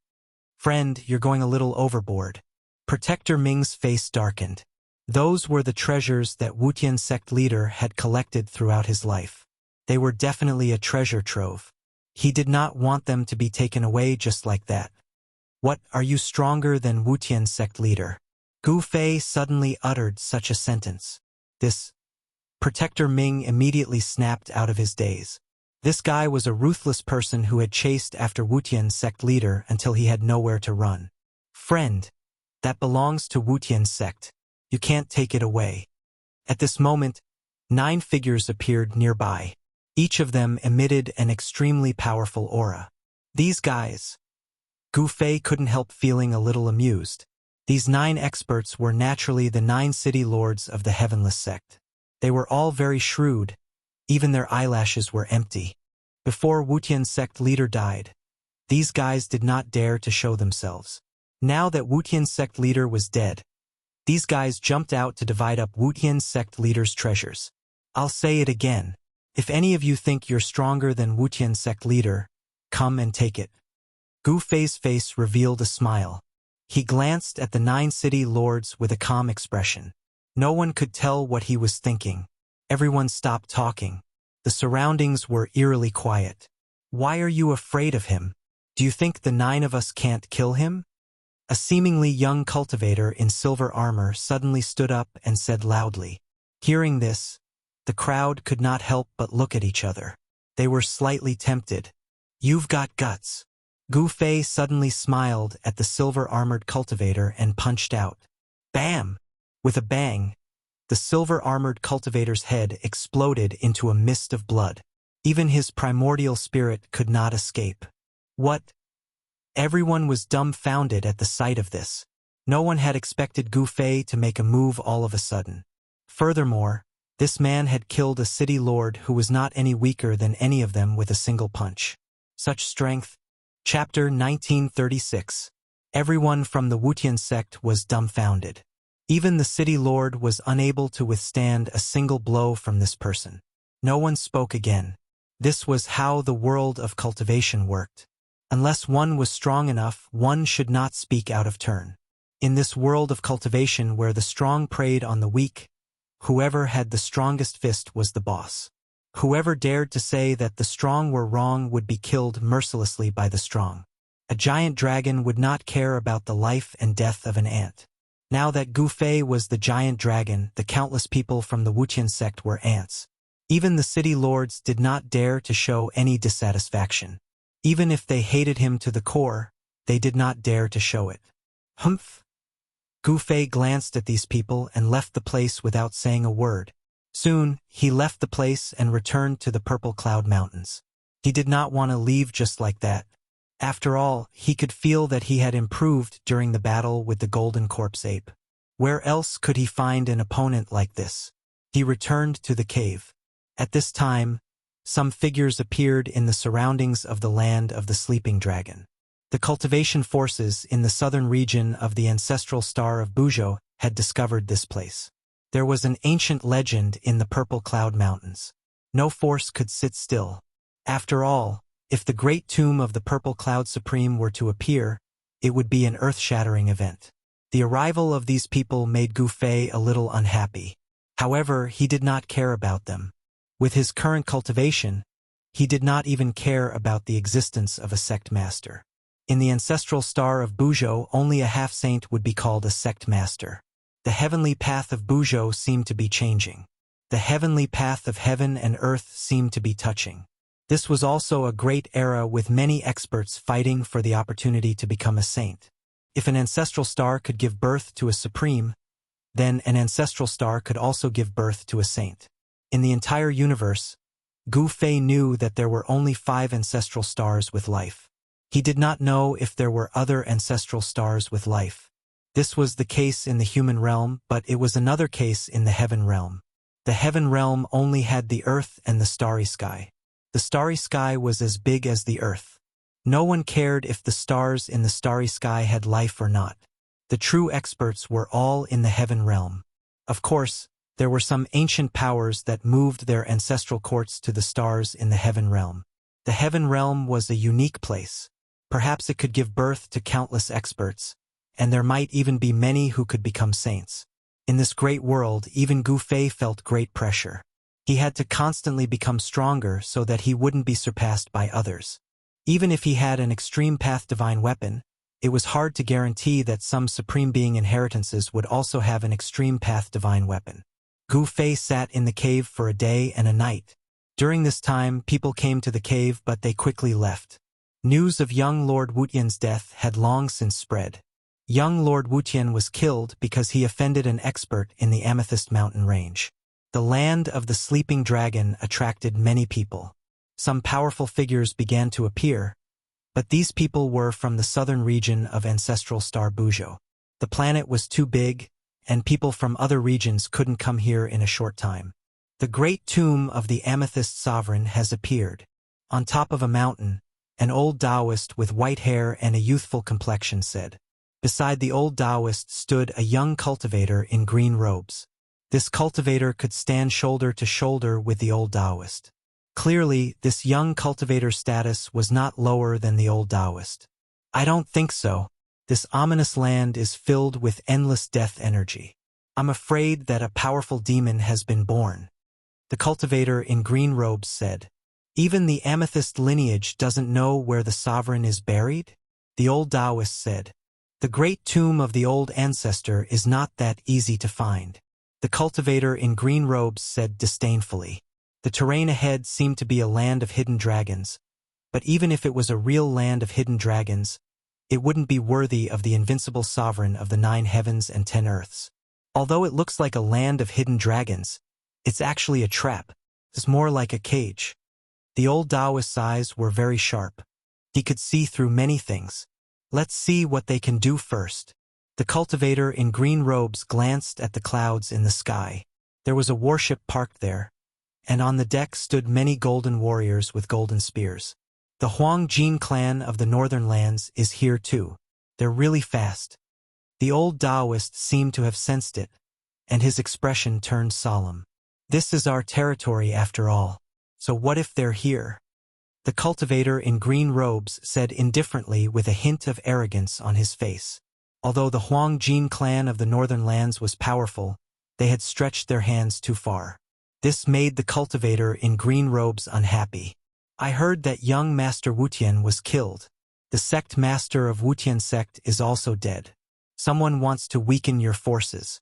"Friend, you're going a little overboard." Protector Ming's face darkened. Those were the treasures that Wutian sect leader had collected throughout his life. They were definitely a treasure trove. He did not want them to be taken away just like that. "What, are you stronger than Wutian sect leader?" Gu Fei suddenly uttered such a sentence. Protector Ming immediately snapped out of his daze. This guy was a ruthless person who had chased after Wutian sect leader until he had nowhere to run. "Friend, that belongs to Wutian sect. You can't take it away." At this moment, 9 figures appeared nearby. Each of them emitted an extremely powerful aura. These guys. Gu Fei couldn't help feeling a little amused. These 9 experts were naturally the 9 city lords of the Heavenless sect. They were all very shrewd. Even their eyelashes were empty. Before Wutian sect leader died, these guys did not dare to show themselves. Now that Wutian sect leader was dead, these guys jumped out to divide up Wutian sect leader's treasures. I'll say it again. If any of you think you're stronger than Wutian sect leader, come and take it. Gu Fei's face revealed a smile. He glanced at the 9 city lords with a calm expression. No one could tell what he was thinking. Everyone stopped talking. The surroundings were eerily quiet. "Why are you afraid of him? Do you think the 9 of us can't kill him?" A seemingly young cultivator in silver armor suddenly stood up and said loudly. Hearing this, the crowd could not help but look at each other. They were slightly tempted. "You've got guts." Gu Fei suddenly smiled at the silver-armored cultivator and punched out. Bam! With a bang, The silver-armored cultivator's head exploded into a mist of blood. Even his primordial spirit could not escape. What? Everyone was dumbfounded at the sight of this. No one had expected Gu Fei to make a move all of a sudden. Furthermore, this man had killed a city lord who was not any weaker than any of them with a single punch. Such strength. Chapter 1936. Everyone from the Wuxian sect was dumbfounded. Even the city lord was unable to withstand a single blow from this person. No one spoke again. This was how the world of cultivation worked. Unless one was strong enough, one should not speak out of turn. In this world of cultivation where the strong preyed on the weak, whoever had the strongest fist was the boss. Whoever dared to say that the strong were wrong would be killed mercilessly by the strong. A giant dragon would not care about the life and death of an ant. Now that Gu Fei was the giant dragon, the countless people from the Wuxian sect were ants. Even the city lords did not dare to show any dissatisfaction. Even if they hated him to the core, they did not dare to show it. Humph! Gu Fei glanced at these people and left the place without saying a word. Soon, he left the place and returned to the Purple Cloud Mountains. He did not want to leave just like that. After all, he could feel that he had improved during the battle with the Golden Corpse Ape. Where else could he find an opponent like this? He returned to the cave. At this time, some figures appeared in the surroundings of the land of the sleeping dragon. The cultivation forces in the southern region of the ancestral star of Buzhou had discovered this place. There was an ancient legend in the Purple Cloud Mountains. No force could sit still. After all, if the great tomb of the Purple Cloud Supreme were to appear, it would be an earth-shattering event. The arrival of these people made Gu Fei a little unhappy. However, he did not care about them. With his current cultivation, he did not even care about the existence of a sect master. In the ancestral star of Buzhou, only a half-saint would be called a sect master. The heavenly path of Buzhou seemed to be changing. The heavenly path of heaven and earth seemed to be touching. This was also a great era with many experts fighting for the opportunity to become a saint. If an ancestral star could give birth to a supreme, then an ancestral star could also give birth to a saint. In the entire universe, Gu Fei knew that there were only 5 ancestral stars with life. He did not know if there were other ancestral stars with life. This was the case in the human realm, but it was another case in the heaven realm. The heaven realm only had the earth and the starry sky. The starry sky was as big as the earth. No one cared if the stars in the starry sky had life or not. The true experts were all in the heaven realm. Of course, there were some ancient powers that moved their ancestral courts to the stars in the heaven realm. The heaven realm was a unique place. Perhaps it could give birth to countless experts, and there might even be many who could become saints. In this great world, even Gu Fei felt great pressure. He had to constantly become stronger so that he wouldn't be surpassed by others. Even if he had an extreme path divine weapon, it was hard to guarantee that some supreme being inheritances would also have an extreme path divine weapon. Gu Fei sat in the cave for a day and a night. During this time, people came to the cave, but they quickly left. News of young Lord Wuxian's death had long since spread. Young Lord Wuxian was killed because he offended an expert in the Amethyst Mountain range. The land of the sleeping dragon attracted many people. Some powerful figures began to appear, but these people were from the southern region of ancestral star Buzhou. The planet was too big, and people from other regions couldn't come here in a short time. The great tomb of the Amethyst Sovereign has appeared. On top of a mountain, an old Taoist with white hair and a youthful complexion said. Beside the old Taoist stood a young cultivator in green robes. This cultivator could stand shoulder to shoulder with the old Taoist. Clearly, this young cultivator's status was not lower than the old Taoist. I don't think so. This ominous land is filled with endless death energy. I'm afraid that a powerful demon has been born. The cultivator in green robes said. Even the amethyst lineage doesn't know where the sovereign is buried? The old Taoist said. The great tomb of the old ancestor is not that easy to find. The cultivator in green robes said disdainfully. The terrain ahead seemed to be a land of hidden dragons, but even if it was a real land of hidden dragons, it wouldn't be worthy of the invincible sovereign of the 9 heavens and 10 earths. Although it looks like a land of hidden dragons, it's actually a trap. It's more like a cage. The old Taoist's eyes were very sharp. He could see through many things. Let's see what they can do first. The cultivator in green robes glanced at the clouds in the sky. There was a warship parked there, and on the deck stood many golden warriors with golden spears. The Huang Jin clan of the northern lands is here too. They're really fast. The old Taoist seemed to have sensed it, and his expression turned solemn. This is our territory after all. So what if they're here? The cultivator in green robes said indifferently with a hint of arrogance on his face. Although the Huang Jin clan of the northern lands was powerful, they had stretched their hands too far. This made the cultivator in green robes unhappy. I heard that young Master Wutian was killed. The sect master of Wutian sect is also dead. Someone wants to weaken your forces.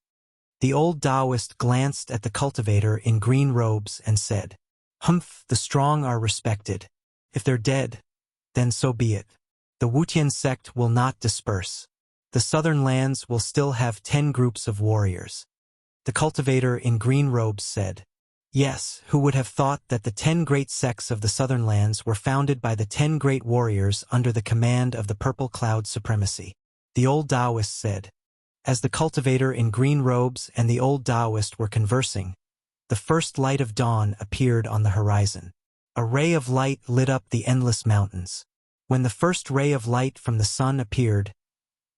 The old Taoist glanced at the cultivator in green robes and said, "Humph, the strong are respected. If they're dead, then so be it. The Wutian sect will not disperse. The southern lands will still have 10 groups of warriors." The cultivator in green robes said, "Yes, who would have thought that the 10 great sects of the southern lands were founded by the 10 great warriors under the command of the purple cloud supremacy?" The old Taoist said. As the cultivator in green robes and the old Taoist were conversing, the first light of dawn appeared on the horizon. A ray of light lit up the endless mountains. When the first ray of light from the sun appeared,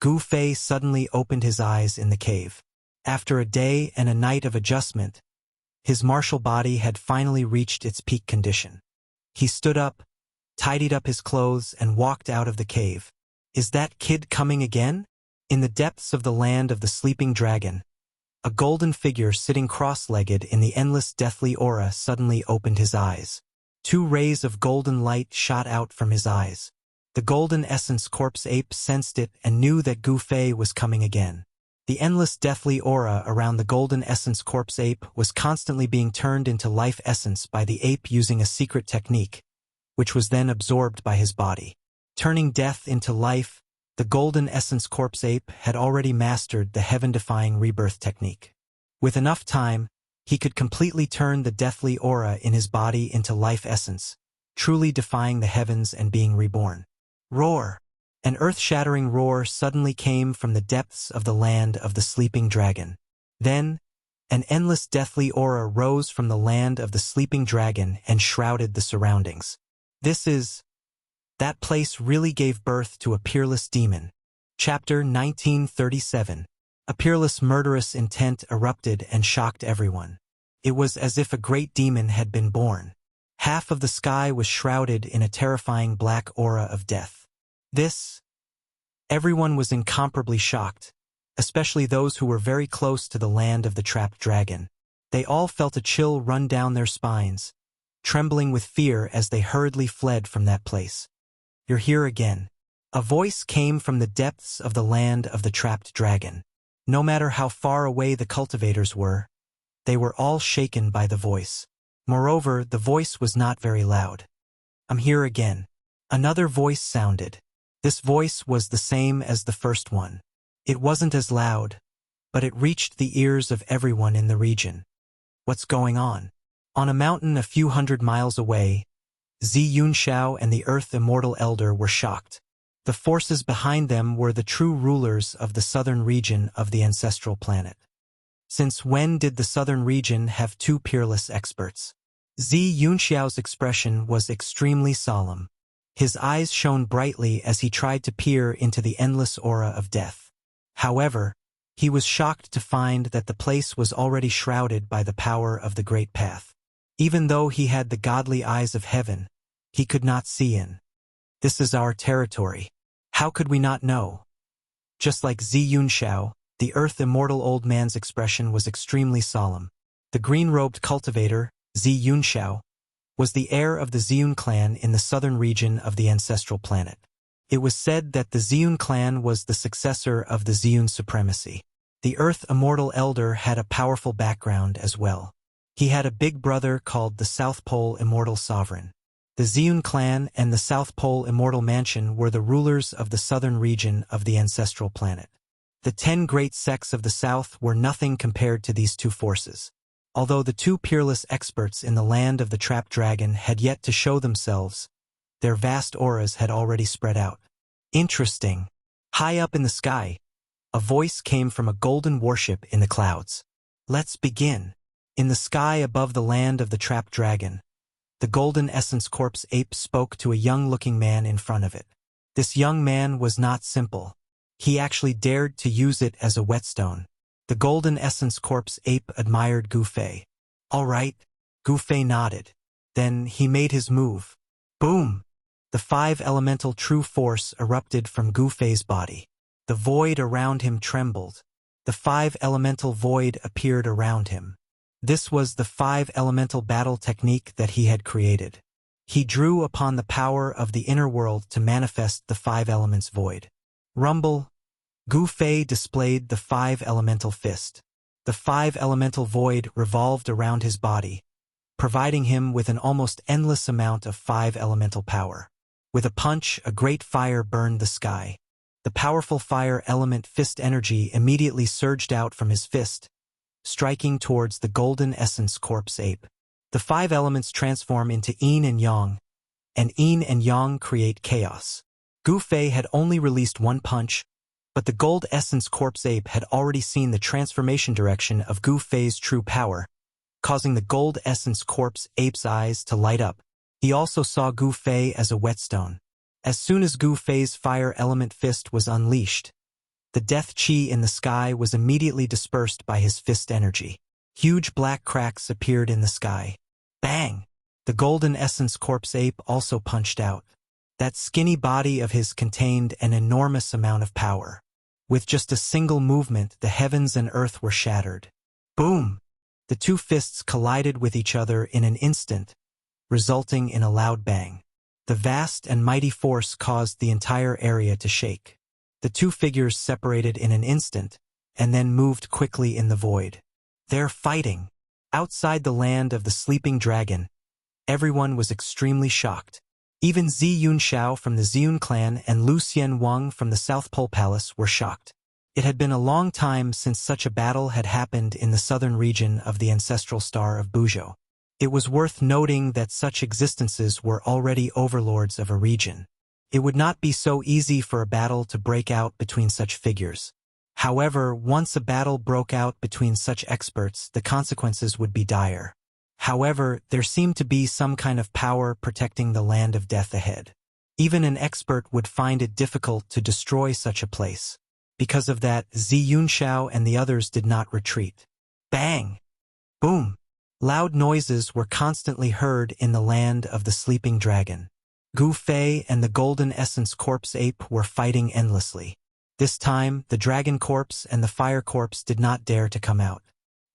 Gu Fei suddenly opened his eyes in the cave. After a day and a night of adjustment, his martial body had finally reached its peak condition. He stood up, tidied up his clothes, and walked out of the cave. Is that kid coming again? In the depths of the land of the sleeping dragon, a golden figure sitting cross-legged in the endless deathly aura suddenly opened his eyes. 2 rays of golden light shot out from his eyes. The golden essence corpse ape sensed it and knew that Gu Fei was coming again. The endless deathly aura around the golden essence corpse ape was constantly being turned into life essence by the ape using a secret technique, which was then absorbed by his body. Turning death into life, the golden essence corpse ape had already mastered the heaven-defying rebirth technique. With enough time, he could completely turn the deathly aura in his body into life essence, truly defying the heavens and being reborn. Roar! An earth-shattering roar suddenly came from the depths of the land of the sleeping dragon. Then, an endless deathly aura rose from the land of the sleeping dragon and shrouded the surroundings. That place really gave birth to a peerless demon. Chapter 1937. A peerless murderous intent erupted and shocked everyone. It was as if a great demon had been born. Half of the sky was shrouded in a terrifying black aura of death. Everyone was incomparably shocked, especially those who were very close to the land of the trapped dragon. They all felt a chill run down their spines, trembling with fear as they hurriedly fled from that place. "You're here again." A voice came from the depths of the land of the trapped dragon. No matter how far away the cultivators were, they were all shaken by the voice. Moreover, the voice was not very loud. "I'm here again." Another voice sounded. This voice was the same as the first one. It wasn't as loud, but it reached the ears of everyone in the region. What's going on? On a mountain a few hundred miles away, Zi Yunxiao and the Earth Immortal Elder were shocked. The forces behind them were the true rulers of the southern region of the ancestral planet. Since when did the southern region have 2 peerless experts? Zi Yunxiao's expression was extremely solemn. His eyes shone brightly as he tried to peer into the endless aura of death. However, he was shocked to find that the place was already shrouded by the power of the Great Path. Even though he had the godly eyes of heaven, he could not see in. "This is our territory. How could we not know?" Just like Zi Yunxiao, the Earth Immortal old man's expression was extremely solemn. The green-robed cultivator, Zi Yunxiao, was the heir of the Ziyun clan in the southern region of the ancestral planet. It was said that the Ziyun clan was the successor of the Ziyun supremacy. The Earth Immortal Elder had a powerful background as well. He had a big brother called the South Pole Immortal Sovereign. The Ziyun clan and the South Pole Immortal Mansion were the rulers of the southern region of the ancestral planet. The 10 great sects of the south were nothing compared to these two forces. Although the two peerless experts in the land of the trapped dragon had yet to show themselves, their vast auras had already spread out. Interesting. High up in the sky, a voice came from a golden warship in the clouds. Let's begin. In the sky above the land of the trapped dragon, the golden essence corpse ape spoke to a young-looking man in front of it. This young man was not simple. He actually dared to use it as a whetstone. The golden essence corpse ape admired Gu Fei. All right, Gu Fei nodded. Then he made his move. Boom! The 5 elemental true force erupted from Gu Fei's body. The void around him trembled. The 5 elemental void appeared around him. This was the 5 elemental battle technique that he had created. He drew upon the power of the inner world to manifest the 5 elements void. Rumble. Gu Fei displayed the 5 elemental fist. The 5 elemental void revolved around his body, providing him with an almost endless amount of 5 elemental power. With a punch, a great fire burned the sky. The powerful fire element fist energy immediately surged out from his fist, striking towards the golden essence corpse ape. The 5 elements transform into yin and yang create chaos. Gu Fei had only released one punch, but the gold essence corpse ape had already seen the transformation direction of Gu Fei's true power, causing the gold essence corpse ape's eyes to light up. He also saw Gu Fei as a whetstone. As soon as Gu Fei's fire element fist was unleashed, the death chi in the sky was immediately dispersed by his fist energy. Huge black cracks appeared in the sky. Bang! The golden essence corpse ape also punched out. That skinny body of his contained an enormous amount of power. With just a single movement, the heavens and earth were shattered. Boom! The two fists collided with each other in an instant, resulting in a loud bang. The vast and mighty force caused the entire area to shake. The two figures separated in an instant, and then moved quickly in the void. They're fighting. Outside the land of the sleeping dragon, everyone was extremely shocked. Even Zi Yunxiao from the Ziyun clan and Lu Xianwang from the South Pole Palace were shocked. It had been a long time since such a battle had happened in the southern region of the ancestral star of Buzhou. It was worth noting that such existences were already overlords of a region. It would not be so easy for a battle to break out between such figures. However, once a battle broke out between such experts, the consequences would be dire. However, there seemed to be some kind of power protecting the land of death ahead. Even an expert would find it difficult to destroy such a place. Because of that, Zi Yunxiao and the others did not retreat. Bang! Boom! Loud noises were constantly heard in the land of the sleeping dragon. Gu Fei and the golden essence corpse ape were fighting endlessly. This time, the dragon corpse and the fire corpse did not dare to come out.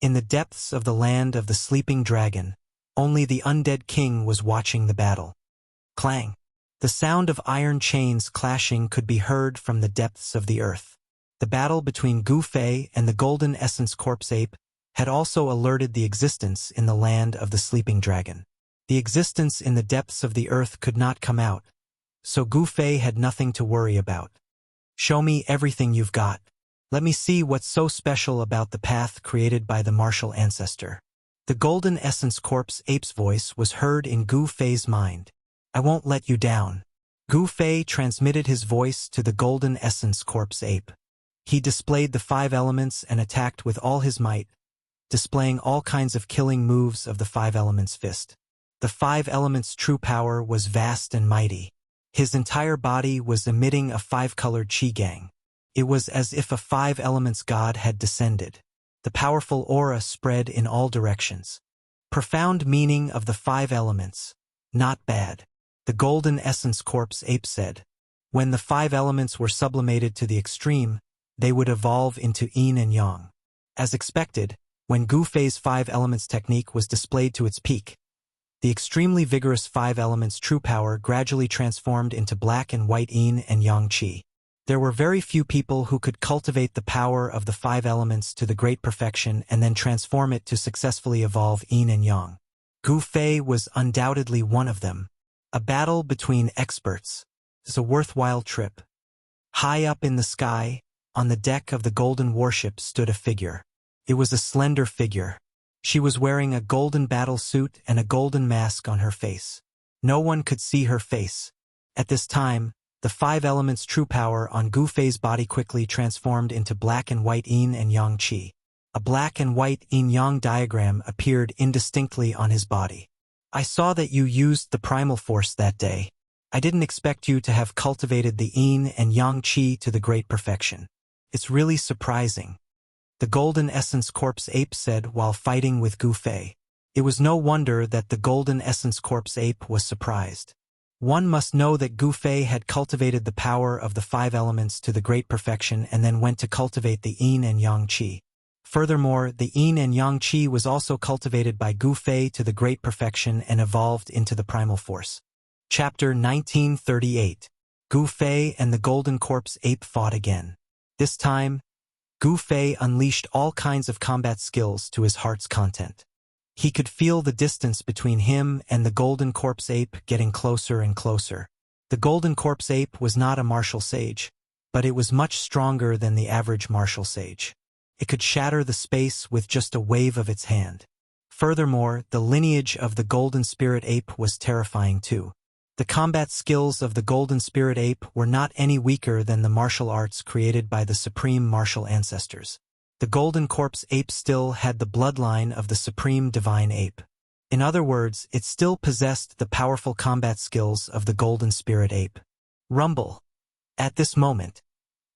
In the depths of the land of the sleeping dragon, only the undead king was watching the battle. Clang! The sound of iron chains clashing could be heard from the depths of the earth. The battle between Gu Fei and the golden essence corpse ape had also alerted the existence in the land of the sleeping dragon. The existence in the depths of the earth could not come out, so Gu Fei had nothing to worry about. Show me everything you've got. Let me see what's so special about the path created by the martial ancestor. The golden essence corpse ape's voice was heard in Gu Fei's mind. I won't let you down. Gu Fei transmitted his voice to the golden essence corpse ape. He displayed the 5 elements and attacked with all his might, displaying all kinds of killing moves of the 5 elements fist. The 5 elements' true power was vast and mighty. His entire body was emitting a 5-colored qi-gang. It was as if a 5 elements god had descended. The powerful aura spread in all directions. Profound meaning of the 5 elements. Not bad. The golden essence corpse ape said. When the 5 elements were sublimated to the extreme, they would evolve into yin and yang. As expected, when Gu Fei's 5 elements technique was displayed to its peak, the extremely vigorous 5 elements true power gradually transformed into black and white yin and yang qi. There were very few people who could cultivate the power of the 5 elements to the great perfection and then transform it to successfully evolve yin and yang. Gu Fei was undoubtedly one of them. A battle between experts is a worthwhile trip. High up in the sky, On the deck of the golden warship stood a figure. It was a slender figure. She was wearing a golden battle suit and a golden mask on her face. No one could see her face. At this time, the 5 elements' true power on Gu Fei's body quickly transformed into black and white yin and yang qi. A black and white yin-yang diagram appeared indistinctly on his body. I saw that you used the primal force that day. I didn't expect you to have cultivated the yin and yang qi to the great perfection. It's really surprising. The Golden Essence Corpse Ape said while fighting with Gu Fei. It was no wonder that the Golden Essence Corpse Ape was surprised. One must know that Gu Fei had cultivated the power of the 5 elements to the great perfection and then went to cultivate the yin and yang qi. Furthermore, the yin and yang qi was also cultivated by Gu Fei to the great perfection and evolved into the primal force. Chapter 1938. Gu Fei and the Golden Corpse Ape fought again. This time, Gu Fei unleashed all kinds of combat skills to his heart's content. He could feel the distance between him and the Golden Corpse Ape getting closer and closer. The Golden Corpse Ape was not a martial sage, but it was much stronger than the average martial sage. It could shatter the space with just a wave of its hand. Furthermore, the lineage of the Golden Spirit Ape was terrifying too. The combat skills of the Golden Spirit Ape were not any weaker than the martial arts created by the supreme martial ancestors. The Golden Corpse Ape still had the bloodline of the Supreme Divine Ape. In other words, it still possessed the powerful combat skills of the Golden Spirit Ape. Rumble. At this moment,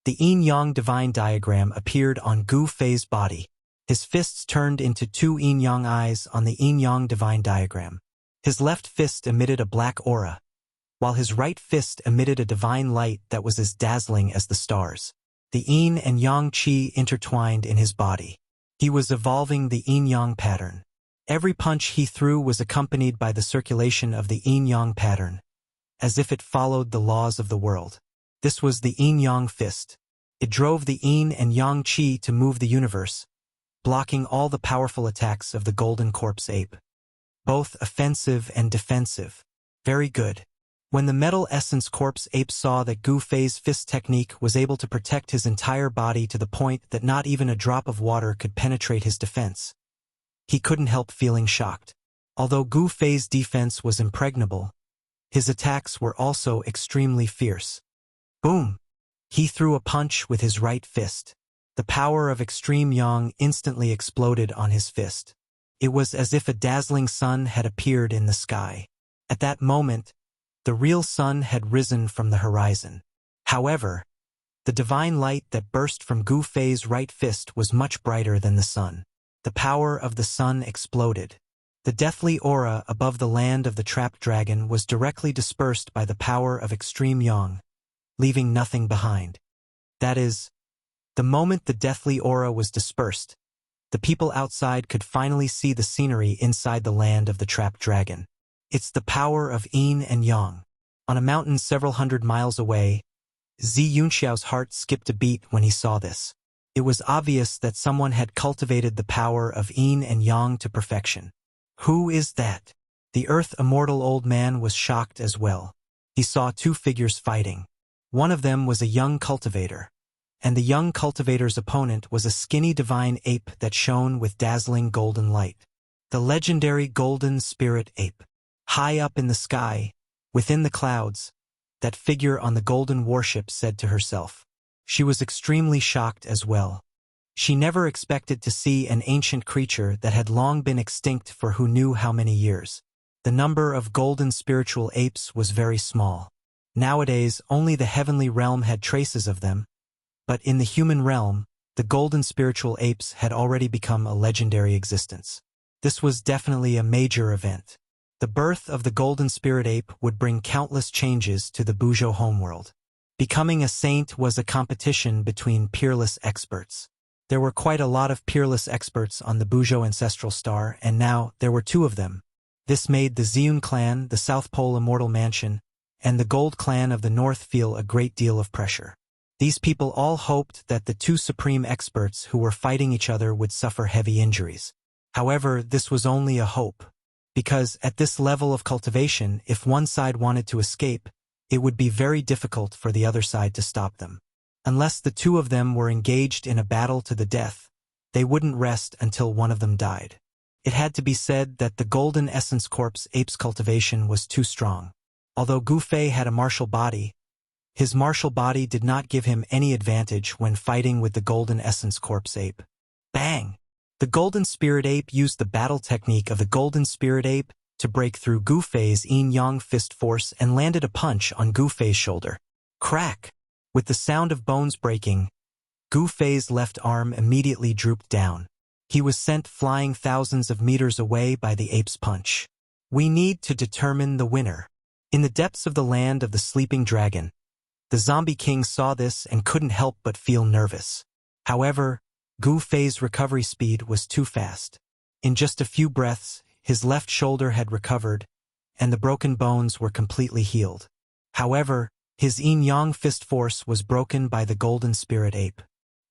the yin-yang divine diagram appeared on Gu Fei's body. His fists turned into 2 yin-yang eyes on the yin-yang divine diagram. His left fist emitted a black aura, while his right fist emitted a divine light that was as dazzling as the stars. The yin and yang qi intertwined in his body. He was evolving the yin-yang pattern. Every punch he threw was accompanied by the circulation of the yin-yang pattern, as if it followed the laws of the world. This was the yin-yang fist. It drove the yin and yang qi to move the universe, blocking all the powerful attacks of the Golden Corpse Ape. Both offensive and defensive. Very good. When the Metal Essence Corpse Ape saw that Gu Fei's fist technique was able to protect his entire body to the point that not even a drop of water could penetrate his defense, he couldn't help feeling shocked. Although Gu Fei's defense was impregnable, his attacks were also extremely fierce. Boom! He threw a punch with his right fist. The power of extreme yang instantly exploded on his fist. It was as if a dazzling sun had appeared in the sky. At that moment, the real sun had risen from the horizon. However, the divine light that burst from Gu Fei's right fist was much brighter than the sun. The power of the sun exploded. The deathly aura above the land of the trapped dragon was directly dispersed by the power of extreme yang, leaving nothing behind. That is, the moment the deathly aura was dispersed, the people outside could finally see the scenery inside the land of the trapped dragon. It's the power of yin and yang. On a mountain several hundred miles away, Zi Yunxiao's heart skipped a beat when he saw this. It was obvious that someone had cultivated the power of yin and yang to perfection. Who is that? The Earth Immortal old man was shocked as well. He saw 2 figures fighting. One of them was a young cultivator, and the young cultivator's opponent was a skinny divine ape that shone with dazzling golden light. The legendary Golden Spirit Ape. High up in the sky, within the clouds, that figure on the golden warship said to herself. She was extremely shocked as well. She never expected to see an ancient creature that had long been extinct for who knew how many years. The number of golden spiritual apes was very small. Nowadays, only the heavenly realm had traces of them, but in the human realm, the golden spiritual apes had already become a legendary existence. This was definitely a major event. The birth of the Golden Spirit Ape would bring countless changes to the Buzhou homeworld. Becoming a saint was a competition between peerless experts. There were quite a lot of peerless experts on the Buzhou ancestral star, and now there were 2 of them. This made the Ziyun clan, the South Pole Immortal Mansion, and the Gold clan of the North feel a great deal of pressure. These people all hoped that the 2 supreme experts who were fighting each other would suffer heavy injuries. However, this was only a hope. Because at this level of cultivation, if one side wanted to escape, it would be very difficult for the other side to stop them. Unless the two of them were engaged in a battle to the death, they wouldn't rest until one of them died. It had to be said that the Golden Essence Corpse ape's cultivation was too strong. Although Gu Fei had a martial body, his martial body did not give him any advantage when fighting with the Golden Essence Corpse ape. Bang! The Golden Spirit Ape used the battle technique of the Golden Spirit Ape to break through Gu Fei's yin-yang fist force and landed a punch on Gu Fei's shoulder. Crack! With the sound of bones breaking, Gu Fei's left arm immediately drooped down. He was sent flying thousands of meters away by the ape's punch. We need to determine the winner. In the depths of the land of the sleeping dragon, the zombie king saw this and couldn't help but feel nervous. However, Gu Fei's recovery speed was too fast. In just a few breaths, his left shoulder had recovered, and the broken bones were completely healed. However, his yin-yang fist force was broken by the Golden Spirit Ape.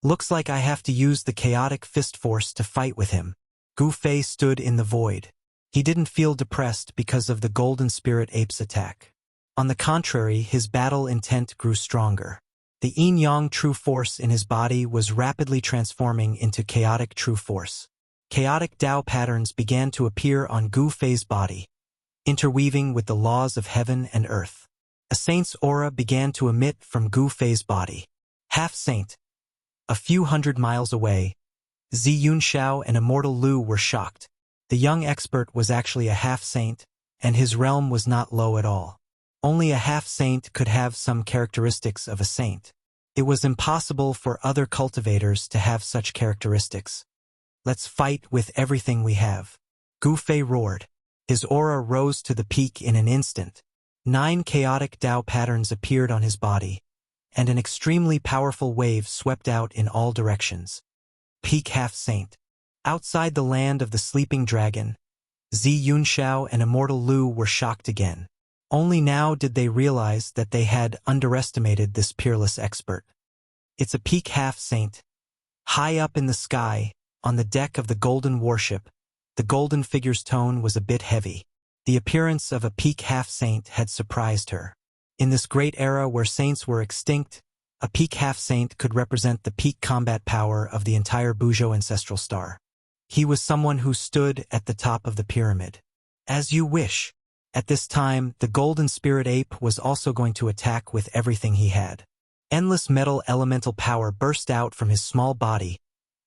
Looks like I have to use the chaotic fist force to fight with him. Gu Fei stood in the void. He didn't feel depressed because of the Golden Spirit Ape's attack. On the contrary, his battle intent grew stronger. The yin-yang true force in his body was rapidly transforming into chaotic true force. Chaotic Tao patterns began to appear on Gu Fei's body, interweaving with the laws of heaven and earth. A saint's aura began to emit from Gu Fei's body. Half-saint. A few hundred miles away, Zi Yunxiao and Immortal Lu were shocked. The young expert was actually a half-saint, and his realm was not low at all. Only a half-saint could have some characteristics of a saint. It was impossible for other cultivators to have such characteristics. Let's fight with everything we have. Gu Fei roared. His aura rose to the peak in an instant. 9 chaotic Tao patterns appeared on his body, and an extremely powerful wave swept out in all directions. Peak half-saint. Outside the land of the sleeping dragon, Zi Yunxiao and Immortal Lu were shocked again. Only now did they realize that they had underestimated this peerless expert. It's a peak half-saint. High up in the sky, on the deck of the golden warship, the golden figure's tone was a bit heavy. The appearance of a peak half-saint had surprised her. In this great era where saints were extinct, a peak half-saint could represent the peak combat power of the entire Buzhou ancestral star. He was someone who stood at the top of the pyramid. As you wish. At this time, the Golden Spirit Ape was also going to attack with everything he had. Endless metal elemental power burst out from his small body,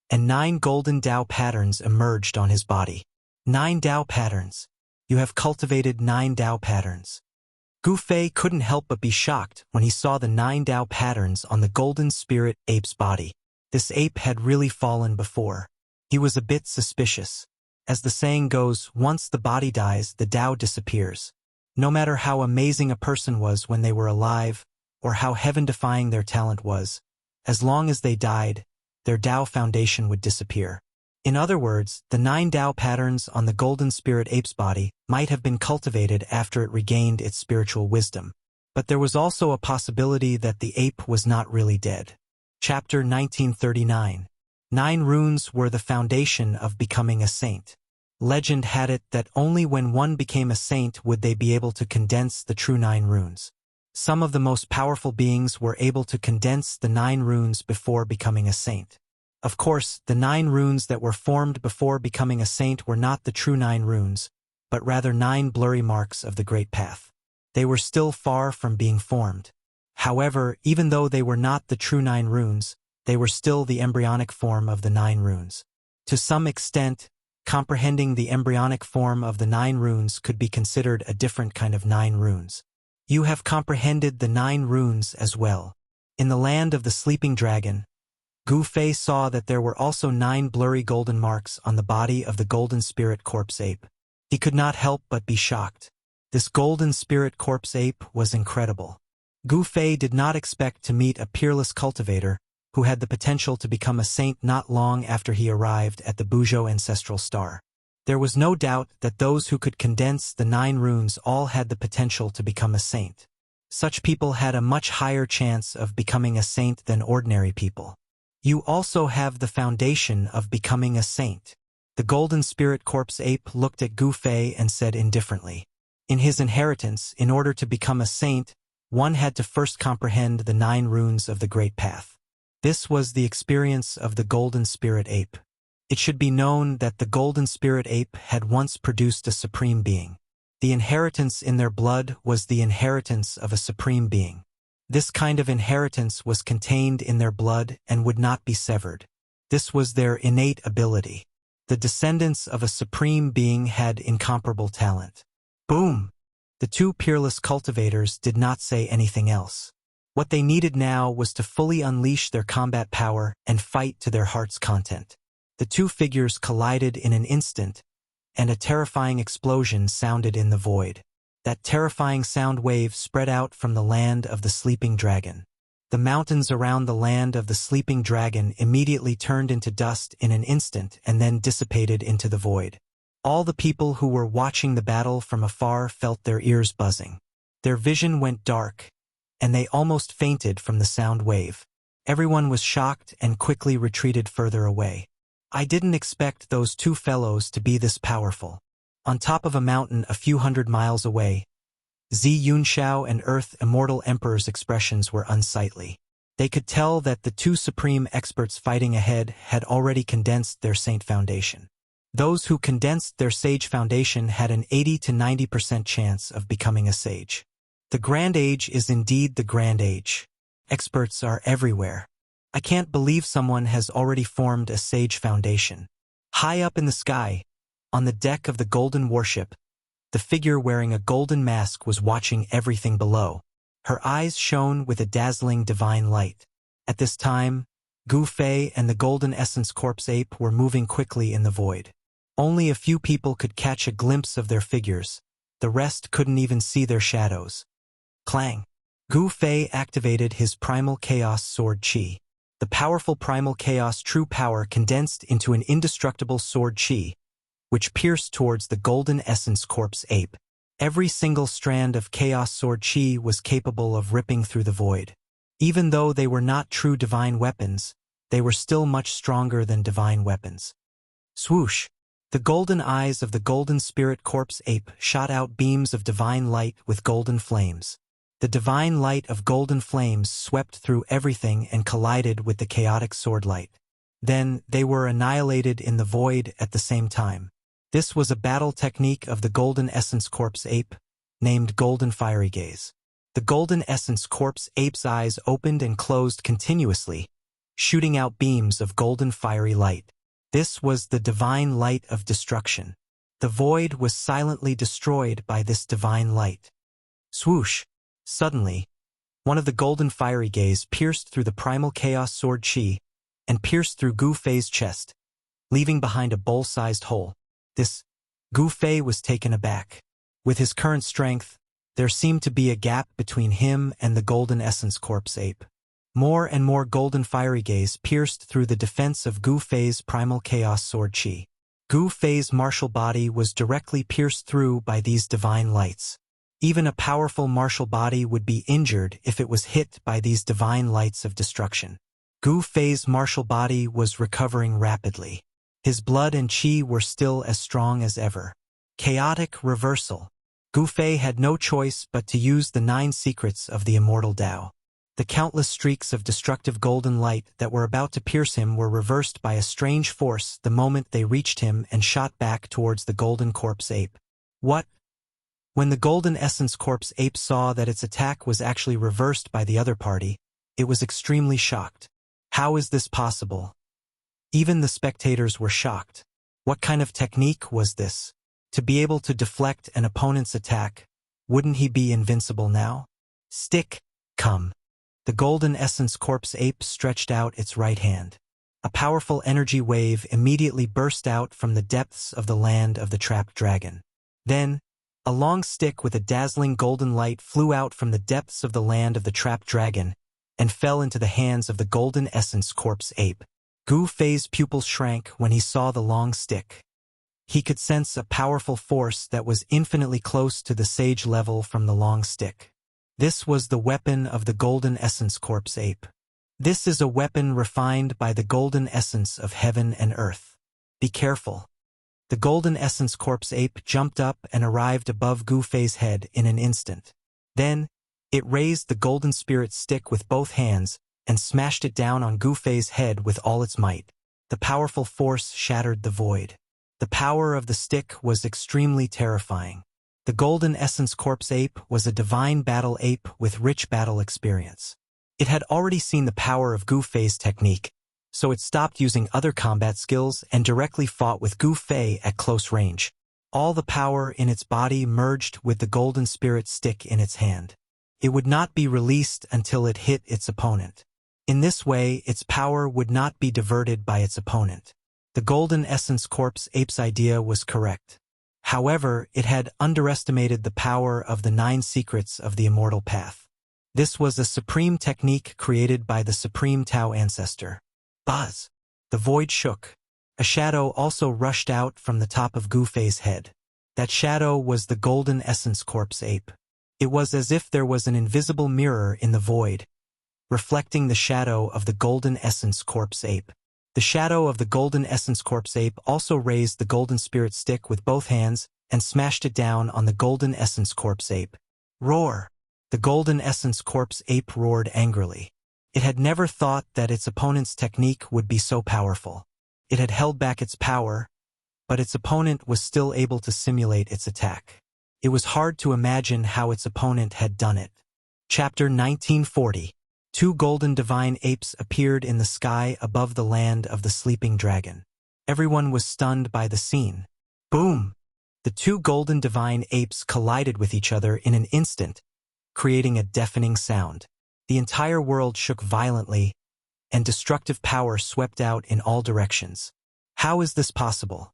and 9 golden Tao patterns emerged on his body. 9 Tao patterns. You have cultivated 9 Tao patterns. Gu Fei couldn't help but be shocked when he saw the 9 Tao patterns on the Golden Spirit Ape's body. This ape had really fallen before. He was a bit suspicious. As the saying goes, once the body dies, the Tao disappears. No matter how amazing a person was when they were alive, or how heaven-defying their talent was, as long as they died, their Tao foundation would disappear. In other words, the 9 Tao patterns on the Golden Spirit Ape's body might have been cultivated after it regained its spiritual wisdom. But there was also a possibility that the ape was not really dead. Chapter 1939. 9 runes were the foundation of becoming a saint. Legend had it that only when one became a saint would they be able to condense the true 9 runes. Some of the most powerful beings were able to condense the 9 runes before becoming a saint. Of course, the 9 runes that were formed before becoming a saint were not the true 9 runes, but rather 9 blurry marks of the Great Path. They were still far from being formed. However, even though they were not the true 9 runes, they were still the embryonic form of the 9 runes. To some extent, comprehending the embryonic form of the 9 runes could be considered a different kind of 9 runes. You have comprehended the 9 runes as well. In the land of the sleeping dragon, Gu Fei saw that there were also 9 blurry golden marks on the body of the Golden Spirit Corpse Ape. He could not help but be shocked. This Golden Spirit Corpse Ape was incredible. Gu Fei did not expect to meet a peerless cultivator who had the potential to become a saint not long after he arrived at the Buzhou ancestral star. There was no doubt that those who could condense the 9 runes all had the potential to become a saint. Such people had a much higher chance of becoming a saint than ordinary people. You also have the foundation of becoming a saint. The Golden Spirit Corpse Ape looked at Gu Fei and said indifferently. In his inheritance, in order to become a saint, one had to first comprehend the 9 runes of the Great Path. This was the experience of the golden spirit ape. It should be known that the golden spirit ape had once produced a supreme being. The inheritance in their blood was the inheritance of a supreme being. This kind of inheritance was contained in their blood and would not be severed. This was their innate ability. The descendants of a supreme being had incomparable talent. Boom! The two peerless cultivators did not say anything else. What they needed now was to fully unleash their combat power and fight to their heart's content. The two figures collided in an instant, and a terrifying explosion sounded in the void. That terrifying sound wave spread out from the land of the sleeping dragon. The mountains around the land of the sleeping dragon immediately turned into dust in an instant and then dissipated into the void. All the people who were watching the battle from afar felt their ears buzzing. Their vision went dark, and they almost fainted from the sound wave. Everyone was shocked and quickly retreated further away. I didn't expect those two fellows to be this powerful. On top of a mountain a few hundred miles away, Zi Yunxiao and Earth Immortal Emperor's expressions were unsightly. They could tell that the two supreme experts fighting ahead had already condensed their saint foundation. Those who condensed their sage foundation had an 80 to 90% chance of becoming a sage. The Grand Age is indeed the Grand Age. Experts are everywhere. I can't believe someone has already formed a sage foundation. High up in the sky, on the deck of the golden warship, the figure wearing a golden mask was watching everything below. Her eyes shone with a dazzling divine light. At this time, Gu Fei and the Golden Essence Corpse Ape were moving quickly in the void. Only a few people could catch a glimpse of their figures. The rest couldn't even see their shadows. Clang! Gu Fei activated his Primal Chaos Sword Qi. The powerful Primal Chaos True Power condensed into an indestructible sword Qi, which pierced towards the Golden Essence Corpse Ape. Every single strand of Chaos Sword Qi was capable of ripping through the void. Even though they were not true divine weapons, they were still much stronger than divine weapons. Swoosh! The golden eyes of the Golden Spirit Corpse Ape shot out beams of divine light with golden flames. The divine light of golden flames swept through everything and collided with the chaotic sword light. Then they were annihilated in the void at the same time. This was a battle technique of the Golden Essence Corpse Ape, named Golden Fiery Gaze. The Golden Essence Corpse Ape's eyes opened and closed continuously, shooting out beams of golden fiery light. This was the divine light of destruction. The void was silently destroyed by this divine light. Swoosh! Suddenly, one of the Golden Fiery Gaze pierced through the Primal Chaos Sword Qi and pierced through Gu Fei's chest, leaving behind a bowl-sized hole. Gu Fei was taken aback. With his current strength, there seemed to be a gap between him and the Golden Essence Corpse Ape. More and more Golden Fiery Gaze pierced through the defense of Gu Fei's Primal Chaos Sword Qi. Gu Fei's martial body was directly pierced through by these divine lights. Even a powerful martial body would be injured if it was hit by these divine lights of destruction. Gu Fei's martial body was recovering rapidly. His blood and qi were still as strong as ever. Chaotic reversal. Gu Fei had no choice but to use the 9 secrets of the Immortal Tao. The countless streaks of destructive golden light that were about to pierce him were reversed by a strange force the moment they reached him and shot back towards the Golden Corpse Ape. What? When the Golden Essence Corpse Ape saw that its attack was actually reversed by the other party, it was extremely shocked. How is this possible? Even the spectators were shocked. What kind of technique was this? To be able to deflect an opponent's attack, wouldn't he be invincible now? Stick, come. The Golden Essence Corpse Ape stretched out its right hand. A powerful energy wave immediately burst out from the depths of the land of the trapped dragon. Then, a long stick with a dazzling golden light flew out from the depths of the land of the trapped dragon and fell into the hands of the Golden Essence Corpse Ape. Gu Fei's pupils shrank when he saw the long stick. He could sense a powerful force that was infinitely close to the sage level from the long stick. This was the weapon of the Golden Essence Corpse Ape. This is a weapon refined by the golden essence of heaven and earth. Be careful. The Golden Essence Corpse Ape jumped up and arrived above Gu Fei's head in an instant. Then, it raised the Golden Spirit Stick with both hands and smashed it down on Gu Fei's head with all its might. The powerful force shattered the void. The power of the stick was extremely terrifying. The Golden Essence Corpse Ape was a divine battle ape with rich battle experience. It had already seen the power of Gu Fei's technique, so it stopped using other combat skills and directly fought with Gu Fei at close range. All the power in its body merged with the golden spirit stick in its hand. It would not be released until it hit its opponent. In this way, its power would not be diverted by its opponent. The Golden Essence Corpse Ape's idea was correct. However, it had underestimated the power of the 9 secrets of the Immortal Path. This was a supreme technique created by the Supreme Tao Ancestor. Buzz! The void shook. A shadow also rushed out from the top of Gu Fei's head. That shadow was the Golden Essence Corpse Ape. It was as if there was an invisible mirror in the void, reflecting the shadow of the Golden Essence Corpse Ape. The shadow of the Golden Essence Corpse Ape also raised the Golden Spirit Stick with both hands and smashed it down on the Golden Essence Corpse Ape. Roar! The Golden Essence Corpse Ape roared angrily. It had never thought that its opponent's technique would be so powerful. It had held back its power, but its opponent was still able to simulate its attack. It was hard to imagine how its opponent had done it. Chapter 1940. 2 golden divine apes appeared in the sky above the land of the sleeping dragon. Everyone was stunned by the scene. Boom! The 2 golden divine apes collided with each other in an instant, creating a deafening sound. The entire world shook violently, and destructive power swept out in all directions. How is this possible?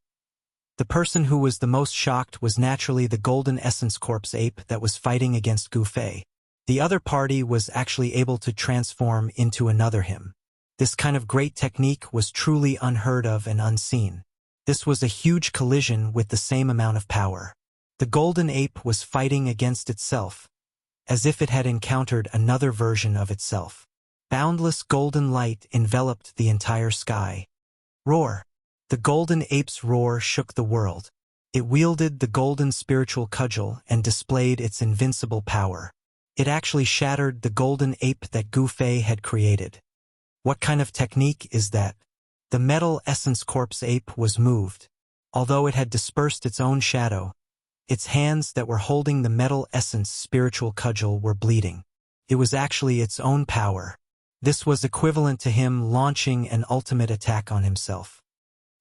The person who was the most shocked was naturally the Golden Essence Corpse Ape that was fighting against Gu Fei. The other party was actually able to transform into another him. This kind of great technique was truly unheard of and unseen. This was a huge collision with the same amount of power. The Golden Ape was fighting against itself, as if it had encountered another version of itself. Boundless golden light enveloped the entire sky. Roar! The Golden Ape's roar shook the world. It wielded the golden spiritual cudgel and displayed its invincible power. It actually shattered the Golden Ape that Gu Fei had created. What kind of technique is that? The Metal Essence Corpse Ape was moved. Although it had dispersed its own shadow, its hands that were holding the Metal Essence spiritual cudgel were bleeding. It was actually its own power. This was equivalent to him launching an ultimate attack on himself.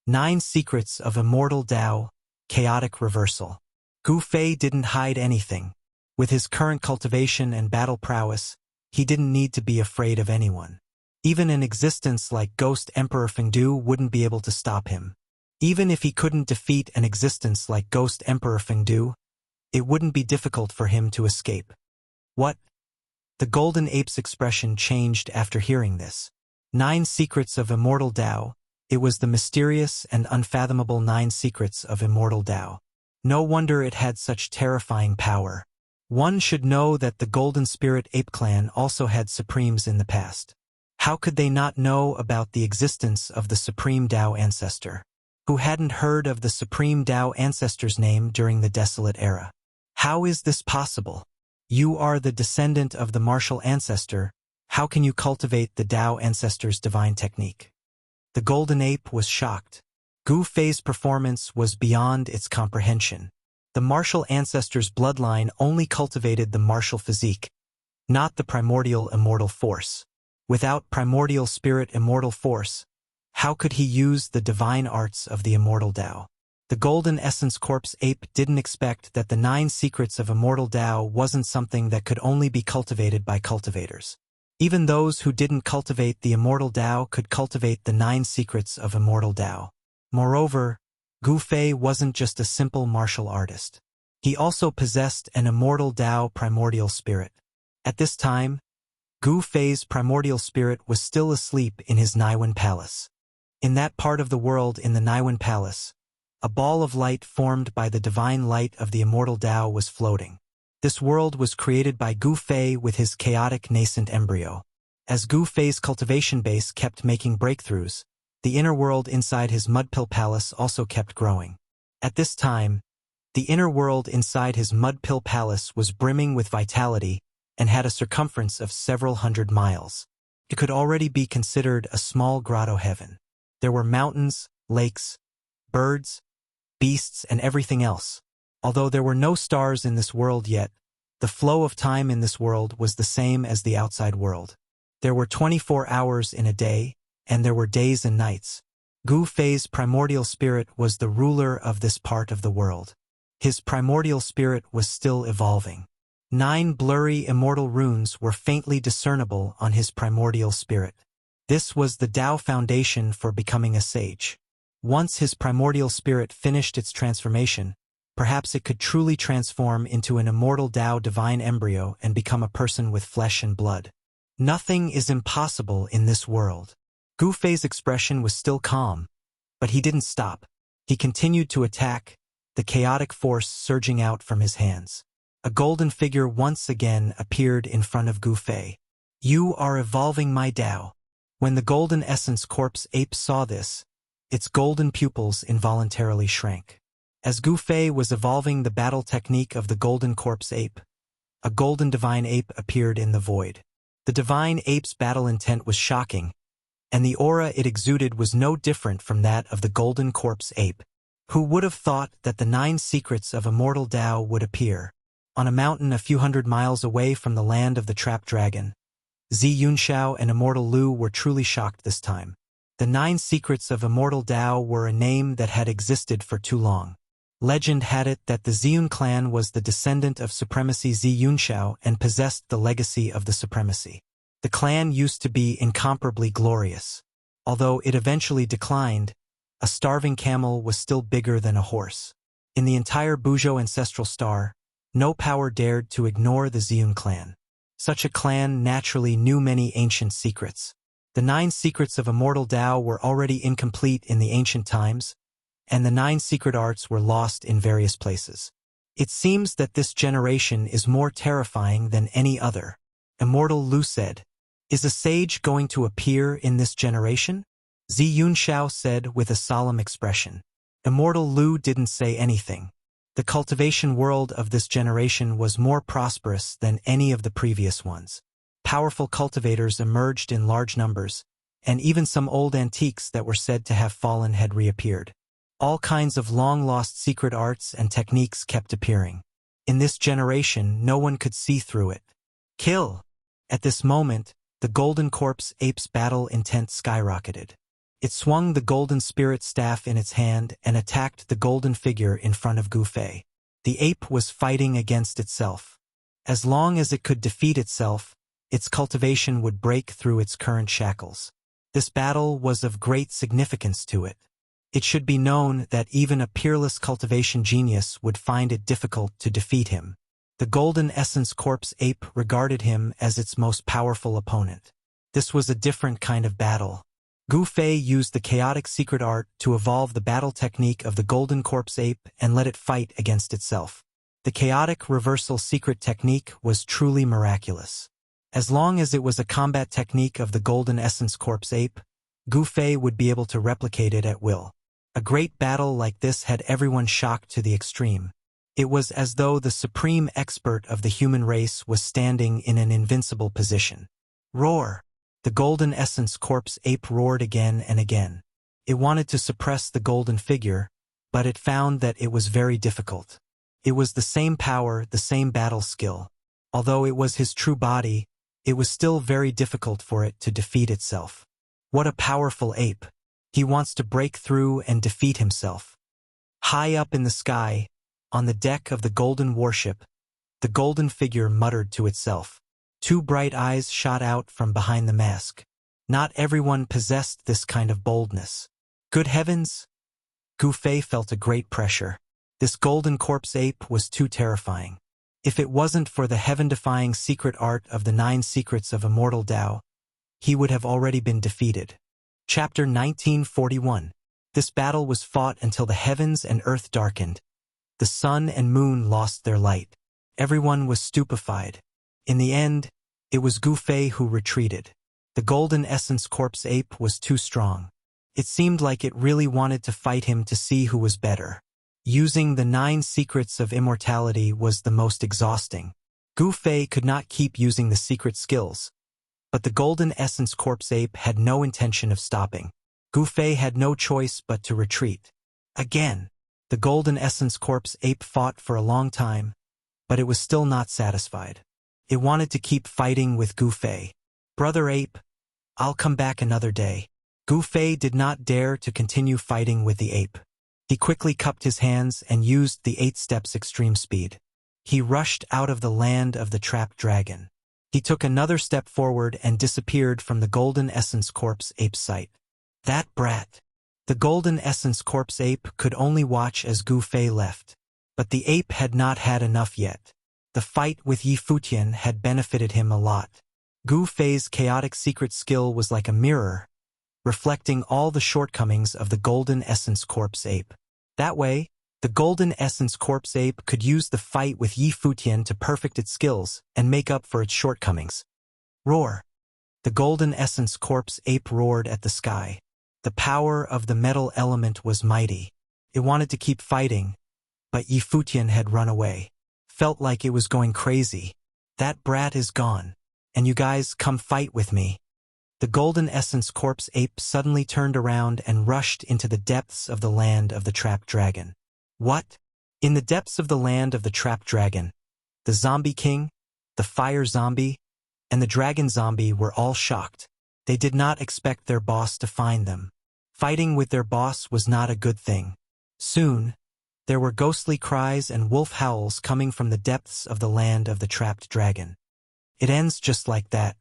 9 Secrets of Immortal Tao, Chaotic Reversal. Gu Fei didn't hide anything. With his current cultivation and battle prowess, he didn't need to be afraid of anyone. Even an existence like Ghost Emperor Fengdu wouldn't be able to stop him. Even if he couldn't defeat an existence like Ghost Emperor Fengdu, it wouldn't be difficult for him to escape. What? The Golden Ape's expression changed after hearing this. 9 Secrets of Immortal Tao. It was the mysterious and unfathomable 9 Secrets of Immortal Tao. No wonder it had such terrifying power. One should know that the Golden Spirit Ape Clan also had Supremes in the past. How could they not know about the existence of the Supreme Tao Ancestor? Who hadn't heard of the Supreme Tao Ancestor's name during the Desolate Era? How is this possible? You are the descendant of the martial ancestor. How can you cultivate the Tao Ancestor's divine technique? The Golden Ape was shocked. Gu Fei's performance was beyond its comprehension. The martial ancestor's bloodline only cultivated the martial physique, not the primordial immortal force. Without primordial spirit immortal force, how could he use the divine arts of the Immortal Tao? The Golden Essence Corpse Ape didn't expect that the 9 Secrets of Immortal Tao wasn't something that could only be cultivated by cultivators. Even those who didn't cultivate the Immortal Tao could cultivate the 9 Secrets of Immortal Tao. Moreover, Gu Fei wasn't just a simple martial artist. He also possessed an Immortal Tao primordial spirit. At this time, Gu Fei's primordial spirit was still asleep in his Naiwen Palace. In that part of the world in the Naiwen Palace, a ball of light formed by the divine light of the Immortal Tao was floating. This world was created by Gu Fei with his chaotic nascent embryo. As Gu Fei's cultivation base kept making breakthroughs, the inner world inside his Mudpill Palace also kept growing. At this time, the inner world inside his Mudpill Palace was brimming with vitality and had a circumference of several hundred miles. It could already be considered a small grotto heaven. There were mountains, lakes, birds, beasts, and everything else. Although there were no stars in this world yet, the flow of time in this world was the same as the outside world. There were 24 hours in a day, and there were days and nights. Gu Fei's primordial spirit was the ruler of this part of the world. His primordial spirit was still evolving. 9 blurry immortal runes were faintly discernible on his primordial spirit. This was the Tao foundation for becoming a sage. Once his primordial spirit finished its transformation, perhaps it could truly transform into an immortal Tao divine embryo and become a person with flesh and blood. Nothing is impossible in this world. Gu Fei's expression was still calm, but he didn't stop. He continued to attack, the chaotic force surging out from his hands. A golden figure once again appeared in front of Gu Fei. "You are evolving my Tao." When the golden essence corpse ape saw this, its golden pupils involuntarily shrank. As Gu Fei was evolving the battle technique of the golden corpse ape, a golden divine ape appeared in the void. The divine ape's battle intent was shocking, and the aura it exuded was no different from that of the golden corpse ape. Who would have thought that the 9 secrets of immortal Tao would appear? On a mountain a few hundred miles away from the land of the trapped dragon, Zi Yunxiao and Immortal Lu were truly shocked this time. The 9 secrets of immortal Tao were a name that had existed for too long. Legend had it that the Ziyun clan was the descendant of supremacy Zi Yunxiao and possessed the legacy of the supremacy. The clan used to be incomparably glorious. Although it eventually declined, a starving camel was still bigger than a horse. In the entire Buzhou ancestral star, no power dared to ignore the Ziyun clan. Such a clan naturally knew many ancient secrets. The 9 secrets of immortal Tao were already incomplete in the ancient times, and the 9 secret arts were lost in various places. It seems that this generation is more terrifying than any other. Immortal Lu said, "Is a sage going to appear in this generation?" Zi Yunxiao said with a solemn expression. Immortal Lu didn't say anything. The cultivation world of this generation was more prosperous than any of the previous ones. Powerful cultivators emerged in large numbers, and even some old antiques that were said to have fallen had reappeared. All kinds of long-lost secret arts and techniques kept appearing. In this generation, no one could see through it. Kill! At this moment, the golden corpse ape's battle intent skyrocketed. It swung the golden spirit staff in its hand and attacked the golden figure in front of Gu Fei. The ape was fighting against itself. As long as it could defeat itself, its cultivation would break through its current shackles. This battle was of great significance to it. It should be known that even a peerless cultivation genius would find it difficult to defeat him. The golden essence corpse ape regarded him as its most powerful opponent. This was a different kind of battle. Gu Fei used the chaotic secret art to evolve the battle technique of the golden corpse ape and let it fight against itself. The chaotic reversal secret technique was truly miraculous. As long as it was a combat technique of the golden essence corpse ape, Gu Fei would be able to replicate it at will. A great battle like this had everyone shocked to the extreme. It was as though the supreme expert of the human race was standing in an invincible position. Roar! The golden essence corpse ape roared again and again. It wanted to suppress the golden figure, but it found that it was very difficult. It was the same power, the same battle skill. Although it was his true body, it was still very difficult for it to defeat itself. What a powerful ape! He wants to break through and defeat himself. High up in the sky, on the deck of the golden warship, the golden figure muttered to itself. 2 bright eyes shot out from behind the mask. Not everyone possessed this kind of boldness. Good heavens! Gu Fei felt a great pressure. This golden corpse ape was too terrifying. If it wasn't for the heaven-defying secret art of the 9 secrets of immortal Tao, he would have already been defeated. Chapter 1941. This battle was fought until the heavens and earth darkened. The sun and moon lost their light. Everyone was stupefied. In the end, it was Gu Fei who retreated. The golden essence corpse ape was too strong. It seemed like it really wanted to fight him to see who was better. Using the 9 secrets of immortality was the most exhausting. Gu Fei could not keep using the secret skills, But the Golden Essence Corpse Ape had no intention of stopping. Gufei had no choice but to retreat. Again, the Golden Essence Corpse Ape fought for a long time, but it was still not satisfied. It wanted to keep fighting with Gufei. "Brother Ape, I'll come back another day." Gufei did not dare to continue fighting with the ape. He quickly cupped his hands and used the 8 steps extreme speed. He rushed out of the land of the trapped dragon. He took another step forward and disappeared from the Golden Essence Corpse Ape's sight. That brat! The Golden Essence Corpse Ape could only watch as Gufei left. But the ape had not had enough yet. The fight with Yi Futian had benefited him a lot. Gufei's chaotic secret skill was like a mirror, reflecting all the shortcomings of the Golden Essence Corpse Ape. That way, the Golden Essence Corpse Ape could use the fight with Yi Futian to perfect its skills and make up for its shortcomings. Roar! The Golden Essence Corpse Ape roared at the sky. The power of the metal element was mighty. It wanted to keep fighting, but Yi Futian had run away. Felt like it was going crazy. "That brat is gone, and you guys come fight with me." The Golden Essence Corpse Ape suddenly turned around and rushed into the depths of the land of the trapped dragon. What? In the depths of the land of the trapped dragon, the Zombie King, the Fire Zombie, and the Dragon Zombie were all shocked. They did not expect their boss to find them. Fighting with their boss was not a good thing. Soon, there were ghostly cries and wolf howls coming from the depths of the land of the trapped dragon. It ends just like that.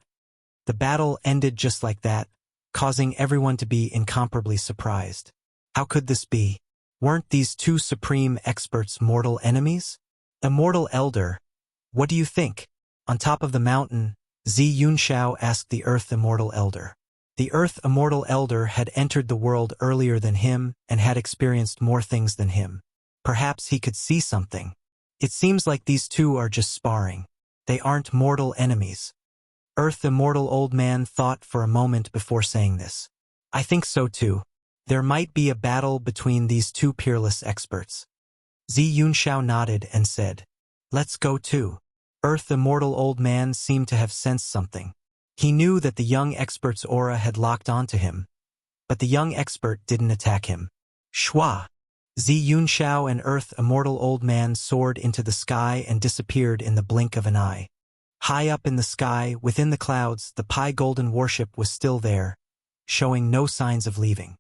The battle ended just like that, causing everyone to be incomparably surprised. How could this be? Weren't these two supreme experts mortal enemies? Immortal Elder, what do you think? On top of the mountain, Zi Yunxiao asked the Earth Immortal Elder. The Earth Immortal Elder had entered the world earlier than him and had experienced more things than him. Perhaps he could see something. It seems like these two are just sparring. They aren't mortal enemies. Earth Immortal Old Man thought for a moment before saying this. I think so too. There might be a battle between these two peerless experts. Zi Yunxiao nodded and said, "Let's go too." Earth Immortal Old Man seemed to have sensed something. He knew that the young expert's aura had locked onto him, but the young expert didn't attack him. Shwa! Zi Yunxiao and Earth Immortal Old Man soared into the sky and disappeared in the blink of an eye. High up in the sky, within the clouds, the Pi Golden warship was still there, showing no signs of leaving.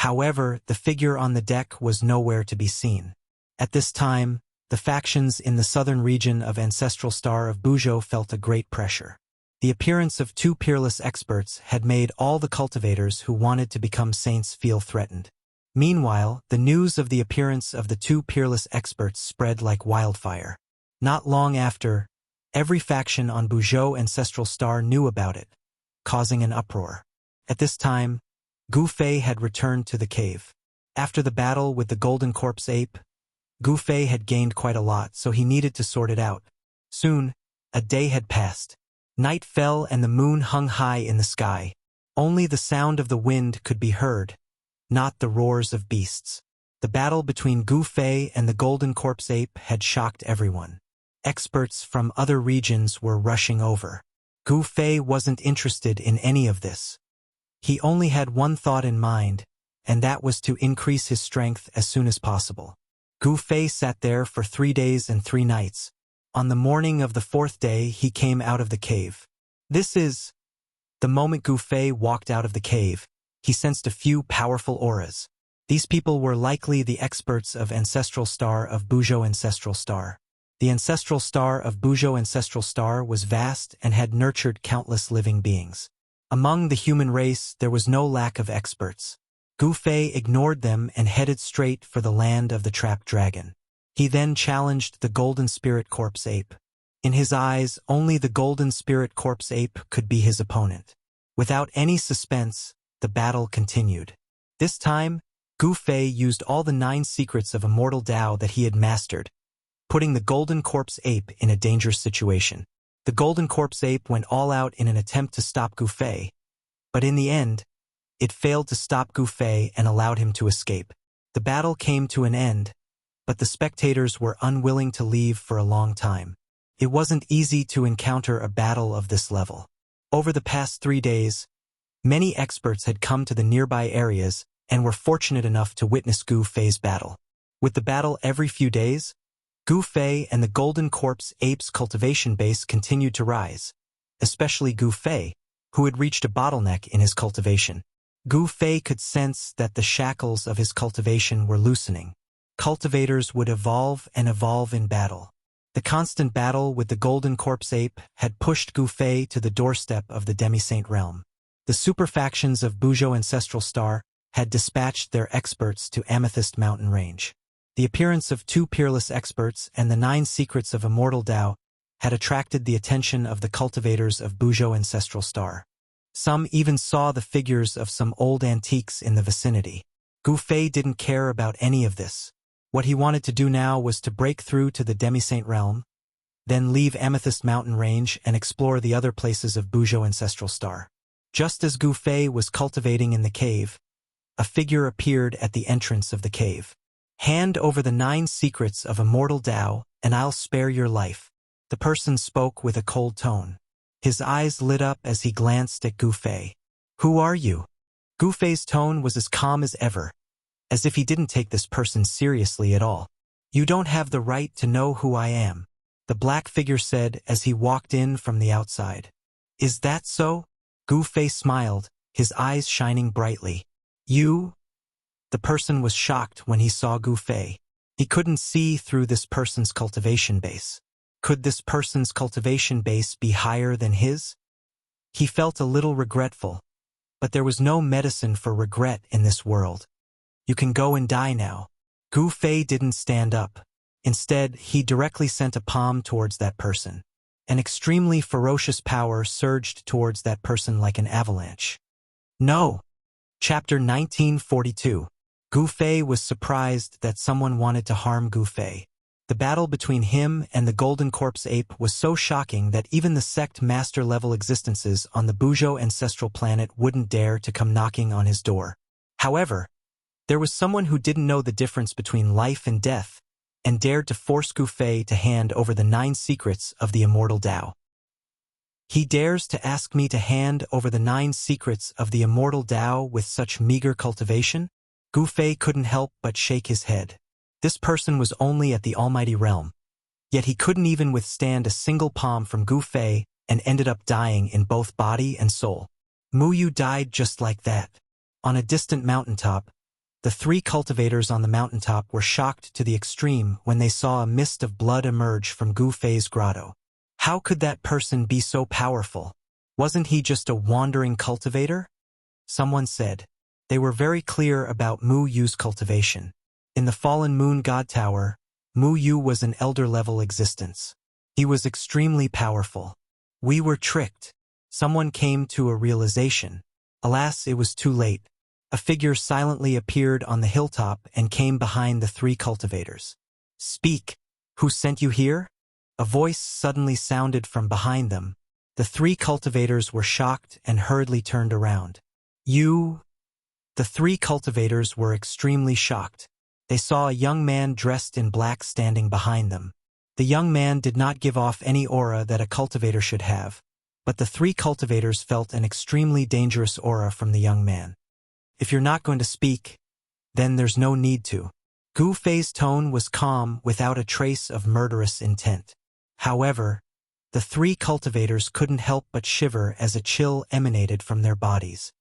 However, the figure on the deck was nowhere to be seen. At this time, the factions in the southern region of Ancestral Star of Buzhou felt a great pressure. The appearance of two peerless experts had made all the cultivators who wanted to become saints feel threatened. Meanwhile, the news of the appearance of the two peerless experts spread like wildfire. Not long after, every faction on Buzhou Ancestral Star knew about it, causing an uproar. At this time, Gufei had returned to the cave. After the battle with the Golden Corpse Ape, Gufei had gained quite a lot, so he needed to sort it out. Soon, a day had passed. Night fell and the moon hung high in the sky. Only the sound of the wind could be heard, not the roars of beasts. The battle between Gufei and the Golden Corpse Ape had shocked everyone. Experts from other regions were rushing over. Gufei wasn't interested in any of this. He only had one thought in mind, and that was to increase his strength as soon as possible. Gufei sat there for 3 days and 3 nights. On the morning of the 4th day, he came out of the cave. The moment Gufei walked out of the cave, he sensed a few powerful auras. These people were likely the experts of Ancestral Star of Buzhou Ancestral Star. The Ancestral Star of Buzhou Ancestral Star was vast and had nurtured countless living beings. Among the human race, there was no lack of experts. Gufei ignored them and headed straight for the land of the trapped dragon. He then challenged the Golden Spirit Corpse Ape. In his eyes, only the Golden Spirit Corpse Ape could be his opponent. Without any suspense, the battle continued. This time, Gufei used all the 9 secrets of Immortal Dao that he had mastered, putting the Golden Corpse Ape in a dangerous situation. The Golden Corpse Ape went all out in an attempt to stop Gufei, but in the end, it failed to stop Gufei and allowed him to escape. The battle came to an end, but the spectators were unwilling to leave for a long time. It wasn't easy to encounter a battle of this level. Over the past 3 days, many experts had come to the nearby areas and were fortunate enough to witness Gu Fei's battle. With the battle every few days, Gu Fei and the Golden Corpse Ape's cultivation base continued to rise, especially Gu Fei, who had reached a bottleneck in his cultivation. Gu Fei could sense that the shackles of his cultivation were loosening. Cultivators would evolve and evolve in battle. The constant battle with the Golden Corpse Ape had pushed Gu Fei to the doorstep of the Demi-Saint realm. The super factions of Buzhou Ancestral Star had dispatched their experts to Amethyst Mountain Range. The appearance of 2 peerless experts and the 9 secrets of Immortal Tao had attracted the attention of the cultivators of Buzhou Ancestral Star. Some even saw the figures of some old antiques in the vicinity. Gu Fei didn't care about any of this. What he wanted to do now was to break through to the Demi-Saint realm, then leave Amethyst Mountain Range and explore the other places of Buzhou Ancestral Star. Just as Gu Fei was cultivating in the cave, a figure appeared at the entrance of the cave. "Hand over the 9 secrets of Immortal Tao, and I'll spare your life." The person spoke with a cold tone. His eyes lit up as he glanced at Gu Fei. "Who are you?" Gu Fei's tone was as calm as ever, as if he didn't take this person seriously at all. "You don't have the right to know who I am," the black figure said as he walked in from the outside. "Is that so?" Gu Fei smiled, his eyes shining brightly. "You?" The person was shocked when he saw Gu Fei. He couldn't see through this person's cultivation base. Could this person's cultivation base be higher than his? He felt a little regretful, but there was no medicine for regret in this world. "You can go and die now." Gu Fei didn't stand up. Instead, he directly sent a palm towards that person. An extremely ferocious power surged towards that person like an avalanche. "No!" Chapter 1942. Gu Fei was surprised that someone wanted to harm Gu Fei. The battle between him and the Golden Corpse Ape was so shocking that even the sect master-level existences on the Buzhou ancestral planet wouldn't dare to come knocking on his door. However, there was someone who didn't know the difference between life and death, and dared to force Gu Fei to hand over the 9 secrets of the Immortal Tao. "He dares to ask me to hand over the 9 secrets of the Immortal Tao with such meager cultivation?" Gu Fei couldn't help but shake his head. This person was only at the Almighty Realm, yet he couldn't even withstand a single palm from Gu Fei and ended up dying in both body and soul. Mu Yu died just like that. On a distant mountaintop, the 3 cultivators on the mountaintop were shocked to the extreme when they saw a mist of blood emerge from Gu Fei's grotto. How could that person be so powerful? Wasn't he just a wandering cultivator? Someone said. They were very clear about Mu Yu's cultivation. In the Fallen Moon God Tower, Mu Yu was an elder-level existence. He was extremely powerful. We were tricked. Someone came to a realization. Alas, it was too late. A figure silently appeared on the hilltop and came behind the 3 cultivators. "Speak! Who sent you here?" A voice suddenly sounded from behind them. The 3 cultivators were shocked and hurriedly turned around. "You?" The 3 cultivators were extremely shocked. They saw a young man dressed in black standing behind them. The young man did not give off any aura that a cultivator should have, but the 3 cultivators felt an extremely dangerous aura from the young man. "If you're not going to speak, then there's no need to." Gu Fei's tone was calm without a trace of murderous intent. However, the 3 cultivators couldn't help but shiver as a chill emanated from their bodies.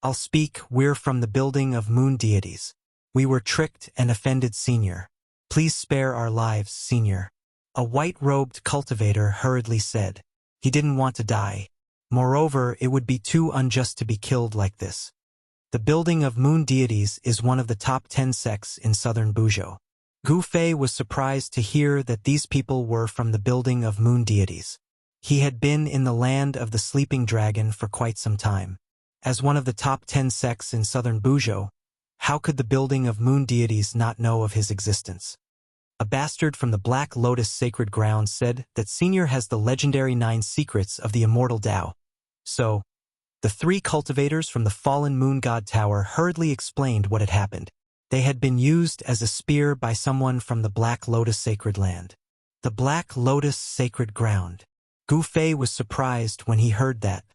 "I'll speak. We're from the building of moon deities. We were tricked and offended, Senior. Please spare our lives, Senior." A white-robed cultivator hurriedly said. He didn't want to die. Moreover, it would be too unjust to be killed like this. The building of moon deities is one of the top 10 sects in southern Buzhou. Gu Fei was surprised to hear that these people were from the building of moon deities. He had been in the land of the sleeping dragon for quite some time. As one of the top 10 sects in southern Buzhou, how could the building of moon deities not know of his existence? A bastard from the Black Lotus Sacred Ground said that Senior has the legendary 9 secrets of the Immortal Tao. So, the 3 cultivators from the Fallen Moon God Tower hurriedly explained what had happened. They had been used as a spear by someone from the Black Lotus Sacred Land. The Black Lotus Sacred Ground. Gu Fei was surprised when he heard that.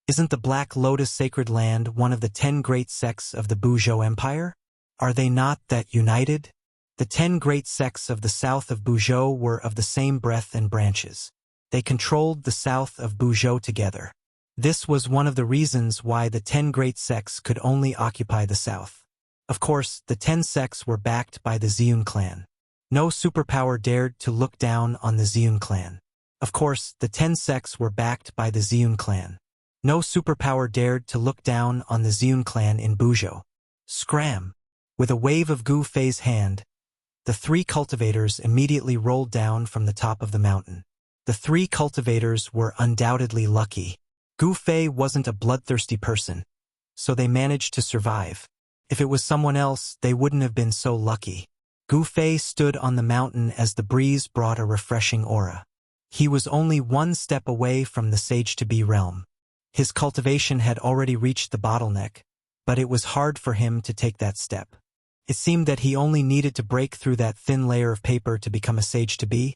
Isn't the Black Lotus Sacred Land one of the 10 great sects of the Buzhou Empire? Are they not that united? The 10 great sects of the south of Buzhou were of the same breadth and branches. They controlled the south of Buzhou together. This was one of the reasons why the 10 great sects could only occupy the south. Of course, the 10 sects were backed by the Ziyun clan. No superpower dared to look down on the Ziyun clan. Of course, the 10 sects were backed by the Ziyun clan. No superpower dared to look down on the Ziyun clan in Buzhou. Scram! With a wave of Gu Fei's hand, the 3 cultivators immediately rolled down from the top of the mountain. The 3 cultivators were undoubtedly lucky. Gu Fei wasn't a bloodthirsty person, so they managed to survive. If it was someone else, they wouldn't have been so lucky. Gu Fei stood on the mountain as the breeze brought a refreshing aura. He was only 1 step away from the Sage-to-Be realm. His cultivation had already reached the bottleneck, but it was hard for him to take that step. It seemed that he only needed to break through that thin layer of paper to become a Sage-to-Be,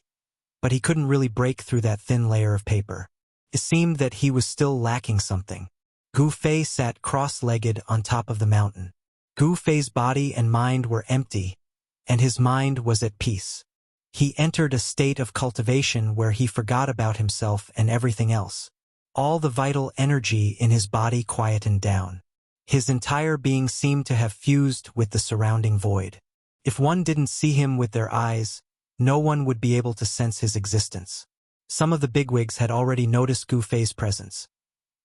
but he couldn't really break through that thin layer of paper. It seemed that he was still lacking something. Gu Fei sat cross-legged on top of the mountain. Gu Fei's body and mind were empty, and his mind was at peace. He entered a state of cultivation where he forgot about himself and everything else. All the vital energy in his body quietened down. His entire being seemed to have fused with the surrounding void. If one didn't see him with their eyes, no one would be able to sense his existence. Some of the bigwigs had already noticed Gu Fei's presence,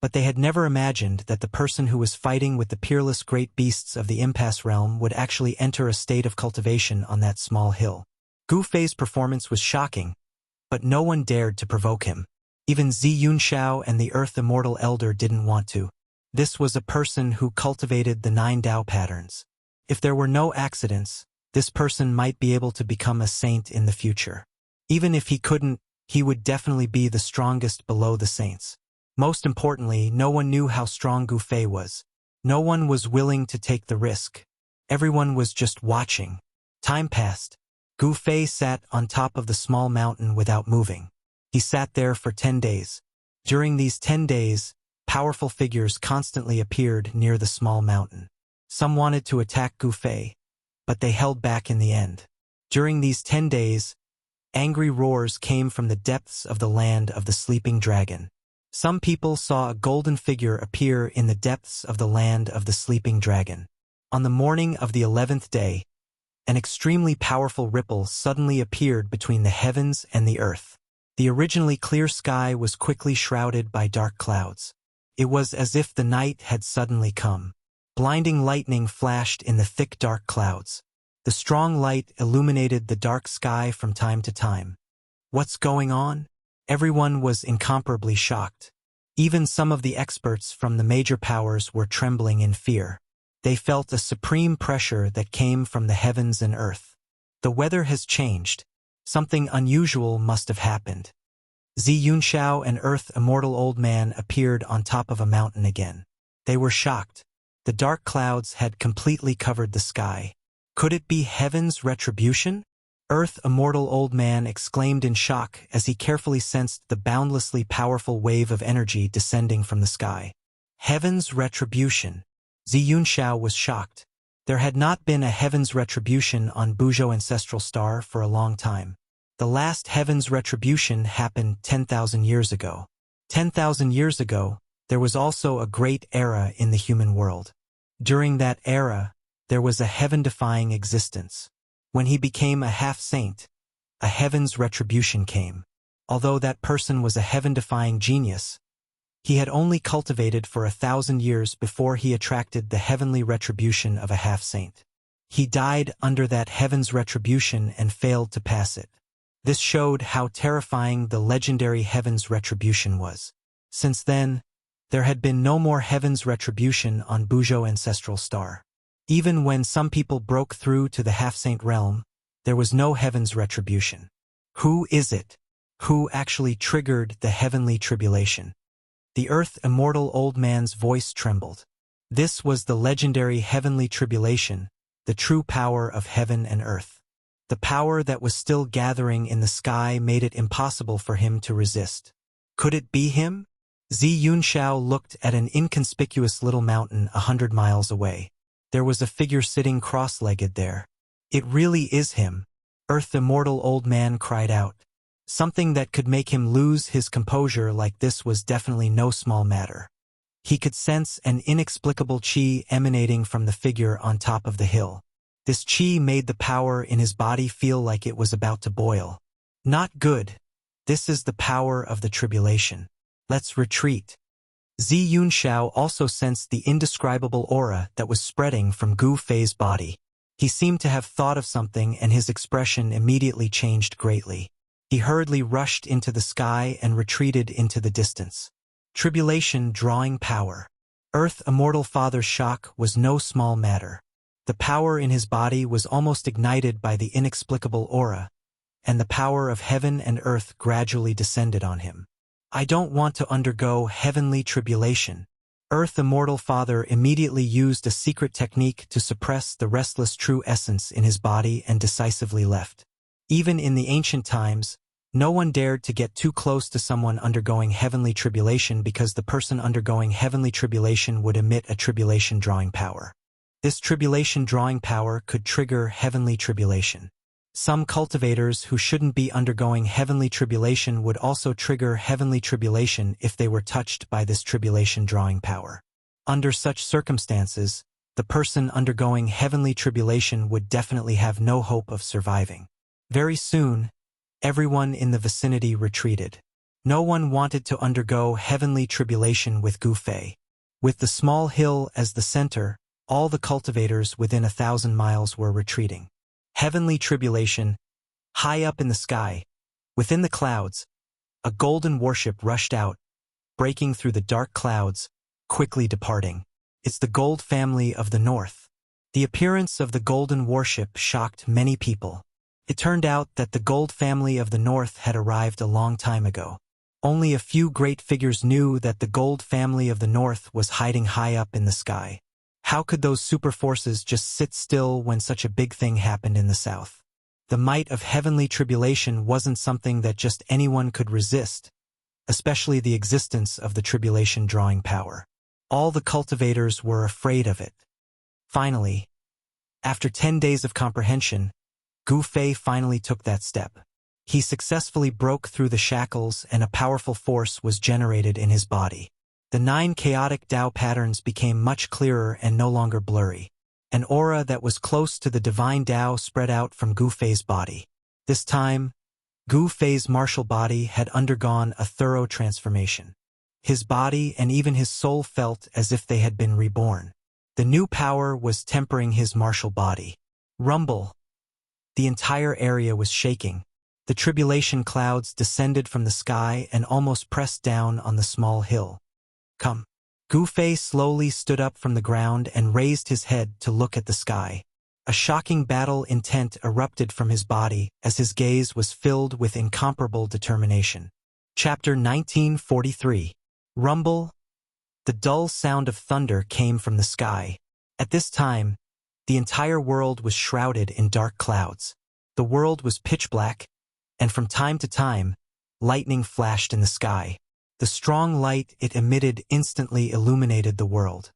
but they had never imagined that the person who was fighting with the peerless great beasts of the impasse realm would actually enter a state of cultivation on that small hill. Gu Fei's performance was shocking, but no one dared to provoke him. Even Zi Yunxiao and the Earth Immortal Elder didn't want to. This was a person who cultivated the 9 Dao patterns. If there were no accidents, this person might be able to become a saint in the future. Even if he couldn't, he would definitely be the strongest below the saints. Most importantly, no one knew how strong Gu Fei was. No one was willing to take the risk. Everyone was just watching. Time passed. Gu Fei sat on top of the small mountain without moving. He sat there for 10 days. During these 10 days, powerful figures constantly appeared near the small mountain. Some wanted to attack Gu Fei, but they held back in the end. During these 10 days, angry roars came from the depths of the land of the sleeping dragon. Some people saw a golden figure appear in the depths of the land of the sleeping dragon. On the morning of the 11th day, an extremely powerful ripple suddenly appeared between the heavens and the earth. The originally clear sky was quickly shrouded by dark clouds. It was as if the night had suddenly come. Blinding lightning flashed in the thick dark clouds. The strong light illuminated the dark sky from time to time. What's going on? Everyone was incomparably shocked. Even some of the experts from the major powers were trembling in fear. They felt a supreme pressure that came from the heavens and earth. The weather has changed. Something unusual must have happened. Zi Yunxiao and Earth Immortal Old Man appeared on top of a mountain again. They were shocked. The dark clouds had completely covered the sky. Could it be heaven's retribution? Earth Immortal Old Man exclaimed in shock as he carefully sensed the boundlessly powerful wave of energy descending from the sky. Heaven's retribution. Zi Yunxiao was shocked. There had not been a heaven's retribution on Buzhou Ancestral Star for a long time. The last heaven's retribution happened 10,000 years ago. 10,000 years ago, there was also a great era in the human world. During that era, there was a heaven-defying existence. When he became a half-saint, a heaven's retribution came. Although that person was a heaven-defying genius, he had only cultivated for 1,000 years before he attracted the heavenly retribution of a half-saint. He died under that heaven's retribution and failed to pass it. This showed how terrifying the legendary heaven's retribution was. Since then, there had been no more heaven's retribution on Buzhou Ancestral Star. Even when some people broke through to the half-saint realm, there was no heaven's retribution. Who is it? Who actually triggered the heavenly tribulation? The Earth Immortal Old Man's voice trembled. This was the legendary heavenly tribulation, the true power of heaven and earth. The power that was still gathering in the sky made it impossible for him to resist. Could it be him? Zi Yunxiao looked at an inconspicuous little mountain 100 miles away. There was a figure sitting cross-legged there. It really is him. Earth Immortal old man cried out. Something that could make him lose his composure like this was definitely no small matter. He could sense an inexplicable qi emanating from the figure on top of the hill. This qi made the power in his body feel like it was about to boil. Not good. This is the power of the tribulation. Let's retreat. Zi Yunxiao also sensed the indescribable aura that was spreading from Gu Fei's body. He seemed to have thought of something and his expression immediately changed greatly. He hurriedly rushed into the sky and retreated into the distance. Tribulation drawing power. Earth Immortal Father's shock was no small matter. The power in his body was almost ignited by the inexplicable aura, and the power of heaven and earth gradually descended on him. I don't want to undergo heavenly tribulation. Earth Immortal Father immediately used a secret technique to suppress the restless true essence in his body and decisively left. Even in the ancient times, no one dared to get too close to someone undergoing heavenly tribulation because the person undergoing heavenly tribulation would emit a tribulation drawing power. This tribulation drawing power could trigger heavenly tribulation. Some cultivators who shouldn't be undergoing heavenly tribulation would also trigger heavenly tribulation if they were touched by this tribulation drawing power. Under such circumstances, the person undergoing heavenly tribulation would definitely have no hope of surviving. Very soon, everyone in the vicinity retreated. No one wanted to undergo heavenly tribulation with Gu Fei. With the small hill as the center, all the cultivators within 1,000 miles were retreating. Heavenly tribulation. High up in the sky, within the clouds, a golden warship rushed out, breaking through the dark clouds, quickly departing. It's the Gold family of the North. The appearance of the golden warship shocked many people. It turned out that the Gold family of the North had arrived a long time ago. Only a few great figures knew that the Gold family of the North was hiding high up in the sky. How could those super forces just sit still when such a big thing happened in the south? The might of heavenly tribulation wasn't something that just anyone could resist, especially the existence of the tribulation drawing power. All the cultivators were afraid of it. Finally, after 10 days of comprehension, Gu Fei finally took that step. He successfully broke through the shackles and a powerful force was generated in his body. The 9 chaotic Tao patterns became much clearer and no longer blurry. An aura that was close to the divine Tao spread out from Gu Fei's body. This time, Gu Fei's martial body had undergone a thorough transformation. His body and even his soul felt as if they had been reborn. The new power was tempering his martial body. Rumble. The entire area was shaking. The tribulation clouds descended from the sky and almost pressed down on the small hill. Come. Gu Fei slowly stood up from the ground and raised his head to look at the sky. A shocking battle intent erupted from his body as his gaze was filled with incomparable determination. Chapter 1943. Rumble. The dull sound of thunder came from the sky. At this time, the entire world was shrouded in dark clouds. The world was pitch black, and from time to time, lightning flashed in the sky. The strong light it emitted instantly illuminated the world.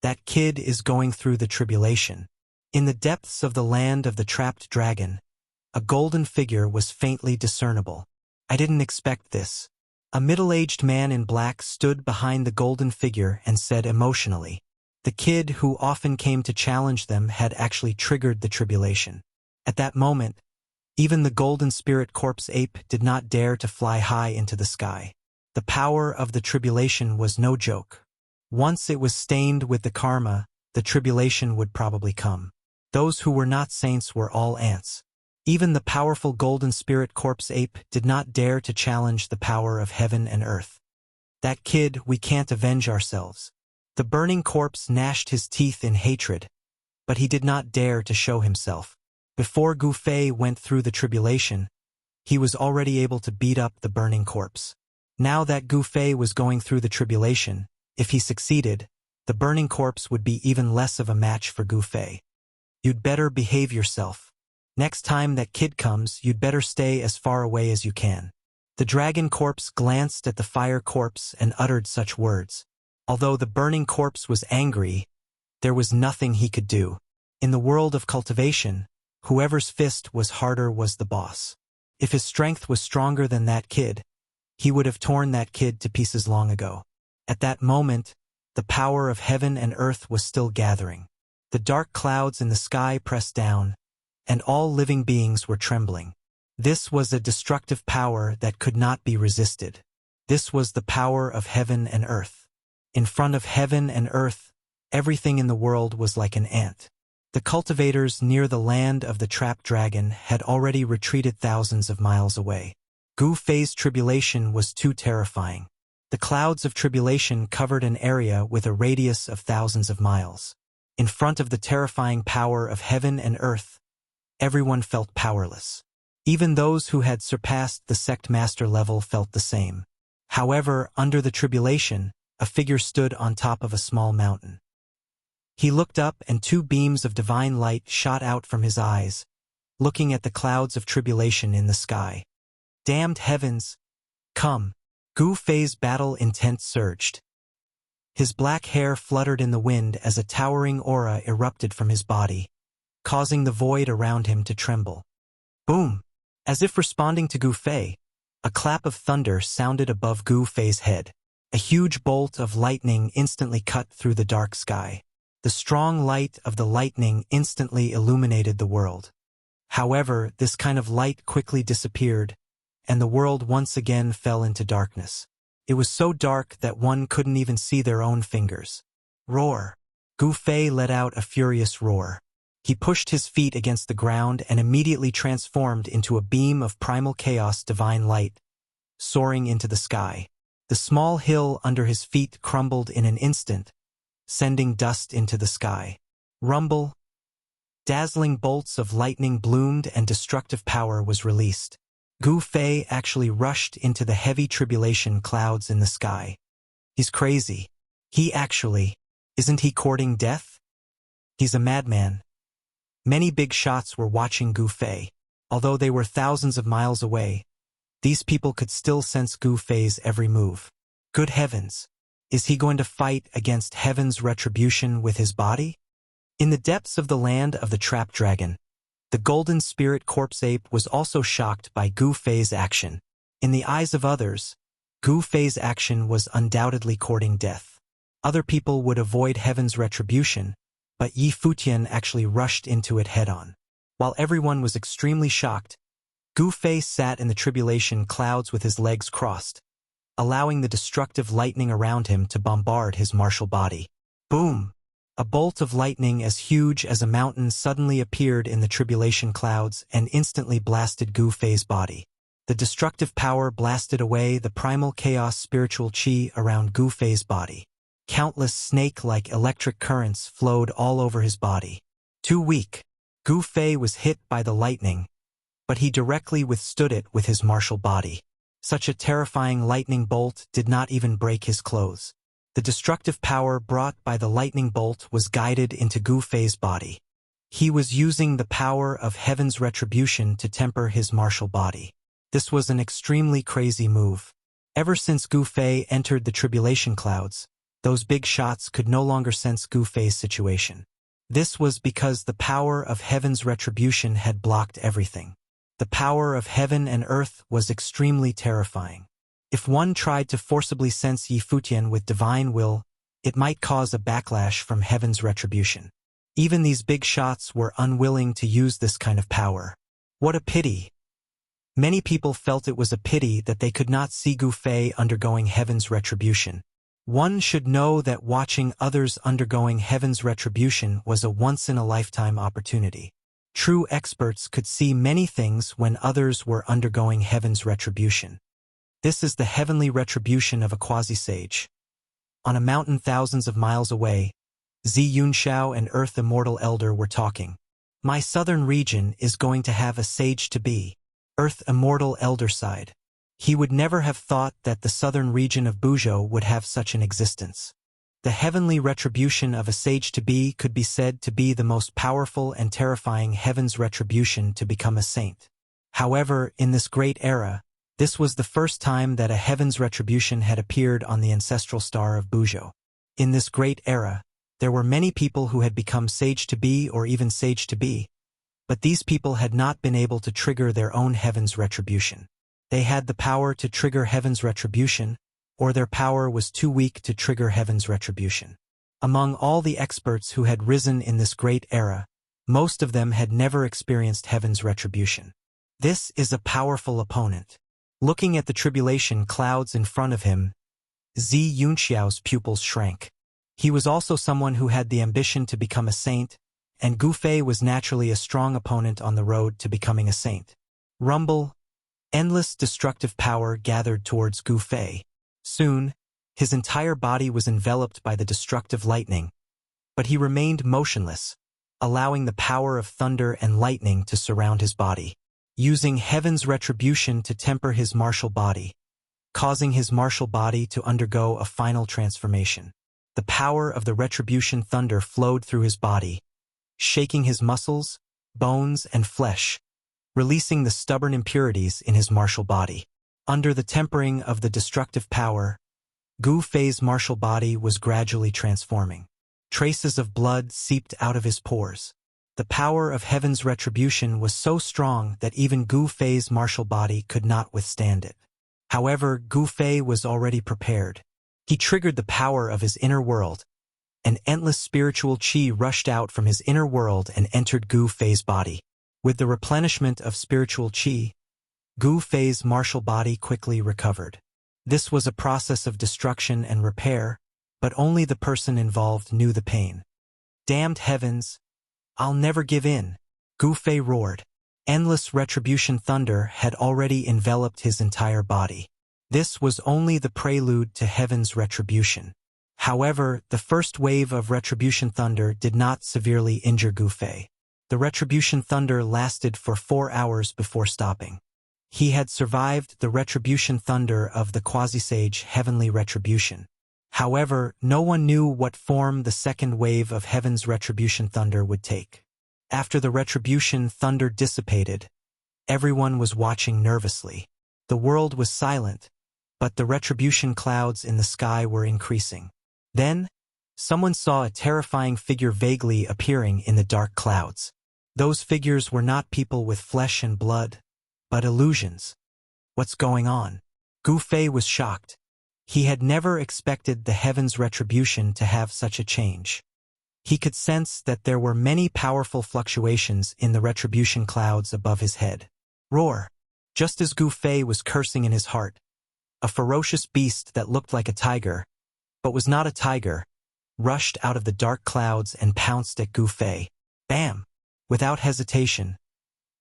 That kid is going through the tribulation. In the depths of the land of the trapped dragon, a golden figure was faintly discernible. I didn't expect this. A middle-aged man in black stood behind the golden figure and said emotionally. The kid who often came to challenge them had actually triggered the tribulation. At that moment, even the golden spirit corpse ape did not dare to fly high into the sky. The power of the tribulation was no joke. Once it was stained with the karma, the tribulation would probably come. Those who were not saints were all ants. Even the powerful golden spirit corpse ape did not dare to challenge the power of heaven and earth. That kid, we can't avenge ourselves. The burning corpse gnashed his teeth in hatred, but he did not dare to show himself. Before Gu Fei went through the tribulation, he was already able to beat up the burning corpse. Now that Gu Fei was going through the tribulation, if he succeeded, the burning corpse would be even less of a match for Gu Fei. You'd better behave yourself. Next time that kid comes, you'd better stay as far away as you can. The dragon corpse glanced at the fire corpse and uttered such words. Although the burning corpse was angry, there was nothing he could do. In the world of cultivation, whoever's fist was harder was the boss. If his strength was stronger than that kid, he would have torn that kid to pieces long ago. At that moment, the power of heaven and earth was still gathering. The dark clouds in the sky pressed down, and all living beings were trembling. This was a destructive power that could not be resisted. This was the power of heaven and earth. In front of heaven and earth, everything in the world was like an ant. The cultivators near the land of the trapped dragon had already retreated thousands of miles away. Gu Fei's tribulation was too terrifying. The clouds of tribulation covered an area with a radius of thousands of miles. In front of the terrifying power of heaven and earth, everyone felt powerless. Even those who had surpassed the sect master level felt the same. However, under the tribulation, a figure stood on top of a small mountain. He looked up and two beams of divine light shot out from his eyes, looking at the clouds of tribulation in the sky. Damned heavens! Come! Gu Fei's battle intent surged. His black hair fluttered in the wind as a towering aura erupted from his body, causing the void around him to tremble. Boom! As if responding to Gu Fei, a clap of thunder sounded above Gu Fei's head. A huge bolt of lightning instantly cut through the dark sky. The strong light of the lightning instantly illuminated the world. However, this kind of light quickly disappeared, and the world once again fell into darkness. It was so dark that one couldn't even see their own fingers. Roar! Gu Fei let out a furious roar. He pushed his feet against the ground and immediately transformed into a beam of primal chaos divine light, soaring into the sky. The small hill under his feet crumbled in an instant, sending dust into the sky. Rumble! Dazzling bolts of lightning bloomed and destructive power was released. Gu Fei actually rushed into the heavy tribulation clouds in the sky. He's crazy. Isn't he courting death? He's a madman. Many big shots were watching Gu Fei. Although they were thousands of miles away, these people could still sense Gu Fei's every move. Good heavens! Is he going to fight against heaven's retribution with his body? In the depths of the land of the trapped dragon, the golden spirit corpse ape was also shocked by Gu Fei's action. In the eyes of others, Gu Fei's action was undoubtedly courting death. Other people would avoid heaven's retribution, but Yi Futian actually rushed into it head-on. While everyone was extremely shocked, Gu Fei sat in the tribulation clouds with his legs crossed, allowing the destructive lightning around him to bombard his martial body. Boom! A bolt of lightning as huge as a mountain suddenly appeared in the tribulation clouds and instantly blasted Gu Fei's body. The destructive power blasted away the primal chaos spiritual chi around Gu Fei's body. Countless snake-like electric currents flowed all over his body. Too weak, Gu Fei was hit by the lightning, but he directly withstood it with his martial body. Such a terrifying lightning bolt did not even break his clothes. The destructive power brought by the lightning bolt was guided into Gu Fei's body. He was using the power of heaven's retribution to temper his martial body. This was an extremely crazy move. Ever since Gu Fei entered the tribulation clouds, those big shots could no longer sense Gu Fei's situation. This was because the power of heaven's retribution had blocked everything. The power of heaven and earth was extremely terrifying. If one tried to forcibly sense Yi Futian with divine will, it might cause a backlash from heaven's retribution. Even these big shots were unwilling to use this kind of power. What a pity! Many people felt it was a pity that they could not see Gu Fei undergoing heaven's retribution. One should know that watching others undergoing heaven's retribution was a once-in-a-lifetime opportunity. True experts could see many things when others were undergoing heaven's retribution. This is the heavenly retribution of a quasi-sage. On a mountain thousands of miles away, Zi Yunxiao and Earth Immortal Elder were talking. My southern region is going to have a sage-to-be. Earth Immortal Elder sighed. He would never have thought that the southern region of Buzhou would have such an existence. The heavenly retribution of a sage-to-be could be said to be the most powerful and terrifying heaven's retribution to become a saint. However, in this great era, This was the first time that a heaven's retribution had appeared on the ancestral star of Bujo. In this great era, there were many people who had become sage-to-be or even sage-to-be, but these people had not been able to trigger their own heaven's retribution. They had the power to trigger heaven's retribution, or their power was too weak to trigger heaven's retribution. Among all the experts who had risen in this great era, most of them had never experienced heaven's retribution. This is a powerful opponent. Looking at the tribulation clouds in front of him, Zi Yunxiao's pupils shrank. He was also someone who had the ambition to become a saint, and Gu Fei was naturally a strong opponent on the road to becoming a saint. Rumble, endless destructive power gathered towards Gu Fei. Soon, his entire body was enveloped by the destructive lightning, but he remained motionless, allowing the power of thunder and lightning to surround his body, using heaven's retribution to temper his martial body, causing his martial body to undergo a final transformation. The power of the retribution thunder flowed through his body, shaking his muscles, bones, and flesh, releasing the stubborn impurities in his martial body. Under the tempering of the destructive power, Gu Fei's martial body was gradually transforming. Traces of blood seeped out of his pores. The power of heaven's retribution was so strong that even Gu Fei's martial body could not withstand it. However, Gu Fei was already prepared. He triggered the power of his inner world. An endless spiritual qi rushed out from his inner world and entered Gu Fei's body. With the replenishment of spiritual qi, Gu Fei's martial body quickly recovered. This was a process of destruction and repair, but only the person involved knew the pain. Damned heavens! I'll never give in! Gu Fei roared. Endless retribution thunder had already enveloped his entire body. This was only the prelude to heaven's retribution. However, the first wave of retribution thunder did not severely injure Gu Fei. The retribution thunder lasted for 4 hours before stopping. He had survived the retribution thunder of the quasi-sage heavenly retribution. However, no one knew what form the second wave of heaven's retribution thunder would take. After the retribution thunder dissipated, everyone was watching nervously. The world was silent, but the retribution clouds in the sky were increasing. Then, someone saw a terrifying figure vaguely appearing in the dark clouds. Those figures were not people with flesh and blood, but illusions. What's going on? Gu Fei was shocked. He had never expected the heaven's retribution to have such a change. He could sense that there were many powerful fluctuations in the retribution clouds above his head. Roar! Just as Gu Fei was cursing in his heart, a ferocious beast that looked like a tiger, but was not a tiger, rushed out of the dark clouds and pounced at Gu Fei. Bam! Without hesitation,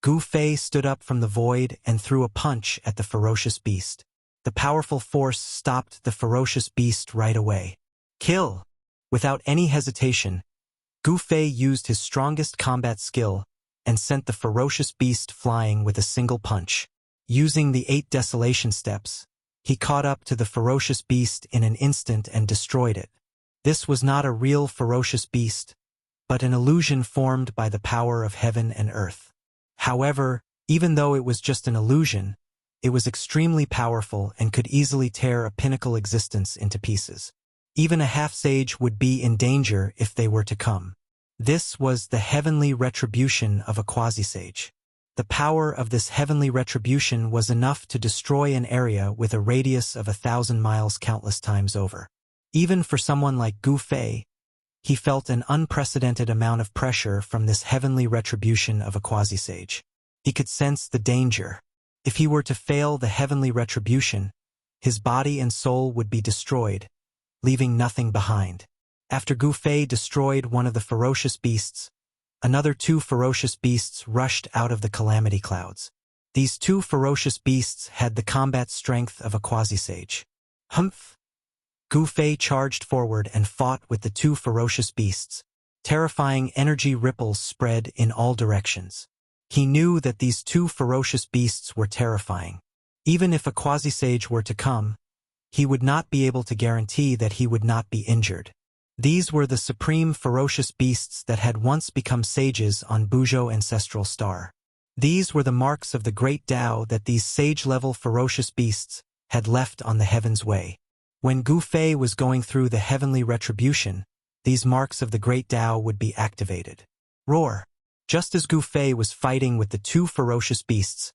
Gu Fei stood up from the void and threw a punch at the ferocious beast. The powerful force stopped the ferocious beast right away. Kill! Without any hesitation, Gu Fei used his strongest combat skill and sent the ferocious beast flying with a single punch. Using the 8 desolation steps, he caught up to the ferocious beast in an instant and destroyed it. This was not a real ferocious beast, but an illusion formed by the power of heaven and earth. However, even though it was just an illusion, it was extremely powerful and could easily tear a pinnacle existence into pieces. Even a half-sage would be in danger if they were to come. This was the heavenly retribution of a quasi-sage. The power of this heavenly retribution was enough to destroy an area with a radius of 1,000 miles countless times over. Even for someone like Gu Fei, he felt an unprecedented amount of pressure from this heavenly retribution of a quasi-sage. He could sense the danger. If he were to fail the heavenly retribution, his body and soul would be destroyed, leaving nothing behind. After Gu Fei destroyed one of the ferocious beasts, another 2 ferocious beasts rushed out of the calamity clouds. These 2 ferocious beasts had the combat strength of a quasi-sage. Humph! Gu Fei charged forward and fought with the 2 ferocious beasts. Terrifying energy ripples spread in all directions. He knew that these 2 ferocious beasts were terrifying. Even if a quasi-sage were to come, he would not be able to guarantee that he would not be injured. These were the supreme ferocious beasts that had once become sages on Bujo Ancestral Star. These were the marks of the great Tao that these sage-level ferocious beasts had left on the heaven's way. When Gu Fei was going through the heavenly retribution, these marks of the great Tao would be activated. Roar! Just as Gu Fei was fighting with the two ferocious beasts,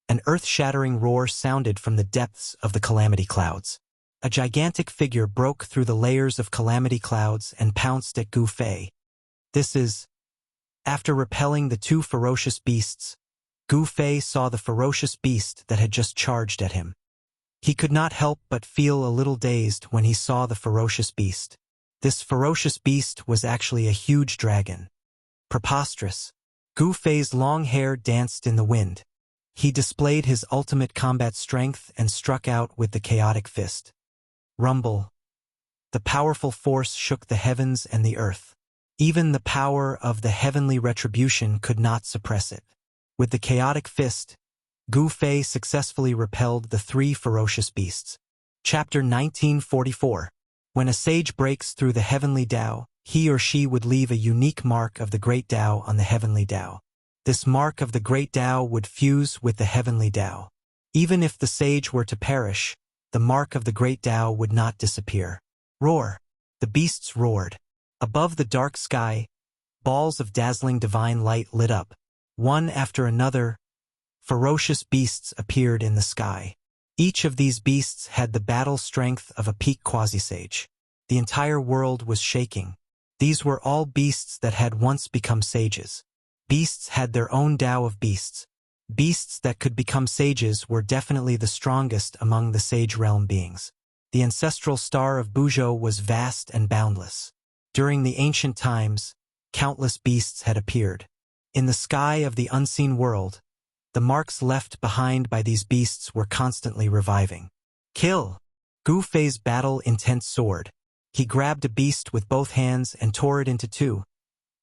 an earth-shattering roar sounded from the depths of the calamity clouds. A gigantic figure broke through the layers of calamity clouds and pounced at Gu Fei. After repelling the two ferocious beasts, Gu Fei saw the ferocious beast that had just charged at him. He could not help but feel a little dazed when he saw the ferocious beast. This ferocious beast was actually a huge dragon. Preposterous. Gu Fei's long hair danced in the wind. He displayed his ultimate combat strength and struck out with the chaotic fist. Rumble. The powerful force shook the heavens and the earth. Even the power of the heavenly retribution could not suppress it. With the chaotic fist, Gu Fei successfully repelled the three ferocious beasts. Chapter 1944. When a sage breaks through the heavenly Tao, he or she would leave a unique mark of the great Tao on the heavenly Tao. This mark of the great Tao would fuse with the heavenly Tao. Even if the sage were to perish, the mark of the great Tao would not disappear. Roar! The beasts roared. Above the dark sky, balls of dazzling divine light lit up. One after another, ferocious beasts appeared in the sky. Each of these beasts had the battle strength of a peak quasi-sage. The entire world was shaking. These were all beasts that had once become sages. Beasts had their own Tao of beasts. Beasts that could become sages were definitely the strongest among the sage realm beings. The ancestral star of Buzhou was vast and boundless. During the ancient times, countless beasts had appeared. In the sky of the unseen world, the marks left behind by these beasts were constantly reviving. Kill! Gu Fei's battle-intent sword. He grabbed a beast with both hands and tore it into two,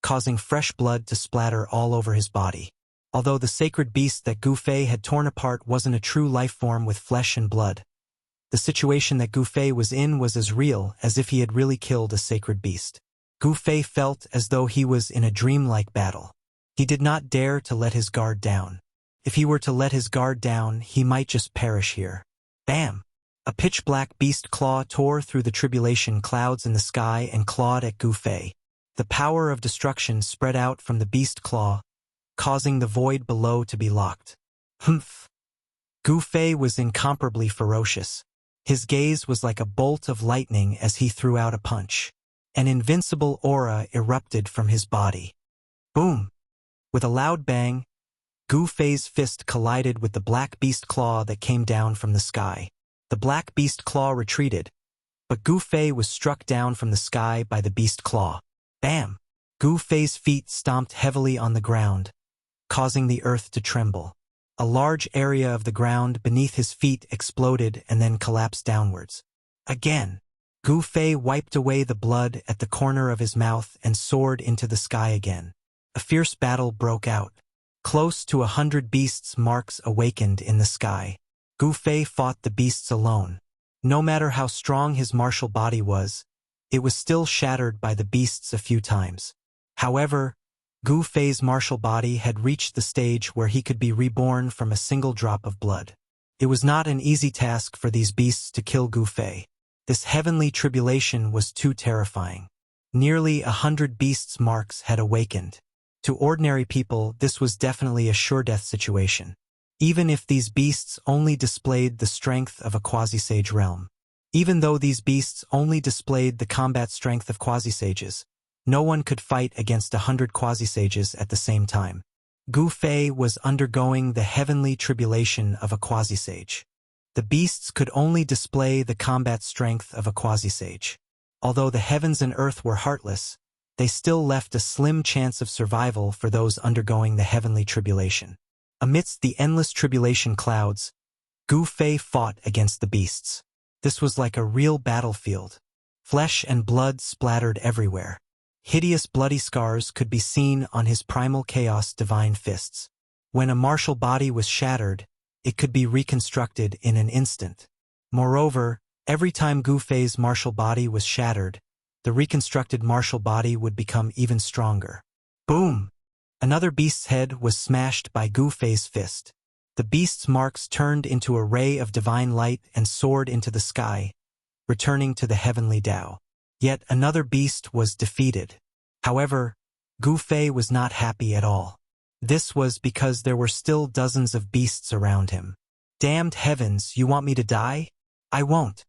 causing fresh blood to splatter all over his body. Although the sacred beast that Gu Fei had torn apart wasn't a true life form with flesh and blood, the situation that Gu Fei was in was as real as if he had really killed a sacred beast. Gu Fei felt as though he was in a dreamlike battle. He did not dare to let his guard down. If he were to let his guard down, he might just perish here. Bam! A pitch-black beast claw tore through the tribulation clouds in the sky and clawed at Gu Fei. The power of destruction spread out from the beast claw, causing the void below to be locked. Humph! Gu Fei was incomparably ferocious. His gaze was like a bolt of lightning as he threw out a punch. An invincible aura erupted from his body. Boom! With a loud bang, Gu Fei's fist collided with the black beast claw that came down from the sky. The black beast claw retreated, but Gu Fei was struck down from the sky by the beast claw. Bam! Gu Fei's feet stomped heavily on the ground, causing the earth to tremble. A large area of the ground beneath his feet exploded and then collapsed downwards. Again, Gu Fei wiped away the blood at the corner of his mouth and soared into the sky again. A fierce battle broke out. Close to 100 beasts' marks awakened in the sky. Gu Fei fought the beasts alone. No matter how strong his martial body was, it was still shattered by the beasts a few times. However, Gu Fei's martial body had reached the stage where he could be reborn from a single drop of blood. It was not an easy task for these beasts to kill Gu Fei. This heavenly tribulation was too terrifying. Nearly 100 beasts' marks had awakened. To ordinary people, this was definitely a sure-death situation. Even if these beasts only displayed the strength of a quasi-sage realm. Even though these beasts only displayed the combat strength of quasi-sages, no one could fight against 100 quasi-sages at the same time. Gu Fei was undergoing the heavenly tribulation of a quasi-sage. The beasts could only display the combat strength of a quasi-sage. Although the heavens and earth were heartless, they still left a slim chance of survival for those undergoing the heavenly tribulation. Amidst the endless tribulation clouds, Gu Fei fought against the beasts. This was like a real battlefield. Flesh and blood splattered everywhere. Hideous bloody scars could be seen on his primal chaos divine fists. When a martial body was shattered, it could be reconstructed in an instant. Moreover, every time Gu Fei's martial body was shattered, the reconstructed martial body would become even stronger. Boom! Another beast's head was smashed by Gu Fei's fist. The beast's marks turned into a ray of divine light and soared into the sky, returning to the heavenly Tao. Yet another beast was defeated. However, Gu Fei was not happy at all. This was because there were still dozens of beasts around him. Damned heavens, you want me to die? I won't.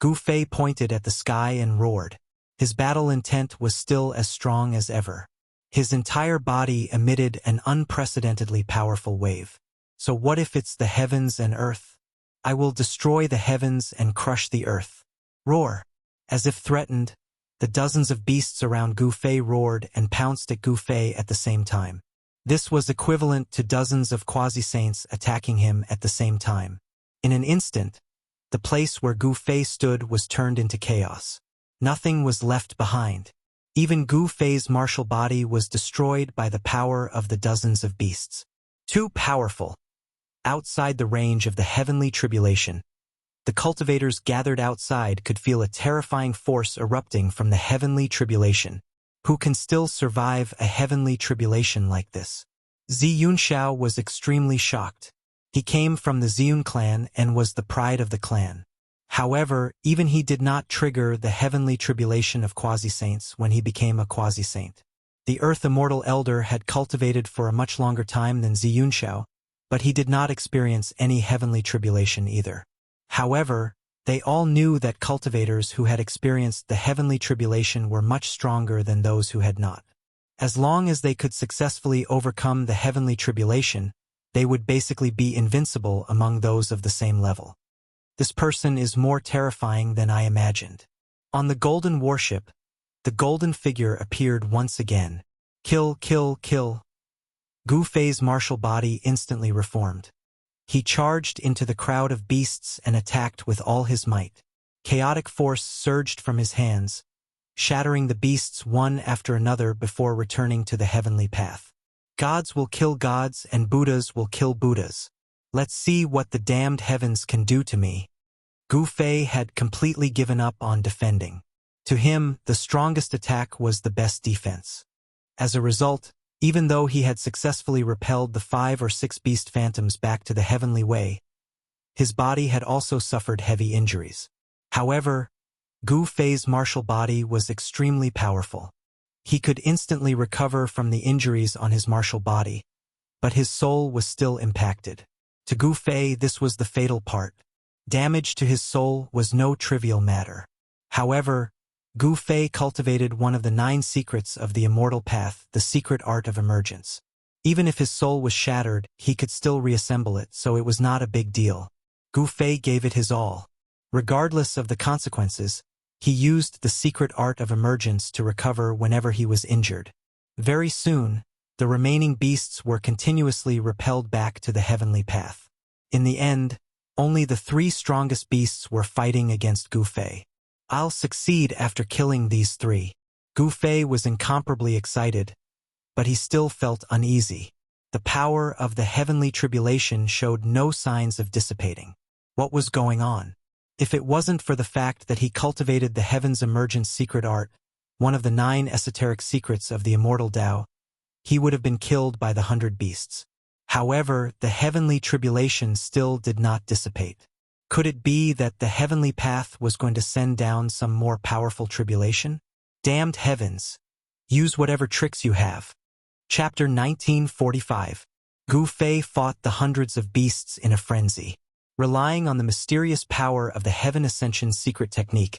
Gu Fei pointed at the sky and roared. His battle intent was still as strong as ever. His entire body emitted an unprecedentedly powerful wave. So what if it's the heavens and earth? I will destroy the heavens and crush the earth. Roar. As if threatened, the dozens of beasts around Gu Fei roared and pounced at Gu Fei at the same time. This was equivalent to dozens of quasi-saints attacking him at the same time. In an instant, the place where Gu Fei stood was turned into chaos. Nothing was left behind. Even Gu Fei's martial body was destroyed by the power of the dozens of beasts. Too powerful. Outside the range of the heavenly tribulation, the cultivators gathered outside could feel a terrifying force erupting from the heavenly tribulation. Who can still survive a heavenly tribulation like this? Zi Yunxiao was extremely shocked. He came from the Ziyun clan and was the pride of the clan. However, even he did not trigger the heavenly tribulation of quasi-saints when he became a quasi-saint. The Earth Immortal Elder had cultivated for a much longer time than Zi Yunxiao, but he did not experience any heavenly tribulation either. However, they all knew that cultivators who had experienced the heavenly tribulation were much stronger than those who had not. As long as they could successfully overcome the heavenly tribulation, they would basically be invincible among those of the same level. This person is more terrifying than I imagined. On the golden warship, the golden figure appeared once again. Kill, kill, kill. Gu Fei's martial body instantly reformed. He charged into the crowd of beasts and attacked with all his might. Chaotic force surged from his hands, shattering the beasts one after another before returning to the heavenly path. Gods will kill gods and Buddhas will kill Buddhas. Let's see what the damned heavens can do to me. Gu Fei had completely given up on defending. To him, the strongest attack was the best defense. As a result, even though he had successfully repelled the 5 or 6 beast phantoms back to the heavenly way, his body had also suffered heavy injuries. However, Gu Fei's martial body was extremely powerful. He could instantly recover from the injuries on his martial body, but his soul was still impacted. To Gu Fei, this was the fatal part. Damage to his soul was no trivial matter. However, Gu Fei cultivated one of the 9 secrets of the immortal path, the secret art of emergence. Even if his soul was shattered, he could still reassemble it, so it was not a big deal. Gu Fei gave it his all. Regardless of the consequences, he used the secret art of emergence to recover whenever he was injured. Very soon, the remaining beasts were continuously repelled back to the heavenly path. In the end, only the 3 strongest beasts were fighting against Gu Fei. I'll succeed after killing these 3. Gu Fei was incomparably excited, but he still felt uneasy. The power of the heavenly tribulation showed no signs of dissipating. What was going on? If it wasn't for the fact that he cultivated the heaven's emergence secret art, one of the 9 esoteric secrets of the immortal Tao, he would have been killed by the 100 beasts. However, the heavenly tribulation still did not dissipate. Could it be that the heavenly path was going to send down some more powerful tribulation? Damned heavens! Use whatever tricks you have. Chapter 1945. Gu Fei fought the hundreds of beasts in a frenzy. Relying on the mysterious power of the Heaven Ascension secret technique,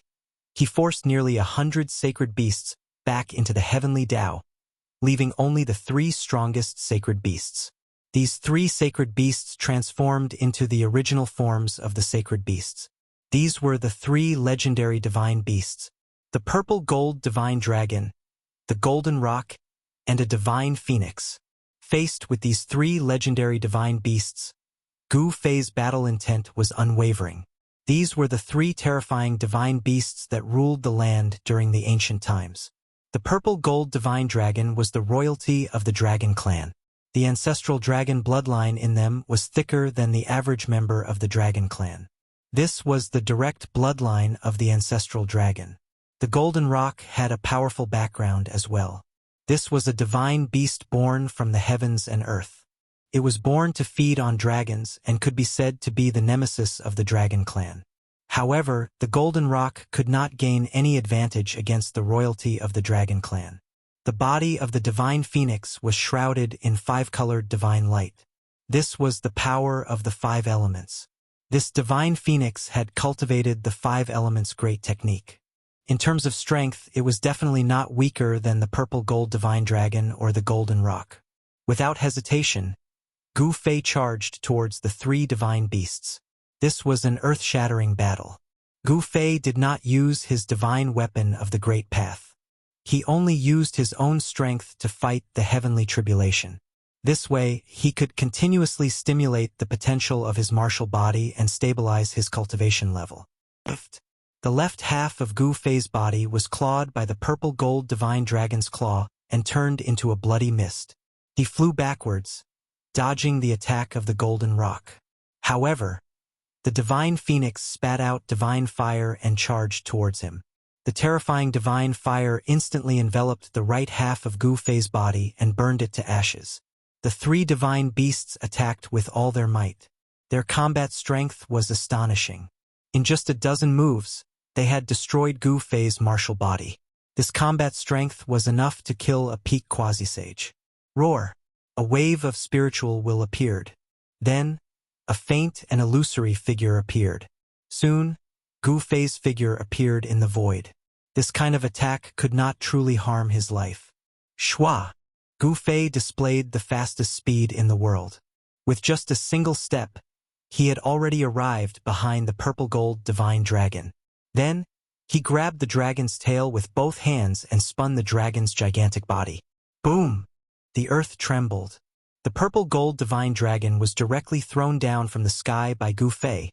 he forced nearly 100 sacred beasts back into the heavenly Tao, leaving only the 3 strongest sacred beasts. These 3 sacred beasts transformed into the original forms of the sacred beasts. These were the 3 legendary divine beasts, the purple gold divine dragon, the golden rock, and a divine phoenix. Faced with these 3 legendary divine beasts, Gu Fei's battle intent was unwavering. These were the 3 terrifying divine beasts that ruled the land during the ancient times. The purple gold divine dragon was the royalty of the dragon clan. The ancestral dragon bloodline in them was thicker than the average member of the dragon clan. This was the direct bloodline of the ancestral dragon. The golden rock had a powerful background as well. This was a divine beast born from the heavens and earth. It was born to feed on dragons and could be said to be the nemesis of the dragon clan. However, the golden rock could not gain any advantage against the royalty of the dragon clan. The body of the divine phoenix was shrouded in five-colored divine light. This was the power of the five elements. This divine phoenix had cultivated the five elements' great technique. In terms of strength, it was definitely not weaker than the purple gold divine dragon or the golden rock. Without hesitation, Gu Fei charged towards the three divine beasts. This was an earth-shattering battle. Gu Fei did not use his divine weapon of the Great Path. He only used his own strength to fight the heavenly tribulation. This way, he could continuously stimulate the potential of his martial body and stabilize his cultivation level. The left half of Gu Fei's body was clawed by the purple gold divine dragon's claw and turned into a bloody mist. He flew backwards, dodging the attack of the golden rock. However, the divine phoenix spat out divine fire and charged towards him. The terrifying divine fire instantly enveloped the right half of Gu Fei's body and burned it to ashes. The three divine beasts attacked with all their might. Their combat strength was astonishing. In just a dozen moves, they had destroyed Gu Fei's martial body. This combat strength was enough to kill a peak quasi-sage. Roar! A wave of spiritual will appeared. Then, a faint and illusory figure appeared. Soon, Gu Fei's figure appeared in the void. This kind of attack could not truly harm his life. Shua! Gu Fei displayed the fastest speed in the world. With just a single step, he had already arrived behind the purple gold divine dragon. Then, he grabbed the dragon's tail with both hands and spun the dragon's gigantic body. Boom! The earth trembled. The purple gold divine dragon was directly thrown down from the sky by Gu Fei,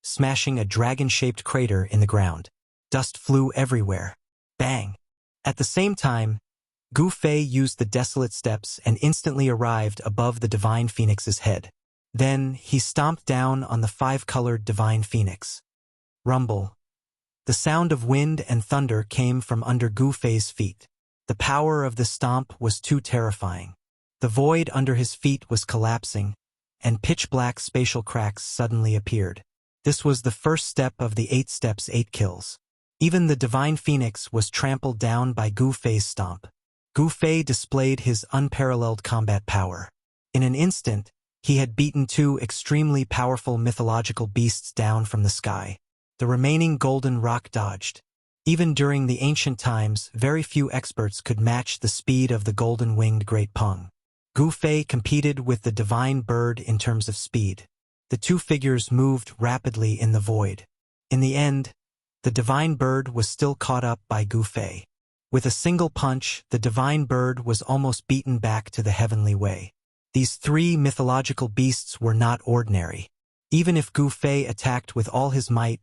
smashing a dragon-shaped crater in the ground. Dust flew everywhere. Bang! At the same time, Gu Fei used the desolate steps and instantly arrived above the divine phoenix's head. Then, he stomped down on the five-colored divine phoenix. Rumble. The sound of wind and thunder came from under Gu Fei's feet. The power of the stomp was too terrifying. The void under his feet was collapsing, and pitch-black spatial cracks suddenly appeared. This was the first step of the 8 steps 8 kills. Even the divine phoenix was trampled down by Gu Fei's stomp. Gu Fei displayed his unparalleled combat power. In an instant, he had beaten 2 extremely powerful mythological beasts down from the sky. The remaining golden rock dodged. Even during the ancient times, very few experts could match the speed of the golden-winged Great Peng. Gu Fei competed with the divine bird in terms of speed. The two figures moved rapidly in the void. In the end, the divine bird was still caught up by Gu Fei. With a single punch, the divine bird was almost beaten back to the heavenly way. These 3 mythological beasts were not ordinary. Even if Gu Fei attacked with all his might,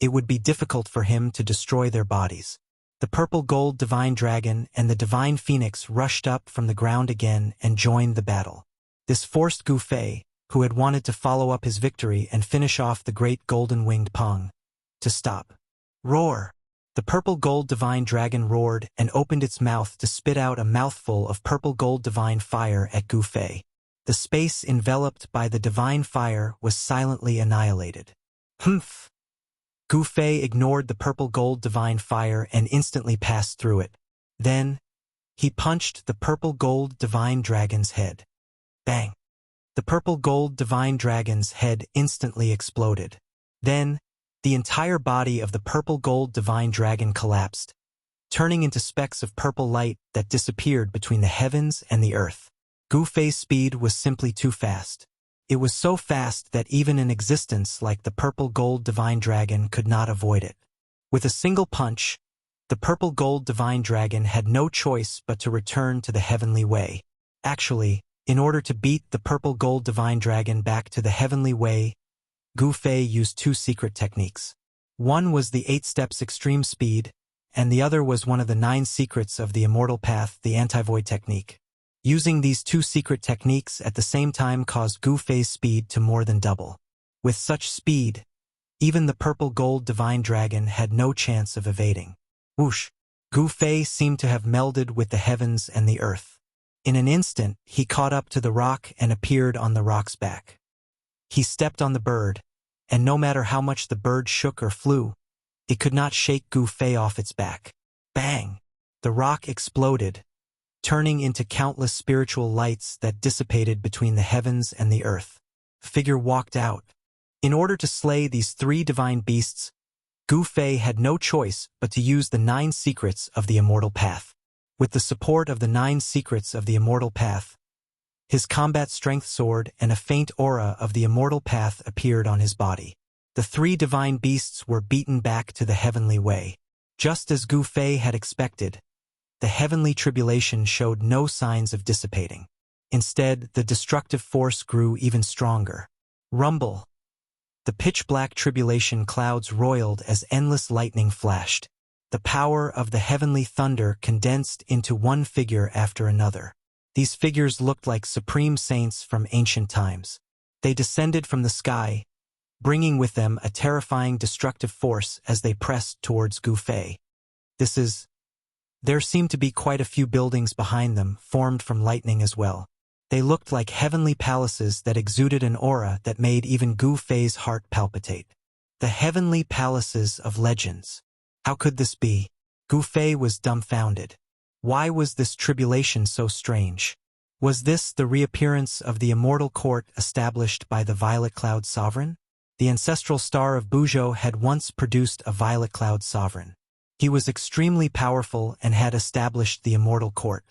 it would be difficult for him to destroy their bodies. The purple gold divine dragon and the divine phoenix rushed up from the ground again and joined the battle. This forced Gu Fei, who had wanted to follow up his victory and finish off the great golden-winged Peng, to stop. Roar! The purple gold divine dragon roared and opened its mouth to spit out a mouthful of purple gold divine fire at Gu Fei. The space enveloped by the divine fire was silently annihilated. Humph! Gu Fei ignored the purple gold divine fire and instantly passed through it. Then, he punched the purple gold divine dragon's head. Bang! The purple gold divine dragon's head instantly exploded. Then, the entire body of the purple gold divine dragon collapsed, turning into specks of purple light that disappeared between the heavens and the earth. Gu Fei's speed was simply too fast. It was so fast that even an existence like the purple gold divine dragon could not avoid it. With a single punch, the purple gold divine dragon had no choice but to return to the heavenly way. Actually, in order to beat the purple gold divine dragon back to the heavenly way, Gu Fei used 2 secret techniques. One was the 8 steps extreme speed, and the other was one of the 9 secrets of the Immortal path, the anti-void technique. Using these 2 secret techniques at the same time caused Gu Fei's speed to more than double. With such speed, even the purple gold divine dragon had no chance of evading. Whoosh! Gu Fei seemed to have melded with the heavens and the earth. In an instant, he caught up to the rock and appeared on the rock's back. He stepped on the bird, and no matter how much the bird shook or flew, it could not shake Gu Fei off its back. Bang! The rock exploded, turning into countless spiritual lights that dissipated between the heavens and the earth. The figure walked out. In order to slay these 3 divine beasts, Gu Fei had no choice but to use the 9 secrets of the Immortal Path. With the support of the 9 secrets of the Immortal Path, his combat strength sword and a faint aura of the Immortal Path appeared on his body. The 3 divine beasts were beaten back to the heavenly way. Just as Gu Fei had expected, the heavenly tribulation showed no signs of dissipating. Instead, the destructive force grew even stronger. Rumble! The pitch-black tribulation clouds roiled as endless lightning flashed. The power of the heavenly thunder condensed into one figure after another. These figures looked like supreme saints from ancient times. They descended from the sky, bringing with them a terrifying destructive force as they pressed towards Gu Fei. There seemed to be quite a few buildings behind them, formed from lightning as well. They looked like heavenly palaces that exuded an aura that made even Gu Fei's heart palpitate. The heavenly palaces of legends. How could this be? Gu Fei was dumbfounded. Why was this tribulation so strange? Was this the reappearance of the immortal court established by the Violet Cloud Sovereign? The ancestral star of Buzhou had once produced a Violet Cloud Sovereign. He was extremely powerful and had established the immortal court.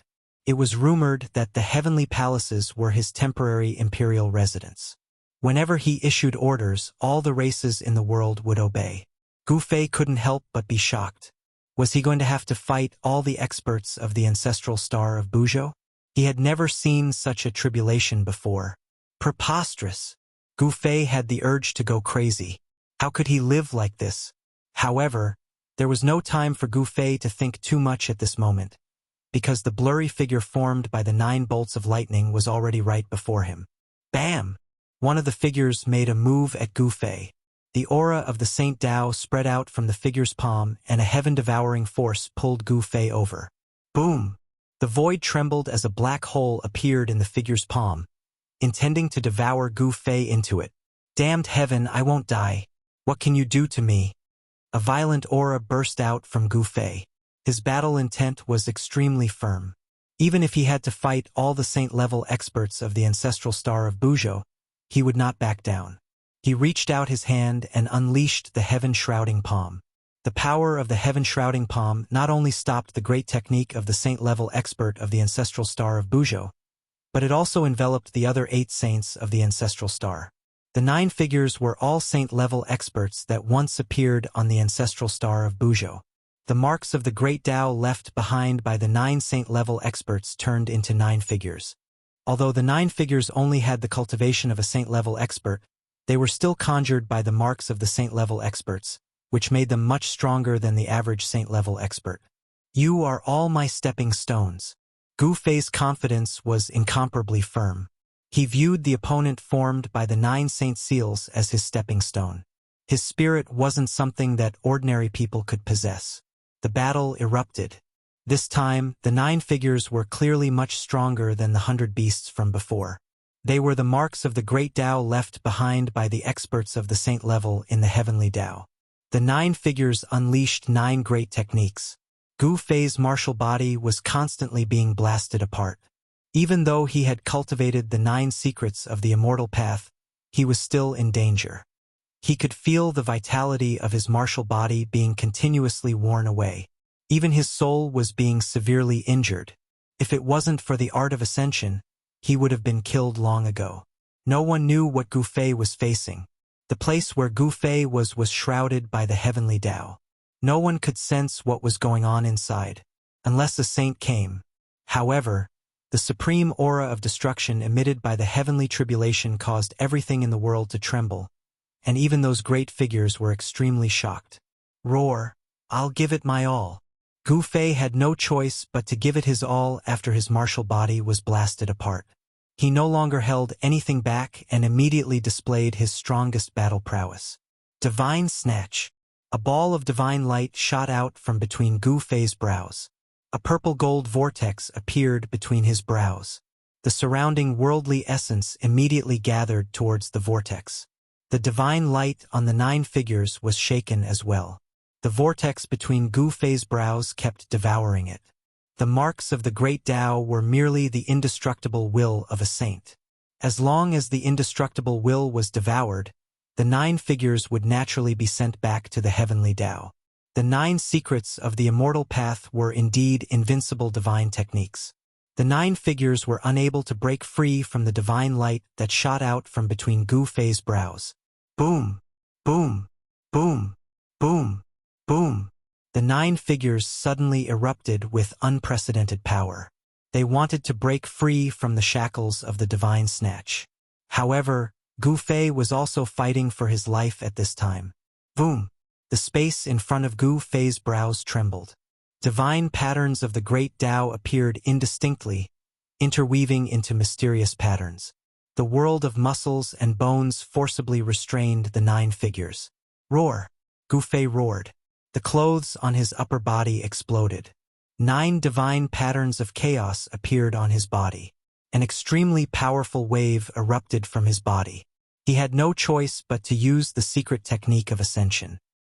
It was rumored that the heavenly palaces were his temporary imperial residence. Whenever he issued orders, all the races in the world would obey. Gu Fei couldn't help but be shocked. Was he going to have to fight all the experts of the ancestral star of Buzhou? He had never seen such a tribulation before. Preposterous! Gu Fei had the urge to go crazy. How could he live like this? However, there was no time for Gu Fei to think too much at this moment, because the blurry figure formed by the 9 bolts of lightning was already right before him. Bam! One of the figures made a move at Gu Fei. The aura of the Saint Tao spread out from the figure's palm, and a heaven-devouring force pulled Gu Fei over. Boom! The void trembled as a black hole appeared in the figure's palm, intending to devour Gu Fei into it. Damned heaven, I won't die. What can you do to me? A violent aura burst out from Gu Fei. His battle intent was extremely firm. Even if he had to fight all the saint-level experts of the ancestral star of Buzhou, he would not back down. He reached out his hand and unleashed the heaven-shrouding palm. The power of the heaven-shrouding palm not only stopped the great technique of the saint-level expert of the ancestral star of Buzhou, but it also enveloped the other 8 saints of the ancestral star. The 9 figures were all saint-level experts that once appeared on the ancestral star of Buzhou. The marks of the great Tao left behind by the 9 saint-level experts turned into 9 figures. Although the 9 figures only had the cultivation of a saint-level expert, they were still conjured by the marks of the saint-level experts, which made them much stronger than the average saint-level expert. You are all my stepping stones. Gu Fei's confidence was incomparably firm. He viewed the opponent formed by the 9 saint seals as his stepping stone. His spirit wasn't something that ordinary people could possess. The battle erupted. This time, the 9 figures were clearly much stronger than the 100 beasts from before. They were the marks of the great Tao left behind by the experts of the saint level in the heavenly Tao. The 9 figures unleashed 9 great techniques. Gu Fei's martial body was constantly being blasted apart. Even though he had cultivated the 9 secrets of the immortal path, he was still in danger. He could feel the vitality of his martial body being continuously worn away. Even his soul was being severely injured. If it wasn't for the art of ascension, he would have been killed long ago. No one knew what Gu Fei was facing. The place where Gu Fei was shrouded by the heavenly Tao. No one could sense what was going on inside, unless a saint came. However, the supreme aura of destruction emitted by the heavenly tribulation caused everything in the world to tremble, and even those great figures were extremely shocked. Roar! I'll give it my all. Gu Fei had no choice but to give it his all after his martial body was blasted apart. He no longer held anything back and immediately displayed his strongest battle prowess. Divine Snatch! A ball of divine light shot out from between Gu Fei's brows. A purple-gold vortex appeared between his brows. The surrounding worldly essence immediately gathered towards the vortex. The divine light on the 9 figures was shaken as well. The vortex between Gu Fei's brows kept devouring it. The marks of the great Tao were merely the indestructible will of a saint. As long as the indestructible will was devoured, the 9 figures would naturally be sent back to the heavenly Tao. The 9 secrets of the immortal path were indeed invincible divine techniques. The 9 figures were unable to break free from the divine light that shot out from between Gu Fei's brows. Boom! Boom! Boom! Boom! Boom! The 9 figures suddenly erupted with unprecedented power. They wanted to break free from the shackles of the divine snatch. However, Gu Fei was also fighting for his life at this time. Boom! The space in front of Gu Fei's brows trembled. Divine patterns of the great Tao appeared indistinctly, interweaving into mysterious patterns. The world of muscles and bones forcibly restrained the 9 figures. Roar! Gu Fei roared. The clothes on his upper body exploded. 9 divine patterns of chaos appeared on his body. An extremely powerful wave erupted from his body. He had no choice but to use the secret technique of ascension.